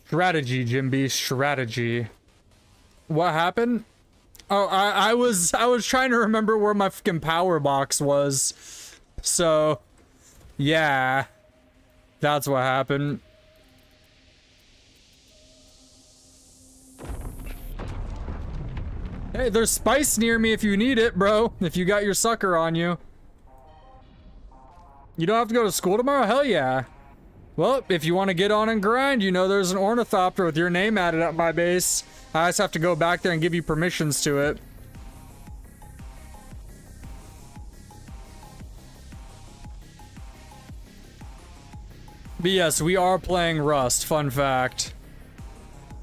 Strategy, Jimby, strategy. What happened? Oh, I was trying to remember where my fucking power box was. So, yeah. That's what happened. Hey, there's spice near me if you need it, bro. If you got your sucker on you. You don't have to go to school tomorrow? Hell yeah. Well, if you want to get on and grind, you know there's an ornithopter with your name added at my base. I just have to go back there and give you permissions to it. But yes, we are playing Rust, fun fact.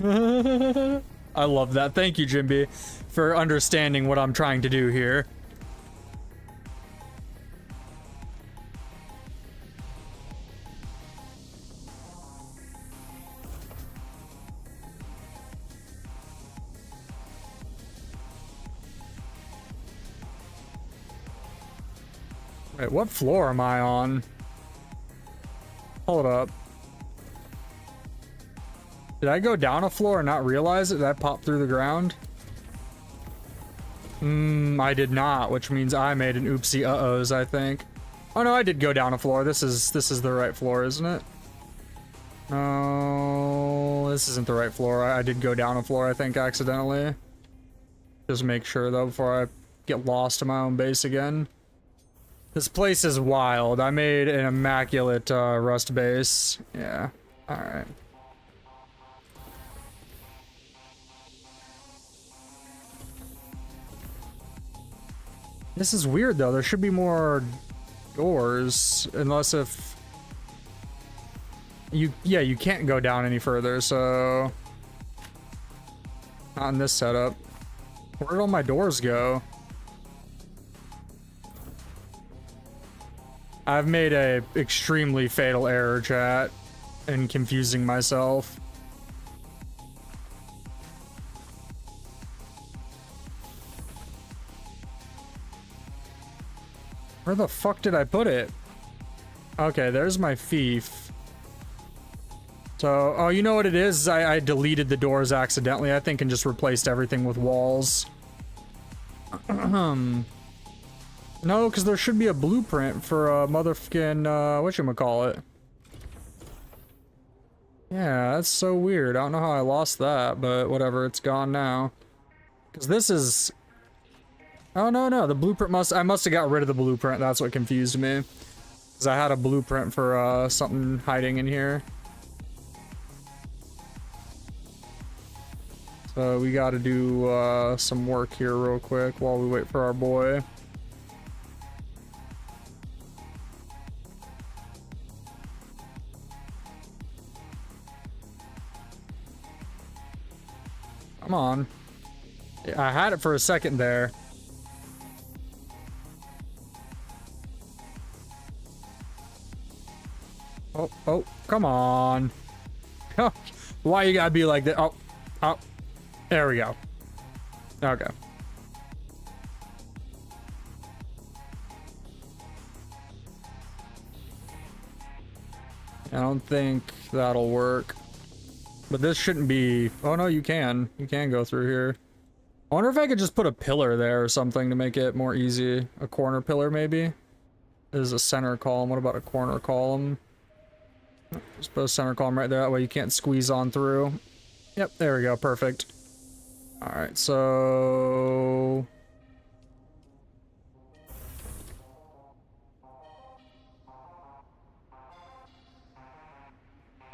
I love that. Thank you, Jimby, for understanding what I'm trying to do here. Wait, what floor am I on? Hold up. Did I go down a floor and not realize it? Did I pop through the ground? I did not, which means I made an oopsie uh-ohs, I think. Oh no, I did go down a floor. This is the right floor, isn't it? No, this isn't the right floor. I did go down a floor, I think, accidentally. Just make sure, though, before I get lost in my own base again. This place is wild. I made an immaculate Rust base. Yeah. Alright. This is weird, though. There should be more doors. Unless if... Yeah, you can't go down any further, so... Not in this setup. Where did all my doors go? I've made a extremely fatal error, chat, in confusing myself. Where the fuck did I put it? Okay, there's my fief. So, oh, you know what it is? I deleted the doors accidentally, I think, and just replaced everything with walls. No, because there should be a blueprint for a motherfucking, whatchamacallit. Yeah, that's so weird. I don't know how I lost that, but whatever, it's gone now. Because this is... Oh, no, the blueprint I must have got rid of the blueprint. That's what confused me. Because I had a blueprint for, something hiding in here. So we gotta do, some work here real quick while we wait for our boy. Come on. I had it for a second there. Oh, come on. Why you gotta be like that? Oh, there we go. Okay. I don't think that'll work. But this shouldn't be... Oh no, you can. You can go through here. I wonder if I could just put a pillar there or something to make it more easy. A corner pillar, maybe? This is a center column. What about a corner column? Just put a center column right there. That way you can't squeeze on through. Yep, there we go. Perfect. Alright, so...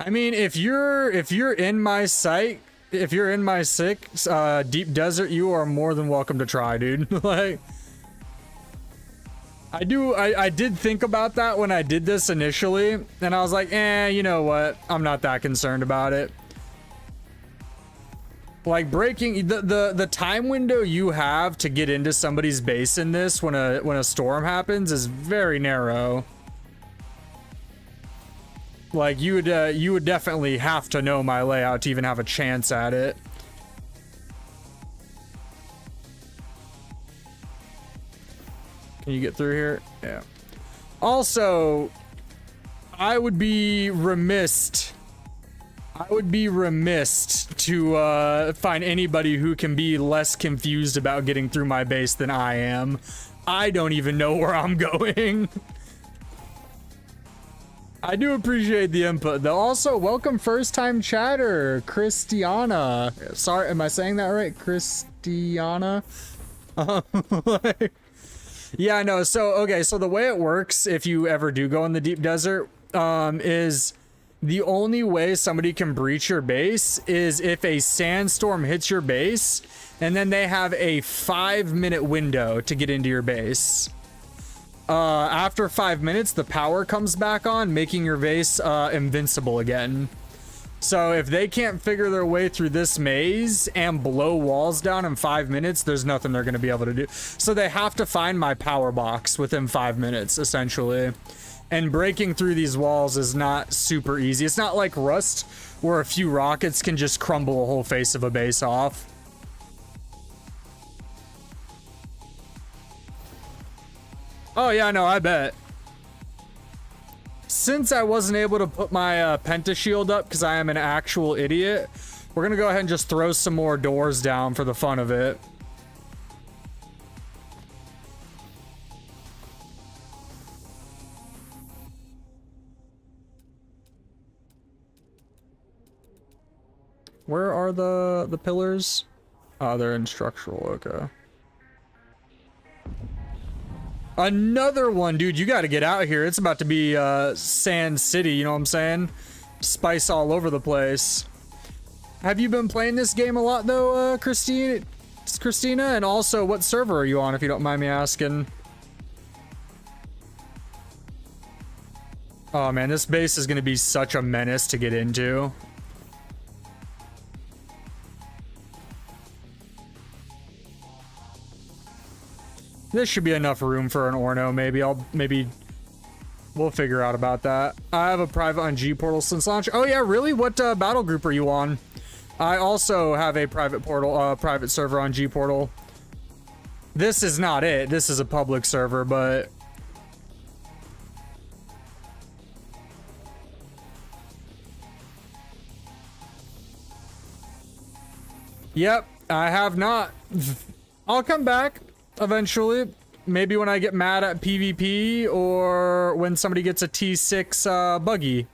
I mean, if you're in my sight, if you're in my deep desert, you are more than welcome to try, dude. Like, I did think about that when I did this initially, and I was like, you know what? I'm not that concerned about it. Like, breaking the time window you have to get into somebody's base in this when a storm happens is very narrow. Like, you would definitely have to know my layout to even have a chance at it. Can you get through here? Yeah. Also, I would be remiss to find anybody who can be less confused about getting through my base than I am. I don't even know where I'm going. I do appreciate the input though. Also, welcome first time chatter, Christiana. Sorry, am I saying that right? Christiana? Like, yeah, no, so, okay, so the way it works, if you ever do go in the deep desert, is the only way somebody can breach your base is if a sandstorm hits your base, and then they have a 5-minute window to get into your base. After 5 minutes, the power comes back on, making your base invincible again. So if they can't figure their way through this maze and blow walls down in 5 minutes, there's nothing they're going to be able to do. So they have to find my power box within 5 minutes, essentially. And breaking through these walls is not super easy. It's not like Rust, where a few rockets can just crumble a whole face of a base off. Oh yeah, no, I bet. Since I wasn't able to put my pentashield up because I am an actual idiot, we're gonna go ahead and just throw some more doors down for the fun of it. Where are the pillars? Oh, they're in structural, okay. Another one, dude, you gotta get out here. It's about to be Sand City, you know what I'm saying? Spice all over the place. Have you been playing this game a lot though, Christina? And also, what server are you on, if you don't mind me asking? Oh man, this base is gonna be such a menace to get into. This should be enough room for an Orno, maybe. We'll figure out about that. I have a private on G-Portal since launch. Oh yeah, really? What battle group are you on? I also have a private server on G-Portal. This is not it. This is a public server, but... Yep, I have not. I'll come back. Eventually, maybe when I get mad at PvP or when somebody gets a T6 buggy.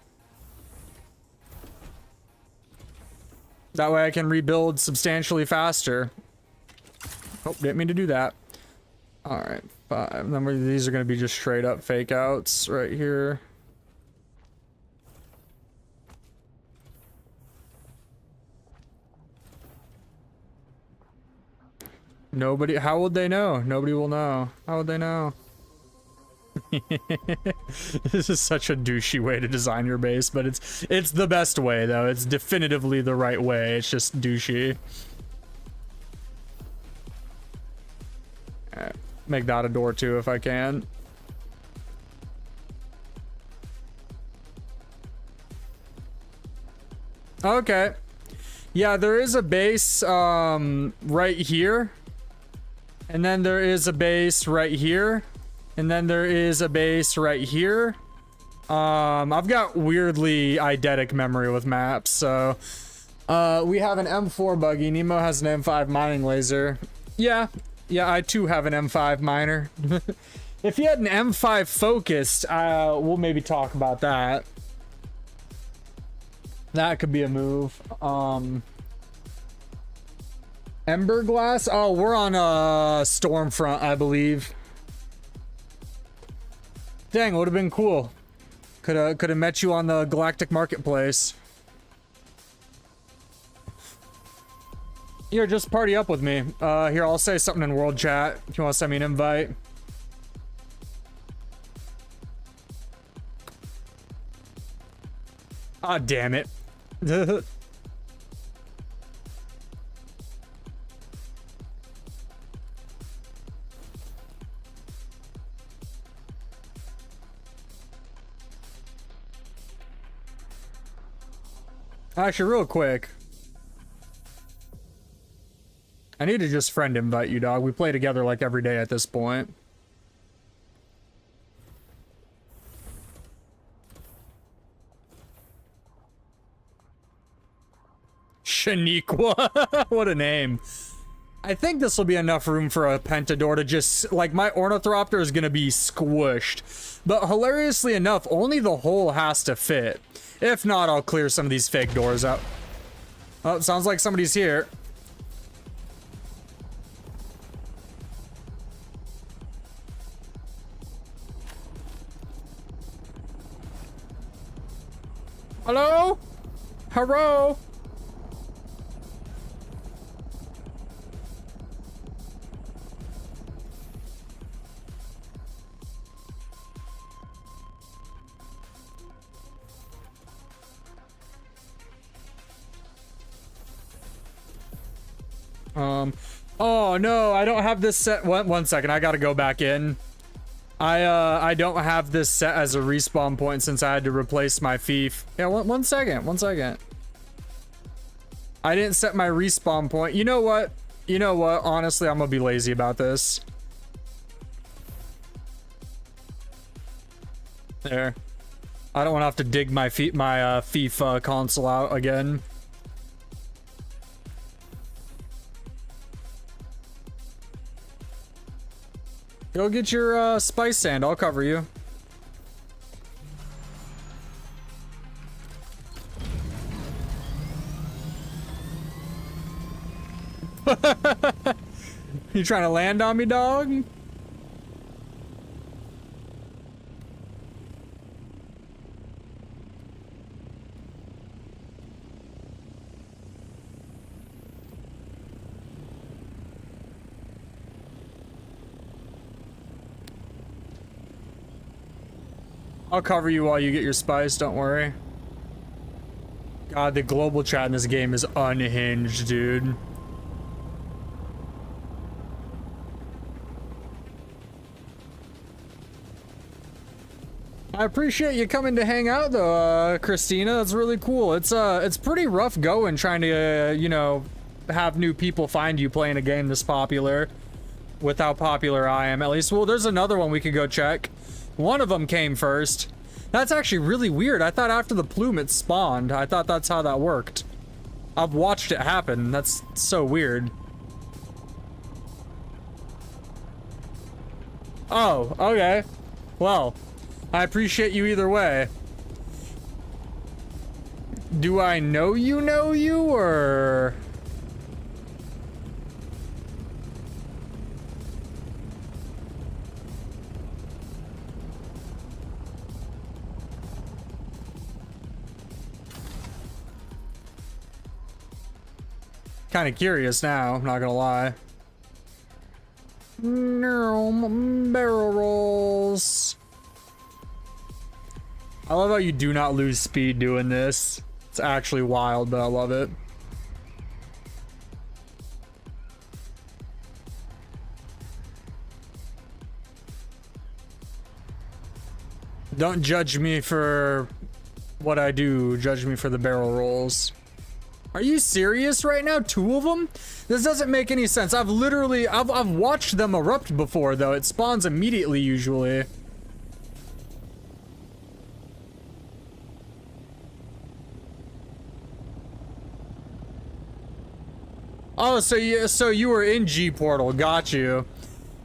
That way I can rebuild substantially faster. Oh, didn't mean to do that. Alright, 5. These are going to be just straight up fake outs right here. Nobody, how would they know? Nobody will know. How would they know? This is such a douchey way to design your base, but it's the best way though. It's definitively the right way. It's just douchey. Alright, make that a door too if I can. Okay. Yeah, there is a base right here. And then there is a base right here. And then there is a base right here. I've got weirdly eidetic memory with maps, so We have an M4 buggy. Nemo has an M5 mining laser. Yeah, I too have an M5 miner. If you had an M5 focused, we'll maybe talk about that. That could be a move. Ember Glass? Oh, we're on Stormfront, I believe. Dang, would have been cool. Could have met you on the Galactic Marketplace. Here, just party up with me. Here, I'll say something in world chat if you want to send me an invite. Ah, damn it. Actually, real quick. I need to just friend invite you, dog. We play together like every day at this point. Shaniqua. What a name. I think this will be enough room for a Pentador to just, like, my Ornithopter is gonna be squished. But hilariously enough, only the hole has to fit. If not, I'll clear some of these fake doors out. Oh, it sounds like somebody's here. Hello? Hello? Oh no, I don't have this set. One second, I gotta go back in. I don't have this set as a respawn point since I had to replace my Thief. Yeah, one second. I didn't set my respawn point. You know what? Honestly, I'm gonna be lazy about this. There. I don't want to have to dig my Thief console out again. Go get your spice sand. I'll cover you. You trying to land on me, dog? I'll cover you while you get your spice, don't worry. God, the global chat in this game is unhinged, dude. I appreciate you coming to hang out though, Christina. That's really cool. It's pretty rough going trying to, you know, have new people find you playing a game this popular. With how popular I am, at least. Well, there's another one we could go check. One of them came first. That's actually really weird. I thought after the plume it spawned. I thought that's how that worked. I've watched it happen. That's so weird. Oh, okay. Well, I appreciate you either way. Do I know you, or... Kind of curious now, I'm not gonna lie. No, barrel rolls. I love how you do not lose speed doing this. It's actually wild, but I love it. Don't judge me for what I do, judge me for the barrel rolls. Are you serious right now? 2 of them? This doesn't make any sense. I've watched them erupt before though. It spawns immediately usually. Oh, so you were in G Portal. Got you.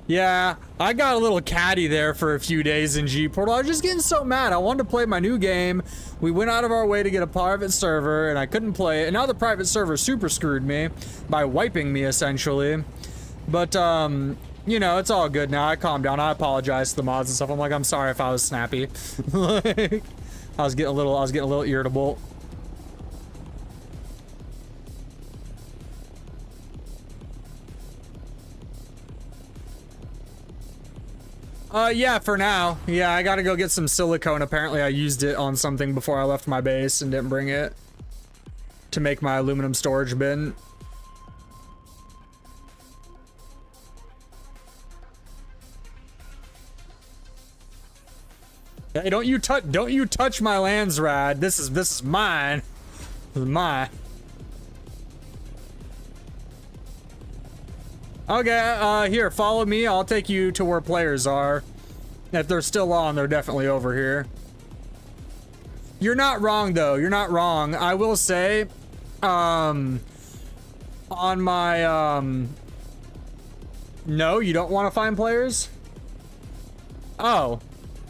Yeah, I got a little catty there for a few days in G Portal. I was just getting so mad. I wanted to play my new game. We went out of our way to get a private server, and I couldn't play it. And now the private server super screwed me by wiping me, essentially. But, you know, it's all good now. I calmed down. I apologize to the mods and stuff. I'm like, I'm sorry if I was snappy. Like, I was getting a little irritable. Yeah, for now. Yeah, I gotta go get some silicone. Apparently I used it on something before I left my base and didn't bring it to make my aluminum storage bin. Hey, don't you touch my lands, Rad. This is mine. This is mine. Okay, here, follow me. I'll take you to where players are. If they're still on, they're definitely over here. You're not wrong, though. You're not wrong. I will say, on my, no, you don't want to find players? Oh,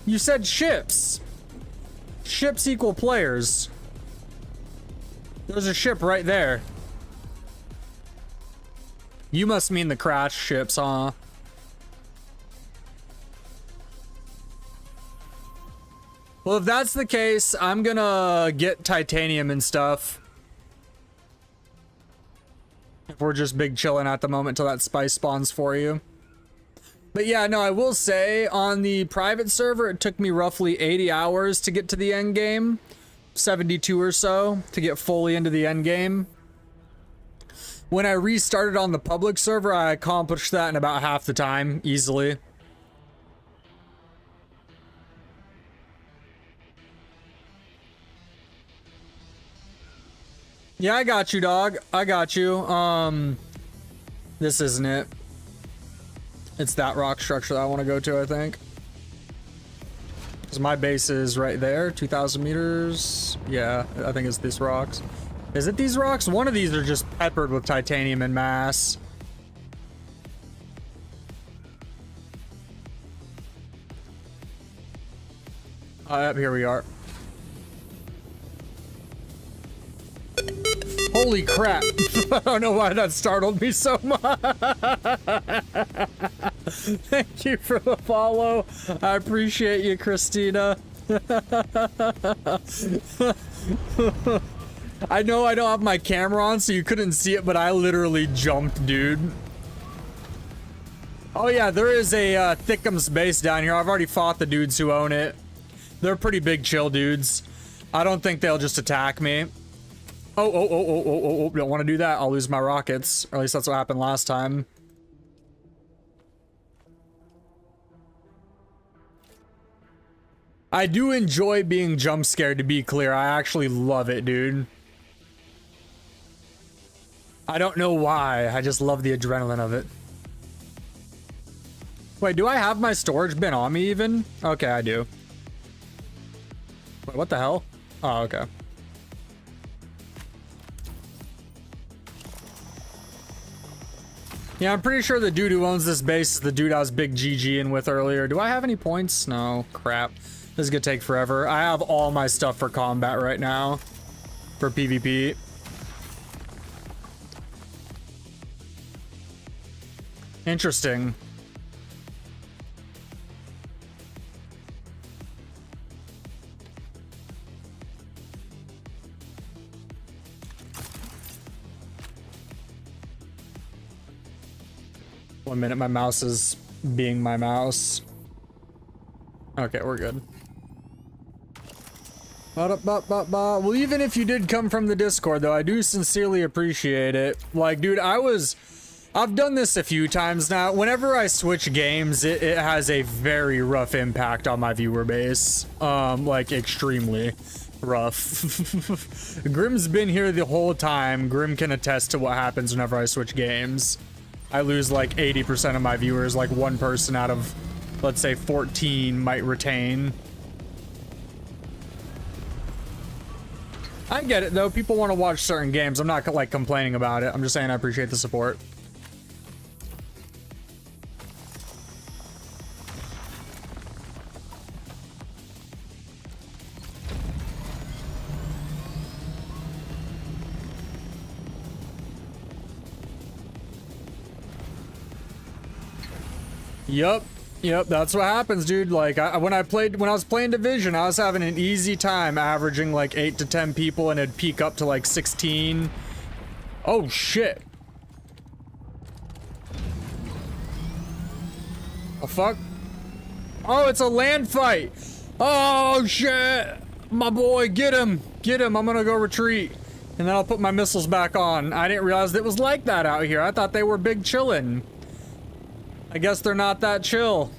you said ships. Ships equal players. There's a ship right there. You must mean the crash ships, huh? Well, if that's the case, I'm gonna get titanium and stuff. If we're just big chilling at the moment till that spice spawns for you. But yeah, no, I will say on the private server, it took me roughly 80 hours to get to the end game. 72 or so to get fully into the end game. When I restarted on the public server, I accomplished that in about half the time, easily. Yeah, I got you, dog. I got you. This isn't it. It's that rock structure that I want to go to, I think. Because my base is right there, 2,000 meters. Yeah, I think it's these rocks. Is it these rocks? One of these are just peppered with titanium en masse. Yep, here we are. Holy crap. I don't know why that startled me so much. Thank you for the follow. I appreciate you, Christina. I know I don't have my camera on, so you couldn't see it, but I literally jumped, dude. Oh yeah, there is a Thickums base down here. I've already fought the dudes who own it. They're pretty big chill dudes. I don't think they'll just attack me. Oh, don't want to do that. I'll lose my rockets. Or at least that's what happened last time. I do enjoy being jump scared, to be clear. I actually love it, dude. I don't know why. I just love the adrenaline of it. Wait, do I have my storage bin on me even? Okay, I do. Wait, what the hell? Oh, okay. Yeah, I'm pretty sure the dude who owns this base is the dude I was big GGing with earlier. Do I have any points? No, crap. This is gonna take forever. I have all my stuff for combat right now. For PvP. Interesting. One minute, my mouse is being my mouse. Okay, we're good. Well, even if you did come from the Discord, though, I do sincerely appreciate it. Like, dude, I've done this a few times now. Whenever I switch games, it has a very rough impact on my viewer base. Like, extremely rough. Grim's been here the whole time. Grim can attest to what happens whenever I switch games. I lose like 80% of my viewers, like one person out of, let's say, 14 might retain. I get it though. People want to watch certain games. I'm not like complaining about it. I'm just saying I appreciate the support. Yep, that's what happens, dude. Like, when I was playing Division, I was having an easy time averaging like 8 to 10 people, and it'd peak up to like 16. Oh, shit. Oh, fuck. Oh, it's a land fight. Oh, shit. My boy, get him. Get him. I'm gonna go retreat. And then I'll put my missiles back on. I didn't realize it was like that out here. I thought they were big chillin'. I guess they're not that chill.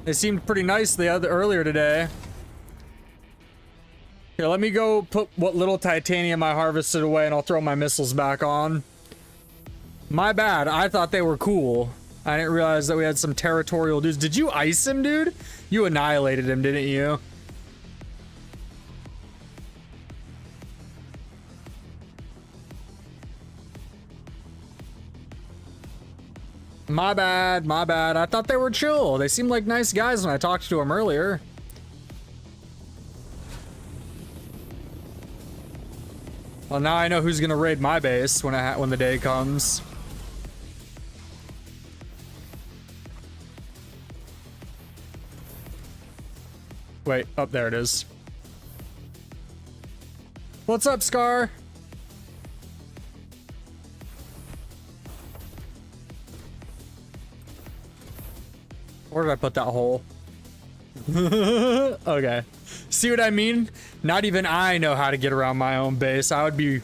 They seemed pretty nice earlier today. Here, let me go put what little titanium I harvested away, and I'll throw my missiles back on. My bad. I thought they were cool. I didn't realize that we had some territorial dudes. Did you ice him, dude? You annihilated him, didn't you? My bad, my bad. I thought they were chill. They seemed like nice guys when I talked to them earlier. Well, now I know who's gonna raid my base when the day comes. Wait, oh, there it is. What's up, Scar? Where did I put that hole? Okay. See what I mean? Not even I know how to get around my own base. I would be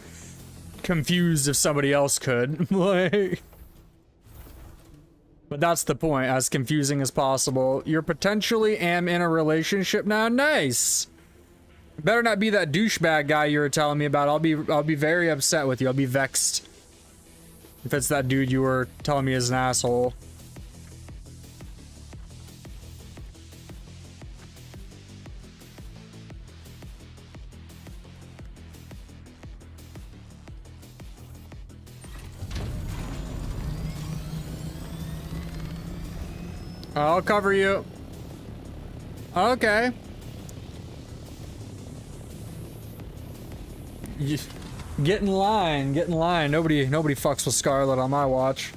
confused if somebody else could. Like, but that's the point, as confusing as possible. You're potentially am in a relationship now. Nice. Better not be that douchebag guy you were telling me about. I'll be very upset with you. I'll be vexed if it's that dude you were telling me is an asshole. I'll cover you. Okay. Get in line, get in line. Nobody fucks with Scarlet on my watch.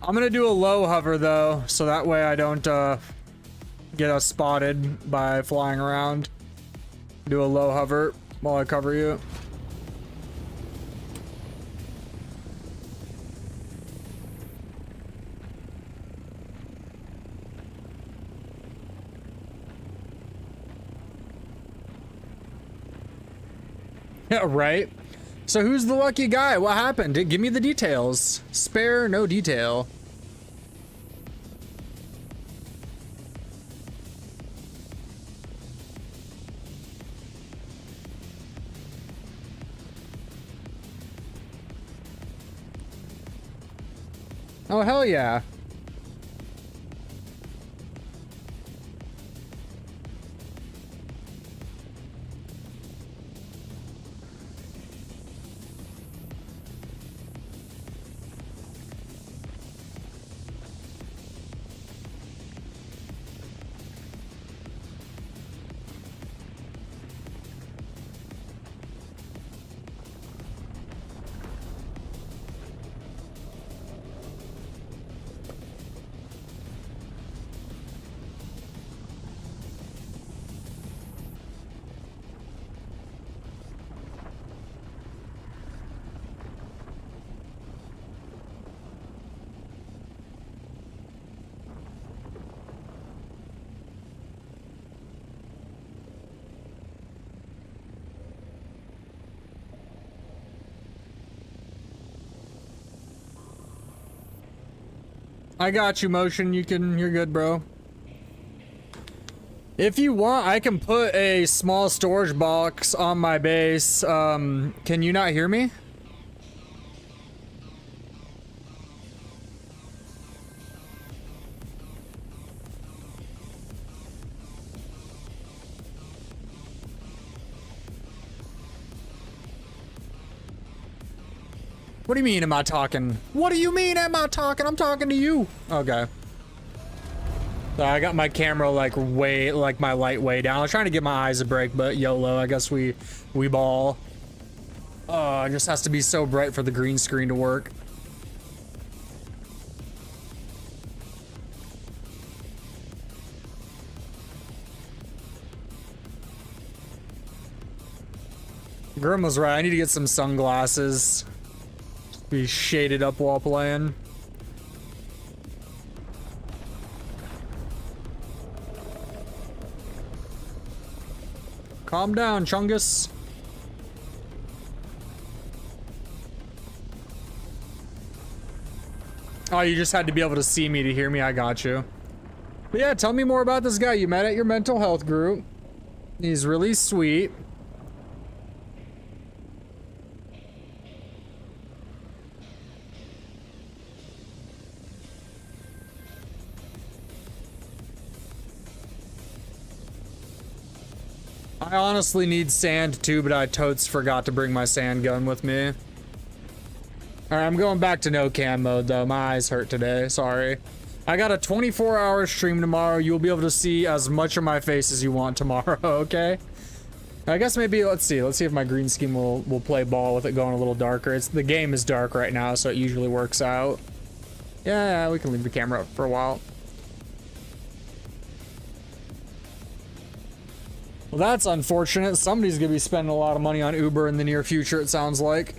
I'm gonna do a low hover though, so that way I don't get us spotted by flying around. Do a low hover while I cover you. Yeah, right. So who's the lucky guy? What happened? Give me the details. Spare no detail. Oh, hell yeah. I got you, Motion. You're good, bro. If you want, I can put a small storage box on my base. Can you not hear me? What do you mean, am I talking? What do you mean, am I talking? I'm talking to you. Okay. So I got my camera like my light way down. I was trying to give my eyes a break, but YOLO, I guess we ball. Oh, it just has to be so bright for the green screen to work. Grim was right. I need to get some sunglasses. Be shaded up while playing. Calm down, Chungus. Oh, you just had to be able to see me to hear me. I got you. But yeah, tell me more about this guy you met at your mental health group. He's really sweet. I honestly need sand too, but I totes forgot to bring my sand gun with me. Alright, I'm going back to no cam mode though. My eyes hurt today. Sorry. I got a 24-hour stream tomorrow. You'll be able to see as much of my face as you want tomorrow, okay? I guess maybe, let's see if my green scheme will play ball with it going a little darker. The game is dark right now, so it usually works out. Yeah, we can leave the camera up for a while. Well, that's unfortunate. Somebody's gonna be spending a lot of money on Uber in the near future, it sounds like.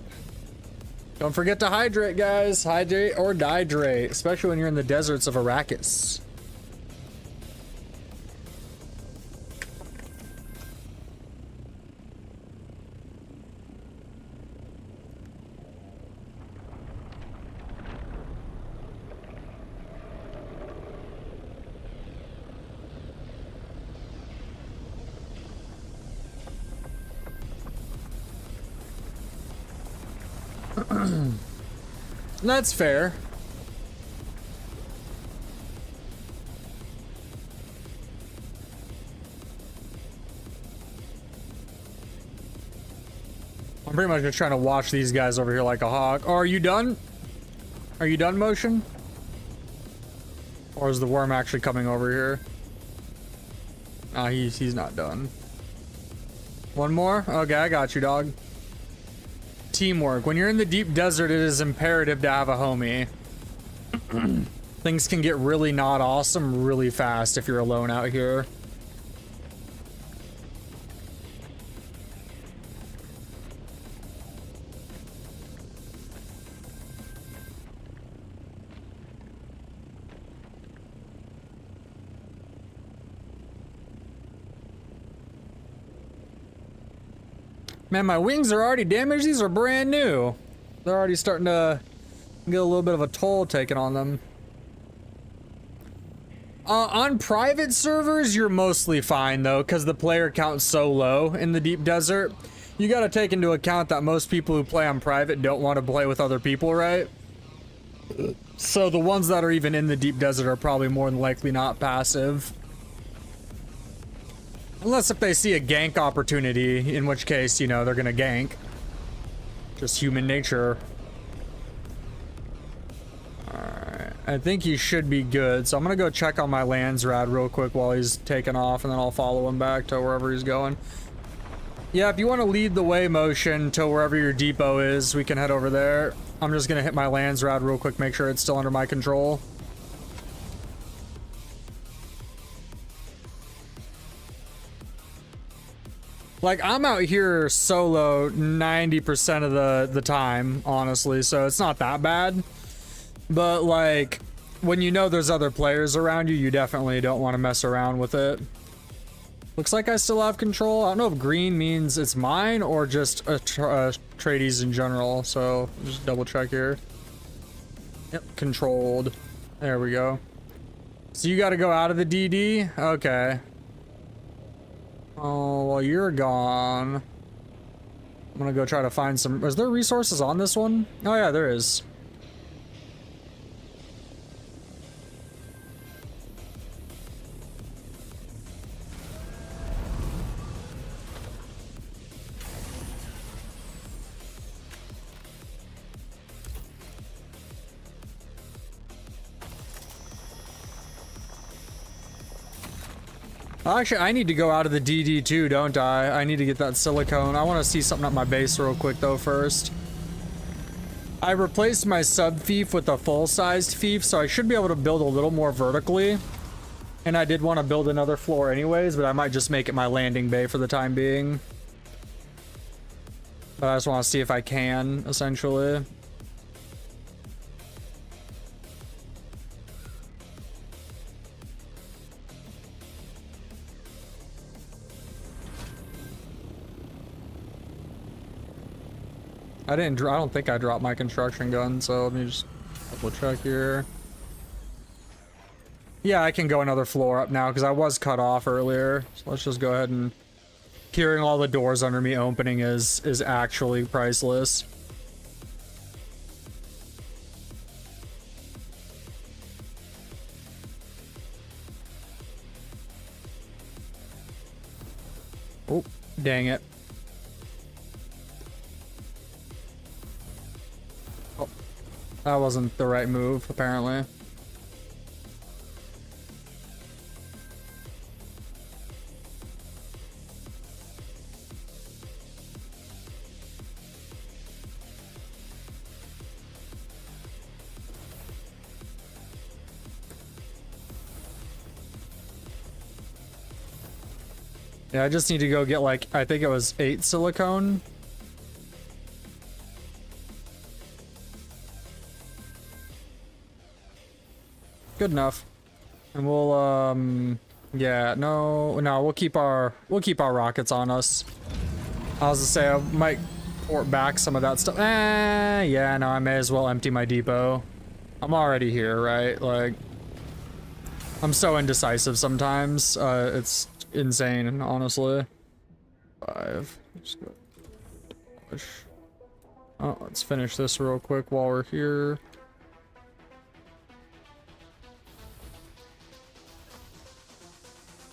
Don't forget to hydrate, guys. Hydrate or dihydrate, especially when you're in the deserts of Arrakis. That's fair. I'm pretty much just trying to watch these guys over here like a hawk. Oh, are you done? Are you done, Motion? Or is the worm actually coming over here? Ah, he's not done. One more? Okay, I got you, dog. Teamwork. When you're in the deep desert, it is imperative to have a homie. Things can get really not awesome really fast if you're alone out here. Man, my wings are already damaged. These are brand new. They're already starting to get a little bit of a toll taken on them. On private servers, you're mostly fine though, because the player count's so low in the deep desert. You gotta take into account that most people who play on private don't want to play with other people, right? So the ones that are even in the deep desert are probably more than likely not passive. Unless if they see a gank opportunity, in which case, you know, they're gonna gank. Just human nature. Alright, I think he should be good, so I'm gonna go check on my Landsrad real quick while he's taking off, and then I'll follow him back to wherever he's going. Yeah, if you want to lead the way, Motion, to wherever your depot is, we can head over there. I'm just gonna hit my Landsrad real quick, make sure it's still under my control. Like, I'm out here solo 90% of the time, honestly, so it's not that bad. But, like, when you know there's other players around you, you definitely don't want to mess around with it. Looks like I still have control. I don't know if green means it's mine or just Atreides in general, so just double check here. Yep, controlled. There we go. So you got to go out of the DD? Okay. Oh, well, you're gone. I'm gonna go try to find some... Is there resources on this one? Oh, yeah, there is. Actually, I need to go out of the DD too, don't I? I need to get that silicone. I want to see something at my base real quick though first. I replaced my sub fief with a full-sized fief, so I should be able to build a little more vertically. And I did want to build another floor anyways, but I might just make it my landing bay for the time being. But I just want to see if I can, essentially. I don't think I dropped my construction gun, so let me just double check here. Yeah, I can go another floor up now because I was cut off earlier. So let's just go ahead and hearing all the doors under me opening is actually priceless. Oh, dang it. Oh, that wasn't the right move, apparently. Yeah, I just need to go get like, I think it was 8 silicone. Good enough. And we'll, yeah, no, we'll keep our rockets on us. I was gonna say, I might port back some of that stuff. Yeah, no, I may as well empty my depot. I'm already here, right? Like, I'm so indecisive sometimes. It's insane, honestly. 5. Just go push. Oh, let's finish this real quick while we're here.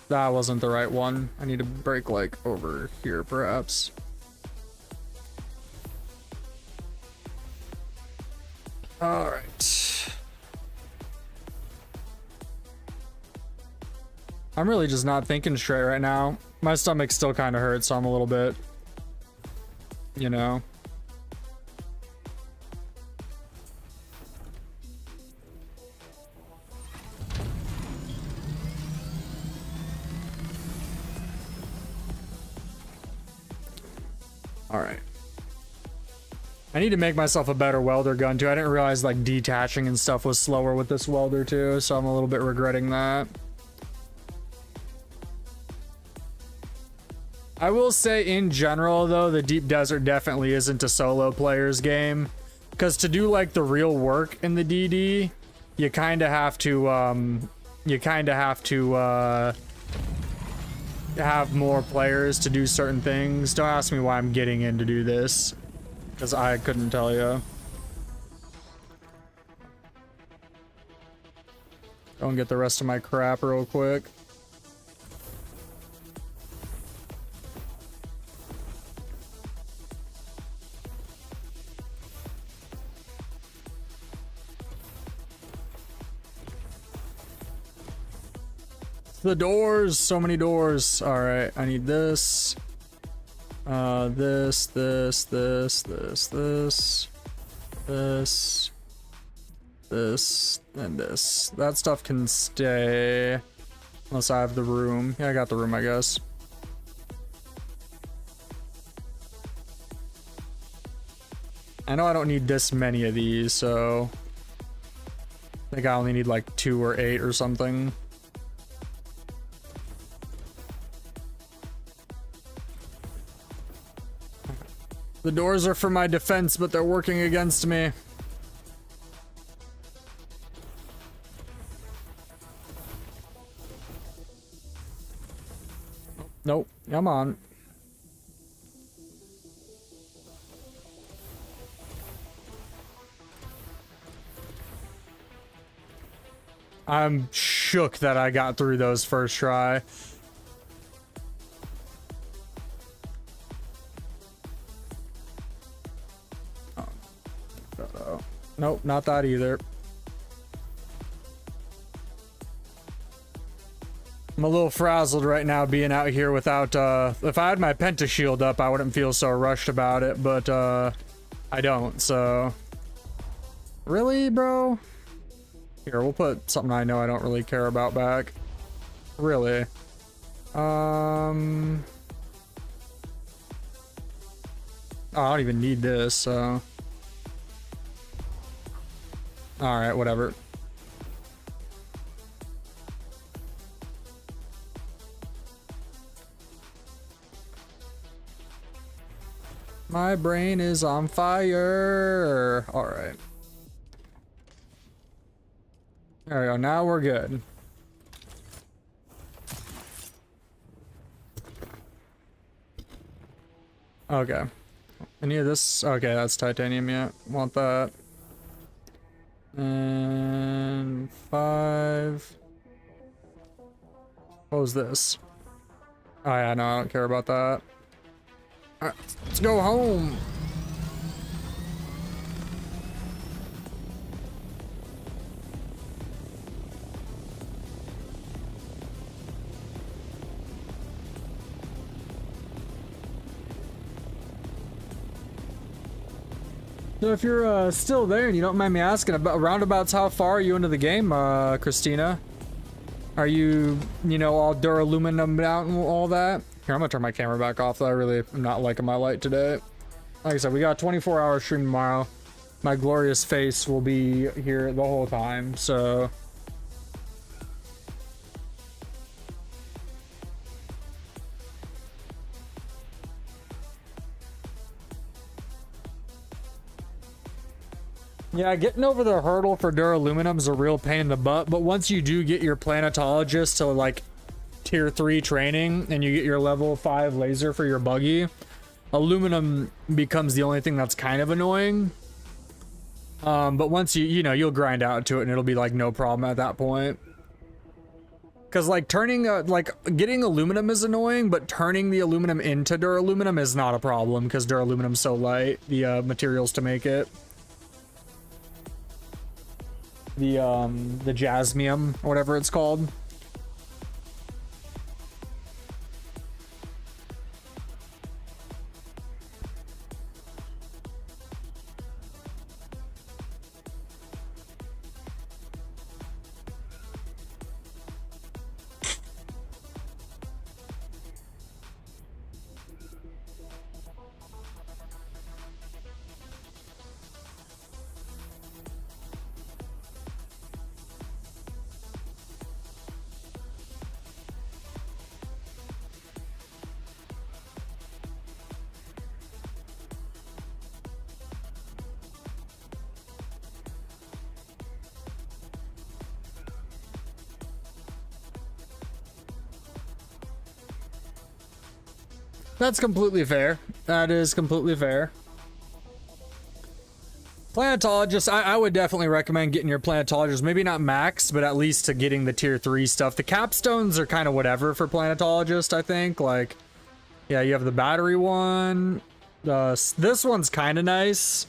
That wasn't the right one. I need to break like over here, perhaps. All right. I'm really just not thinking straight right now. My stomach still kind of hurts, so I'm a little bit, you know. All right. I need to make myself a better welder gun too. I didn't realize like detaching and stuff was slower with this welder too, so I'm a little bit regretting that. I will say in general though, the Deep Desert definitely isn't a solo player's game, because to do like the real work in the DD, you kind of have to have more players to do certain things. Don't ask me why I'm getting in to do this, because I couldn't tell you. Go and get the rest of my crap real quick. The doors, so many doors. All right, I need this. This, and this. That stuff can stay. Unless I have the room. Yeah, I got the room, I guess. I know I don't need this many of these, so I think I only need like 2 or 8 or something. The doors are for my defense, but they're working against me. Nope, come on. I'm shook that I got through those first try. Nope, not that either. I'm a little frazzled right now being out here without, if I had my Penta shield up, I wouldn't feel so rushed about it, but, I don't, so. Really, bro? Here, we'll put something I know I don't really care about back. Really. Oh, I don't even need this, so. Alright, whatever. My brain is on fire. Alright. There we go, now we're good. Okay. Any of this? Okay, that's titanium, yeah. Want that. And 5. What was this? Oh yeah, no, I don't care about that. Alright, let's go home. So if you're still there and you don't mind me asking, about roundabouts, how far are you into the game, Christina? Are you, you know, all duraluminum out and all that? Here, I'm gonna turn my camera back off, though. I really am not liking my light today. Like I said, we got a 24-hour stream tomorrow. My glorious face will be here the whole time, so... Yeah, getting over the hurdle for duraluminum is a real pain in the butt, but once you do get your planetologist to like tier 3 training and you get your level 5 laser for your buggy, aluminum becomes the only thing that's kind of annoying. But once you know, you'll grind out to it and it'll be like no problem at that point. Cause like turning, like getting aluminum is annoying, but turning the aluminum into duraluminum is not a problem because duraluminum's so light, the materials to make it. The jasmium, whatever it's called. That's completely fair. That is completely fair. Planetologist, I would definitely recommend getting your planetologist. Maybe not max, but at least to getting the tier 3 stuff. The capstones are kind of whatever for planetologist, I think. Like, yeah, you have the battery one. This one's kind of nice.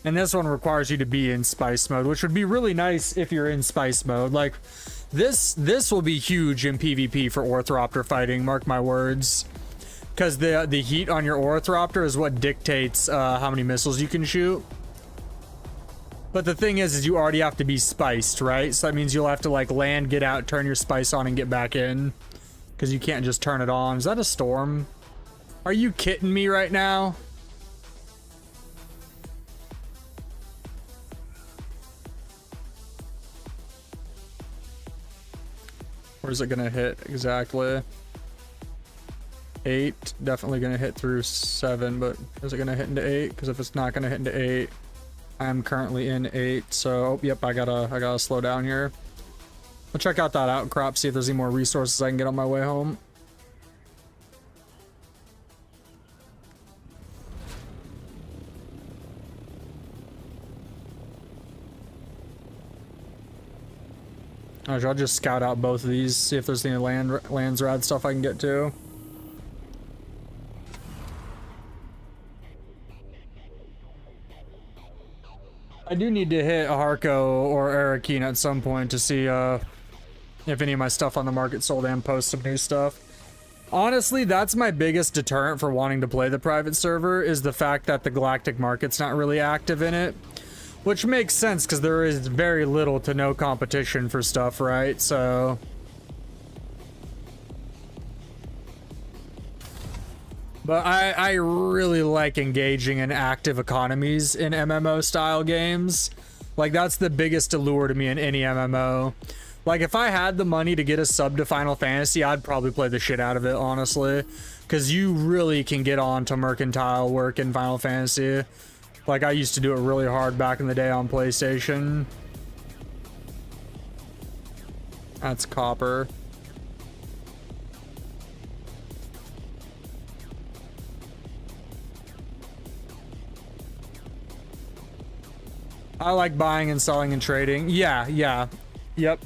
And this one requires you to be in spice mode, which would be really nice if you're in spice mode. Like, this will be huge in PvP for Orthropter fighting, mark my words. Because the heat on your Orthropter is what dictates how many missiles you can shoot. But the thing is you already have to be spiced, right? So that means you'll have to like land, get out, turn your spice on, and get back in. Because you can't just turn it on. Is that a storm? Are you kidding me right now? Where's it gonna hit exactly? 8, definitely gonna hit through 7, but is it gonna hit into 8? Because if it's not gonna hit into 8, I'm currently in 8, so oh, yep, I gotta slow down here. I'll check out that outcrop, see if there's any more resources I can get on my way home. I'll just scout out both of these, see if there's any lands rad stuff I can get to. I do need to hit Harko or Arakeen at some point to see if any of my stuff on the market sold and post some new stuff. Honestly, that's my biggest deterrent for wanting to play the private server, is the fact that the galactic market's not really active in it. Which makes sense, because there is very little to no competition for stuff, right? So... But I really like engaging in active economies in MMO style games. Like, that's the biggest allure to me in any MMO. Like, if I had the money to get a sub to Final Fantasy, I'd probably play the shit out of it, honestly. Because you really can get on to mercantile work in Final Fantasy. Like, I used to do it really hard back in the day on PlayStation. That's copper. I like buying and selling and trading. Yeah, yeah. Yep.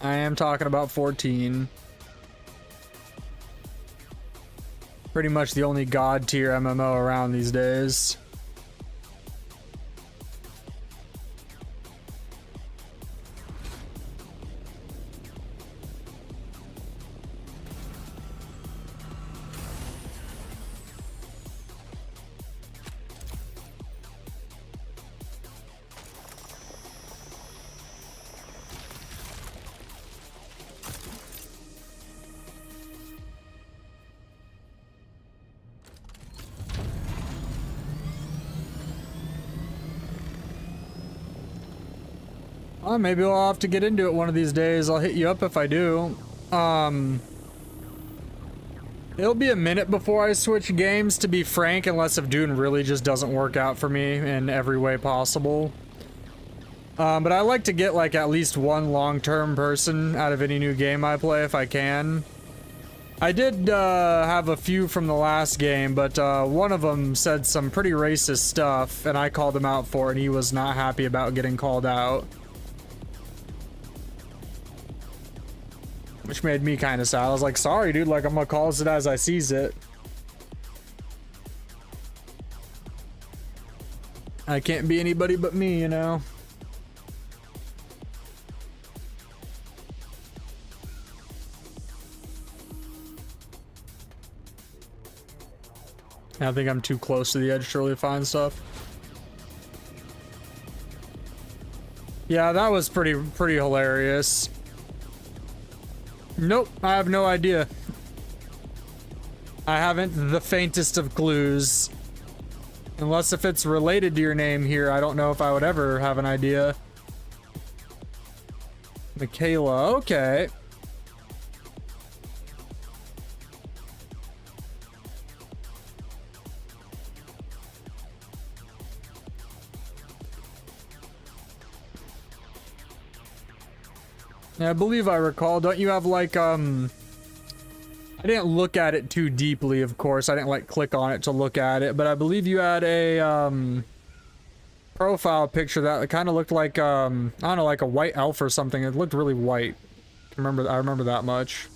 I am talking about 14. Pretty much the only god tier MMO around these days. Well, maybe I'll have to get into it one of these days. I'll hit you up if I do. It'll be a minute before I switch games, to be frank, unless if Dune really just doesn't work out for me in every way possible. But I like to get like at least one long-term person out of any new game I play if I can. I did have a few from the last game, but one of them said some pretty racist stuff, and I called him out for it, and he was not happy about getting called out. Which made me kind of sad. I was like, sorry, dude, like, I'm gonna call it as I sees it. I can't be anybody but me, you know? I think I'm too close to the edge to really find stuff. Yeah, that was pretty hilarious. Nope, I have no idea. I haven't the faintest of clues. Unless if it's related to your name here, I don't know if I would ever have an idea. Michaela, okay. Yeah, I believe I recall. Don't you have like, I didn't look at it too deeply, of course. I didn't like click on it to look at it, but I believe you had a, profile picture that kind of looked like, I don't know, like a white elf or something. It looked really white. I remember that much.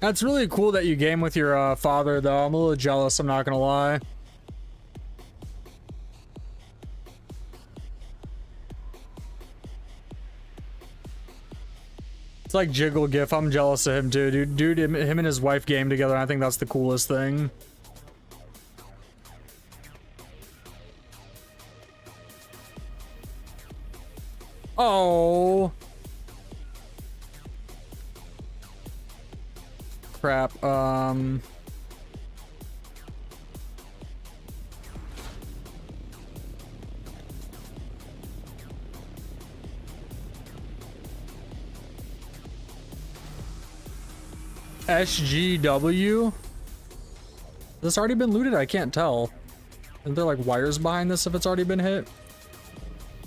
That's really cool that you game with your father, though. I'm a little jealous, I'm not gonna lie. It's like Jiggle GIF. I'm jealous of him too, dude. Dude, him and his wife game together. I think that's the coolest thing. Oh. Crap. SGW? Has this already been looted? I can't tell. Are there like wires behind this if it's already been hit?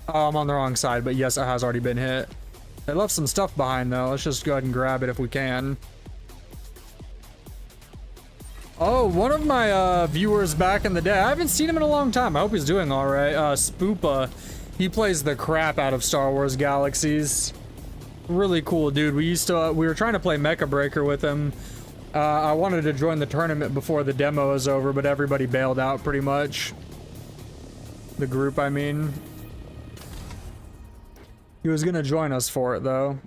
Oh, I'm on the wrong side, but yes, it has already been hit. They left some stuff behind though. Let's just go ahead and grab it if we can. Oh, one of my viewers back in the day. I haven't seen him in a long time. I hope he's doing all right. Spoopa. He plays the crap out of Star Wars Galaxies. Really cool dude. We were trying to play Mecha Breaker with him. I wanted to join the tournament before the demo was over, but everybody bailed out pretty much. The group, I mean. He was gonna join us for it though.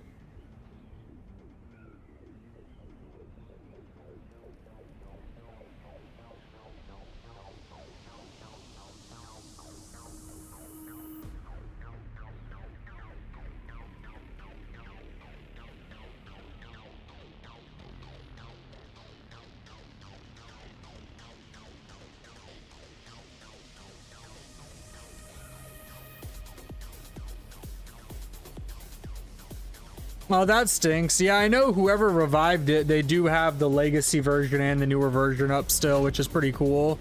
Oh, that stinks. Yeah, I know whoever revived it, they do have the legacy version and the newer version up still, which is pretty cool.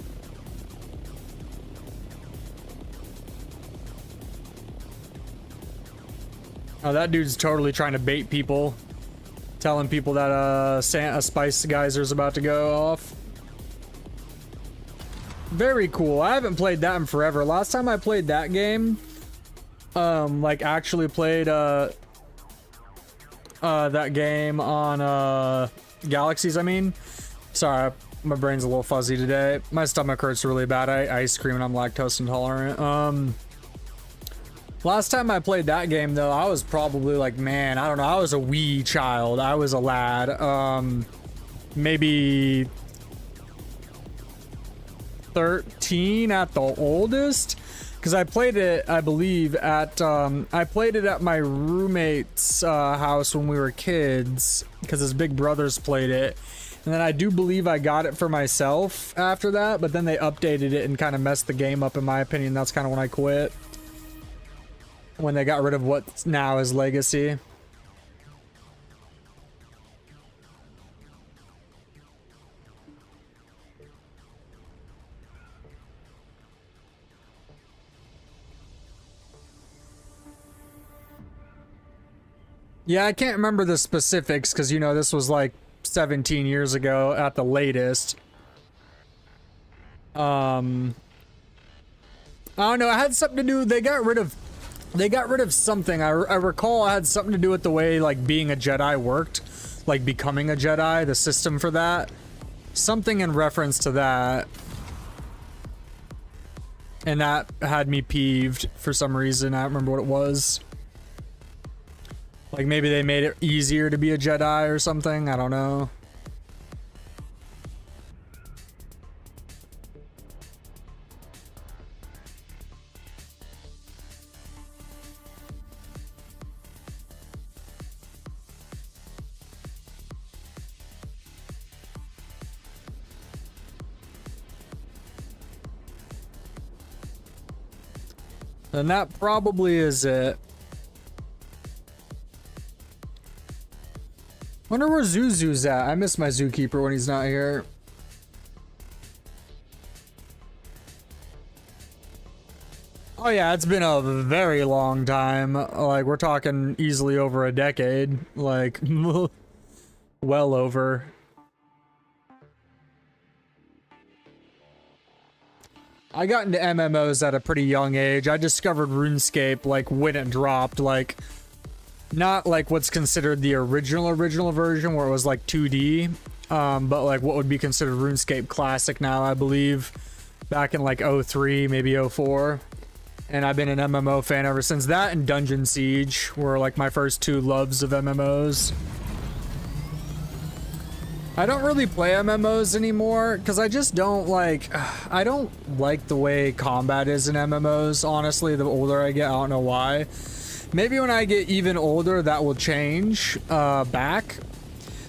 Oh, that dude's totally trying to bait people. Telling people that Santa Spice Geyser's about to go off. Very cool. I haven't played that in forever. Last time I played that game, like actually played that game on Galaxies, I mean. Sorry, my brain's a little fuzzy today. My stomach hurts really bad. I ice cream and I'm lactose intolerant. Last time I played that game though, I was probably like, man, I don't know, I was a wee child. I was a lad. Maybe 13 at the oldest. Because I played it, I believe, at my roommate's house when we were kids, because his big brothers played it. And then I do believe I got it for myself after that, but then they updated it and kind of messed the game up, in my opinion. That's kind of when I quit. When they got rid of what now is Legacy. Yeah, I can't remember the specifics because, you know, this was like 17 years ago at the latest. I don't know, it had something to do, they got rid of something. I recall it had something to do with the way, like, being a Jedi worked. Like, becoming a Jedi, the system for that. Something in reference to that. And that had me peeved for some reason. I don't remember what it was. Like, maybe they made it easier to be a Jedi or something. I don't know. And that probably is it. Wonder where Zuzu's at. I miss my zookeeper when he's not here. Oh yeah, it's been a very long time. Like, we're talking easily over a decade. Like, well over. I got into MMOs at a pretty young age. I discovered RuneScape, like, when it dropped, like, not like what's considered the original version where it was like 2D, but like what would be considered RuneScape Classic now, I believe, back in like 03, maybe 04. And I've been an MMO fan ever since. That and Dungeon Siege were like my first two loves of MMOs. I don't really play MMOs anymore because I just don't like, I don't like the way combat is in MMOs, honestly. The older I get, I don't know why. Maybe when I get even older that will change back.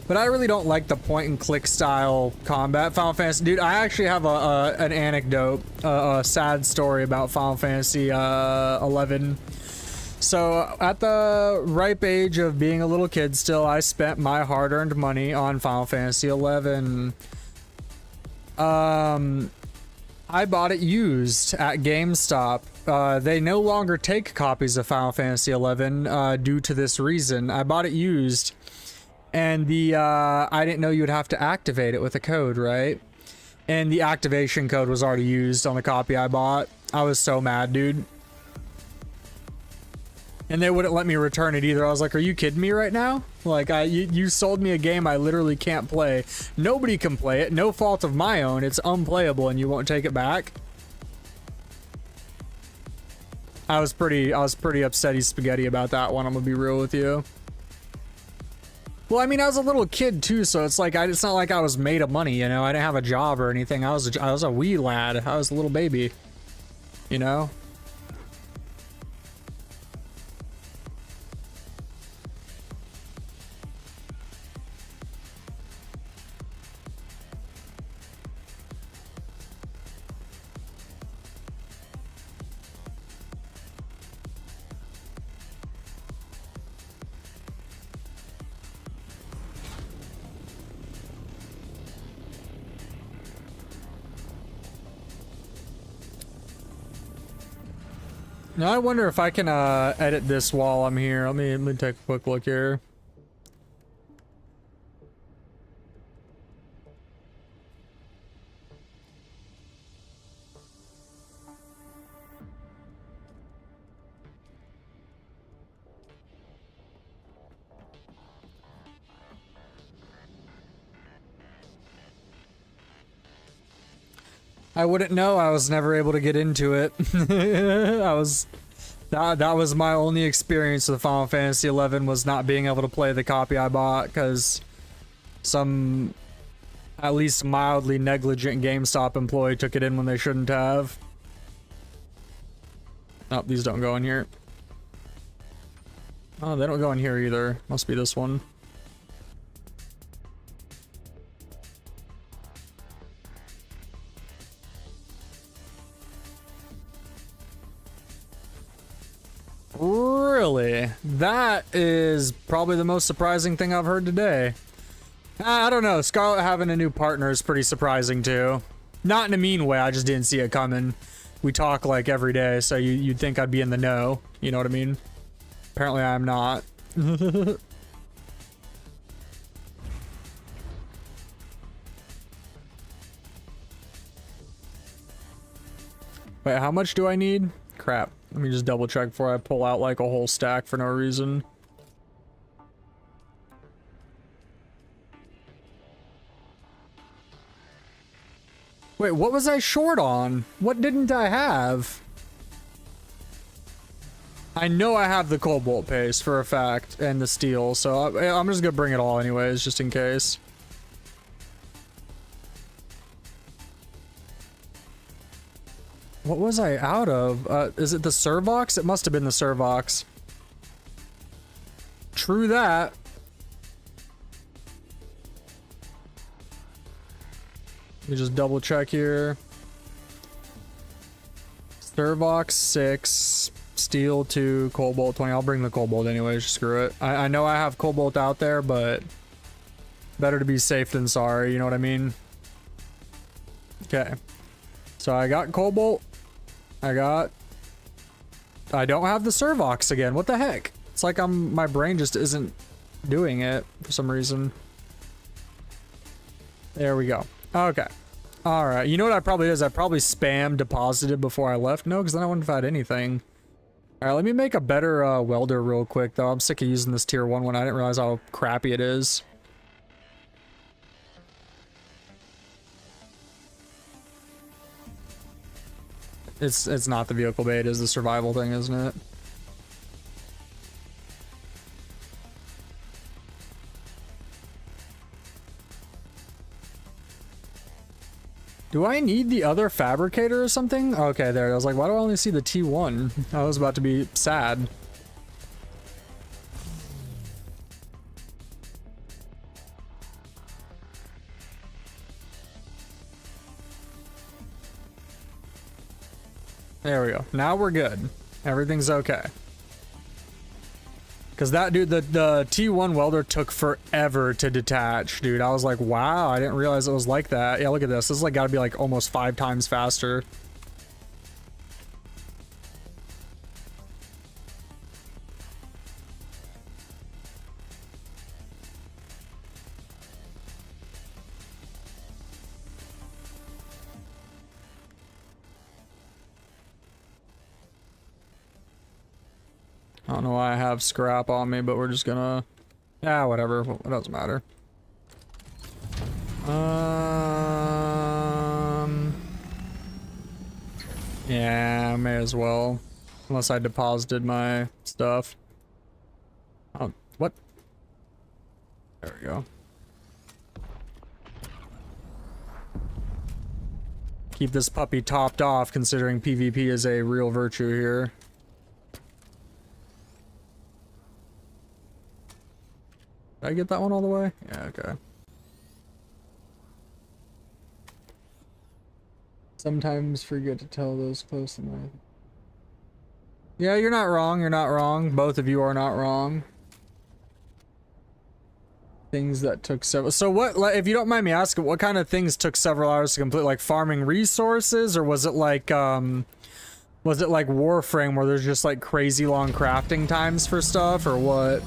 But I really don't like the point and click style combat. Final Fantasy, dude, I actually have an anecdote, a sad story about Final Fantasy 11. So at the ripe age of being a little kid still, I spent my hard-earned money on Final Fantasy 11. I bought it used at GameStop. They no longer take copies of Final Fantasy XI due to this reason. I bought it used, and I didn't know you would have to activate it with a code, right? And the activation code was already used on the copy I bought. I was so mad, dude. And they wouldn't let me return it either. I was like, are you kidding me right now? Like, you sold me a game I literally can't play. Nobody can play it. No fault of my own. It's unplayable and you won't take it back. I was pretty upsetty spaghetti about that one. I'm gonna be real with you. Well, I mean, I was a little kid too, so it's like, it's not like I was made of money, you know? I didn't have a job or anything. I was a wee lad. I was a little baby, you know? Now I wonder if I can edit this while I'm here. Let me take a quick look here. I wouldn't know. I was never able to get into it. That was my only experience with Final Fantasy XI, was not being able to play the copy I bought because some at least mildly negligent GameStop employee took it in when they shouldn't have. Oh, these don't go in here. Oh, they don't go in here either. Must be this one. Really? That is probably the most surprising thing I've heard today. I don't know. Scarlet having a new partner is pretty surprising too. Not in a mean way, I just didn't see it coming. We talk like every day, so you'd think I'd be in the know. You know what I mean? Apparently I'm not. Wait, how much do I need? Crap. Let me just double check before I pull out like a whole stack for no reason. Wait, what was I short on? What didn't I have? I know I have the cobalt paste for a fact and the steel, so I'm just gonna bring it all anyways, just in case. What was I out of? Is it the Servox? It must have been the Servox. True that. Let me just double check here. Servox 6, steel 2, cobalt 20. I'll bring the cobalt anyways, screw it. I know I have cobalt out there, but better to be safe than sorry, you know what I mean? Okay. So I got cobalt. I don't have the Servox again. What the heck? It's like my brain just isn't doing it for some reason. There we go. Okay. All right. You know what I probably did? I probably spam deposited before I left. No, because then I wouldn't have had anything. All right. Let me make a better welder real quick, though. I'm sick of using this tier 1 one. I didn't realize how crappy it is. It's not the vehicle bait, it is the survival thing, isn't it? Do I need the other fabricator or something? Okay, there. I was like, why do I only see the T1? I was about to be sad. There we go. Now we're good. Everything's okay. Because that dude, the T1 welder took forever to detach, dude. I was like, wow, I didn't realize it was like that. Yeah, look at this. This is like gotta be like almost 5 times faster. I don't know why I have scrap on me, but we're just gonna... Yeah, whatever. It doesn't matter. Yeah, may as well. Unless I deposited my stuff. Oh, what? There we go. Keep this puppy topped off, considering PvP is a real virtue here. Did I get that one all the way? Yeah, okay. Sometimes forget to tell those close to my... Yeah, you're not wrong, you're not wrong. Both of you are not wrong. Things that took several... So what, like, if you don't mind me asking, what kind of things took several hours to complete? Like farming resources, or was it like Warframe where there's just like crazy long crafting times for stuff, or what?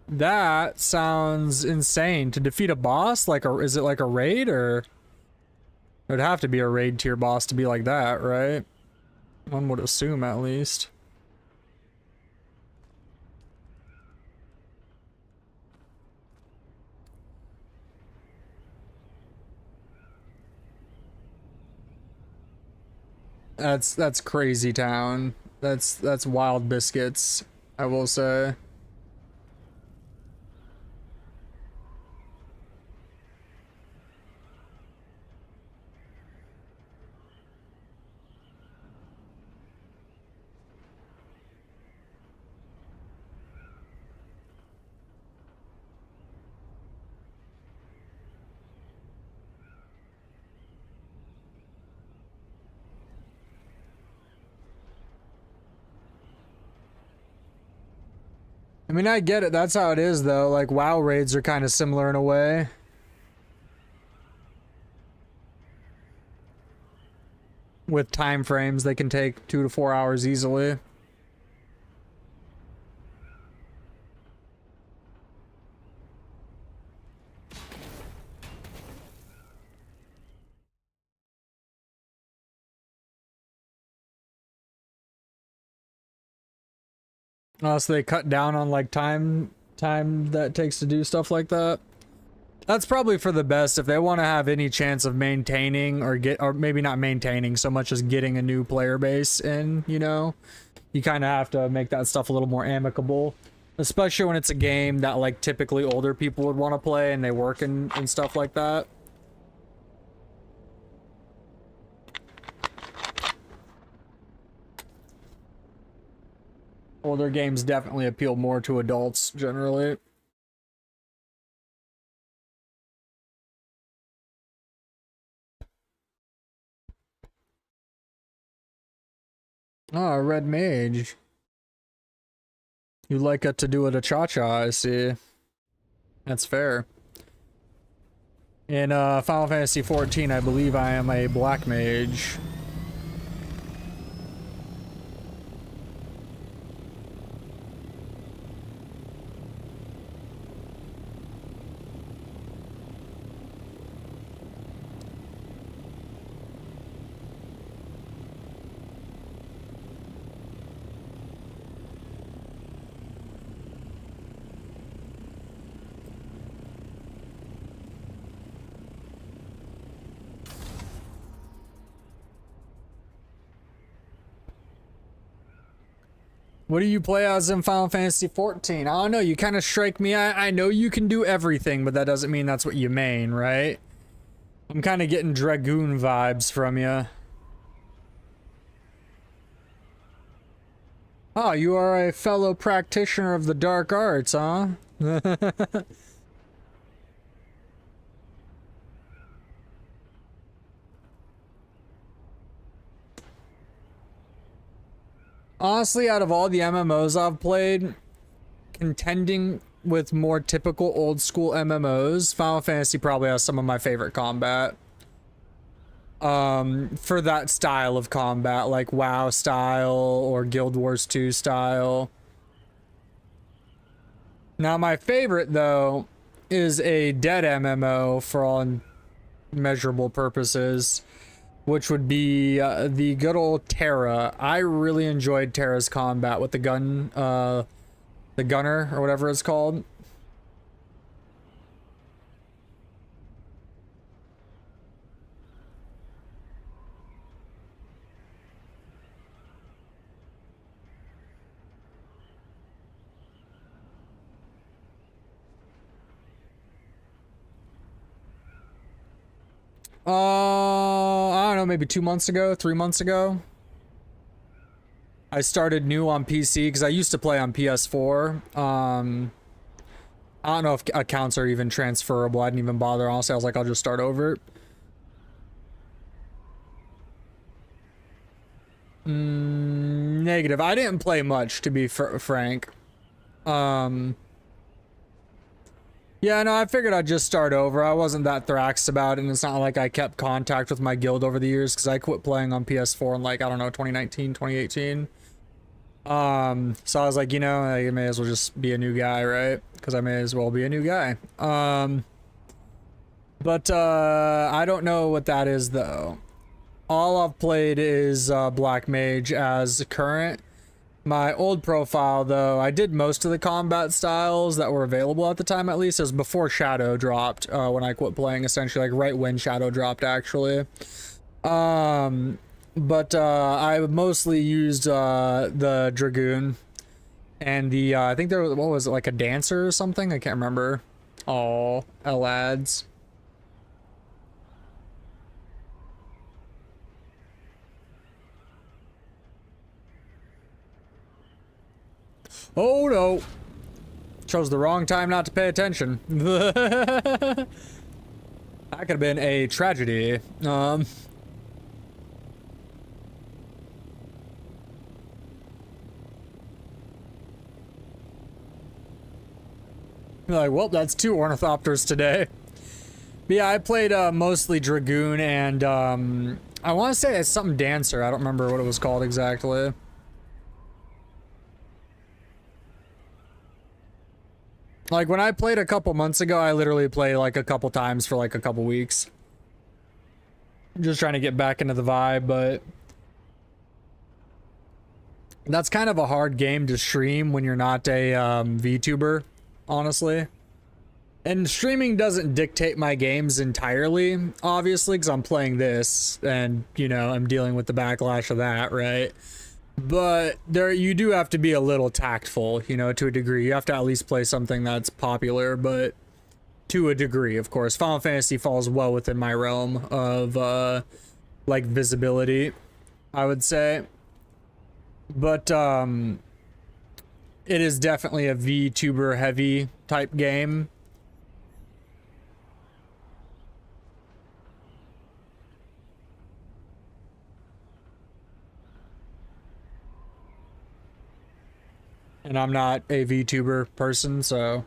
That sounds insane. To defeat a boss? Like a, is it like a raid, or? It would have to be a raid tier boss to be like that, right? One would assume, at least. That's crazy town. That's wild biscuits, I will say. I mean, I get it. That's how it is, though. Like, WoW raids are kind of similar in a way. With time frames, they can take 2 to 4 hours easily. So they cut down on like time that takes to do stuff like that. That's probably for the best if they want to have any chance of maintaining or maybe not maintaining so much as getting a new player base in, you know. You kind of have to make that stuff a little more amicable, especially when it's a game that like typically older people would want to play and they work and stuff like that. Older games definitely appeal more to adults, generally. Oh, Red Mage. You like it to do it a cha-cha, I see. That's fair. In Final Fantasy XIV, I believe I am a Black Mage. What do you play as in Final Fantasy 14? I don't know. You kind of strike me. I know you can do everything, but that doesn't mean that's what you main, right? I'm kind of getting Dragoon vibes from you. Oh, you are a fellow practitioner of the dark arts, huh? Honestly, out of all the MMOs I've played, contending with more typical old school MMOs, Final Fantasy probably has some of my favorite combat. For that style of combat, like WoW style or Guild Wars 2 style. Now, my favorite, though, is a dead MMO for all measurable purposes, which would be the good old Terra. I really enjoyed Terra's combat with the gunner, or whatever it's called. I don't know, maybe 2 months ago, 3 months ago. I started new on PC because I used to play on PS4. I don't know if accounts are even transferable. I didn't even bother, honestly. I was like, I'll just start over. Negative. I didn't play much, to be frank. Yeah, no, I figured I'd just start over. I wasn't that thraxed about it, and it's not like I kept contact with my guild over the years, because I quit playing on PS4 in, like, I don't know, 2019, 2018. So I was like, you know, I may as well just be a new guy, right? Because I may as well be a new guy. But I don't know what that is, though. All I've played is Black Mage as current. My old profile, though, I did most of the combat styles that were available at the time, at least. It was before Shadow dropped, when I quit playing, essentially, like right when Shadow dropped, actually. But I mostly used the Dragoon and the, I think there was, what was it, like a dancer or something? I can't remember. Oh, lads. Oh no! Chose the wrong time not to pay attention. That could have been a tragedy. Like, well, that's 2 ornithopters today. But yeah, I played mostly Dragoon and I want to say it's something dancer. I don't remember what it was called exactly. Like, when I played a couple months ago, I literally played, like, a couple times for, like, a couple weeks. Just trying to get back into the vibe, but... that's kind of a hard game to stream when you're not a VTuber, honestly. And streaming doesn't dictate my games entirely, obviously, because I'm playing this, and, you know, I'm dealing with the backlash of that, right? But you do have to be a little tactful, you know, to a degree. You have to at least play something that's popular, but to a degree, of course. Final Fantasy falls well within my realm of, like, visibility, I would say. But, it is definitely a VTuber heavy type game. And I'm not a VTuber person, so...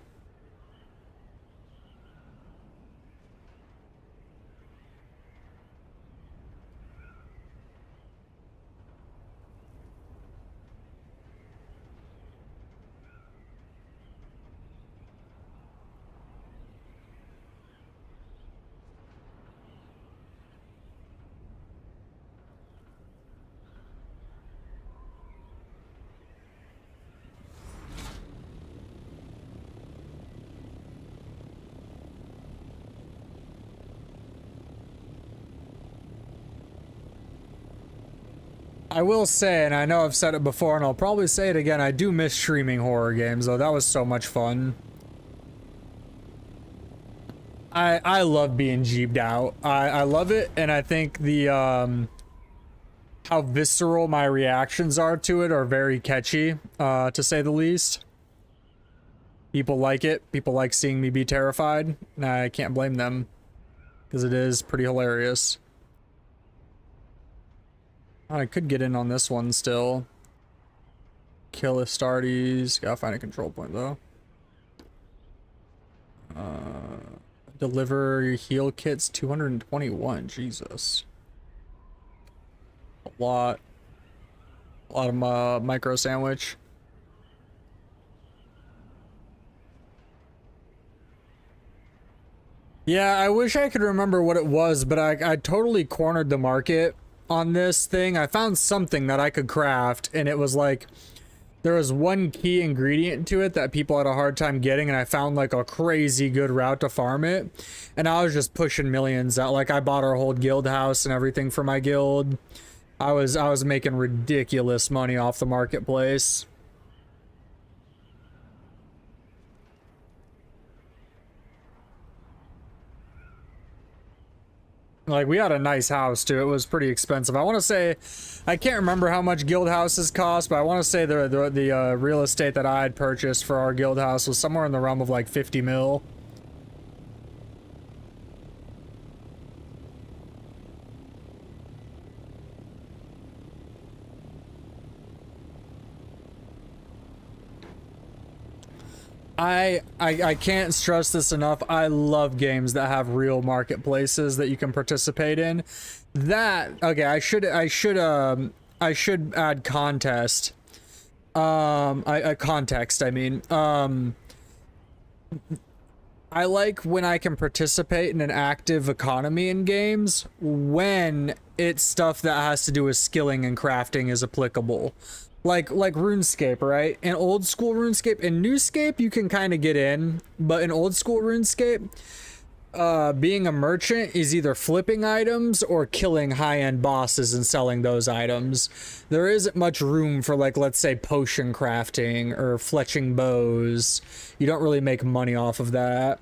I will say, and I know I've said it before and I'll probably say it again, I do miss streaming horror games though. That was so much fun. I love being jeebed out. I love it, and I think the how visceral my reactions are to it are very catchy, to say the least. People like it. People like seeing me be terrified. And I can't blame them, because it is pretty hilarious. I could get in on this one still. Kill Astartes. Gotta find a control point though. Deliver your heal kits 221. Jesus. A lot of micro sandwich. Yeah, I wish I could remember what it was, but I totally cornered the market on this thing. I found something that I could craft, and it was like there was one key ingredient to it that people had a hard time getting, and I found like a crazy good route to farm it, and I was just pushing millions out. Like I bought our whole guild house and everything for my guild. I was making ridiculous money off the marketplace. Like, we had a nice house, too. It was pretty expensive. I want to say, I can't remember how much guild houses cost, but I want to say the real estate that I had purchased for our guild house was somewhere in the realm of like 50 mil. I can't stress this enough. I love games that have real marketplaces that you can participate in. That, okay, I should add context. Context, I mean. I like when I can participate in an active economy in games when it's stuff that has to do with skilling and crafting is applicable. Like RuneScape, right? In old school RuneScape, in Newscape you can kind of get in, but in old school RuneScape, being a merchant is either flipping items or killing high-end bosses and selling those items. There isn't much room for, like, let's say potion crafting or fletching bows. You don't really make money off of that.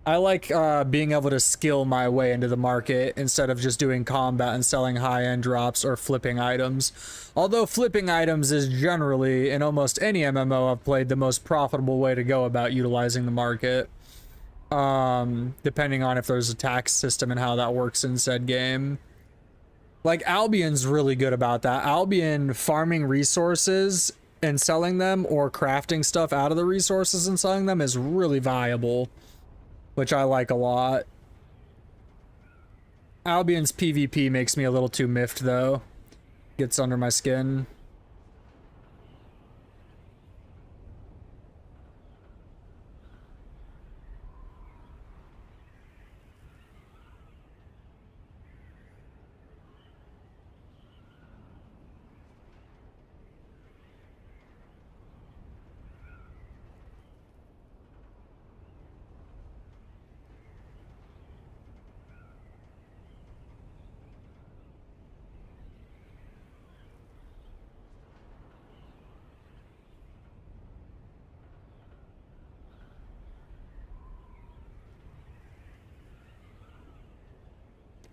I like being able to skill my way into the market instead of just doing combat and selling high-end drops or flipping items. Although flipping items is generally, in almost any MMO I've played, the most profitable way to go about utilizing the market. Depending on if there's a tax system and how that works in said game. Like, Albion's really good about that. Albion farming resources and selling them, or crafting stuff out of the resources and selling them, is really viable, which I like a lot. Albion's PvP makes me a little too miffed though. Gets under my skin.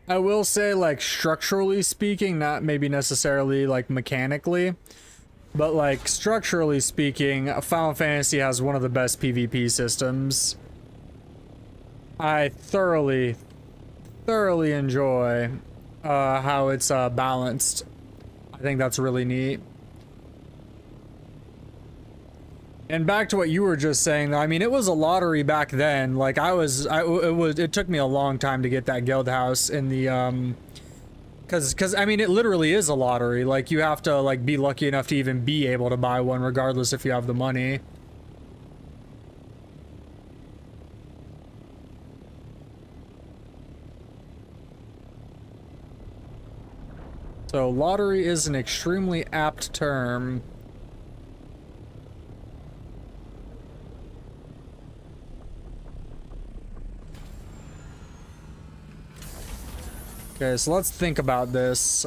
I will say, like, structurally speaking, not maybe necessarily like mechanically, but like structurally speaking, Final Fantasy has one of the best PvP systems. I thoroughly enjoy how it's balanced. I think that's really neat. And back to what you were just saying, though, I mean, it was a lottery back then. Like, it took me a long time to get that guild house in the, cause I mean, it literally is a lottery. Like, you have to, like, be lucky enough to even be able to buy one, regardless if you have the money. So, lottery is an extremely apt term. Okay, so let's think about this.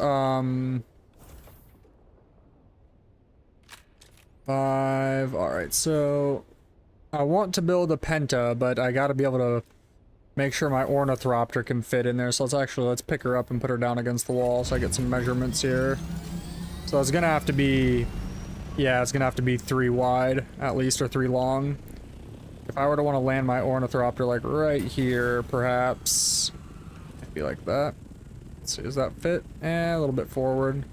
5. Alright, so I want to build a penta, but I gotta be able to make sure my ornithopter can fit in there. So let's pick her up and put her down against the wall so I get some measurements here. So it's gonna have to be, yeah, it's gonna have to be 3 wide at least, or 3 long. If I were to want to land my ornithopter like right here, perhaps, maybe like that. Let's see, does that fit? A little bit forward.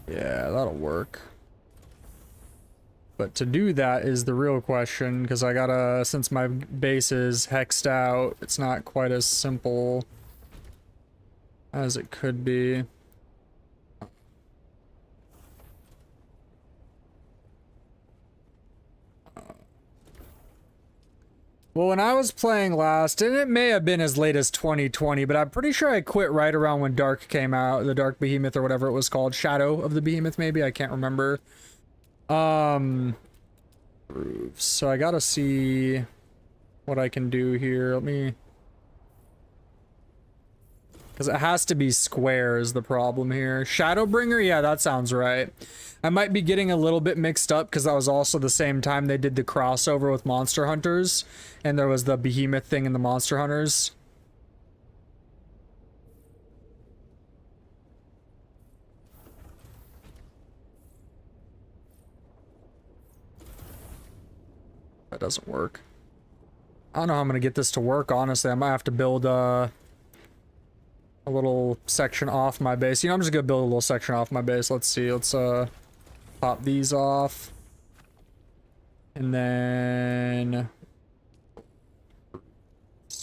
Yeah, that'll work. But to do that is the real question, because I gotta, since my base is hexed out, it's not quite as simple as it could be. Well, when I was playing last, and it may have been as late as 2020, but I'm pretty sure I quit right around when Dark came out, the Dark Behemoth or whatever it was called, Shadow of the Behemoth maybe, I can't remember. So I gotta see what I can do here. Let me, because it has to be square is the problem here. Shadowbringer, yeah, that sounds right. I might be getting a little bit mixed up because that was also the same time they did the crossover with Monster Hunters, and there was the Behemoth thing in the Monster Hunters. That doesn't work. I don't know how I'm gonna get this to work, honestly. I might have to build a little section off my base. You know, I'm just gonna build a little section off my base. Let's see, let's pop these off. And then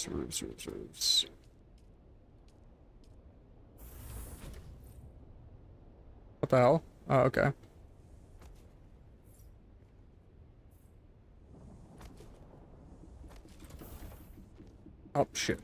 roofs. What the hell? Oh, okay. Oh, shit.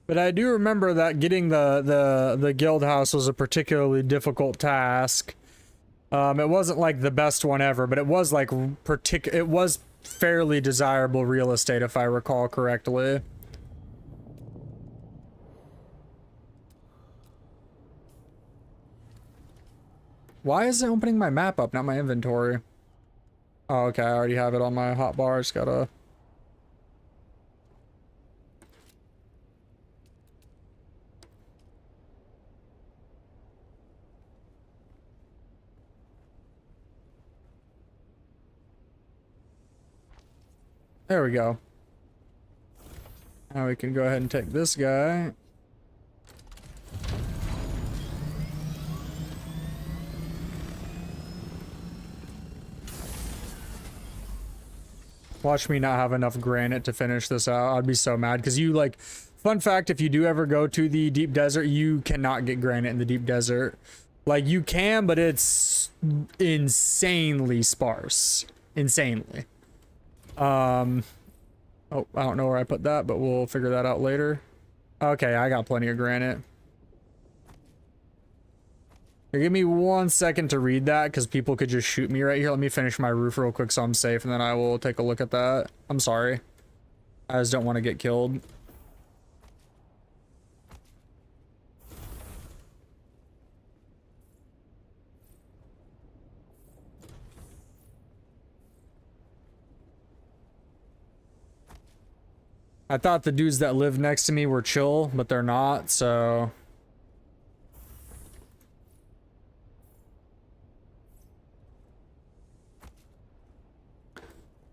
But I do remember that getting the guild house was a particularly difficult task. It wasn't like the best one ever, but it was like it was fairly desirable real estate if I recall correctly. Why is it opening my map up, not my inventory? Oh, okay, I already have it on my hotbar. Just gotta... There we go. Now we can go ahead and take this guy. Watch me not have enough granite to finish this out. I'd be so mad because you like, fun fact, if you do ever go to the deep desert, you cannot get granite in the deep desert. Like you can, but it's insanely sparse. Insanely. Oh, I don't know where I put that, but we'll figure that out later. Okay, I got plenty of granite. Here, give me 1 second to read that, because people could just shoot me right here. Let me finish my roof real quick so I'm safe, and then I will take a look at that. I'm sorry. I just don't want to get killed. I thought the dudes that live next to me were chill, but they're not, so...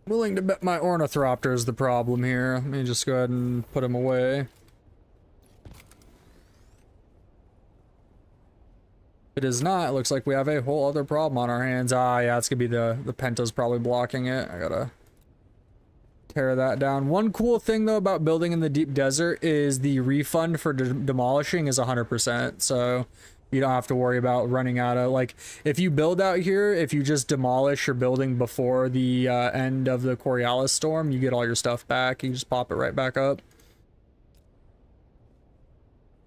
Willing to bet my ornithopter is the problem here. Let me just go ahead and put him away. If it is not, it looks like we have a whole other problem on our hands. Ah, yeah, it's gonna be the penta's probably blocking it. I gotta... tear that down. One cool thing though about building in the deep desert is the refund for demolishing is 100%. So you don't have to worry about running out of, like, if you build out here, if you just demolish your building before the end of the Coriolis storm, you get all your stuff back. You just pop it right back up.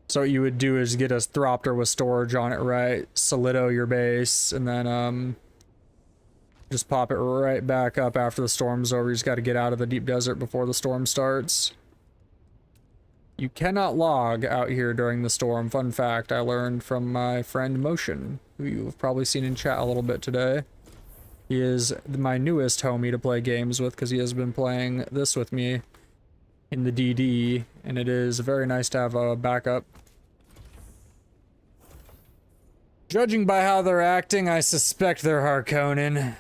So what you would do is get a Thropter with storage on it, right? Solido your base, and then just pop it right back up after the storm's over. You just got to get out of the deep desert before the storm starts. You cannot log out here during the storm. Fun fact I learned from my friend Motion, who you've probably seen in chat a little bit today. He is my newest homie to play games with because he has been playing this with me in the DD, and it is very nice to have a backup. Judging by how they're acting, I suspect they're Harkonnen.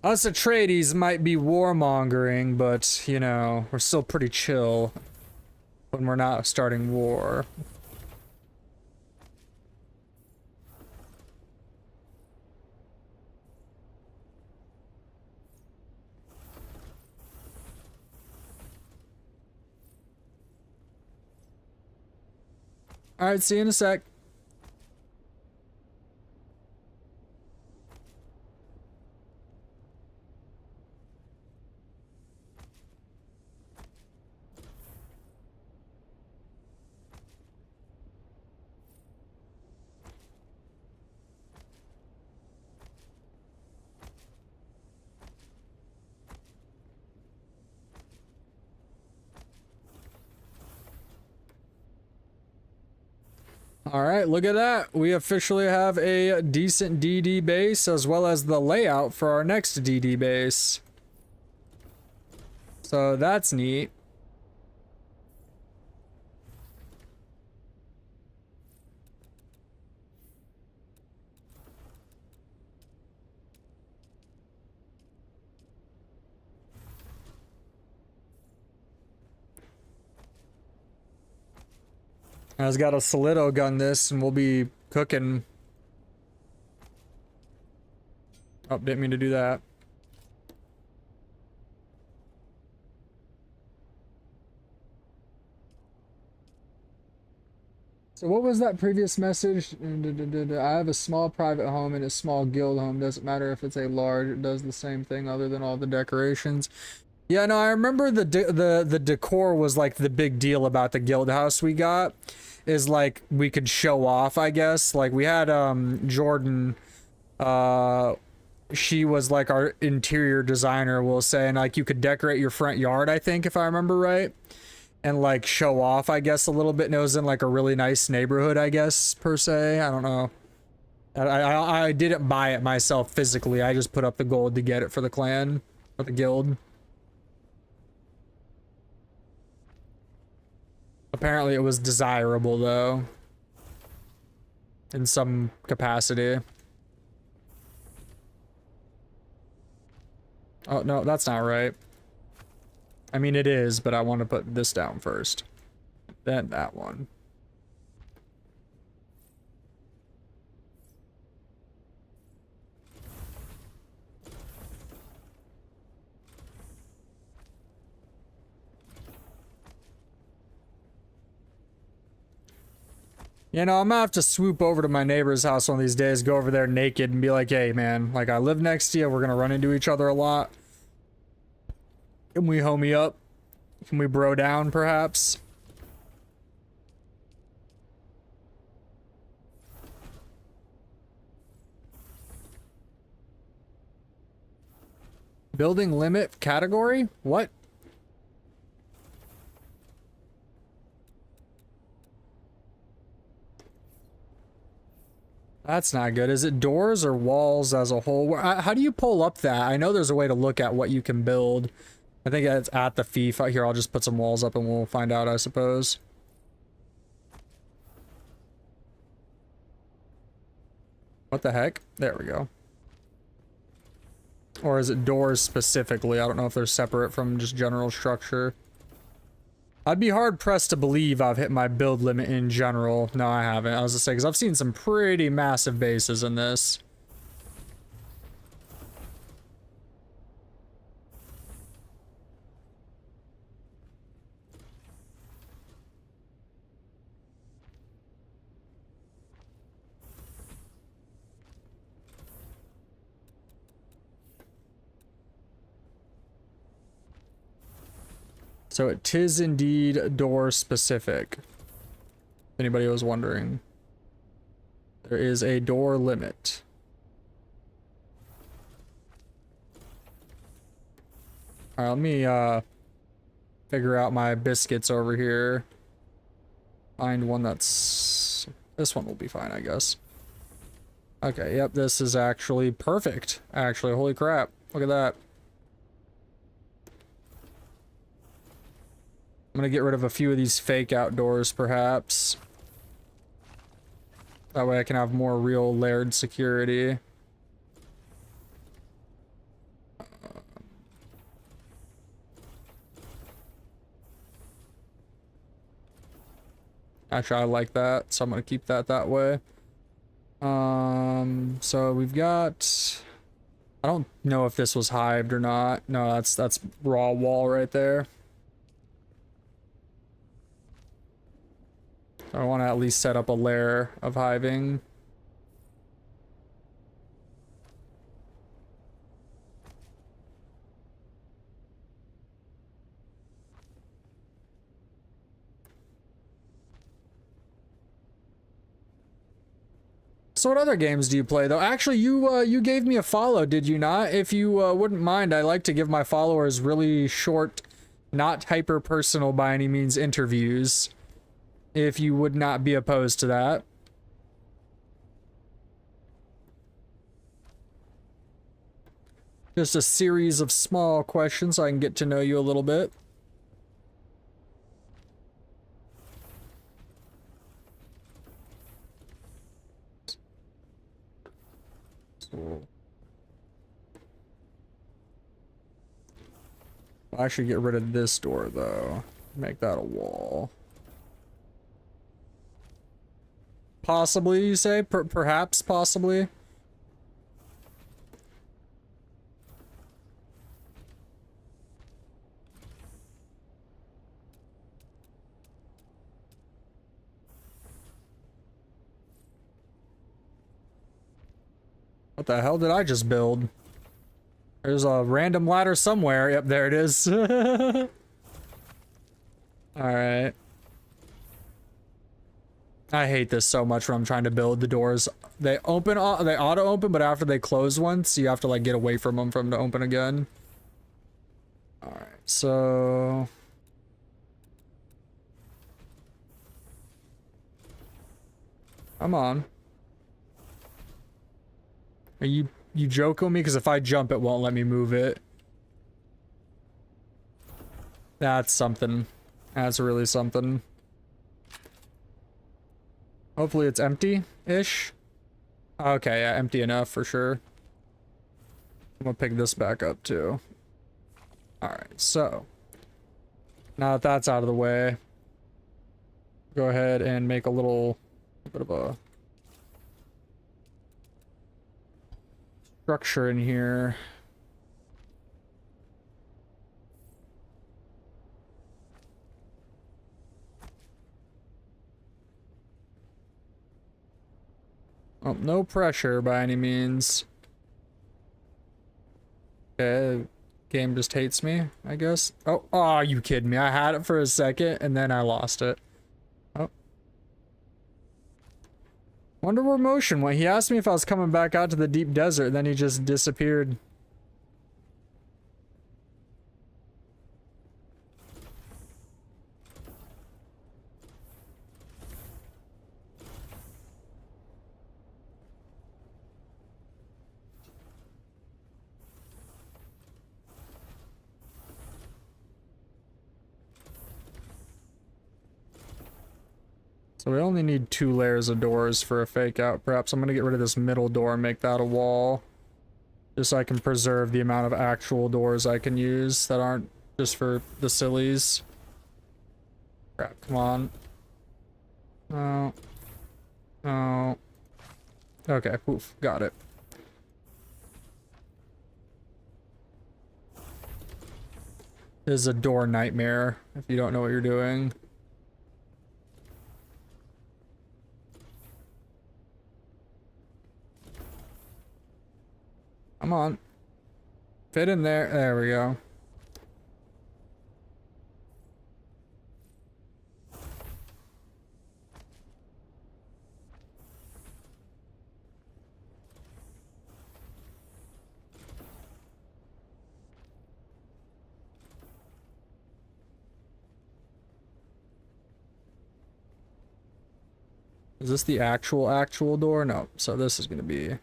Us Atreides might be warmongering, but, you know, we're still pretty chill when we're not starting war. Alright, see you in a sec. Alright, look at that. We officially have a decent DD base as well as the layout for our next DD base. So that's neat. I just got a Solido gun this and we'll be cooking. Oh, didn't mean to do that. So what was that previous message? I have a small private home and a small guild home. Doesn't matter if it's a large, it does the same thing other than all the decorations. Yeah, no, I remember the decor was like the big deal about the guild house we got. Is like we could show off, I guess. Like we had Jordan, she was like our interior designer, we'll say, and like you could decorate your front yard, I think, if I remember right, and like show off, I guess, a little bit. And it was in like a really nice neighborhood, I guess, per se. I don't know. I didn't buy it myself physically. I just put up the gold to get it for the clan or the guild. Apparently it was desirable, though, in some capacity. Oh, no, that's not right. I mean, it is, but I want to put this down first. Then that one. You know, I'm gonna have to swoop over to my neighbor's house one of these days, go over there naked and be like, hey, man, like, I live next to you, we're gonna run into each other a lot. Can we homie up? Can we bro down, perhaps? Building limit category? What? That's not good. Is it doors or walls as a whole? How do you pull up that? I know there's a way to look at what you can build. I think it's at the FIFA. Here, I'll just put some walls up and we'll find out, I suppose. What the heck? There we go. Or is it doors specifically? I don't know if they're separate from just general structure. I'd be hard pressed to believe I've hit my build limit in general. No, I haven't. I was just saying, because I've seen some pretty massive bases in this. So it is indeed door specific. If anybody was wondering. There is a door limit. Alright, let me figure out my biscuits over here. Find one that's... This one will be fine, I guess. Okay, yep, this is actually perfect. Actually, holy crap. Look at that. I'm gonna get rid of a few of these fake outdoors, perhaps. That way I can have more real layered security. Actually, I like that, so I'm gonna keep that way. So we've got... I don't know if this was hived or not. No, that's raw wall right there. I want to at least set up a layer of hiving. So what other games do you play though? Actually, you gave me a follow, did you not? If you wouldn't mind, I like to give my followers really short, not hyper personal by any means interviews. If you would not be opposed to that. Just a series of small questions so I can get to know you a little bit. I'll actually get rid of this door though. Make that a wall. Possibly, you say? Perhaps, possibly? What the hell did I just build? There's a random ladder somewhere. Yep, there it is. Alright. I hate this so much when I'm trying to build the doors. They open, they auto open, but after they close once, you have to like get away from them to open again. Alright, so... Come on. Are you joking with me? Because if I jump, it won't let me move it. That's something. That's really something. Hopefully it's empty-ish. Okay, yeah, empty enough for sure. I'm gonna pick this back up too. Alright, so. Now that that's out of the way, go ahead and make a little bit of a structure in here. Oh, no pressure by any means. Okay, game just hates me, I guess. Oh, you kidding me? I had it for a second and then I lost it. Oh. Wonder where motion went. He asked me if I was coming back out to the deep desert, then he just disappeared. So we only need 2 layers of doors for a fake out. Perhaps I'm gonna get rid of this middle door and make that a wall. Just so I can preserve the amount of actual doors I can use that aren't just for the sillies. crap. Come on. No. No. Okay, poof. Got it. This is a door nightmare if you don't know what you're doing. Come on. Fit in there. There we go. Is this the actual door? No. So this is gonna be...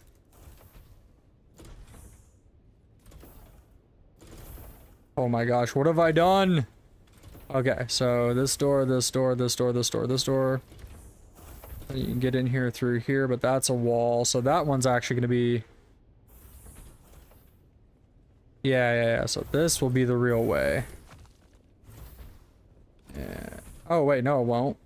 Oh my gosh, what have I done? Okay, so this door, this door, this door, this door, this door. You can get in here through here, but that's a wall. So that one's actually gonna be... Yeah. So this will be the real way. Yeah. Oh wait, no it won't.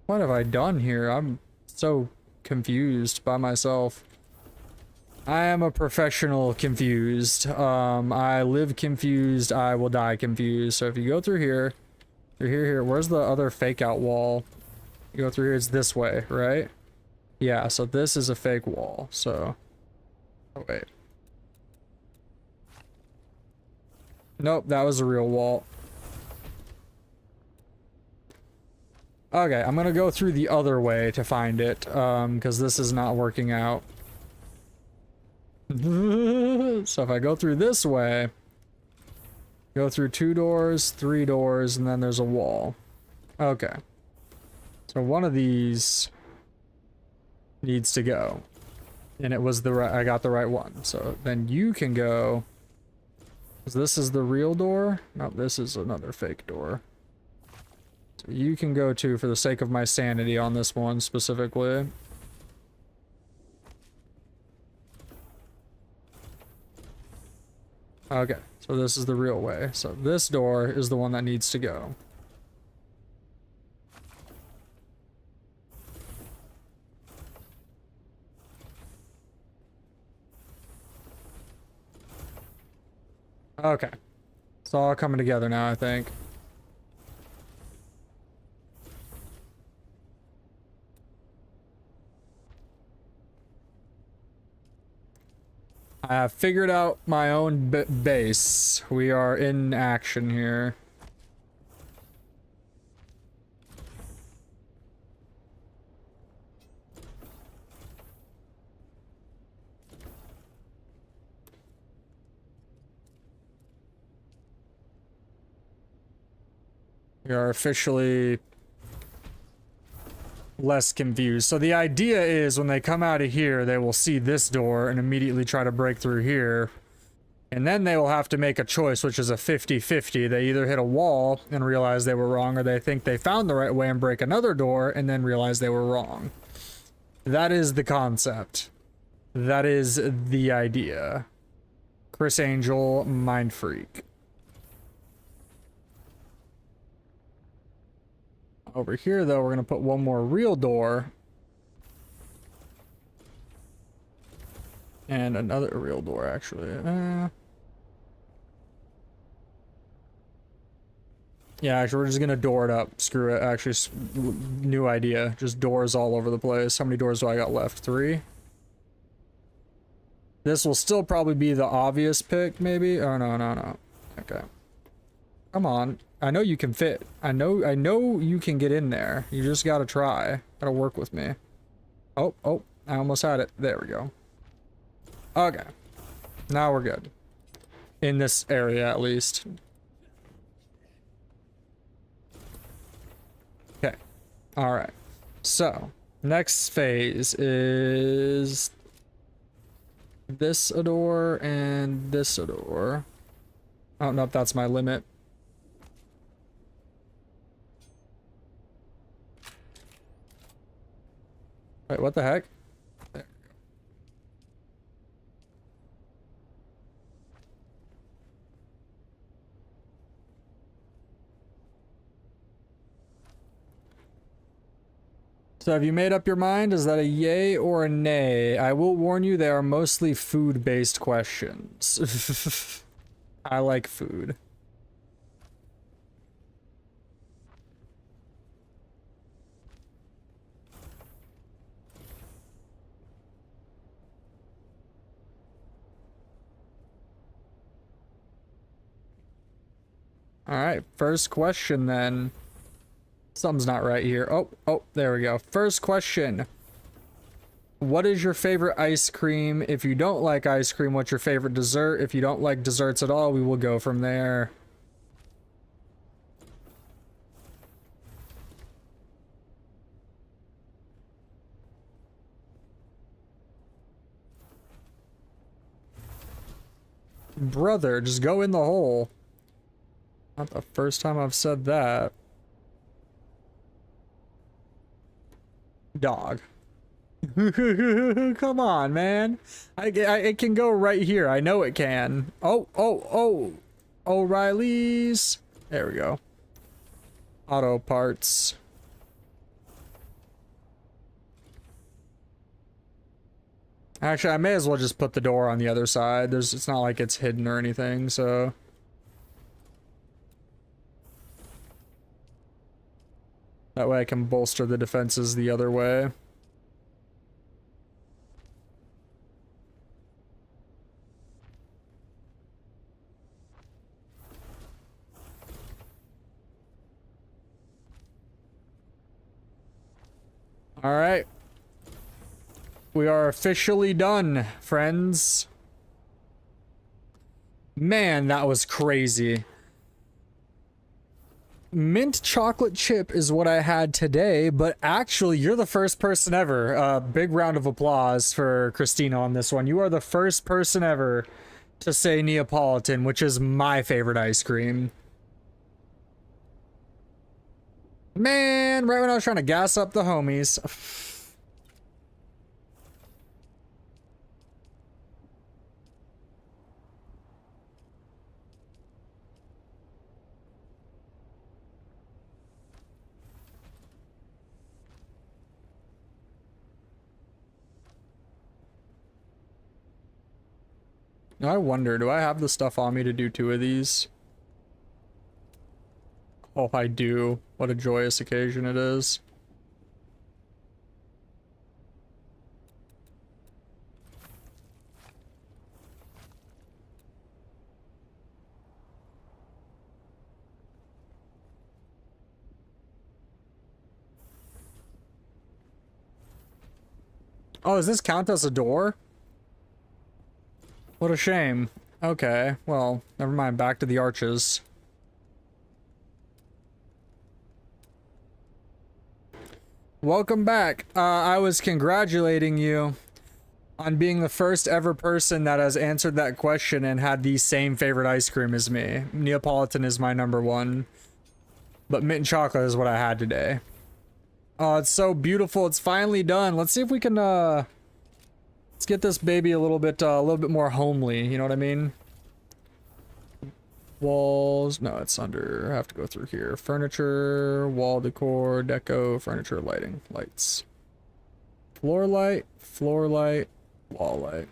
What have I done here? I'm so confused by myself. I am a professional confused. I live confused, I will die confused. So if you go through here, where's the other fake out wall? You go through here, it's this way, right? Yeah, so this is a fake wall, so... Oh, wait. Nope, that was a real wall. Okay, I'm gonna go through the other way to find it, because this is not working out. So if I go through this way, go through 2 doors, 3 doors, and then there's a wall. Okay. So one of these needs to go. And it was the right, I got the right one. So then you can go. This is the real door? No, this is another fake door. So you can go too, for the sake of my sanity on this one specifically. Okay, so this is the real way. So this door is the one that needs to go. Okay. It's all coming together now, I think. I have figured out my own base. We are in action here. We are officially less confused. So the idea is when they come out of here, they will see this door and immediately try to break through here. And then they will have to make a choice, which is a 50-50. They either hit a wall and realize they were wrong, or they think they found the right way and break another door and then realize they were wrong. That is the concept. That is the idea. Chris Angel, Mind Freak. Over here, though, we're going to put one more real door. And another real door, actually. Yeah, actually, we're just going to door it up. Screw it. Actually, new idea. Just doors all over the place. How many doors do I got left? 3? This will still probably be the obvious pick, maybe? Oh, no. Okay. Come on. I know you can fit. I know you can get in there. You just gotta try. Gotta work with me. Oh, I almost had it. There we go. Okay. Now we're good. In this area, at least. Okay. Alright. So, next phase is this a door and this a door. I don't know if that's my limit. Wait, what the heck? There So have you made up your mind? Is that a yay or a nay? I will warn you, they are mostly food-based questions. I like food. Alright, first question then. Something's not right here. Oh, there we go. First question. What is your favorite ice cream? If you don't like ice cream, what's your favorite dessert? If you don't like desserts at all, we will go from there. Brother, just go in the hole. Not the first time I've said that. Dog. Come on, man. It can go right here. I know it can. Oh. O'Reilly's. There we go. Auto parts. Actually, I may as well just put the door on the other side. It's not like it's hidden or anything, so. That way I can bolster the defenses the other way. All right. We are officially done, friends. Man, that was crazy. Mint chocolate chip is what I had today, but actually you're the first person ever. Big round of applause for Christina on this one. You are the first person ever to say Neapolitan, which is my favorite ice cream. Man, right when I was trying to gas up the homies. I wonder, do I have the stuff on me to do 2 of these? Oh, I do. What a joyous occasion it is. Oh, does this count as a door? What a shame. Okay, well, never mind. Back to the arches. Welcome back. I was congratulating you on being the first ever person that has answered that question and had the same favorite ice cream as me. Neapolitan is my #1, but mint chocolate is what I had today. Oh, it's so beautiful. It's finally done. Let's see if we can, let's get this baby a little bit more homely. You know what I mean? Walls. No, it's under. I have to go through here. Furniture, wall decor, deco, furniture, lighting, lights. Floor light, wall light.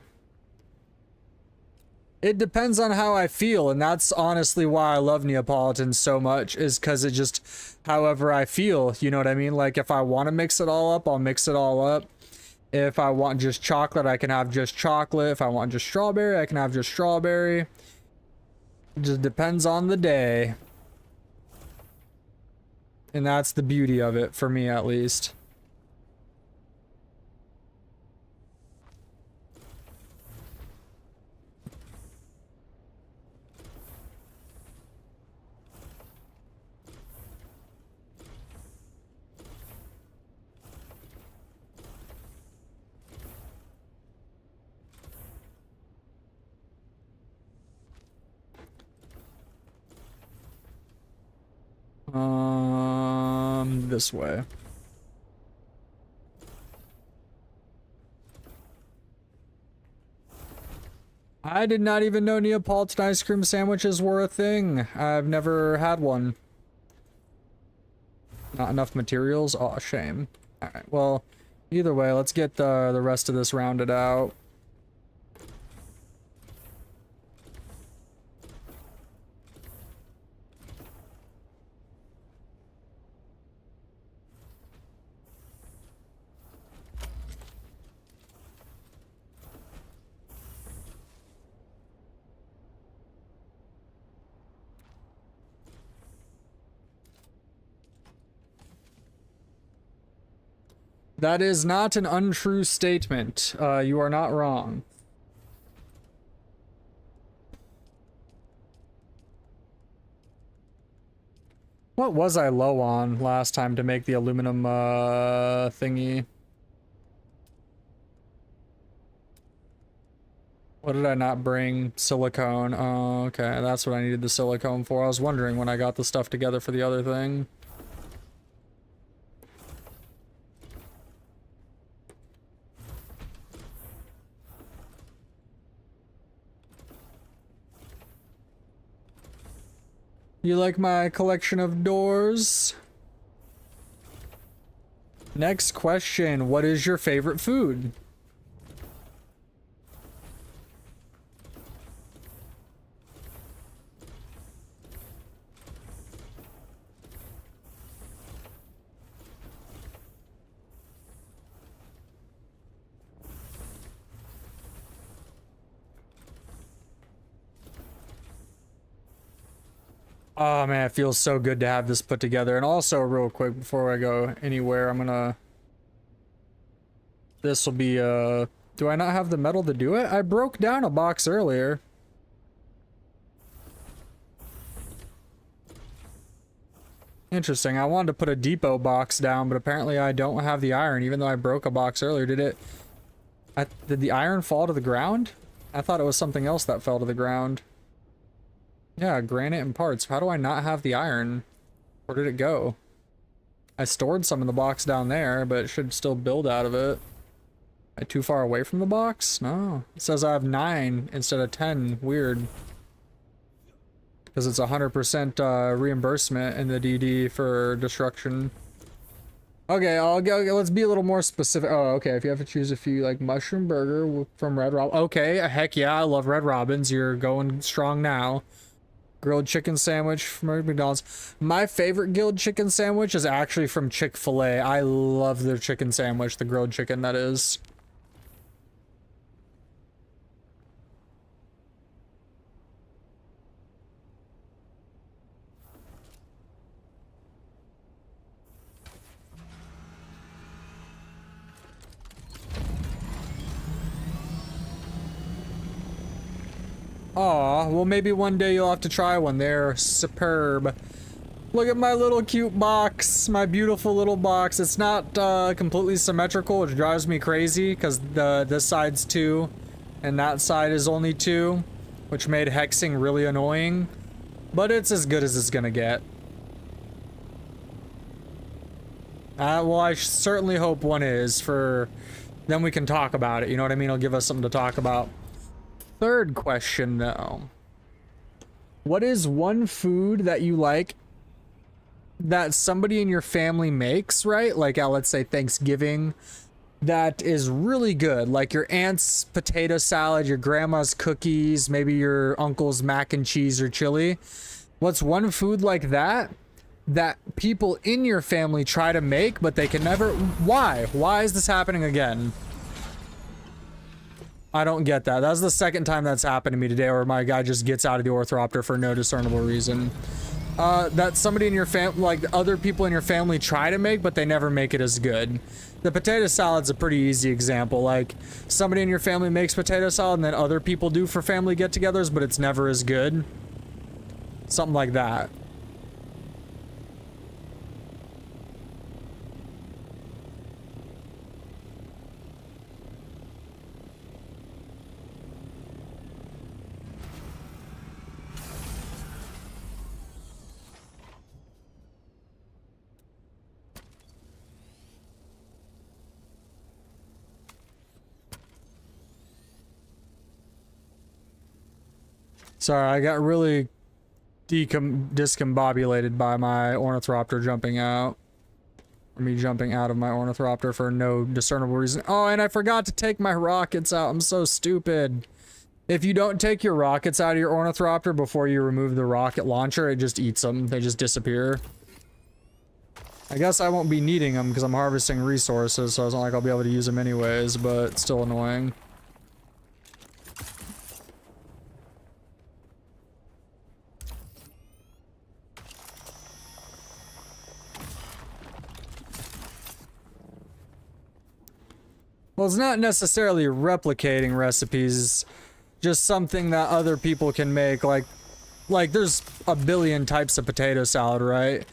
It depends on how I feel, and that's honestly why I love Neapolitan so much, is because it just, however I feel, you know what I mean? Like, if I want to mix it all up, I'll mix it all up. If I want just chocolate, I can have just chocolate. If I want just strawberry, I can have just strawberry. It just depends on the day. And that's the beauty of it, for me at least. This way. I did not even know Neapolitan ice cream sandwiches were a thing. I've never had one. Not enough materials? Oh, shame. Alright, well, either way, let's get the rest of this rounded out. That is not an untrue statement. You are not wrong. What was I low on last time to make the aluminum thingy? What did I not bring? Silicone. Oh, okay. That's what I needed the silicone for. I was wondering when I got the stuff together for the other thing. You like my collection of doors? Next question. What is your favorite food? Oh man, it feels so good to have this put together. And also, real quick, before I go anywhere, I'm gonna... This will be, do I not have the metal to do it? I broke down a box earlier. Interesting. I wanted to put a depot box down, but apparently I don't have the iron, even though I broke a box earlier. Did it... did the iron fall to the ground? I thought it was something else that fell to the ground. Yeah, granite and parts. How do I not have the iron? Where did it go? I stored some in the box down there, but it should still build out of it. Am I too far away from the box? No. It says I have 9 instead of 10. Weird. Because it's 100% reimbursement in the DD for destruction. Okay, I'll go. Let's be a little more specific. Oh, okay. If you have to choose a few, like mushroom burger from Red Robin. Okay, heck yeah, I love Red Robins. You're going strong now. Grilled chicken sandwich from McDonald's. My favorite grilled chicken sandwich is actually from Chick-fil-A. I love their chicken sandwich, the grilled chicken that is. Aw, well maybe one day you'll have to try one. They're superb. Look at my little cute box, my beautiful little box. It's not completely symmetrical, which drives me crazy because this side's 2 and that side is only 2, which made hexing really annoying. But it's as good as it's gonna get. Well, I certainly hope one is, for then we can talk about it, you know what I mean? It'll give us something to talk about. Third question, though. What is one food that you like that somebody in your family makes, right? Like, let's say Thanksgiving, that is really good. Like your aunt's potato salad, your grandma's cookies, maybe your uncle's mac and cheese or chili. What's one food like that that people in your family try to make, but they can never... Why? Why is this happening again? I don't get that. That's the second time that's happened to me today, where my guy just gets out of the Orthopter for no discernible reason. That somebody in your family, like other people in your family try to make, but they never make it as good. The potato salad's a pretty easy example. Like, somebody in your family makes potato salad, and then other people do for family get-togethers, but it's never as good. Something like that. Sorry, I got really discombobulated by my Ornithopter jumping out. Me jumping out of my Ornithopter for no discernible reason. Oh, and I forgot to take my rockets out. I'm so stupid. If you don't take your rockets out of your Ornithopter before you remove the rocket launcher, it just eats them. They just disappear. I guess I won't be needing them because I'm harvesting resources, so it's not like I'll be able to use them anyways, but it's still annoying. Well, it's not necessarily replicating recipes, just something that other people can make. Like there's a billion types of potato salad, right?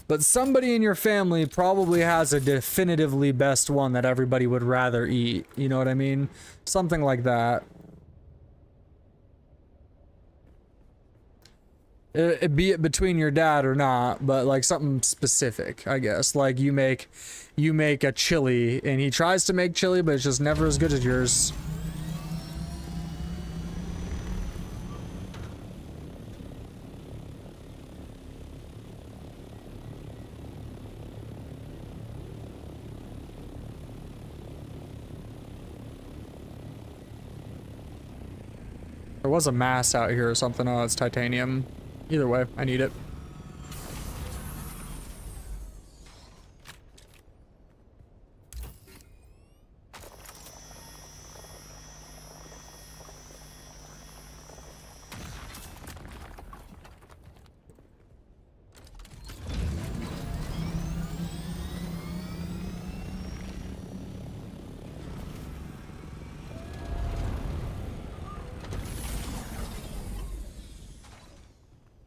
But somebody in your family probably has a definitively best one that everybody would rather eat. You know what I mean? Something like that. Be it between your dad or not, but like something specific, I guess. Like you make a chili and he tries to make chili, but it's just never as good as yours. There was a mass out here or something. Oh, it's titanium. Either way, I need it.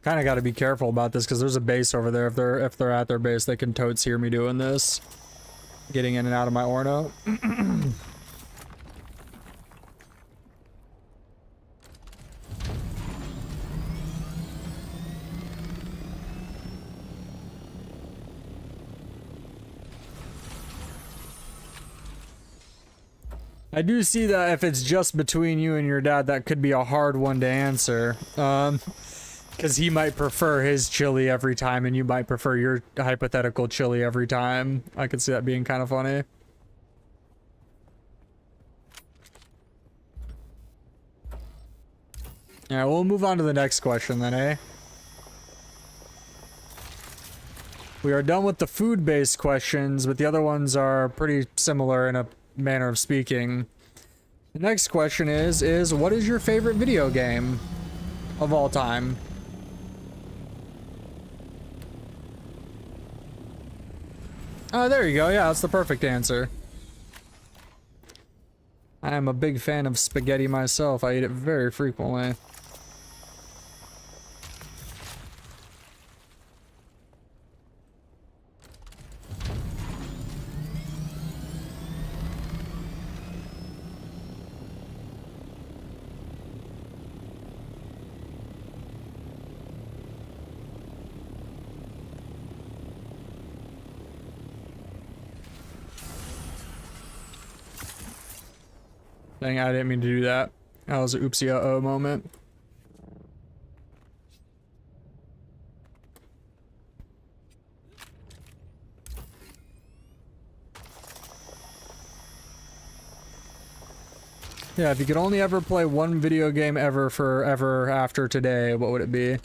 Kind of got to be careful about this because there's a base over there. If they're at their base, they can totes hear me doing this, getting in and out of my Orno. I do see that if it's just between you and your dad, that could be a hard one to answer. Because he might prefer his chili every time, and you might prefer your hypothetical chili every time. I could see that being kind of funny. Yeah, we'll move on to the next question then, eh? We are done with the food-based questions, but the other ones are pretty similar in a manner of speaking. The next question is what is your favorite video game of all time? Oh, there you go. Yeah, that's the perfect answer. I am a big fan of spaghetti myself. I eat it very frequently. Dang, I didn't mean to do that. That was an oopsie uh-oh moment. Yeah, if you could only ever play one video game ever forever after today, what would it be?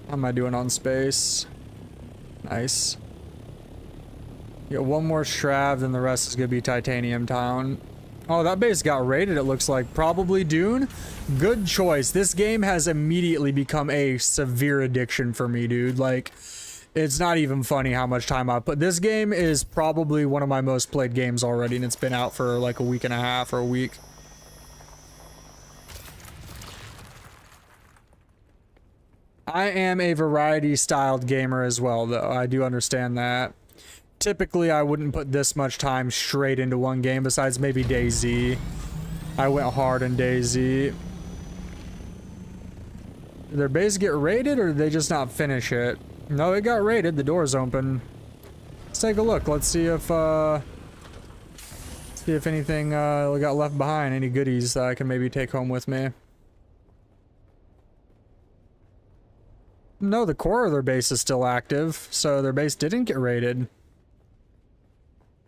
How am I doing on space? Nice. Get one more Shrav, then the rest is gonna be Titanium Town. Oh, that base got raided, it looks like. Probably Dune? Good choice. This game has immediately become a severe addiction for me, dude. Like, it's not even funny how much time I put. This game is probably one of my most played games already, and it's been out for like a week and a half or a week. I am a variety-styled gamer as well, though. I do understand that. Typically, I wouldn't put this much time straight into one game, besides maybe DayZ. I went hard in DayZ. Did their base get raided, or did they just not finish it? No, it got raided. The door's open. Let's take a look. Let's see if anything got left behind. Any goodies that I can maybe take home with me. No, the core of their base is still active, so their base didn't get raided.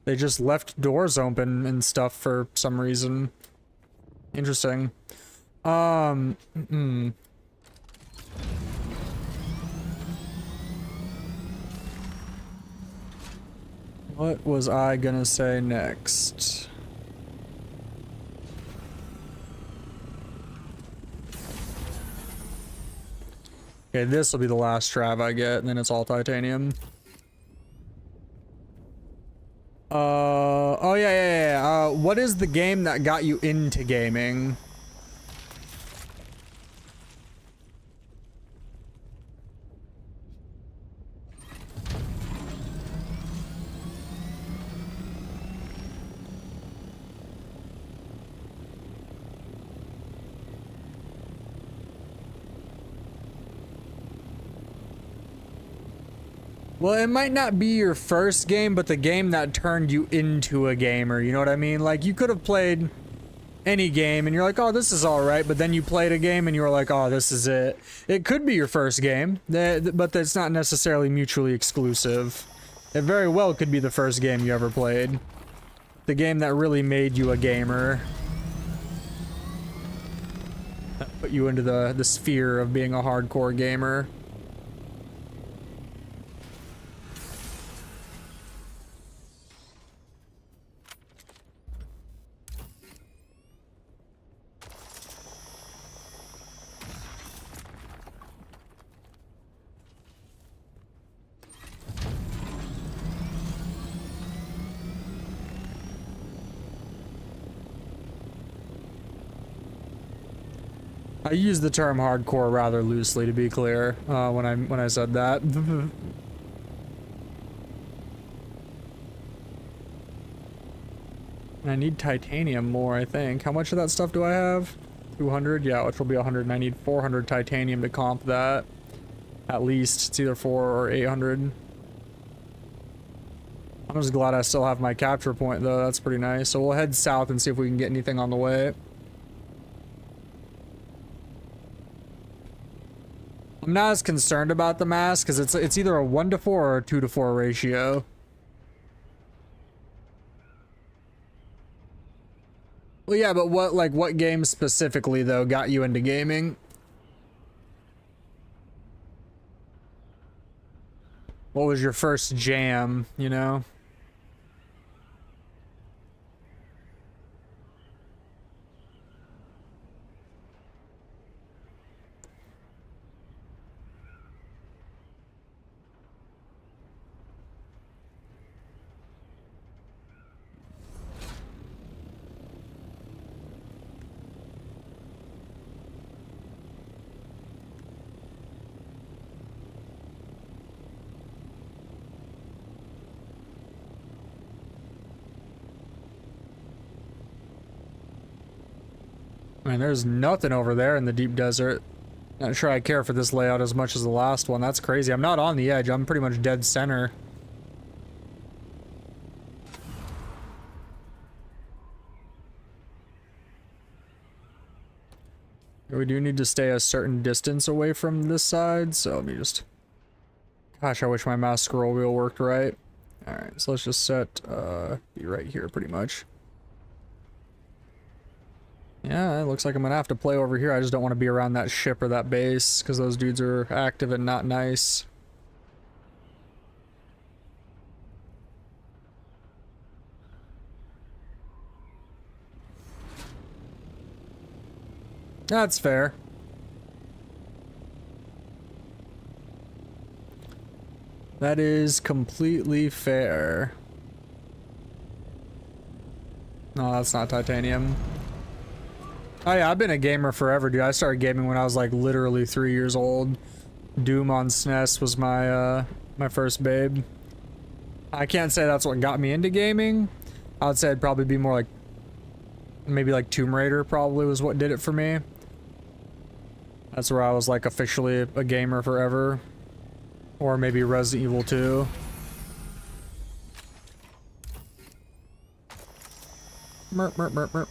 They just left doors open and stuff for some reason. Interesting. What was I gonna say next? Okay, this will be the last trav I get, and then it's all titanium. Oh yeah. What is the game that got you into gaming? Well, it might not be your first game, but the game that turned you into a gamer, you know what I mean? Like, you could have played any game and you're like, oh, this is alright, but then you played a game and you were like, oh, this is it. It could be your first game, but that's not necessarily mutually exclusive. It very well could be the first game you ever played. The game that really made you a gamer. That put you into the sphere of being a hardcore gamer. I use the term hardcore rather loosely, to be clear, when I said that. I need titanium more, I think. How much of that stuff do I have? 200? Yeah, which will be 100, and I need 400 titanium to comp that. At least. It's either 400 or 800. I'm just glad I still have my capture point, though. That's pretty nice. So we'll head south and see if we can get anything on the way. I'm not as concerned about the mass because it's either a 1-to-4 or a 2-to-4 ratio. Well, yeah, but what game specifically though got you into gaming? What was your first jam, you know? Man, there's nothing over there in the deep desert. Not sure I care for this layout as much as the last one. That's crazy. I'm not on the edge. I'm pretty much dead center. We do need to stay a certain distance away from this side, so let me just... Gosh, I wish my mouse scroll wheel worked right. Alright, so let's just set, be right here pretty much. Yeah, it looks like I'm gonna have to play over here. I just don't want to be around that ship or that base, because those dudes are active and not nice. That's fair. That is completely fair. No, that's not titanium. Oh yeah, I've been a gamer forever, dude. I started gaming when I was like literally 3 years old. Doom on SNES was my my first babe. I can't say that's what got me into gaming. I would say it'd probably be more like maybe like Tomb Raider probably was what did it for me. That's where I was like officially a gamer forever. Or maybe Resident Evil 2. Merp, merp, merp, merp.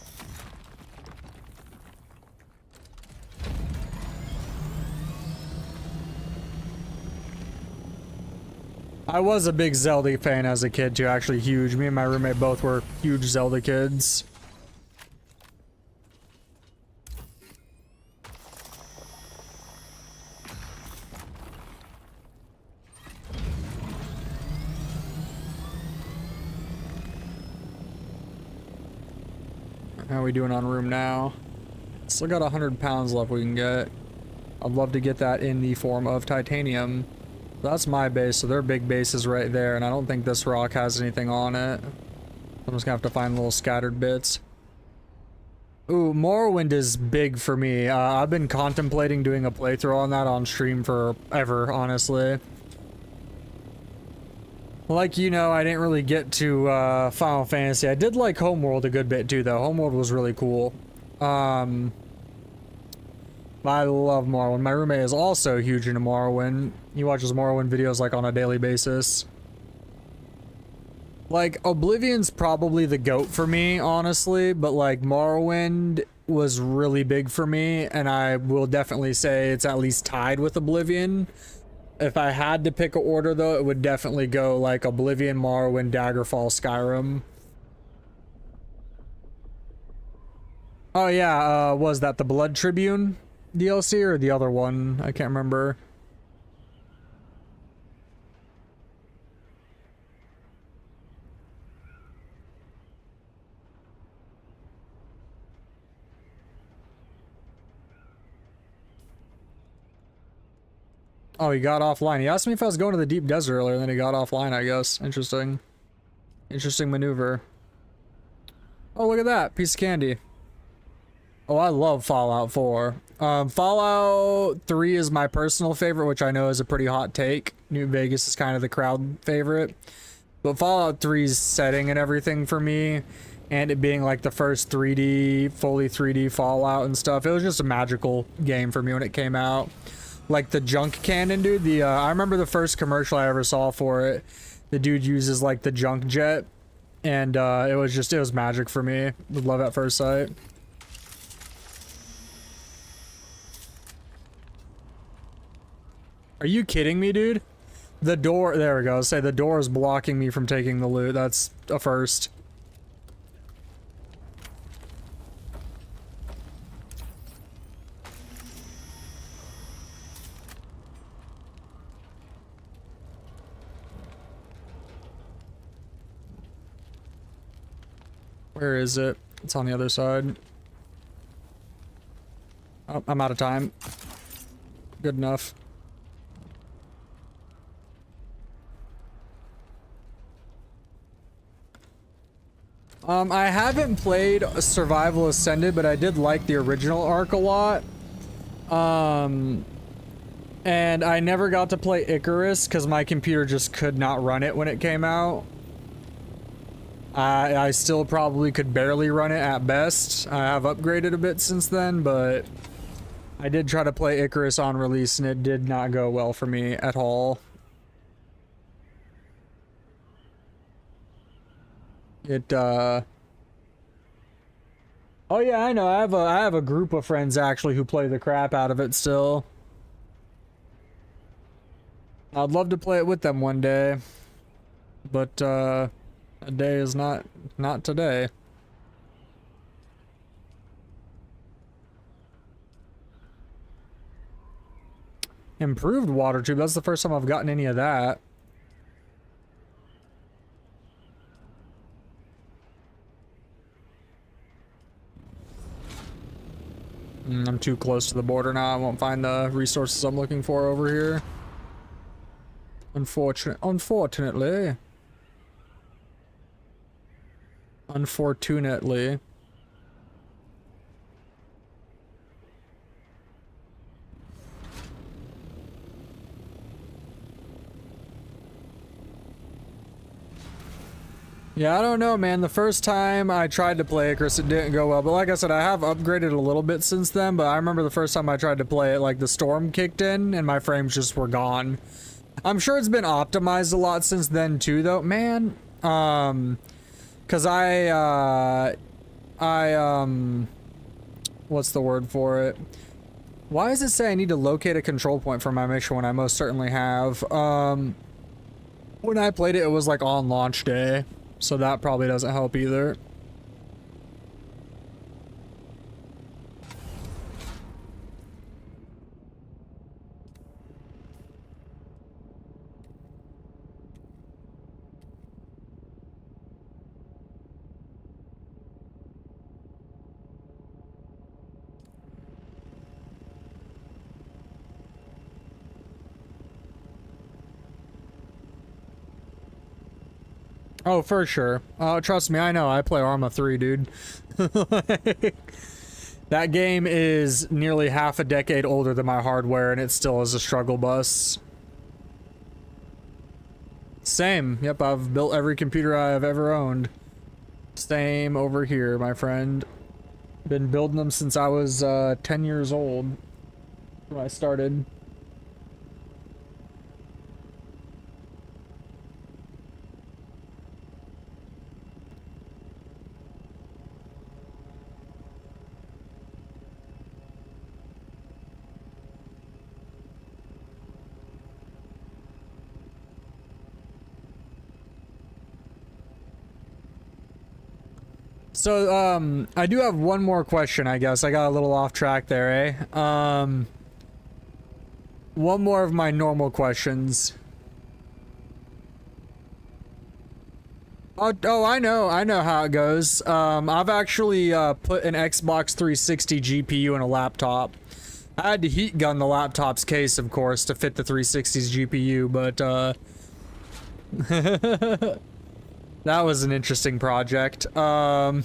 I was a big Zelda fan as a kid too, actually huge. Me and my roommate both were huge Zelda kids. How are we doing on room now? Still got 100 pounds left we can get. I'd love to get that in the form of titanium. That's my base, so their big base is right there, and I don't think this rock has anything on it. I'm just gonna have to find little scattered bits. Ooh, Morrowind is big for me. I've been contemplating doing a playthrough on that on stream forever, honestly. Like, you know, I didn't really get to Final Fantasy. I did like Homeworld a good bit too, though. Homeworld was really cool. I love Morrowind. My roommate is also huge into Morrowind. He watches Morrowind videos like on a daily basis. Like, Oblivion's probably the GOAT for me, honestly, but like Morrowind was really big for me, and I will definitely say it's at least tied with Oblivion. If I had to pick an order though, it would definitely go like Oblivion, Morrowind, Daggerfall, Skyrim. Oh yeah, was that the Blood Tribune DLC or the other one? I can't remember. Oh, he got offline. He asked me if I was going to the deep desert earlier, and then he got offline, I guess. Interesting. Interesting maneuver. Oh, look at that. Piece of candy. Oh, I love Fallout 4. Fallout 3 is my personal favorite, which I know is a pretty hot take. New Vegas is kind of the crowd favorite. But Fallout 3's setting and everything for me, and it being like the first 3D, fully 3D Fallout and stuff, it was just a magical game for me when it came out. Like the junk cannon, dude. I remember the first commercial I ever saw for it. The dude uses like the junk jet, and it was magic for me. With love at first sight. Are you kidding me, dude? The door, there we go. Say the door is blocking me from taking the loot. That's a first. Where is it? It's on the other side. Oh, I'm out of time. Good enough. I haven't played Survival Ascended, but I did like the original Ark a lot. And I never got to play Icarus because my computer just could not run it when it came out. I still probably could barely run it at best. I have upgraded a bit since then, but I did try to play Icarus on release and it did not go well for me at all. Oh yeah, I know. I have a group of friends actually who play the crap out of it still. I'd love to play it with them one day. But a day is not today. Improved water tube. That's the first time I've gotten any of that. I'm too close to the border now. I won't find the resources I'm looking for over here. Unfortunately. Yeah, I don't know, man. The first time I tried to play Icarus, it didn't go well. But like I said, I have upgraded a little bit since then. But I remember the first time I tried to play it, like the storm kicked in and my frames just were gone. I'm sure it's been optimized a lot since then too, though. Man, cause what's the word for it? Why does it say I need to locate a control point for my mission when I most certainly have? When I played it, it was like on launch day, so that probably doesn't help either. Oh, for sure. Trust me, I know. I play Arma 3, dude. That game is nearly half a decade older than my hardware, and it still is a struggle bus. Same. Yep, I've built every computer I've ever owned. Same over here, my friend. Been building them since I was 10 years old when I started. So, I do have one more question, I guess. I got a little off track there, eh? One more of my normal questions. Oh, I know how it goes. I've actually, put an Xbox 360 GPU in a laptop. I had to heat gun the laptop's case, of course, to fit the 360's GPU, but, that was an interesting project. No,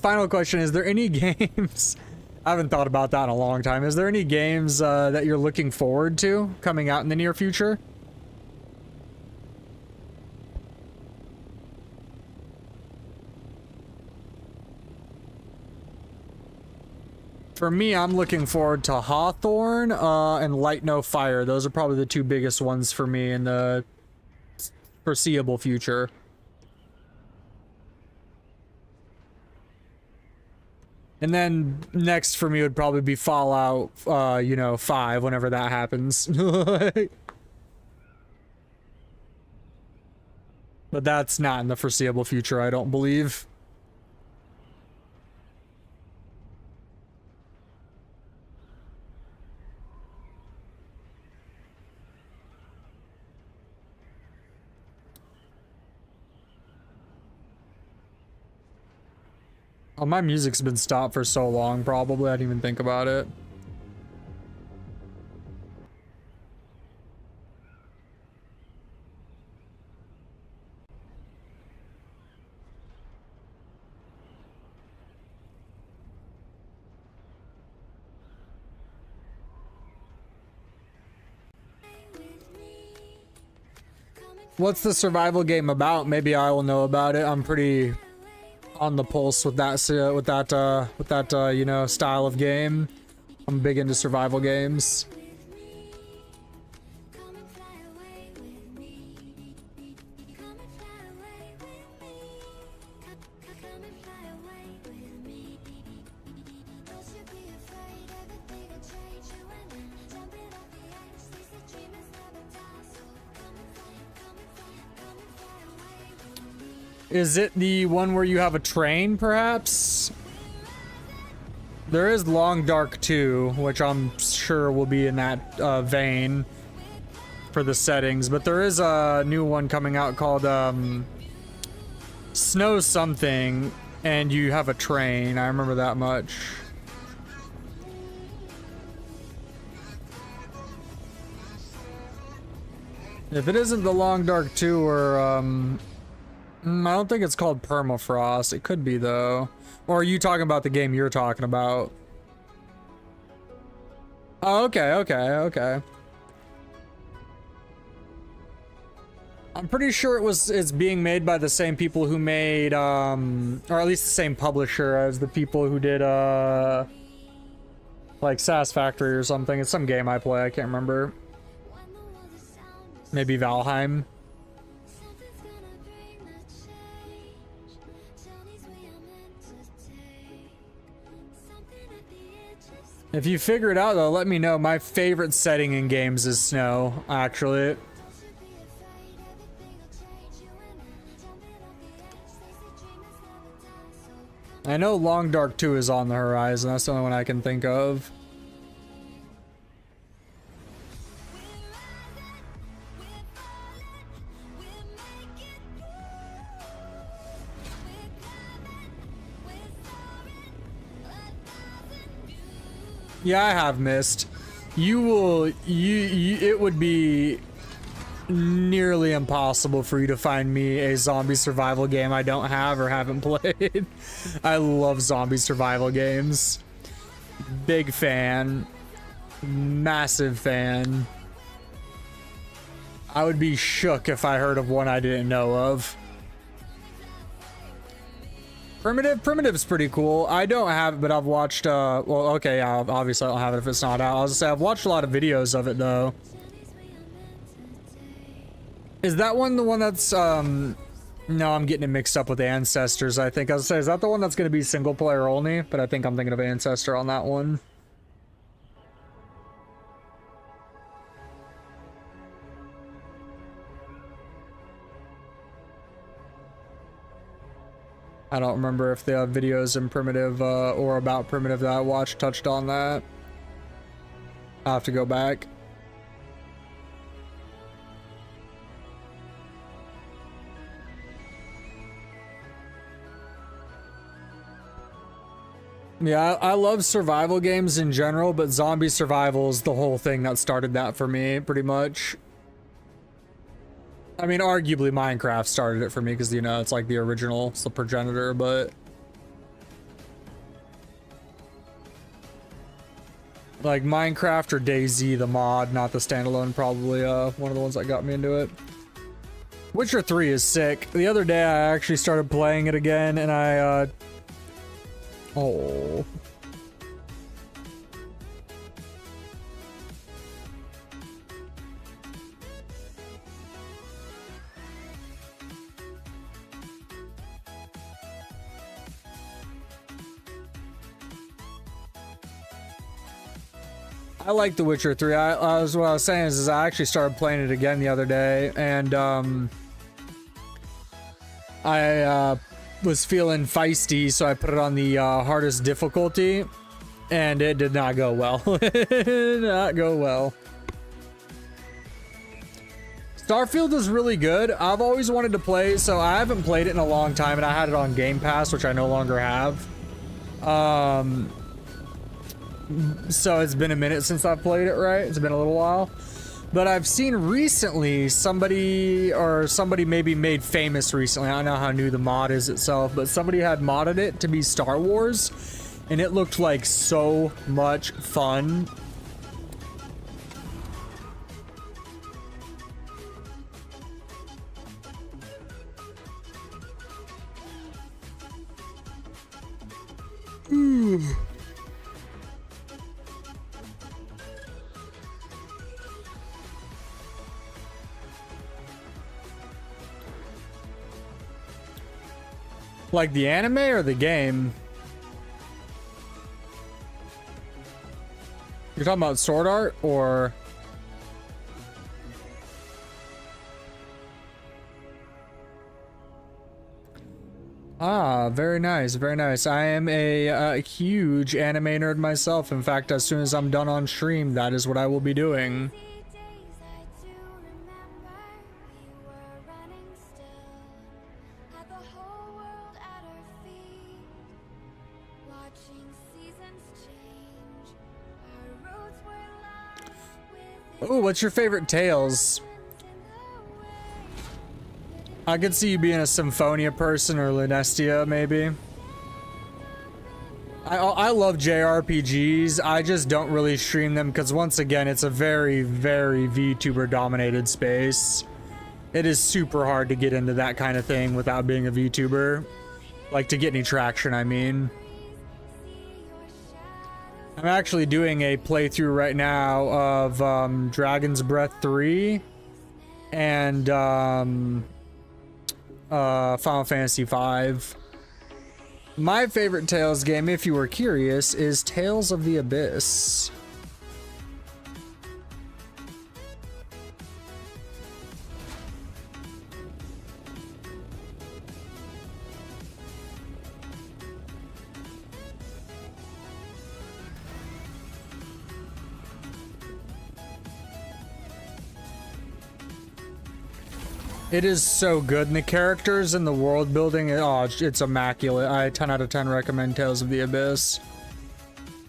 final question. Is there any games... I haven't thought about that in a long time. Is there any games that you're looking forward to coming out in the near future? For me, I'm looking forward to Hawthorne and Light No Fire. Those are probably the two biggest ones for me in the foreseeable future. And then next for me would probably be Fallout, 5, whenever that happens. But that's not in the foreseeable future, I don't believe. Oh, my music's been stopped for so long, probably. I didn't even think about it. What's the survival game about? Maybe I will know about it. I'm pretty on the pulse with that style of game. I'm big into survival games. Is it the one where you have a train, perhaps? There is Long Dark 2, which I'm sure will be in that vein for the settings, but there is a new one coming out called Snow Something, and you have a train. I remember that much. If it isn't the Long Dark 2 or I don't think it's called Permafrost. It could be, though. Or are you talking about the game you're talking about? Oh, okay. I'm pretty sure it's being made by the same people who made, or at least the same publisher as the people who did, like Sass Factory or something. It's some game I play, I can't remember. Maybe Valheim. If you figure it out, though, let me know. My favorite setting in games is snow, actually. I know Long Dark 2 is on the horizon. That's the only one I can think of. Yeah, I have missed. It would be nearly impossible for you to find me a zombie survival game I don't have or haven't played. I love zombie survival games. Big fan. Massive fan. I would be shook if I heard of one I didn't know of. Primitive's pretty cool. I don't have it, but I've watched, well, okay, yeah, obviously I don't have it if it's not out. I was gonna say, I've watched a lot of videos of it, though. Is that one the one that's, no, I'm getting it mixed up with Ancestors, I think. I was gonna say, is that the one that's gonna be single player only? But I think I'm thinking of Ancestor on that one. I don't remember if the videos in Primitive or about Primitive that I watched touched on that. I'll have to go back. Yeah, I love survival games in general, but zombie survival is the whole thing that started that for me, pretty much. I mean, arguably Minecraft started it for me because, you know, it's like the original, it's the progenitor, but like Minecraft or DayZ, the mod, not the standalone, probably one of the ones that got me into it. Witcher 3 is sick. The other day I actually started playing it again and I oh. I like The Witcher 3. What I was saying is I actually started playing it again the other day, and I was feeling feisty, so I put it on the hardest difficulty, and it did not go well. It did not go well. Starfield is really good. I've always wanted to play, so I haven't played it in a long time, and I had it on Game Pass, which I no longer have. So it's been a minute since I've played it, right? It's been a little while. But I've seen recently somebody maybe made famous recently. I don't know how new the mod is itself, but somebody had modded it to be Star Wars, and it looked like so much fun. Ooh. Like the anime or the game? You're talking about Sword Art or? Ah, very nice, very nice. I am a huge anime nerd myself. In fact, as soon as I'm done on stream, that is what I will be doing. Oh, what's your favorite Tales? I could see you being a Symphonia person or Lunestia, maybe. I love JRPGs. I just don't really stream them because, once again, it's a very, very VTuber-dominated space. It is super hard to get into that kind of thing without being a VTuber. Like, to get any traction, I mean. I'm actually doing a playthrough right now of Dragon's Breath 3 and Final Fantasy V. My favorite Tales game, if you were curious, is Tales of the Abyss. It is so good, and the characters and the world building, oh, it's immaculate. I 10 out of 10 recommend Tales of the Abyss.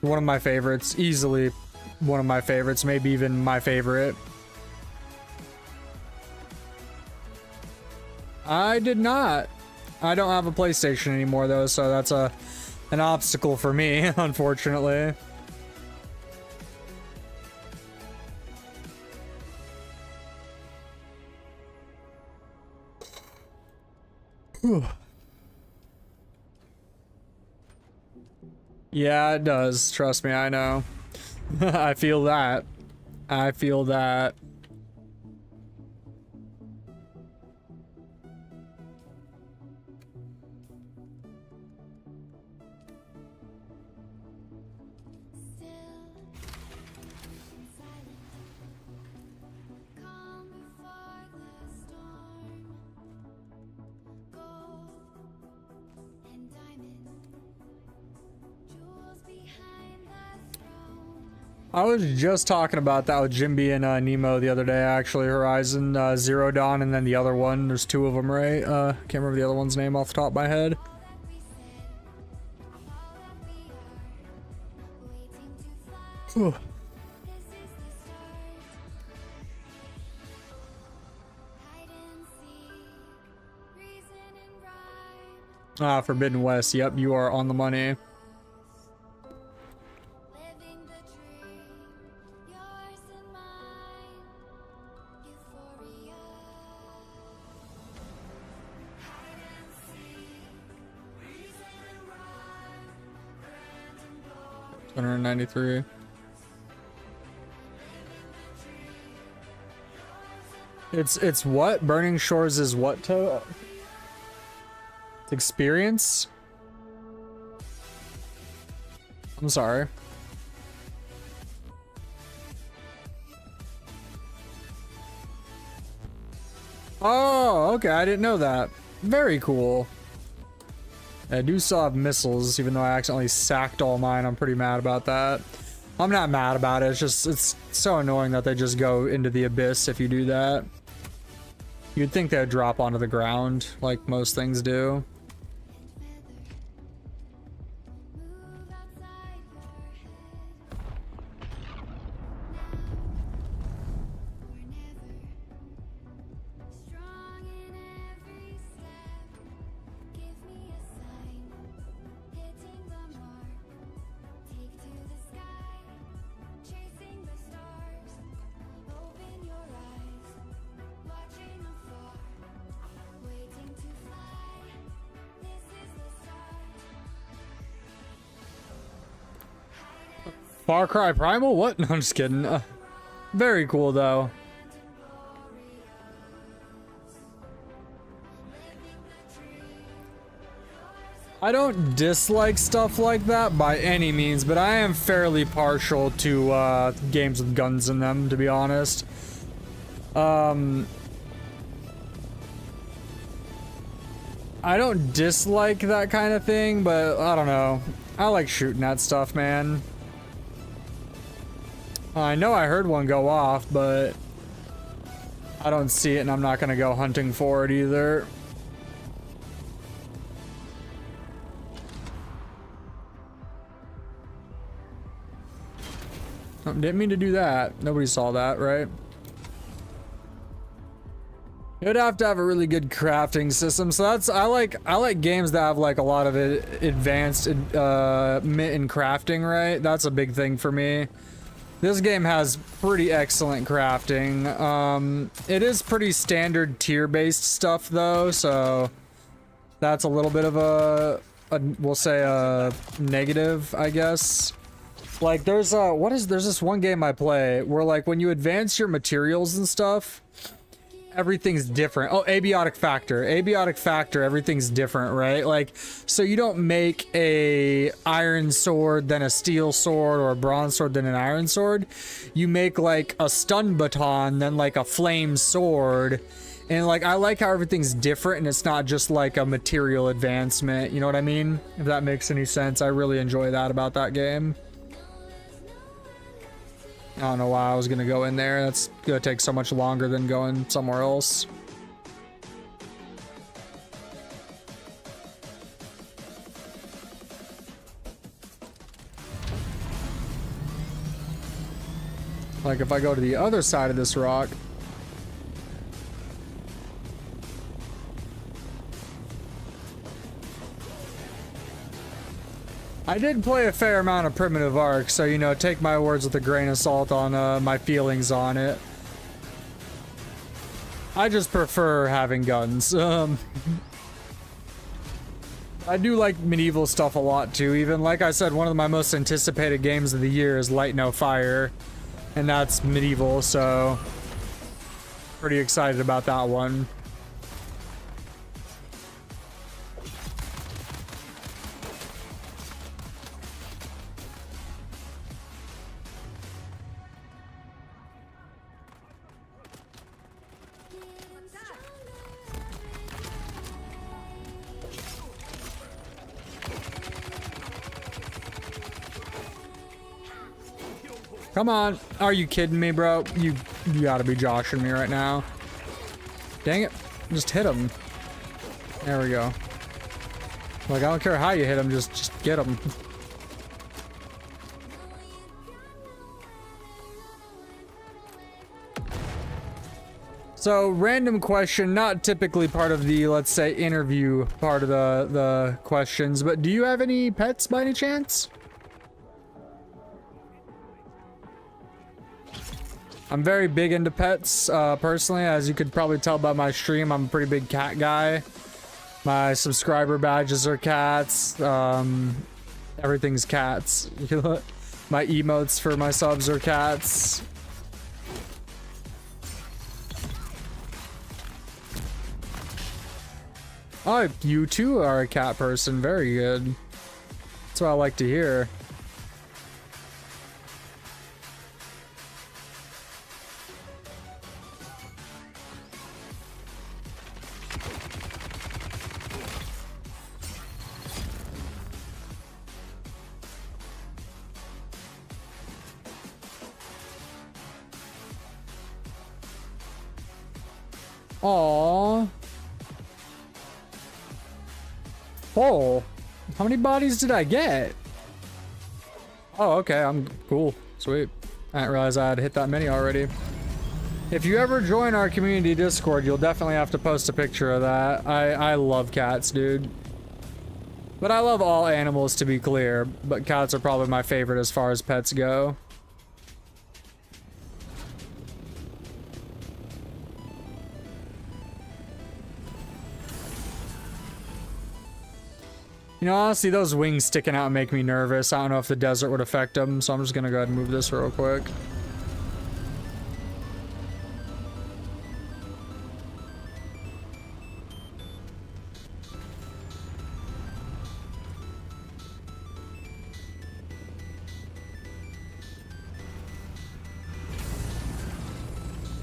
One of my favorites, easily one of my favorites, maybe even my favorite. I did not. I don't have a PlayStation anymore though, so that's an obstacle for me, unfortunately. Whew. Yeah, it does. Trust me, I know. I feel that. I feel that. I was just talking about that with Jimby and Nemo the other day, actually. Horizon Zero Dawn, and then the other one. There's two of them, right? Can't remember the other one's name off the top of my head. Whew. Ah, Forbidden West. Yep, you are on the money. $193. It's what? Burning Shores is what to experience? I'm sorry. Oh, okay, I didn't know that. Very cool. I do still have missiles, even though I accidentally sacked all mine. I'm pretty mad about that. I'm not mad about it, it's just, it's so annoying that they just go into the abyss if you do that. You'd think they'd drop onto the ground, like most things do. Far Cry Primal? What? No, I'm just kidding. Very cool, though. I don't dislike stuff like that by any means, but I am fairly partial to games with guns in them, to be honest. I don't dislike that kind of thing, but I don't know. I like shooting at stuff, man. I know I heard one go off, but I don't see it, and I'm not gonna go hunting for it either. Oh, didn't mean to do that. Nobody saw that, right? You'd have to have a really good crafting system. So that's I like games that have like a lot of advanced mint and crafting, right? That's a big thing for me. This game has pretty excellent crafting. It is pretty standard tier-based stuff though, so that's a little bit of a we'll say a negative, I guess. Like there's there's this one game I play where like when you advance your materials and stuff, everything's different. Oh, abiotic factor. Abiotic factor, everything's different, right? Like, so you don't make a iron sword, then a steel sword, or a bronze sword, then an iron sword. You make like a stun baton, then like a flame sword. And like, I like how everything's different and it's not just like a material advancement. You know what I mean? If that makes any sense. I really enjoy that about that game. I don't know why I was gonna go in there. That's gonna take so much longer than going somewhere else. Like if I go to the other side of this rock. I did play a fair amount of Primitive Arc, so, you know, take my words with a grain of salt on my feelings on it. I just prefer having guns. I do like medieval stuff a lot too. Even, like I said, one of my most anticipated games of the year is Light No Fire. And that's medieval, so pretty excited about that one. Come on. Are you kidding me, bro? You gotta be joshing me right now. Dang it. Just hit him. There we go. Like, I don't care how you hit him, just get him. So, random question, not typically part of the, let's say, interview part of the questions, but do you have any pets by any chance? I'm very big into pets, personally. As you could probably tell by my stream, I'm a pretty big cat guy. My subscriber badges are cats. Everything's cats. My emotes for my subs are cats. Oh, you too are a cat person. Very good. That's what I like to hear. Aww. Oh, how many bodies did I get? Oh, okay, I'm cool. Sweet. I didn't realize I had hit that many already. If you ever join our community Discord, you'll definitely have to post a picture of that. I love cats, dude. But I love all animals, to be clear. But cats are probably my favorite as far as pets go. You know, honestly, those wings sticking out make me nervous. I don't know if the desert would affect them, so I'm just gonna go ahead and move this real quick.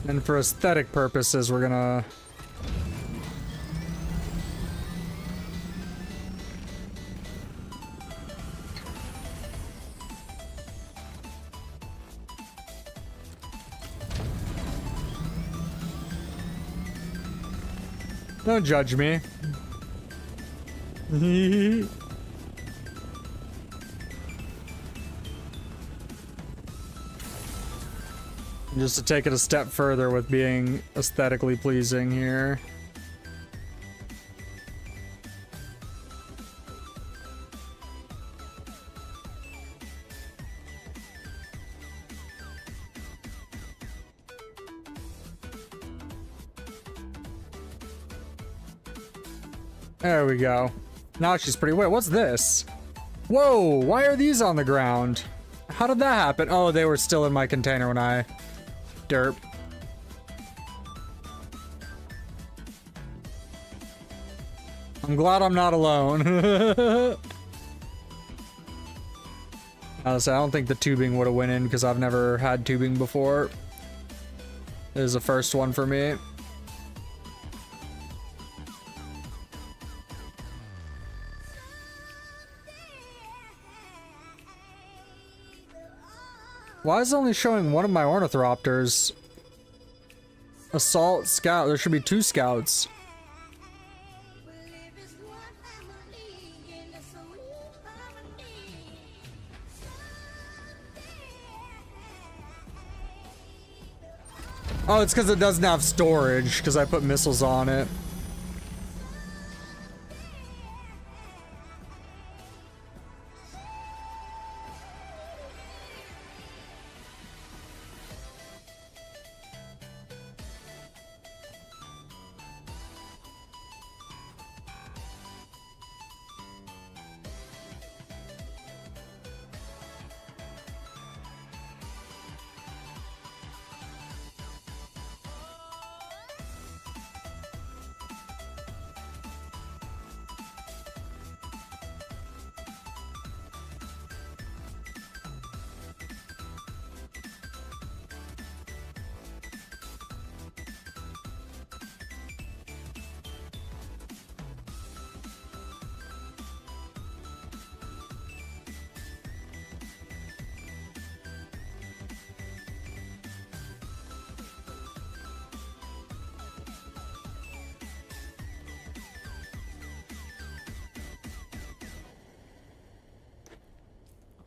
And for aesthetic purposes, we're gonna... Don't judge me. Just to take it a step further with being aesthetically pleasing here. There we go. Now she's pretty... Wait, what's this? Whoa, why are these on the ground? How did that happen? Oh, they were still in my container when I... Derp. I'm glad I'm not alone. Honestly, I don't think the tubing would have went in because I've never had tubing before. This is the first one for me. Why is it only showing one of my ornithopters? Assault, scout. There should be 2 scouts. Oh, it's because it doesn't have storage, because I put missiles on it.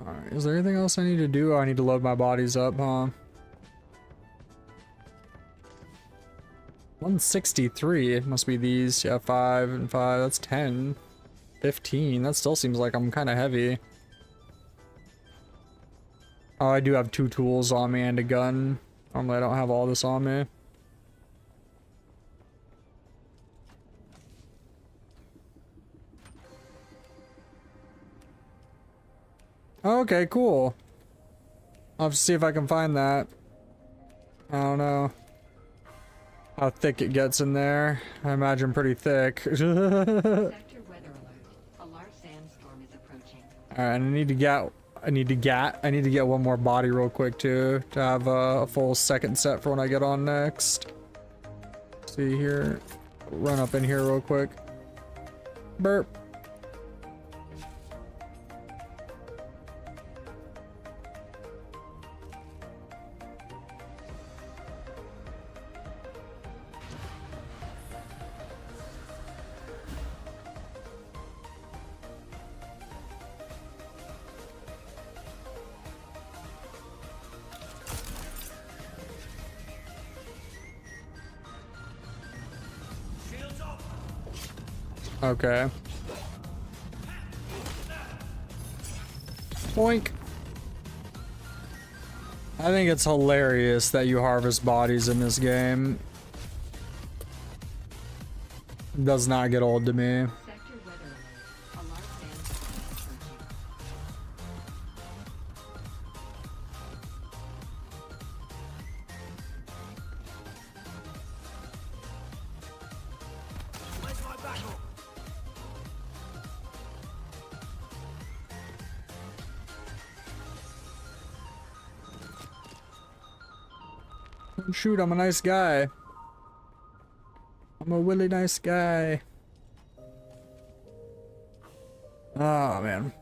Alright, is there anything else I need to do? Oh, I need to load my bodies up, huh? 163, it must be these. Yeah, 5 and 5, that's 10. 15, that still seems like I'm kind of heavy. Oh, I do have 2 tools on me and a gun. Normally I don't have all this on me. Okay, cool. I'll have to see if I can find that. I don't know how thick it gets in there. I imagine pretty thick. Sector weather alert. A large sandstorm is approaching. Alright, I need to get one more body real quick too, to have a full second set for when I get on next. See here, run up in here real quick. Burp. Okay. Boink. I think it's hilarious that you harvest bodies in this game. It does not get old to me. Sector weather alert. A large sandstorm is approaching. Shoot, I'm a nice guy. I'm a really nice guy. Oh, man.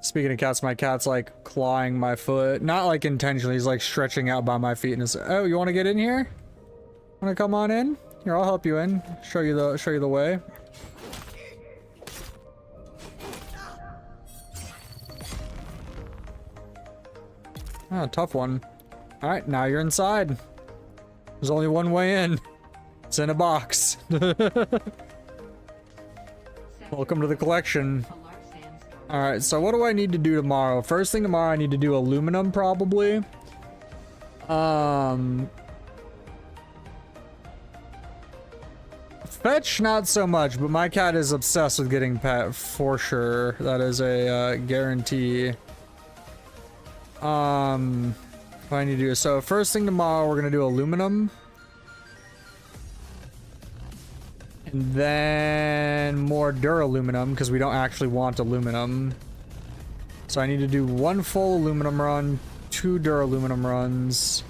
Speaking of cats, my cat's like clawing my foot. Not like intentionally, he's like stretching out by my feet and is, oh, you want to get in here? Want to come on in? Here, I'll help you in. Show you the way. Ah, tough one. All right, now you're inside. There's only one way in. It's in a box. Welcome to the collection. A large sandstorm. Alright, so what do I need to do tomorrow? First thing tomorrow, I need to do aluminum, probably. Fetch, not so much, but my cat is obsessed with getting pet, for sure. That is a guarantee. What I need to do. So first thing tomorrow, we're gonna do aluminum. And then more duraluminum, because we don't actually want aluminum. So I need to do 1 full aluminum run, 2 duraluminum runs,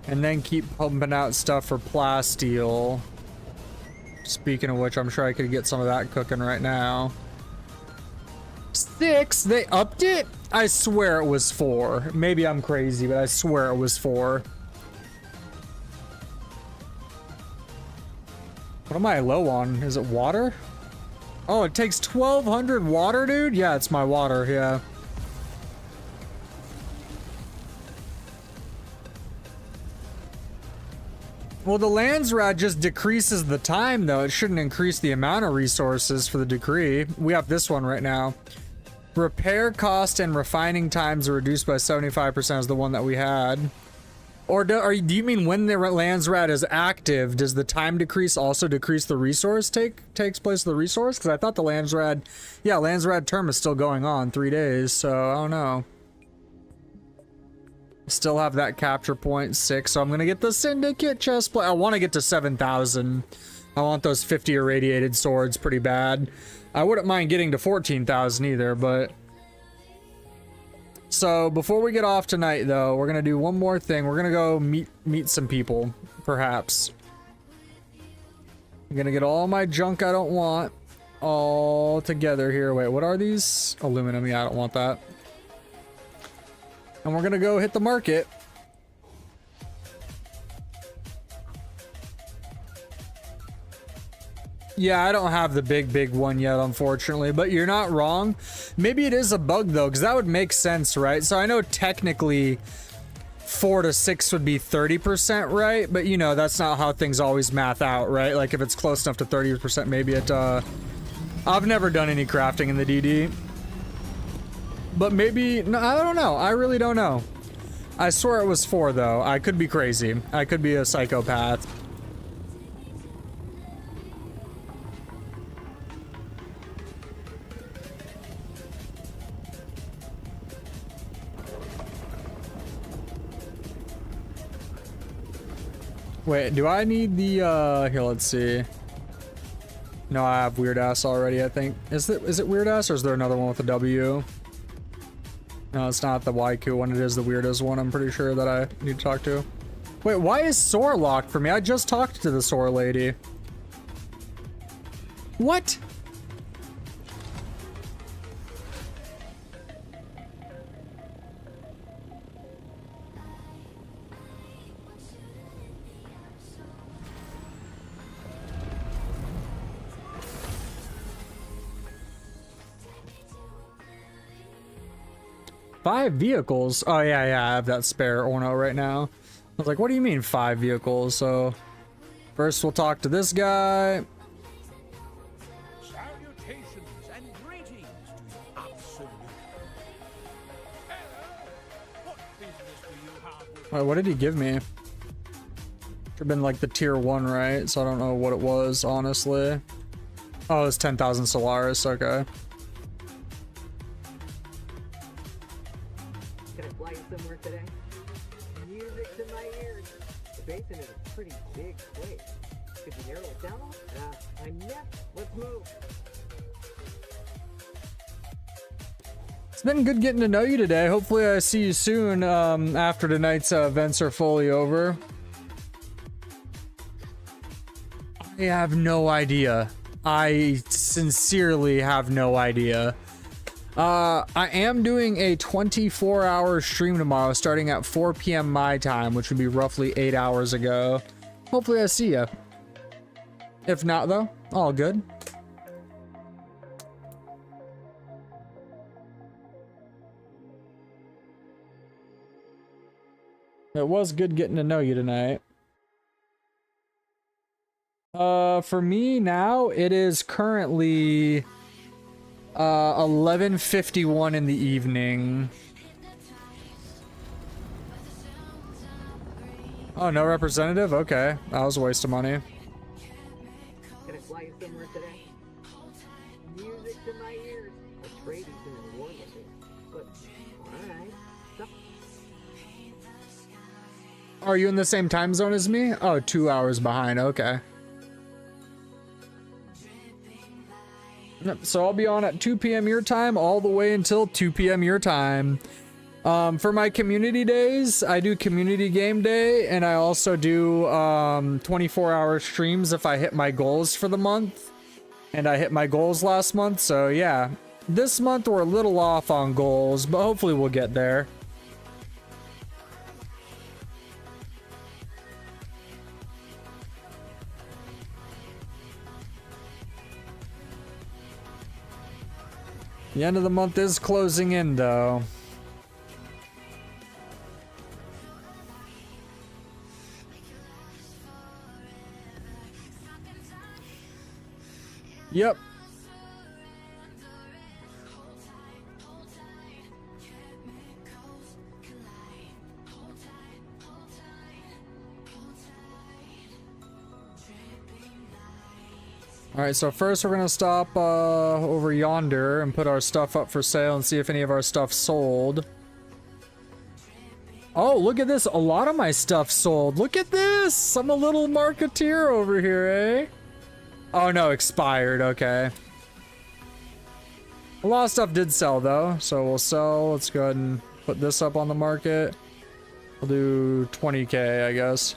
and then keep pumping out stuff for plasteel. Speaking of which, I'm sure I could get some of that cooking right now. 6? They upped it? I swear it was 4. Maybe I'm crazy, but I swear it was 4. What am I low on? Is it water? Oh, it takes 1200 water, dude? Yeah, it's my water, yeah. Well, the Landsrad just decreases the time, though. It shouldn't increase the amount of resources for the decree. We have this one right now. Repair cost and refining times are reduced by 75% is the one that we had. Or do you mean when the Landsrad is active, does the time decrease also decrease the resource takes place of the resource? Because I thought the Landsrad, yeah, Landsrad term is still going on 3 days, so I don't know. Still have that capture point 6, so I'm gonna get the Syndicate chestplate. I want to get to 7,000. I want those 50 irradiated swords pretty bad. I wouldn't mind getting to 14,000 either, but... So, before we get off tonight, though, we're gonna do one more thing. We're gonna go meet some people, perhaps. I'm gonna get all my junk I don't want all together here. Wait, what are these? Aluminum, yeah, I don't want that. And we're gonna go hit the market. Yeah, I don't have the big one yet, unfortunately, but you're not wrong. Maybe it is a bug, though, because that would make sense, right? So I know technically 4 to 6 would be 30%, right? But, you know, that's not how things always math out, right? Like, if it's close enough to 30%, maybe it, I've never done any crafting in the DD. But maybe, no, I don't know. I really don't know. I swear it was 4, though. I could be crazy. I could be a psychopath. Wait, do I need the, here, let's see. No, I have Weird Ass already, I think. Is it Weird Ass, or is there another one with a W? No, it's not the YQ one, it is the weirdest one, I'm pretty sure that I need to talk to. Wait, why is SOAR locked for me? I just talked to the SOAR lady. What? Five vehicles? Oh, yeah, I have that spare Orno right now. I was like, what do you mean 5 vehicles? So, first we'll talk to this guy. Salutations and greetings to Absolute. What business do you have with Wait, what did he give me? Should have been like the tier 1, right? So I don't know what it was, honestly. Oh, it's 10,000 Solaris, okay. Can I fly you somewhere today? Music to my ears. The basin is a pretty big place. Could you narrow it down? I'm next. Let's move. It's been good getting to know you today. Hopefully I see you soon after tonight's events are fully over. I have no idea. I sincerely have no idea. I am doing a 24-hour stream tomorrow starting at 4 p.m. my time, which would be roughly 8 hours ago. Hopefully I see ya. If not, though, all good. It was good getting to know you tonight. For me now, it is currently 11:51 in the evening. Oh, no representative? Okay, that was a waste of money. Can I fly you somewhere today? Music to my ears. A trade is in the war with it. But, alright. Are you in the same time zone as me? Oh, 2 hours behind, okay. Yep, so I'll be on at 2 p.m. your time all the way until 2 p.m. your time. For my community days, I do community game day, and I also do 24-hour streams if I hit my goals for the month. And I hit my goals last month, so yeah. This month we're a little off on goals, but hopefully we'll get there. The end of the month is closing in, though. Yep. Alright, so first we're gonna stop over yonder and put our stuff up for sale and see if any of our stuff sold. Oh, look at this. A lot of my stuff sold. Look at this. I'm a little marketeer over here, eh? Oh no, expired. Okay. A lot of stuff did sell though, so we'll sell. Let's go ahead and put this up on the market. We'll do 20K, I guess.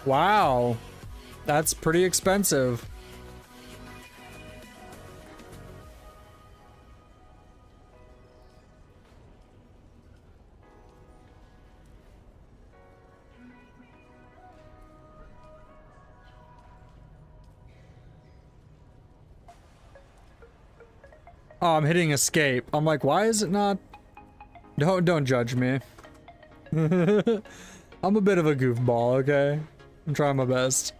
Wow, that's pretty expensive. Oh, I'm hitting escape. I'm like, why is it not? Don't judge me. I'm a bit of a goofball, okay? I'm trying my best.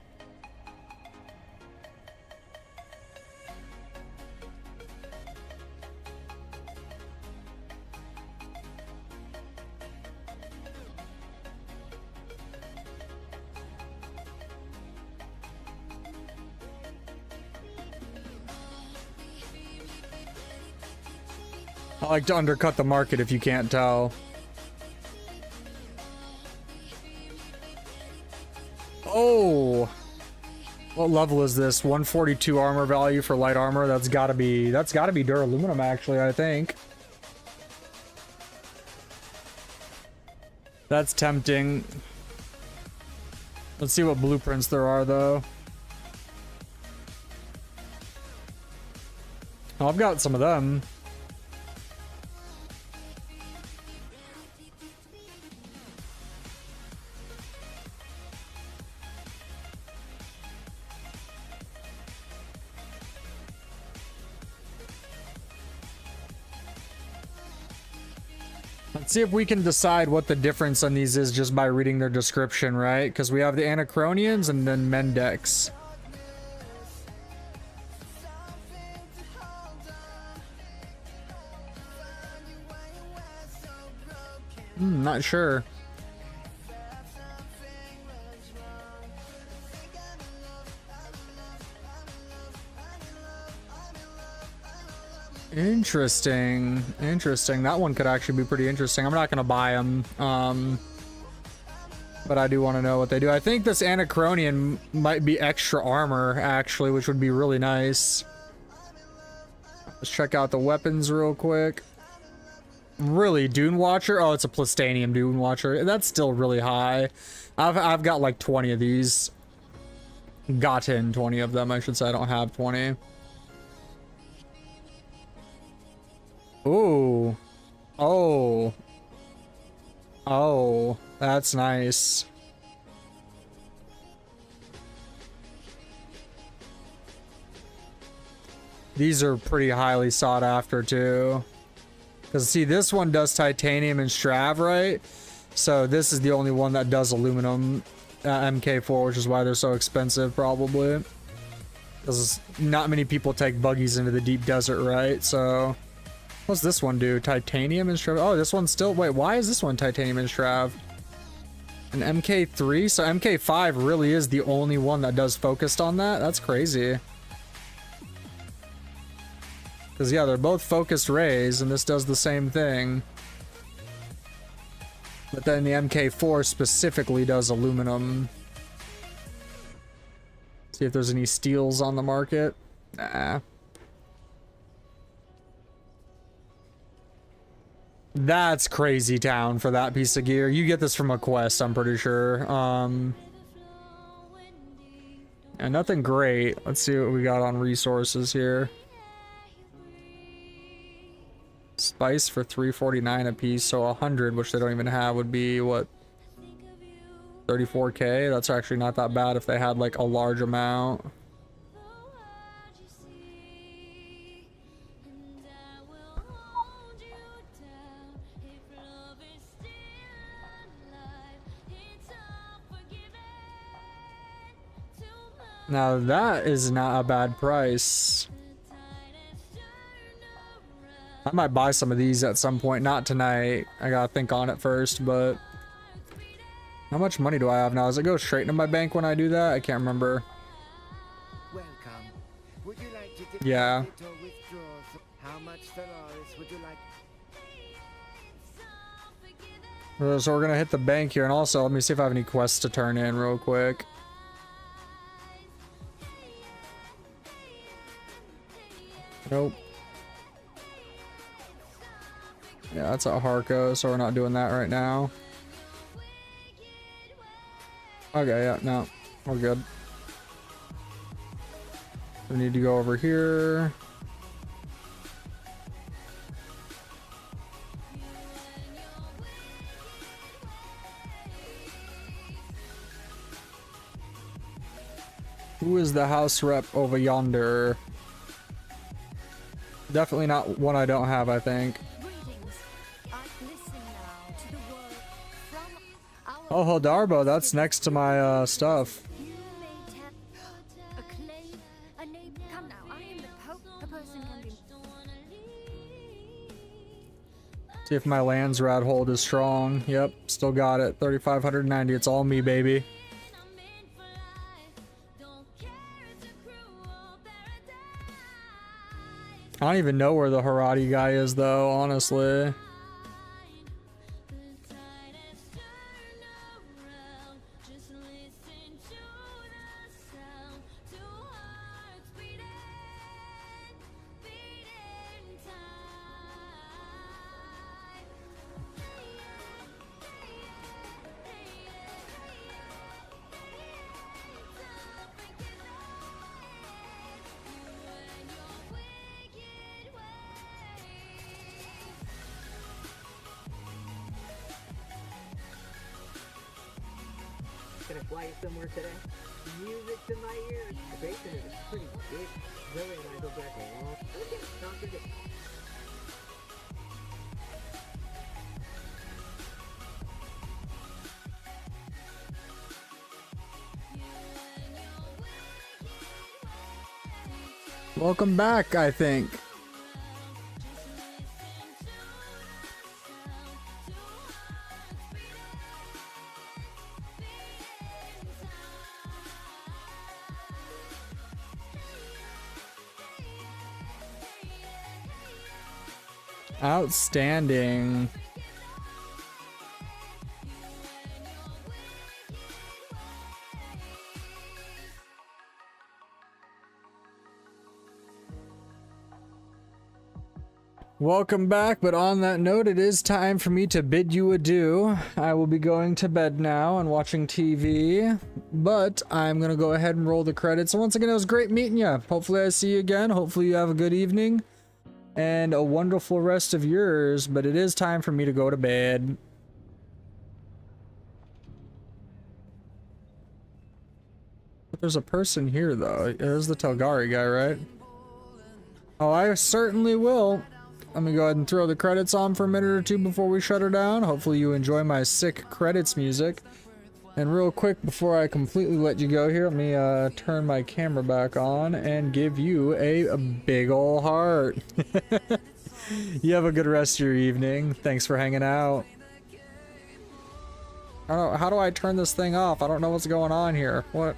I like to undercut the market if you can't tell. Oh, what level is this? 142 armor value for light armor. That's gotta be duraluminum, actually, I think. That's tempting. Let's see what blueprints there are, though. Oh, I've got some of them. Let's see if we can decide what the difference on these is just by reading their description, right? Because we have the Anachronians and then Mendex. Not sure. Interesting. Interesting. That one could actually be pretty interesting. I'm not going to buy them. But I do want to know what they do. I think this Anachronian might be extra armor, actually, which would be really nice. Let's check out the weapons real quick. Really, Dune Watcher? Oh, it's a Plastanium Dune Watcher. That's still really high. I've got like 20 of these. Gotten 20 of them, I should say. I don't have 20. Ooh. Oh. Oh, that's nice. These are pretty highly sought after too. Because see, this one does titanium and strav, right? So this is the only one that does aluminum MK4, which is why they're so expensive probably. Because not many people take buggies into the deep desert, right? So what's this one do? Titanium and strav? Oh, this one's still... Wait, why is this one titanium and strav? An MK3? So MK5 really is the only one that does focused on that? That's crazy. Because, yeah, they're both focused rays, and this does the same thing. But then the MK4 specifically does aluminum. See if there's any steels on the market. Nah. That's crazy town for that piece of gear. You get this from a quest, I'm pretty sure. And nothing great. Let's see what we got on resources here. Spice for 349 a piece, so 100, which they don't even have, would be what, 34k? That's actually not that bad if they had like a large amount. Now that is not a bad price. I might buy some of these at some point, not tonight. I gotta think on it first, but how much money do I have now? Does it go straight into my bank when I do that? I can't remember. Welcome. Would you like to deposit Yeah. or withdraw? How much Stellaris would you like? So we're gonna hit the bank here, and also let me see if I have any quests to turn in real quick. Nope. Yeah, that's at Harco, so we're not doing that right now. Okay, yeah, no, we're good. We need to go over here. Who is the house rep over yonder? Definitely not one I don't have, I think. Oh, Hildarbo, that's next to my stuff. See if my lands rad hold is strong. Yep, still got it. 3,590. It's all me, baby. I don't even know where the Harati guy is, though, honestly. Gonna fly you somewhere today? Music to my ears. The basin is pretty big. Really nice. Go back a long. Okay, sounds good. Welcome back, I think. Outstanding. Welcome back, but on that note, it is time for me to bid you adieu. I will be going to bed now and watching TV, but I'm going to go ahead and roll the credits. And once again, it was great meeting you. Hopefully I see you again. Hopefully you have a good evening and a wonderful rest of yours, but it is time for me to go to bed. But there's a person here, though. There's the Telgari guy, right? Oh, I certainly will. Let me go ahead and throw the credits on for a minute or two before we shut her down. Hopefully you enjoy my sick credits music. And real quick, before I completely let you go here, let me turn my camera back on and give you a big ol' heart. You have a good rest of your evening. Thanks for hanging out. How do I turn this thing off? I don't know what's going on here. What?